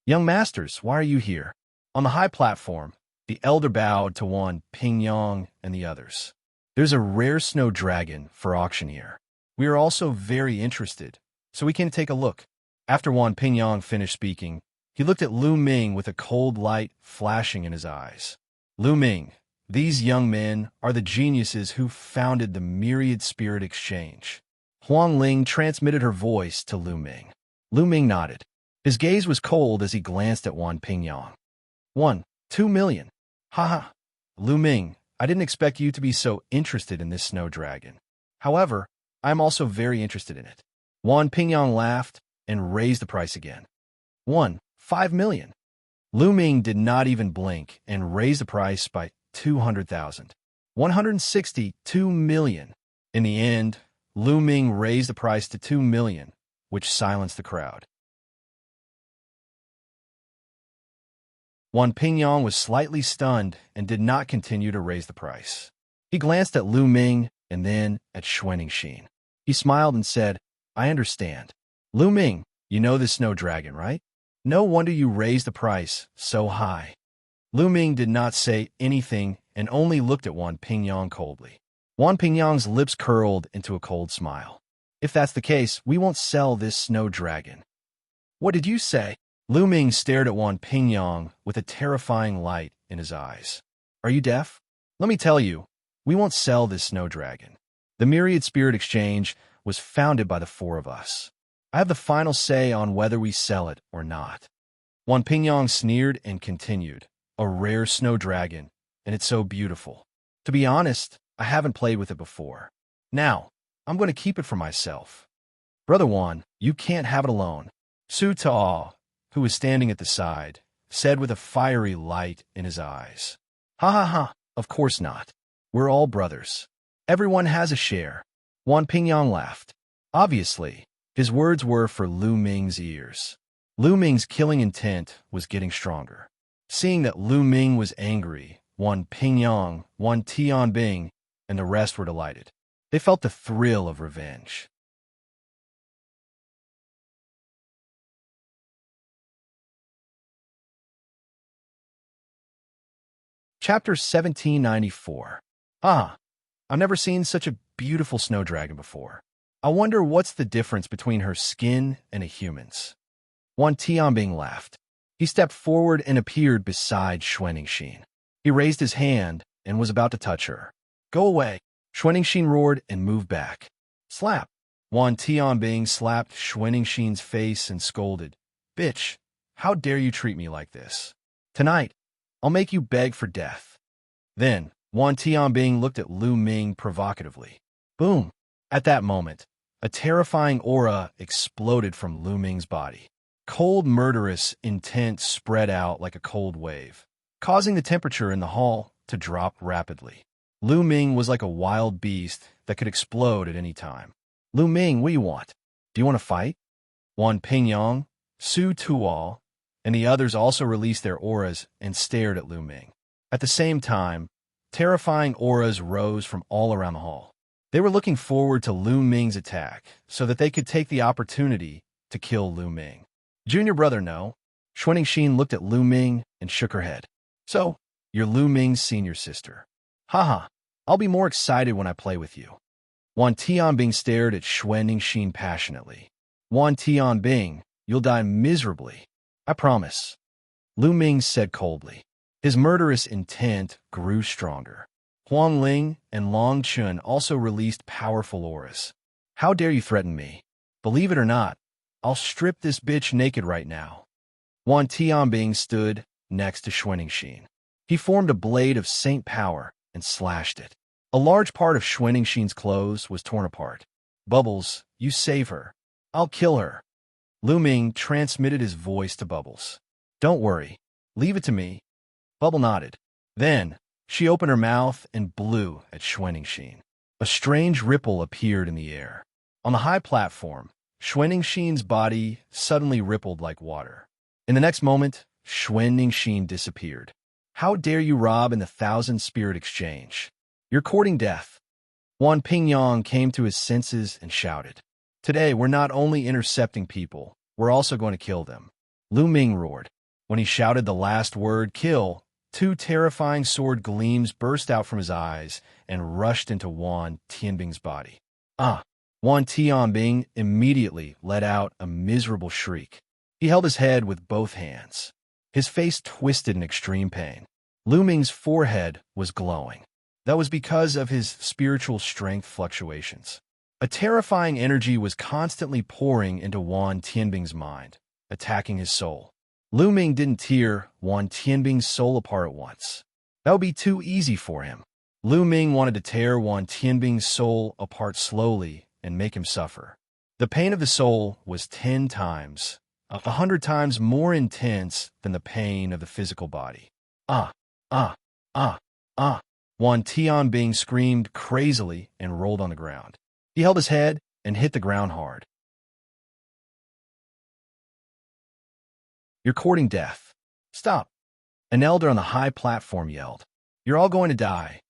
Young masters, why are you here? On the high platform, the elder bowed to Wan Pingyang and the others. There's a rare snow dragon for auctioneer. We are also very interested, so we can take a look. After Wan Pingyang finished speaking, he looked at Lu Ming with a cold light flashing in his eyes. Lu Ming, these young men are the geniuses who founded the Myriad Spirit Exchange. Huang Ling transmitted her voice to Lu Ming. Lu Ming nodded. His gaze was cold as he glanced at Wan Pingyang. 2 million. Haha. Lu Ming, I didn't expect you to be so interested in this snow dragon. However, I am also very interested in it. Wan Pingyang laughed and raised the price again. 5 million. Lu Ming did not even blink and raised the price by 200,000. 162 million. In the end, Lu Ming raised the price to 2 million, which silenced the crowd. Wan Pingyang was slightly stunned and did not continue to raise the price. He glanced at Lu Ming and then at Xianxia. He smiled and said, I understand. Lu Ming, you know this snow dragon, right? No wonder you raised the price so high. Lu Ming did not say anything and only looked at Wan Pingyang coldly. Wan Pingyang's lips curled into a cold smile. If that's the case, we won't sell this snow dragon. What did you say? Lu Ming stared at Wan Pingyang with a terrifying light in his eyes. Are you deaf? Let me tell you, we won't sell this snow dragon. The Myriad Spirit Exchange was founded by the four of us. I have the final say on whether we sell it or not. Wan Pingyang sneered and continued, a rare snow dragon, and it's so beautiful. To be honest, I haven't played with it before. Now, I'm going to keep it for myself. Brother Wan, you can't have it alone. Su Tao, who was standing at the side, said with a fiery light in his eyes. Ha ha ha, of course not. We're all brothers. Everyone has a share. Wan Pingyang laughed. Obviously, his words were for Lu Ming's ears. Lu Ming's killing intent was getting stronger. Seeing that Lu Ming was angry, Wan Pingyang, Wan Tianbing, and the rest were delighted. They felt the thrill of revenge. Chapter 1794. Ah, I've never seen such a beautiful snow dragon before. I wonder what's the difference between her skin and a human's. Wan Tianbing laughed. He stepped forward and appeared beside Xianxia. He raised his hand and was about to touch her. Go away. Xianxia roared and moved back. Slap. Wan Tianbing slapped Xianxia's face and scolded. Bitch, how dare you treat me like this? Tonight, I'll make you beg for death. Then, Wan Tianbing looked at Lu Ming provocatively. Boom! At that moment, a terrifying aura exploded from Lu Ming's body. Cold, murderous intent spread out like a cold wave, causing the temperature in the hall to drop rapidly. Lu Ming was like a wild beast that could explode at any time. Lu Ming, what do you want? Do you want to fight? Wan Pingyang, Su Tuo, and the others also released their auras and stared at Lu Ming. At the same time, terrifying auras rose from all around the hall. They were looking forward to Lu Ming's attack so that they could take the opportunity to kill Lu Ming. Junior brother, no. Xianxia looked at Lu Ming and shook her head. So, you're Lu Ming's senior sister. Haha, I'll be more excited when I play with you. Wan Tianbing stared at Xianxia passionately. Wan Tianbing, you'll die miserably. I promise. Lu Ming said coldly. His murderous intent grew stronger. Huang Ling and Long Chun also released powerful auras. How dare you threaten me? Believe it or not, I'll strip this bitch naked right now. Wan Tianbing stood next to Xianxia. He formed a blade of saint power and slashed it. A large part of Xianxia's clothes was torn apart. Bubbles, you save her. I'll kill her. Lu Ming transmitted his voice to Bubbles. Don't worry. Leave it to me. Bubble nodded. Then, she opened her mouth and blew at Xianxia. A strange ripple appeared in the air. On the high platform, Xianxia's body suddenly rippled like water. In the next moment, Xianxia disappeared. How dare you rob in the 1,000-spirit exchange? You're courting death. Wan Pingyang came to his senses and shouted. Today, we're not only intercepting people, we're also going to kill them. Lu Ming roared. When he shouted the last word, kill, two terrifying sword gleams burst out from his eyes and rushed into Wan Tianbing's body. Ah! Wan Tianbing immediately let out a miserable shriek. He held his head with both hands. His face twisted in extreme pain. Lu Ming's forehead was glowing. That was because of his spiritual strength fluctuations. A terrifying energy was constantly pouring into Wan Tianbing's mind, attacking his soul. Lu Ming didn't tear Wan Tianbing's soul apart at once. That would be too easy for him. Lu Ming wanted to tear Wan Tianbing's soul apart slowly and make him suffer. The pain of the soul was 10 times, 100 times more intense than the pain of the physical body. Ah, ah, ah, ah. Wan Tianbing screamed crazily and rolled on the ground. He held his head and hit the ground hard. You're courting death. Stop. An elder on the high platform yelled. You're all going to die.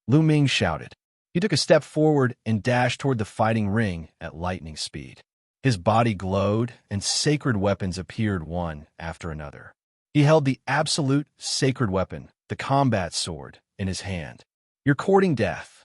Lu Ming shouted. He took a step forward and dashed toward the fighting ring at lightning speed. His body glowed, and sacred weapons appeared one after another. He held the absolute sacred weapon, the combat sword, in his hand. You're courting death.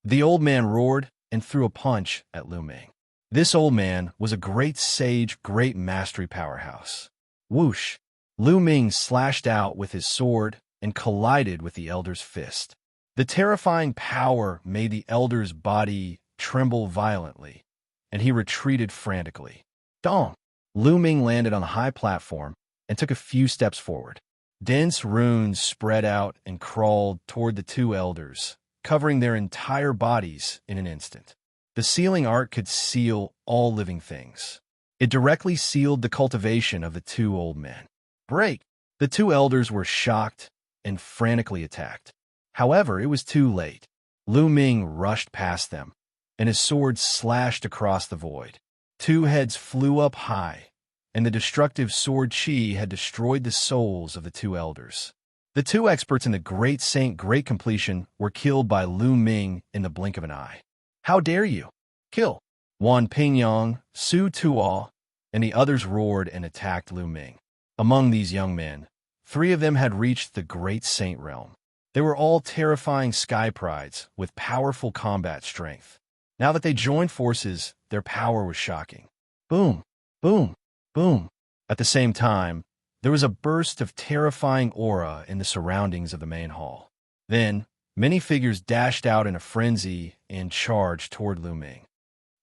The old man roared and threw a punch at Lu Ming. This old man was a great sage, great mastery powerhouse. Whoosh! Lu Ming slashed out with his sword and collided with the elder's fist. The terrifying power made the elder's body tremble violently, and he retreated frantically. Dong! Lu Ming landed on a high platform and took a few steps forward. Dense runes spread out and crawled toward the two elders, covering their entire bodies in an instant. The sealing art could seal all living things. It directly sealed the cultivation of the two old men. Break! The two elders were shocked and frantically attacked. However, it was too late. Lu Ming rushed past them, and his sword slashed across the void. Two heads flew up high, and the destructive sword chi had destroyed the souls of the two elders. The two experts in the Great Saint Great Completion were killed by Lu Ming in the blink of an eye. How dare you? Kill! Wan Pingyang, Su Tuo, and the others roared and attacked Lu Ming. Among these young men, 3 of them had reached the Great Saint realm. They were all terrifying sky prides with powerful combat strength. Now that they joined forces, their power was shocking. Boom, boom, boom. At the same time, there was a burst of terrifying aura in the surroundings of the main hall. Then, many figures dashed out in a frenzy and charged toward Lu Ming.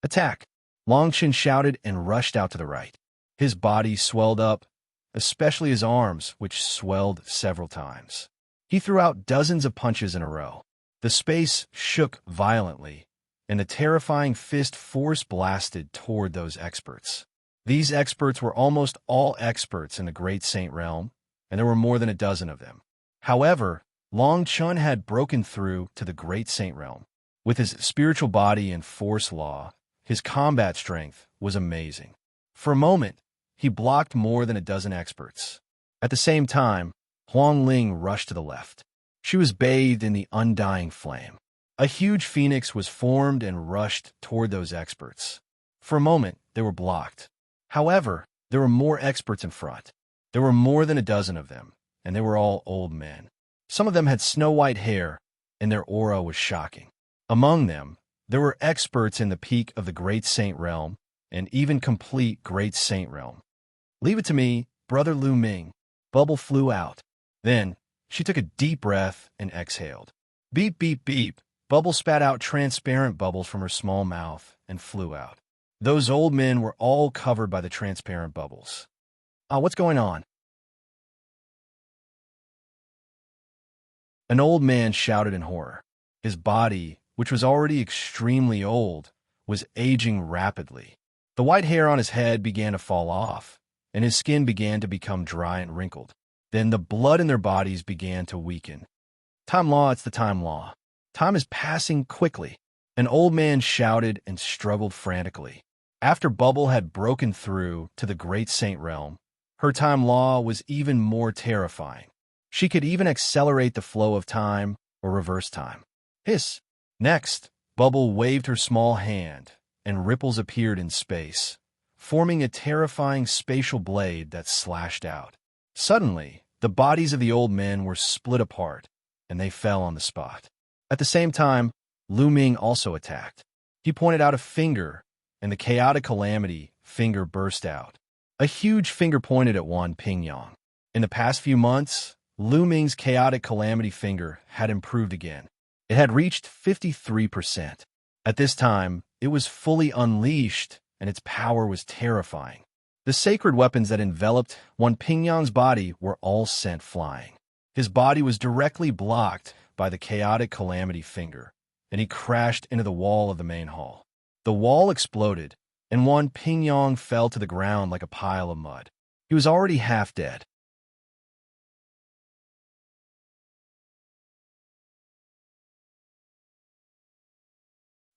Attack! Longchen shouted and rushed out to the right. His body swelled up, especially his arms, which swelled several times. He threw out dozens of punches in a row. The space shook violently, and the terrifying fist force blasted toward those experts. These experts were almost all experts in the Great Saint realm, and there were more than a dozen of them. However, Long Chun had broken through to the Great Saint realm. With his spiritual body and force law, his combat strength was amazing. For a moment, he blocked more than a dozen experts. At the same time, Huang Ling rushed to the left. She was bathed in the undying flame. A huge phoenix was formed and rushed toward those experts. For a moment, they were blocked. However, there were more experts in front. There were more than a dozen of them, and they were all old men. Some of them had snow-white hair, and their aura was shocking. Among them, there were experts in the peak of the Great Saint realm, and even complete Great Saint realm. Leave it to me, Brother Lu Ming. Bubble flew out. Then, she took a deep breath and exhaled. Beep, beep, beep. Bubble spat out transparent bubbles from her small mouth and flew out. Those old men were all covered by the transparent bubbles. What's going on? An old man shouted in horror. His body, which was already extremely old, was aging rapidly. The white hair on his head began to fall off, and his skin began to become dry and wrinkled. Then the blood in their bodies began to weaken. Time law, it's the time law. Time is passing quickly. An old man shouted and struggled frantically. After Bubble had broken through to the Great Saint realm, her time law was even more terrifying. She could even accelerate the flow of time or reverse time. Hiss! Next, Bubble waved her small hand, and ripples appeared in space, forming a terrifying spatial blade that slashed out. Suddenly, the bodies of the old men were split apart, and they fell on the spot. At the same time, Lu Ming also attacked. He pointed out a finger, and the chaotic calamity finger burst out. A huge finger pointed at Wan Pingyang. In the past few months, Lu Ming's chaotic calamity finger had improved again. It had reached 53%. At this time, it was fully unleashed, and its power was terrifying. The sacred weapons that enveloped Wan Pingyang's body were all sent flying. His body was directly blocked by the chaotic calamity finger, and he crashed into the wall of the main hall. The wall exploded, and Wan Pingyang fell to the ground like a pile of mud. He was already half dead.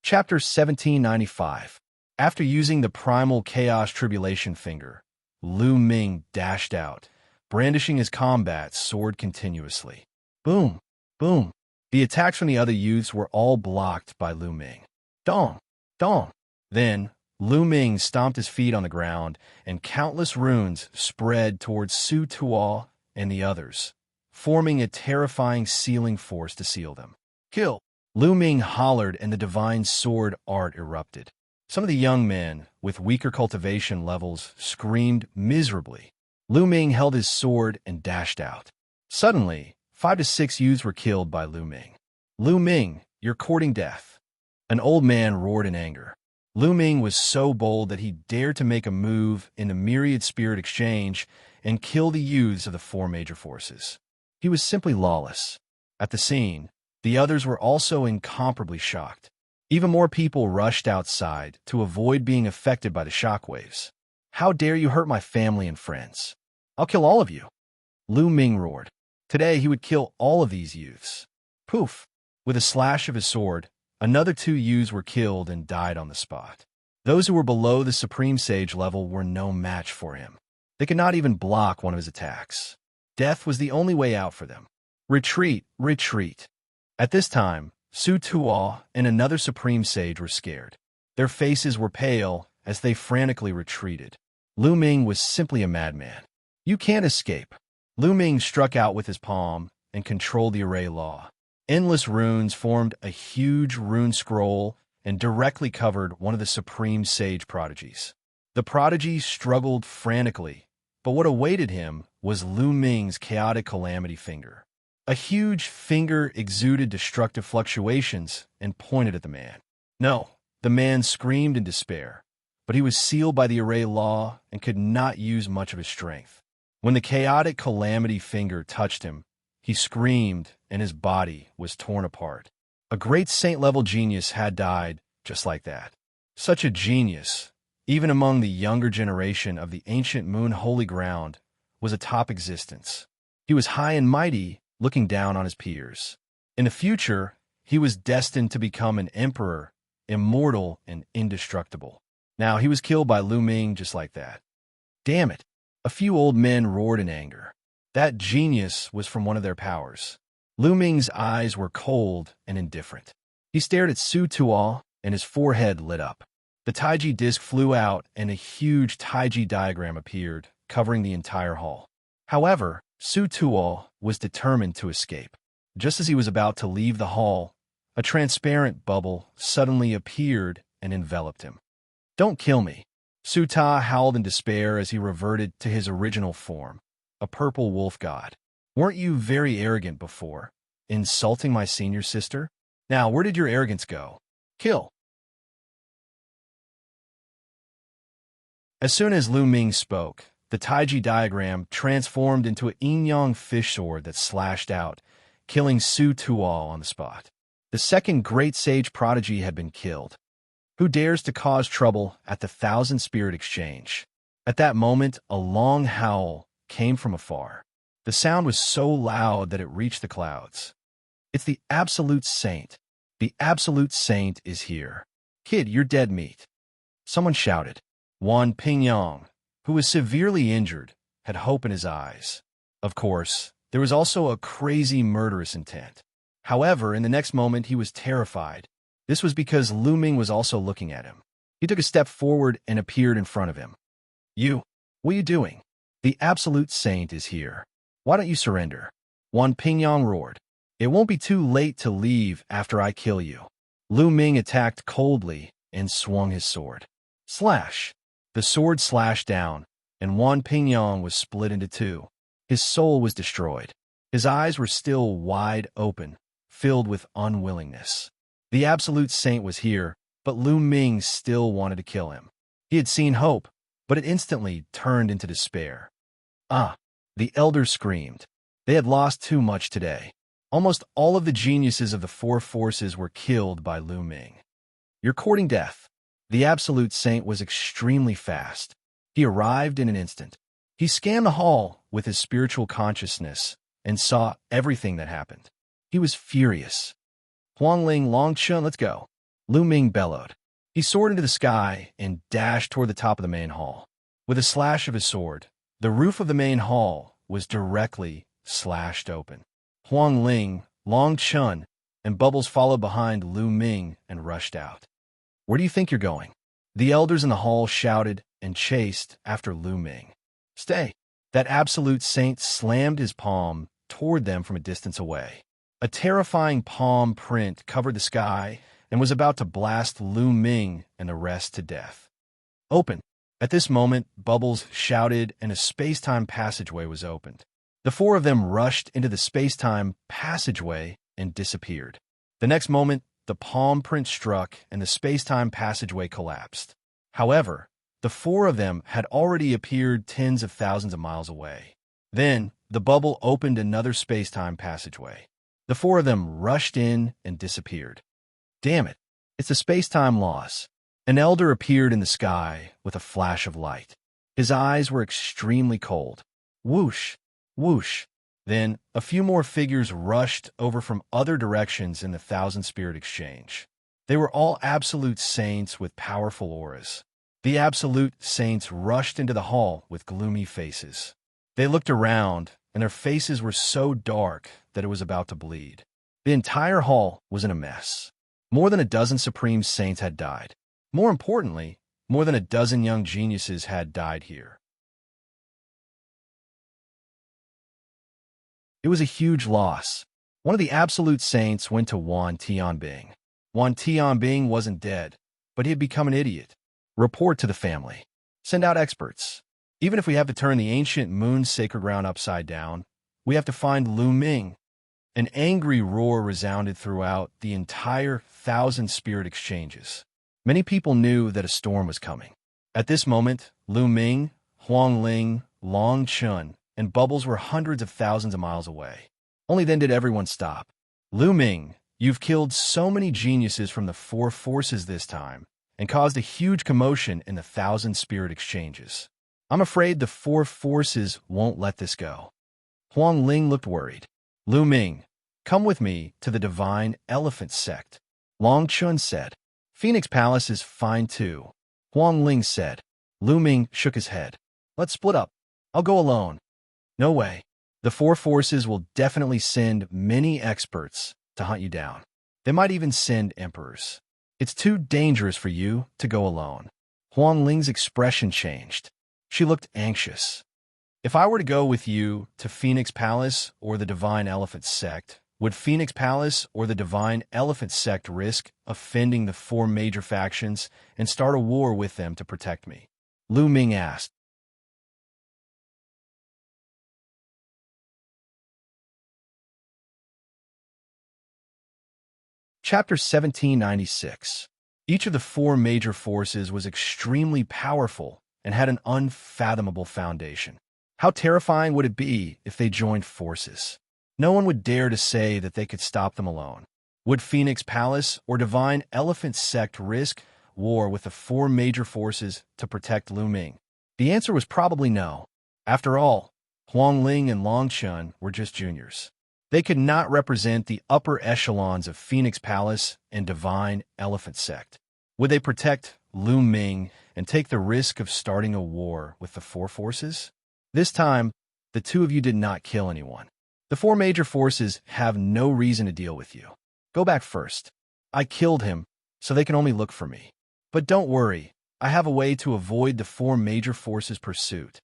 Chapter 1795. After using the primal chaos tribulation finger, Lu Ming dashed out, brandishing his combat sword continuously. Boom! Boom! The attacks from the other youths were all blocked by Lu Ming. Dong! Dong! Then, Lu Ming stomped his feet on the ground, and countless runes spread towards Su Tuo and the others, forming a terrifying sealing force to seal them. Kill! Lu Ming hollered, and the divine sword art erupted. Some of the young men, with weaker cultivation levels, screamed miserably. Lu Ming held his sword and dashed out. Suddenly, 5 to 6 youths were killed by Lu Ming. Lu Ming, you're courting death. An old man roared in anger. Lu Ming was so bold that he dared to make a move in the myriad spirit exchange and kill the youths of the four major forces. He was simply lawless. At the scene, the others were also incomparably shocked. Even more people rushed outside to avoid being affected by the shockwaves. "How dare you hurt my family and friends? I'll kill all of you," Lu Ming roared. Today he would kill all of these youths. Poof! With a slash of his sword, another 2 youths were killed and died on the spot. Those who were below the Supreme Sage level were no match for him. They could not even block one of his attacks. Death was the only way out for them. Retreat, retreat. At this time, Su Tuo and another Supreme Sage were scared. Their faces were pale as they frantically retreated. Lu Ming was simply a madman. "You can't escape." Lu Ming struck out with his palm and controlled the array law. Endless runes formed a huge rune scroll and directly covered one of the Supreme Sage prodigies. The prodigy struggled frantically, but what awaited him was Lu Ming's chaotic calamity finger. A huge finger exuded destructive fluctuations and pointed at the man. No, the man screamed in despair, but he was sealed by the array law and could not use much of his strength. When the chaotic calamity finger touched him, he screamed and his body was torn apart. A great saint-level genius had died just like that. Such a genius, even among the younger generation of the ancient Moon Holy Ground, was a top existence. He was high and mighty, looking down on his peers. In the future, he was destined to become an emperor, immortal and indestructible. Now he was killed by Lu Ming just like that. Damn it! A few old men roared in anger. That genius was from one of their powers. Lu Ming's eyes were cold and indifferent. He stared at Su Tuo, and his forehead lit up. The Taiji disc flew out, and a huge Taiji diagram appeared, covering the entire hall. However, Su Tuo was determined to escape. Just as he was about to leave the hall, a transparent bubble suddenly appeared and enveloped him. "Don't kill me," Su Ta howled in despair as he reverted to his original form, a purple wolf god. "Weren't you very arrogant before, insulting my senior sister? Now, where did your arrogance go? Kill!" As soon as Lu Ming spoke, the Taiji diagram transformed into a yin-yang fish sword that slashed out, killing Su Tuo on the spot. The second great sage prodigy had been killed. Who dares to cause trouble at the Thousand Spirit Exchange? At that moment, a long howl came from afar. The sound was so loud that it reached the clouds. "It's the Absolute Saint. The Absolute Saint is here. Kid, you're dead meat," someone shouted. Wan Pingyang, who was severely injured, had hope in his eyes. Of course, there was also a crazy murderous intent. However, in the next moment he was terrified. This was because Lu Ming was also looking at him. He took a step forward and appeared in front of him. What are you doing? The Absolute Saint is here. Why don't you surrender?" Wan Pingyang roared. "It won't be too late to leave after I kill you." Lu Ming attacked coldly and swung his sword. Slash! The sword slashed down, and Wan Pingyang was split into 2. His soul was destroyed. His eyes were still wide open, filled with unwillingness. The Absolute Saint was here, but Lu Ming still wanted to kill him. He had seen hope, but it instantly turned into despair. The elders screamed. They had lost too much today. Almost all of the geniuses of the 4 forces were killed by Lu Ming. "You're courting death." The Absolute Saint was extremely fast. He arrived in an instant. He scanned the hall with his spiritual consciousness and saw everything that happened. He was furious. "Huangling Longchun, let's go," Lu Ming bellowed. He soared into the sky and dashed toward the top of the main hall. With a slash of his sword, the roof of the main hall was directly slashed open. Huangling, Longchun, and Bubbles followed behind Lu Ming and rushed out. "Where do you think you're going?" The elders in the hall shouted and chased after Lu Ming. "Stay!" That Absolute Saint slammed his palm toward them from a distance away. A terrifying palm print covered the sky and was about to blast Lu Ming and the rest to death. "Open!" At this moment, Bubbles shouted and a space-time passageway was opened. The 4 of them rushed into the space-time passageway and disappeared. The next moment, the palm print struck and the space-time passageway collapsed. However, the four of them had already appeared tens of thousands of miles away. Then, the bubble opened another space-time passageway. The four of them rushed in and disappeared. Damn it, it's the space-time loss. An elder appeared in the sky with a flash of light. His eyes were extremely cold. Whoosh, whoosh. Then, a few more figures rushed over from other directions in the Thousand Spirit Exchange. They were all absolute saints with powerful auras. The absolute saints rushed into the hall with gloomy faces. They looked around, and their faces were so dark that it was about to bleed. The entire hall was in a mess. More than a dozen supreme saints had died. More importantly, more than a dozen young geniuses had died here. It was a huge loss. One of the absolute saints went to Wan Tianbing. Wan Tianbing wasn't dead, but he had become an idiot. Report to the family. Send out experts. Even if we have to turn the ancient moon's sacred ground upside down, we have to find Lu Ming. An angry roar resounded throughout the entire Thousand Spirit Exchanges. Many people knew that a storm was coming. At this moment, Lu Ming, Huang Ling, Long Chun, and Bubbles were hundreds of thousands of miles away. Only then did everyone stop. Lu Ming, you've killed so many geniuses from the four forces this time, and caused a huge commotion in the Thousand Spirit Exchanges. I'm afraid the four forces won't let this go. Huang Ling looked worried. Lu Ming, come with me to the Divine Elephant Sect. Long Chun said. Phoenix Palace is fine too. Huang Ling said. Lu Ming shook his head. Let's split up. I'll go alone. No way. The four forces will definitely send many experts to hunt you down. They might even send emperors. It's too dangerous for you to go alone. Huang Ling's expression changed. She looked anxious. If I were to go with you to Phoenix Palace or the Divine Elephant Sect, would Phoenix Palace or the Divine Elephant Sect risk offending the four major factions and start a war with them to protect me? Lu Ming asked. Chapter 1796. Each of the four major forces was extremely powerful and had an unfathomable foundation. How terrifying would it be if they joined forces? No one would dare to say that they could stop them alone. Would Phoenix Palace or Divine Elephant Sect risk war with the four major forces to protect Lu Ming? The answer was probably no. After all, Huang Ling and Long Chun were just juniors. They could not represent the upper echelons of Phoenix Palace and Divine Elephant Sect. Would they protect Lu Ming and take the risk of starting a war with the four forces? This time, the two of you did not kill anyone. The four major forces have no reason to deal with you. Go back first. I killed him, so they can only look for me. But don't worry, I have a way to avoid the four major forces' pursuit.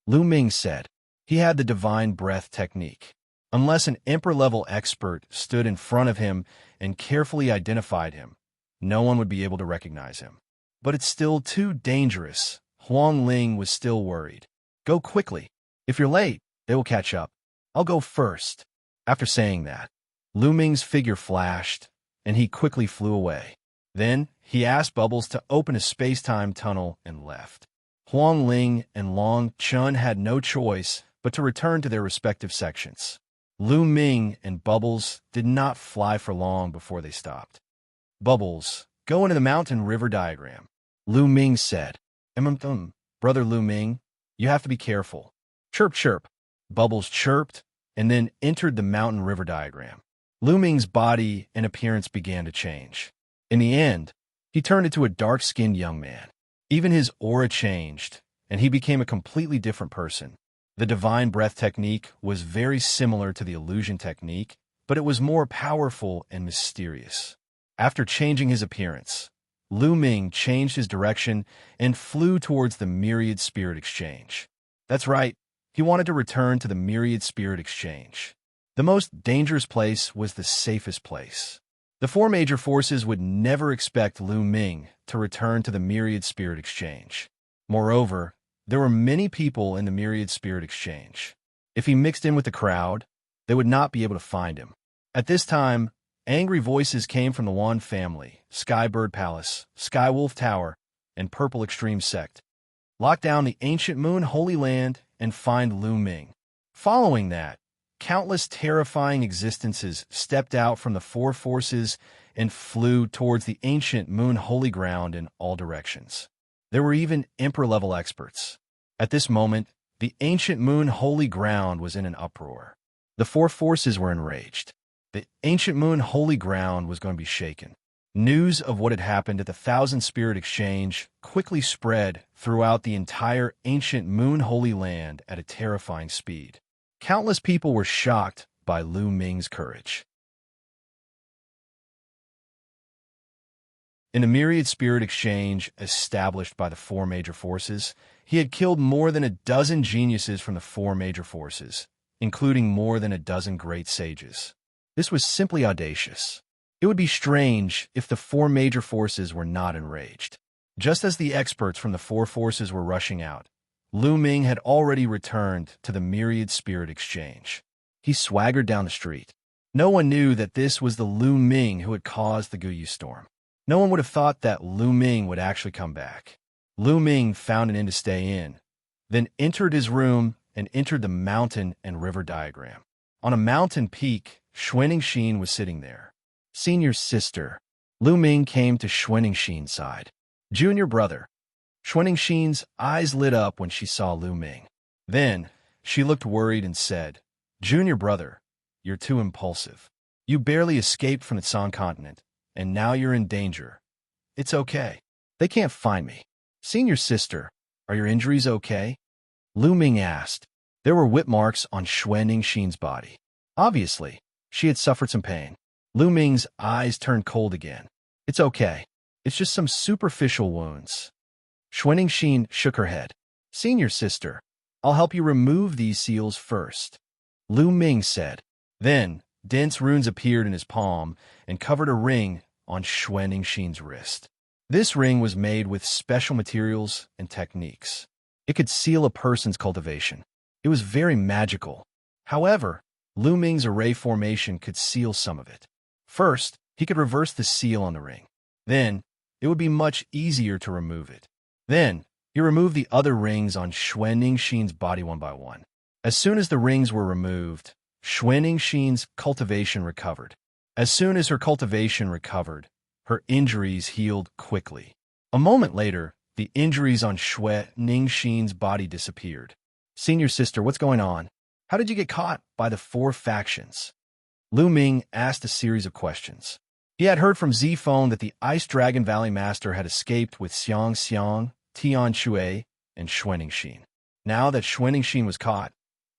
Lu Ming said. He had the divine breath technique. Unless an emperor-level expert stood in front of him and carefully identified him, no one would be able to recognize him. But it's still too dangerous. Huang Ling was still worried. Go quickly. If you're late, they will catch up. I'll go first. After saying that, Lu Ming's figure flashed, and he quickly flew away. Then, he asked Bubbles to open a space-time tunnel and left. Huang Ling and Long Chun had no choice but to return to their respective sections. Lu Ming and Bubbles did not fly for long before they stopped. Bubbles, go into the mountain river diagram. Lu Ming said. Brother Lu Ming, you have to be careful. Chirp, chirp. Bubbles chirped and then entered the mountain river diagram. Lu Ming's body and appearance began to change. In the end, he turned into a dark-skinned young man. Even his aura changed, and he became a completely different person. The divine breath technique was very similar to the illusion technique, but it was more powerful and mysterious. After changing his appearance, Lu Ming changed his direction and flew towards the Myriad Spirit Exchange. That's right, he wanted to return to the Myriad Spirit Exchange. The most dangerous place was the safest place. The four major forces would never expect Lu Ming to return to the Myriad Spirit Exchange. Moreover, there were many people in the Myriad Spirit Exchange. If he mixed in with the crowd, they would not be able to find him. At this time, Angry voices came from the Wan family, Skybird Palace, Skywolf Tower, and Purple Extreme Sect. Lock down the ancient Moon Holy Land and find Lu Ming. Following that, countless terrifying existences stepped out from the four forces and flew towards the ancient Moon Holy Ground in all directions. There were even Emperor-level experts. At this moment, the ancient Moon Holy Ground was in an uproar. The four forces were enraged. The ancient Moon Holy Ground was going to be shaken. News of what had happened at the Thousand Spirit Exchange quickly spread throughout the entire ancient Moon Holy Land at a terrifying speed. Countless people were shocked by Lu Ming's courage. In a myriad spirit exchange established by the four major forces, he had killed more than a dozen geniuses from the four major forces, including more than a dozen great sages. This was simply audacious. It would be strange if the four major forces were not enraged. Just as the experts from the four forces were rushing out, Lu Ming had already returned to the myriad spirit exchange. He swaggered down the street. No one knew that this was the Lu Ming who had caused the Guyu storm. No one would have thought that Lu Ming would actually come back. Lu Ming found an inn to stay in, then entered his room and entered the mountain and river diagram. On a mountain peak, Xianxia was sitting there. Senior sister. Lu Ming came to Xianxia's side. Junior brother. Xianxia's eyes lit up when she saw Lu Ming. Then, she looked worried and said, Junior brother, you're too impulsive. You barely escaped from the San continent, and now you're in danger. It's okay. They can't find me. Senior sister, are your injuries okay? Lu Ming asked. There were whip marks on Xianxia's body. Obviously, she had suffered some pain. Lu Ming's eyes turned cold again. It's okay. It's just some superficial wounds. Xianxia shook her head. Senior sister, I'll help you remove these seals first. Lu Ming said. Then, dense runes appeared in his palm and covered a ring on Xianxia's wrist. This ring was made with special materials and techniques. It could seal a person's cultivation. It was very magical. However, Lu Ming's array formation could seal some of it. First, he could reverse the seal on the ring. Then, it would be much easier to remove it. Then, he removed the other rings on Xianxia's body one by one. As soon as the rings were removed, Xianxia's cultivation recovered. As soon as her cultivation recovered, her injuries healed quickly. A moment later, the injuries on Xianxia's body disappeared. Senior sister, what's going on? How did you get caught by the four factions? Lu Ming asked a series of questions. He had heard from Zifeng that the Ice Dragon Valley Master had escaped with Xianxia, Tianxue, and Xianxia. Now that Xianxia was caught,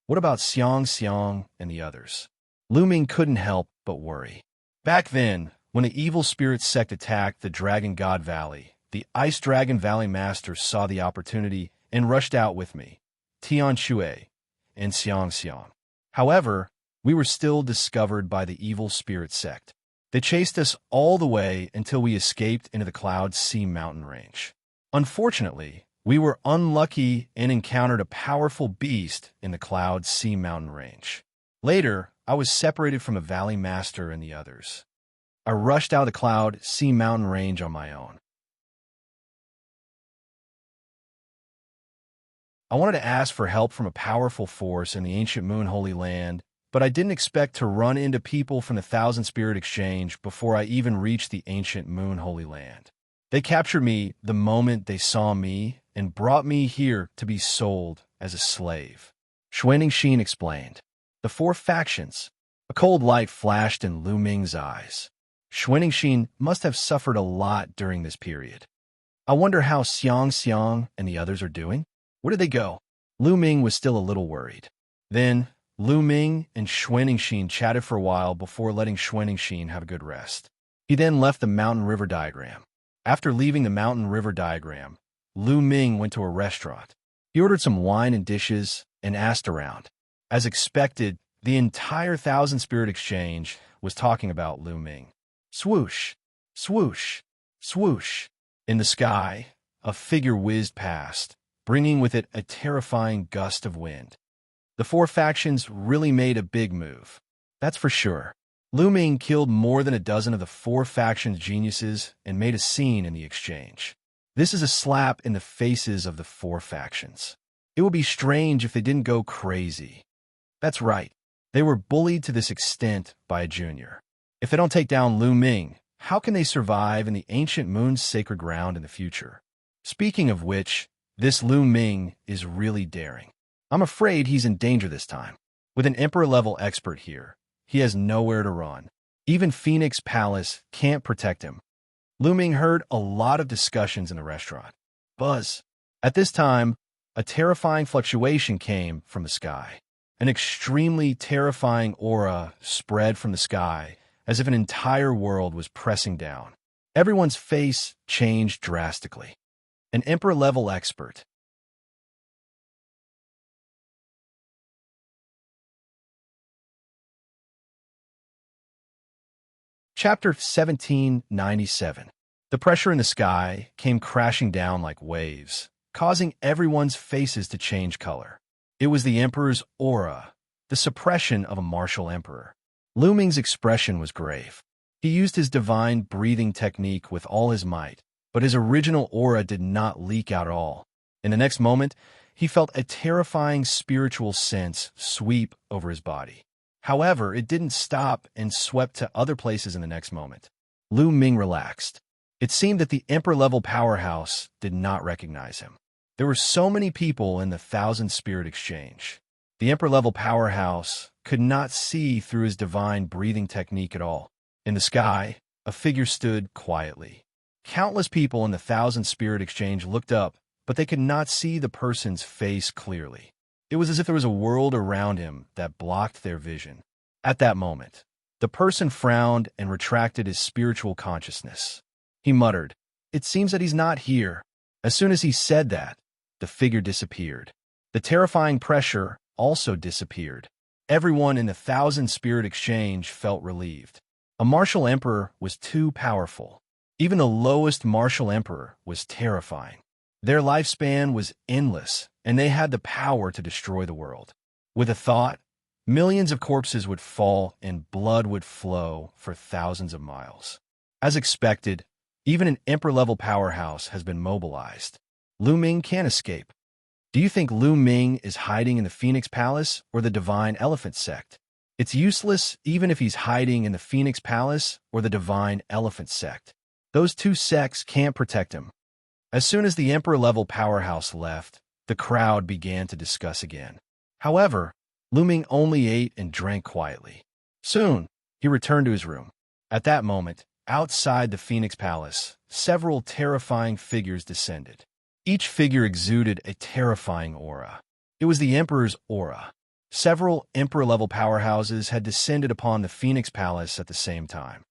what about Xianxia and the others? Lu Ming couldn't help but worry. Back then, when the evil spirit sect attacked the Dragon God Valley, the Ice Dragon Valley Master saw the opportunity and rushed out with me, Tianxue, and Xianxia. However, we were still discovered by the evil spirit sect. They chased us all the way until we escaped into the Cloud Sea mountain range. Unfortunately, we were unlucky and encountered a powerful beast in the Cloud Sea mountain range. Later, I was separated from the Valley Master and the others. I rushed out of the Cloud Sea mountain range on my own. I wanted to ask for help from a powerful force in the ancient Moon Holy Land, but I didn't expect to run into people from the Thousand Spirit Exchange before I even reached the ancient Moon Holy Land. They captured me the moment they saw me and brought me here to be sold as a slave. Xianxia explained. The four factions. A cold light flashed in Lu Ming's eyes. Xianxia must have suffered a lot during this period. I wonder how Xianxia and the others are doing? Where did they go? Lu Ming was still a little worried. Then, Lu Ming and Xianxia chatted for a while before letting Xianxia have a good rest. He then left the mountain river diagram. After leaving the mountain river diagram, Lu Ming went to a restaurant. He ordered some wine and dishes and asked around. As expected, the entire Thousand Spirit Exchange was talking about Lu Ming. Swoosh, swoosh, swoosh. In the sky, a figure whizzed past, bringing with it a terrifying gust of wind. The four factions really made a big move. That's for sure. Lu Ming killed more than a dozen of the four factions' geniuses and made a scene in the exchange. This is a slap in the faces of the four factions. It would be strange if they didn't go crazy. That's right. They were bullied to this extent by a junior. If they don't take down Lu Ming, how can they survive in the ancient moon's sacred ground in the future? Speaking of which, this Lu Ming is really daring. I'm afraid he's in danger this time. With an Emperor-level expert here, he has nowhere to run. Even Phoenix Palace can't protect him. Lu Ming heard a lot of discussions in the restaurant. Buzz. At this time, a terrifying fluctuation came from the sky. An extremely terrifying aura spread from the sky, as if an entire world was pressing down. Everyone's face changed drastically. An Emperor-level expert. Chapter 1797. The pressure in the sky came crashing down like waves, causing everyone's faces to change color. It was the Emperor's aura, the suppression of a martial emperor. Lu Ming's expression was grave. He used his divine breathing technique with all his might, but his original aura did not leak out at all. In the next moment, he felt a terrifying spiritual sense sweep over his body. However, it didn't stop and swept to other places in the next moment. Lu Ming relaxed. It seemed that the Emperor-level powerhouse did not recognize him. There were so many people in the Thousand Spirit Exchange. The Emperor-level powerhouse could not see through his divine breathing technique at all. In the sky, a figure stood quietly. Countless people in the Thousand Spirit Exchange looked up, but they could not see the person's face clearly. It was as if there was a world around him that blocked their vision. At that moment, the person frowned and retracted his spiritual consciousness. He muttered, "It seems that he's not here." As soon as he said that, the figure disappeared. The terrifying pressure also disappeared. Everyone in the Thousand Spirit Exchange felt relieved. A martial emperor was too powerful. Even the lowest martial emperor was terrifying. Their lifespan was endless, and they had the power to destroy the world. With a thought, millions of corpses would fall and blood would flow for thousands of miles. As expected, even an Emperor-level powerhouse has been mobilized. Lu Ming can't escape. Do you think Lu Ming is hiding in the Phoenix Palace or the Divine Elephant Sect? It's useless even if he's hiding in the Phoenix Palace or the Divine Elephant Sect. Those two sects can't protect him. As soon as the Emperor-level powerhouse left, the crowd began to discuss again. However, Lu Ming only ate and drank quietly. Soon, he returned to his room. At that moment, outside the Phoenix Palace, several terrifying figures descended. Each figure exuded a terrifying aura. It was the Emperor's aura. Several Emperor-level powerhouses had descended upon the Phoenix Palace at the same time.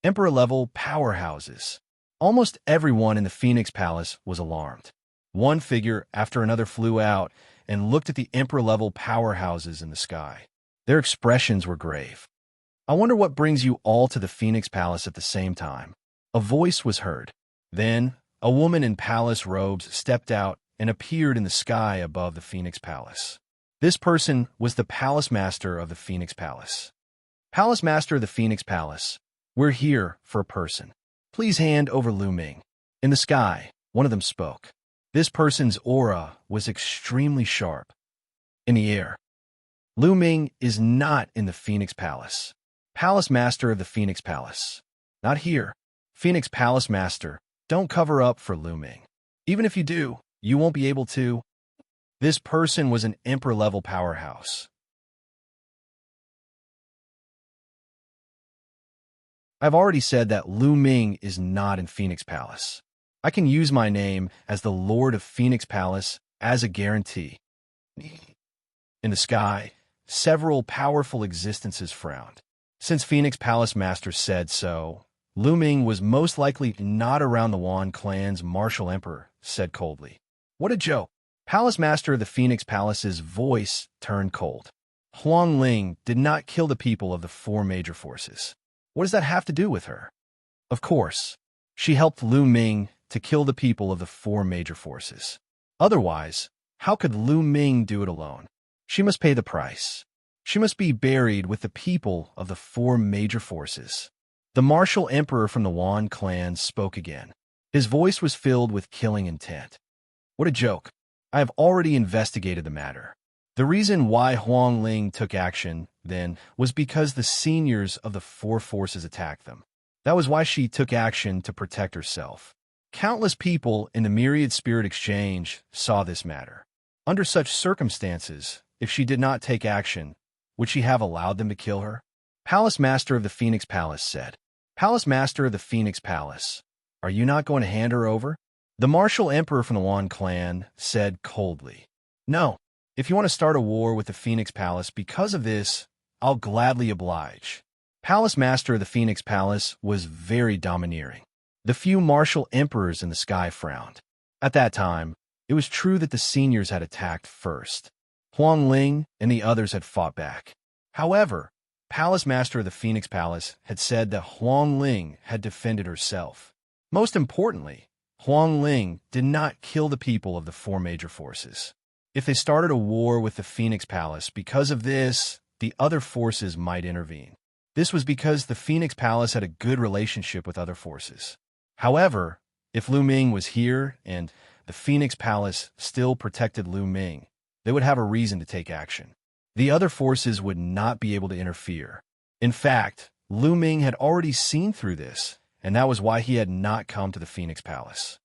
Emperor-level powerhouses. Almost everyone in the Phoenix Palace was alarmed. One figure after another flew out and looked at the Emperor-level powerhouses in the sky. Their expressions were grave. "I wonder what brings you all to the Phoenix Palace at the same time." A voice was heard. Then, a woman in palace robes stepped out and appeared in the sky above the Phoenix Palace. This person was the Palace Master of the Phoenix Palace. "Palace Master of the Phoenix Palace, we're here for a person. Please hand over Lu Ming." In the sky, one of them spoke. This person's aura was extremely sharp. In the air. "Lu Ming is not in the Phoenix Palace. Palace Master of the Phoenix Palace. Not here. Phoenix Palace Master, don't cover up for Lu Ming. Even if you do, you won't be able to." This person was an Emperor-level powerhouse. I've already said that Lu Ming is not in Phoenix Palace. I can use my name as the Lord of Phoenix Palace as a guarantee. In the sky, several powerful existences frowned. Since Phoenix Palace Master said so, Lu Ming was most likely not around. The Wan clan's martial emperor said coldly. "What a joke." Palace Master of the Phoenix Palace's voice turned cold. "Huang Ling did not kill the people of the four major forces. What does that have to do with her?" Of course, she helped Lu Ming to kill the people of the four major forces. Otherwise, how could Lu Ming do it alone? She must pay the price. She must be buried with the people of the four major forces. The martial emperor from the Wan clan spoke again. His voice was filled with killing intent. What a joke. I have already investigated the matter. The reason why Huang Ling took action, then, was because the seniors of the four forces attacked them. That was why she took action to protect herself. Countless people in the Myriad Spirit Exchange saw this matter. Under such circumstances, if she did not take action, would she have allowed them to kill her? Palace Master of the Phoenix Palace said. Palace Master of the Phoenix Palace, are you not going to hand her over? The martial emperor from the Wan clan said coldly. No. If you want to start a war with the Phoenix Palace because of this, I'll gladly oblige. Palace Master of the Phoenix Palace was very domineering. The few martial emperors in the sky frowned. At that time, it was true that the seniors had attacked first. Huang Ling and the others had fought back. However, Palace Master of the Phoenix Palace had said that Huang Ling had defended herself. Most importantly, Huang Ling did not kill the people of the four major forces. If they started a war with the Phoenix Palace because of this, the other forces might intervene. This was because the Phoenix Palace had a good relationship with other forces. However, if Lu Ming was here and the Phoenix Palace still protected Lu Ming, they would have a reason to take action. The other forces would not be able to interfere. In fact, Lu Ming had already seen through this, and that was why he had not come to the Phoenix Palace.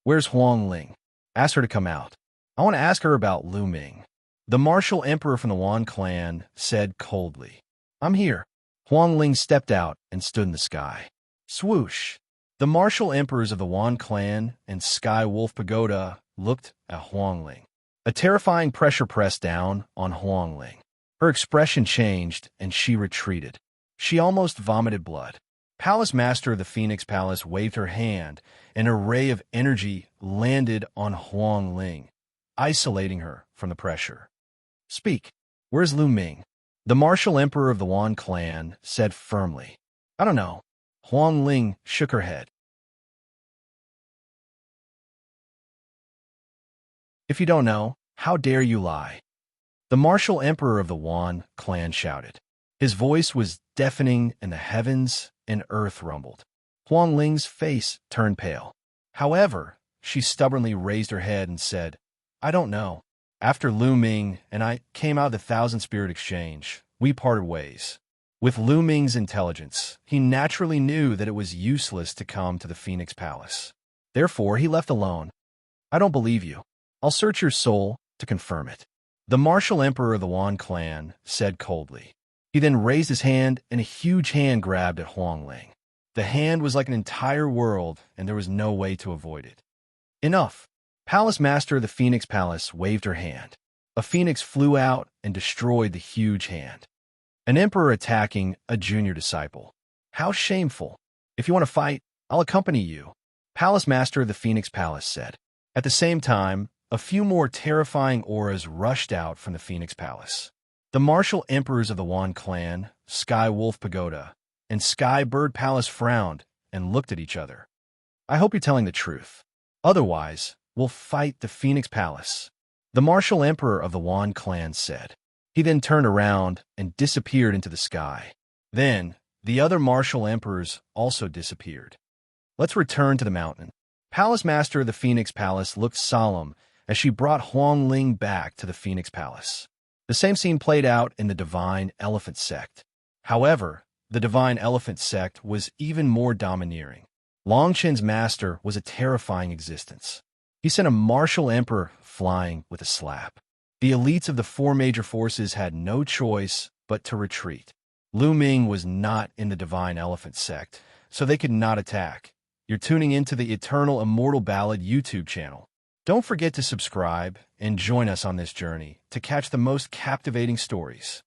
Where's Huang Ling? Ask her to come out. I want to ask her about Lu Ming. The martial emperor from the Wan clan said coldly. I'm here. Huang Ling stepped out and stood in the sky. Swoosh. The martial emperors of the Wan clan and Sky Wolf Pagoda looked at Huang Ling. A terrifying pressure pressed down on Huang Ling. Her expression changed and she retreated. She almost vomited blood. Palace Master of the Phoenix Palace waved her hand, and a ray of energy landed on Huang Ling, isolating her from the pressure. Speak. Where's Lu Ming? The martial emperor of the Wan clan said firmly. I don't know. Huang Ling shook her head. If you don't know, how dare you lie? The martial emperor of the Wan clan shouted. His voice was deafening and the heavens and earth rumbled. Huang Ling's face turned pale. However, she stubbornly raised her head and said, I don't know. After Lu Ming and I came out of the Thousand Spirit Exchange, we parted ways. With Lu Ming's intelligence, he naturally knew that it was useless to come to the Phoenix Palace. Therefore, he left alone. I don't believe you. I'll search your soul to confirm it. The martial emperor of the Wan clan said coldly. He then raised his hand and a huge hand grabbed at Huang Ling. The hand was like an entire world and there was no way to avoid it. Enough. Palace Master of the Phoenix Palace waved her hand. A phoenix flew out and destroyed the huge hand. An emperor attacking a junior disciple. How shameful. If you want to fight, I'll accompany you. Palace Master of the Phoenix Palace said. At the same time, a few more terrifying auras rushed out from the Phoenix Palace. The martial emperors of the Wan clan, Sky Wolf Pagoda, and Sky Bird Palace frowned and looked at each other. I hope you're telling the truth. Otherwise, we'll fight the Phoenix Palace. The martial emperor of the Wan clan said. He then turned around and disappeared into the sky. Then, the other martial emperors also disappeared. Let's return to the mountain. Palace Master of the Phoenix Palace looked solemn as she brought Huang Ling back to the Phoenix Palace. The same scene played out in the Divine Elephant Sect. However, the Divine Elephant Sect was even more domineering. Long Chen's master was a terrifying existence. He sent a martial emperor flying with a slap. The elites of the four major forces had no choice but to retreat. Lu Ming was not in the Divine Elephant Sect, so they could not attack. You're tuning into the Eternal Immortal Ballad YouTube channel. Don't forget to subscribe and join us on this journey to catch the most captivating stories.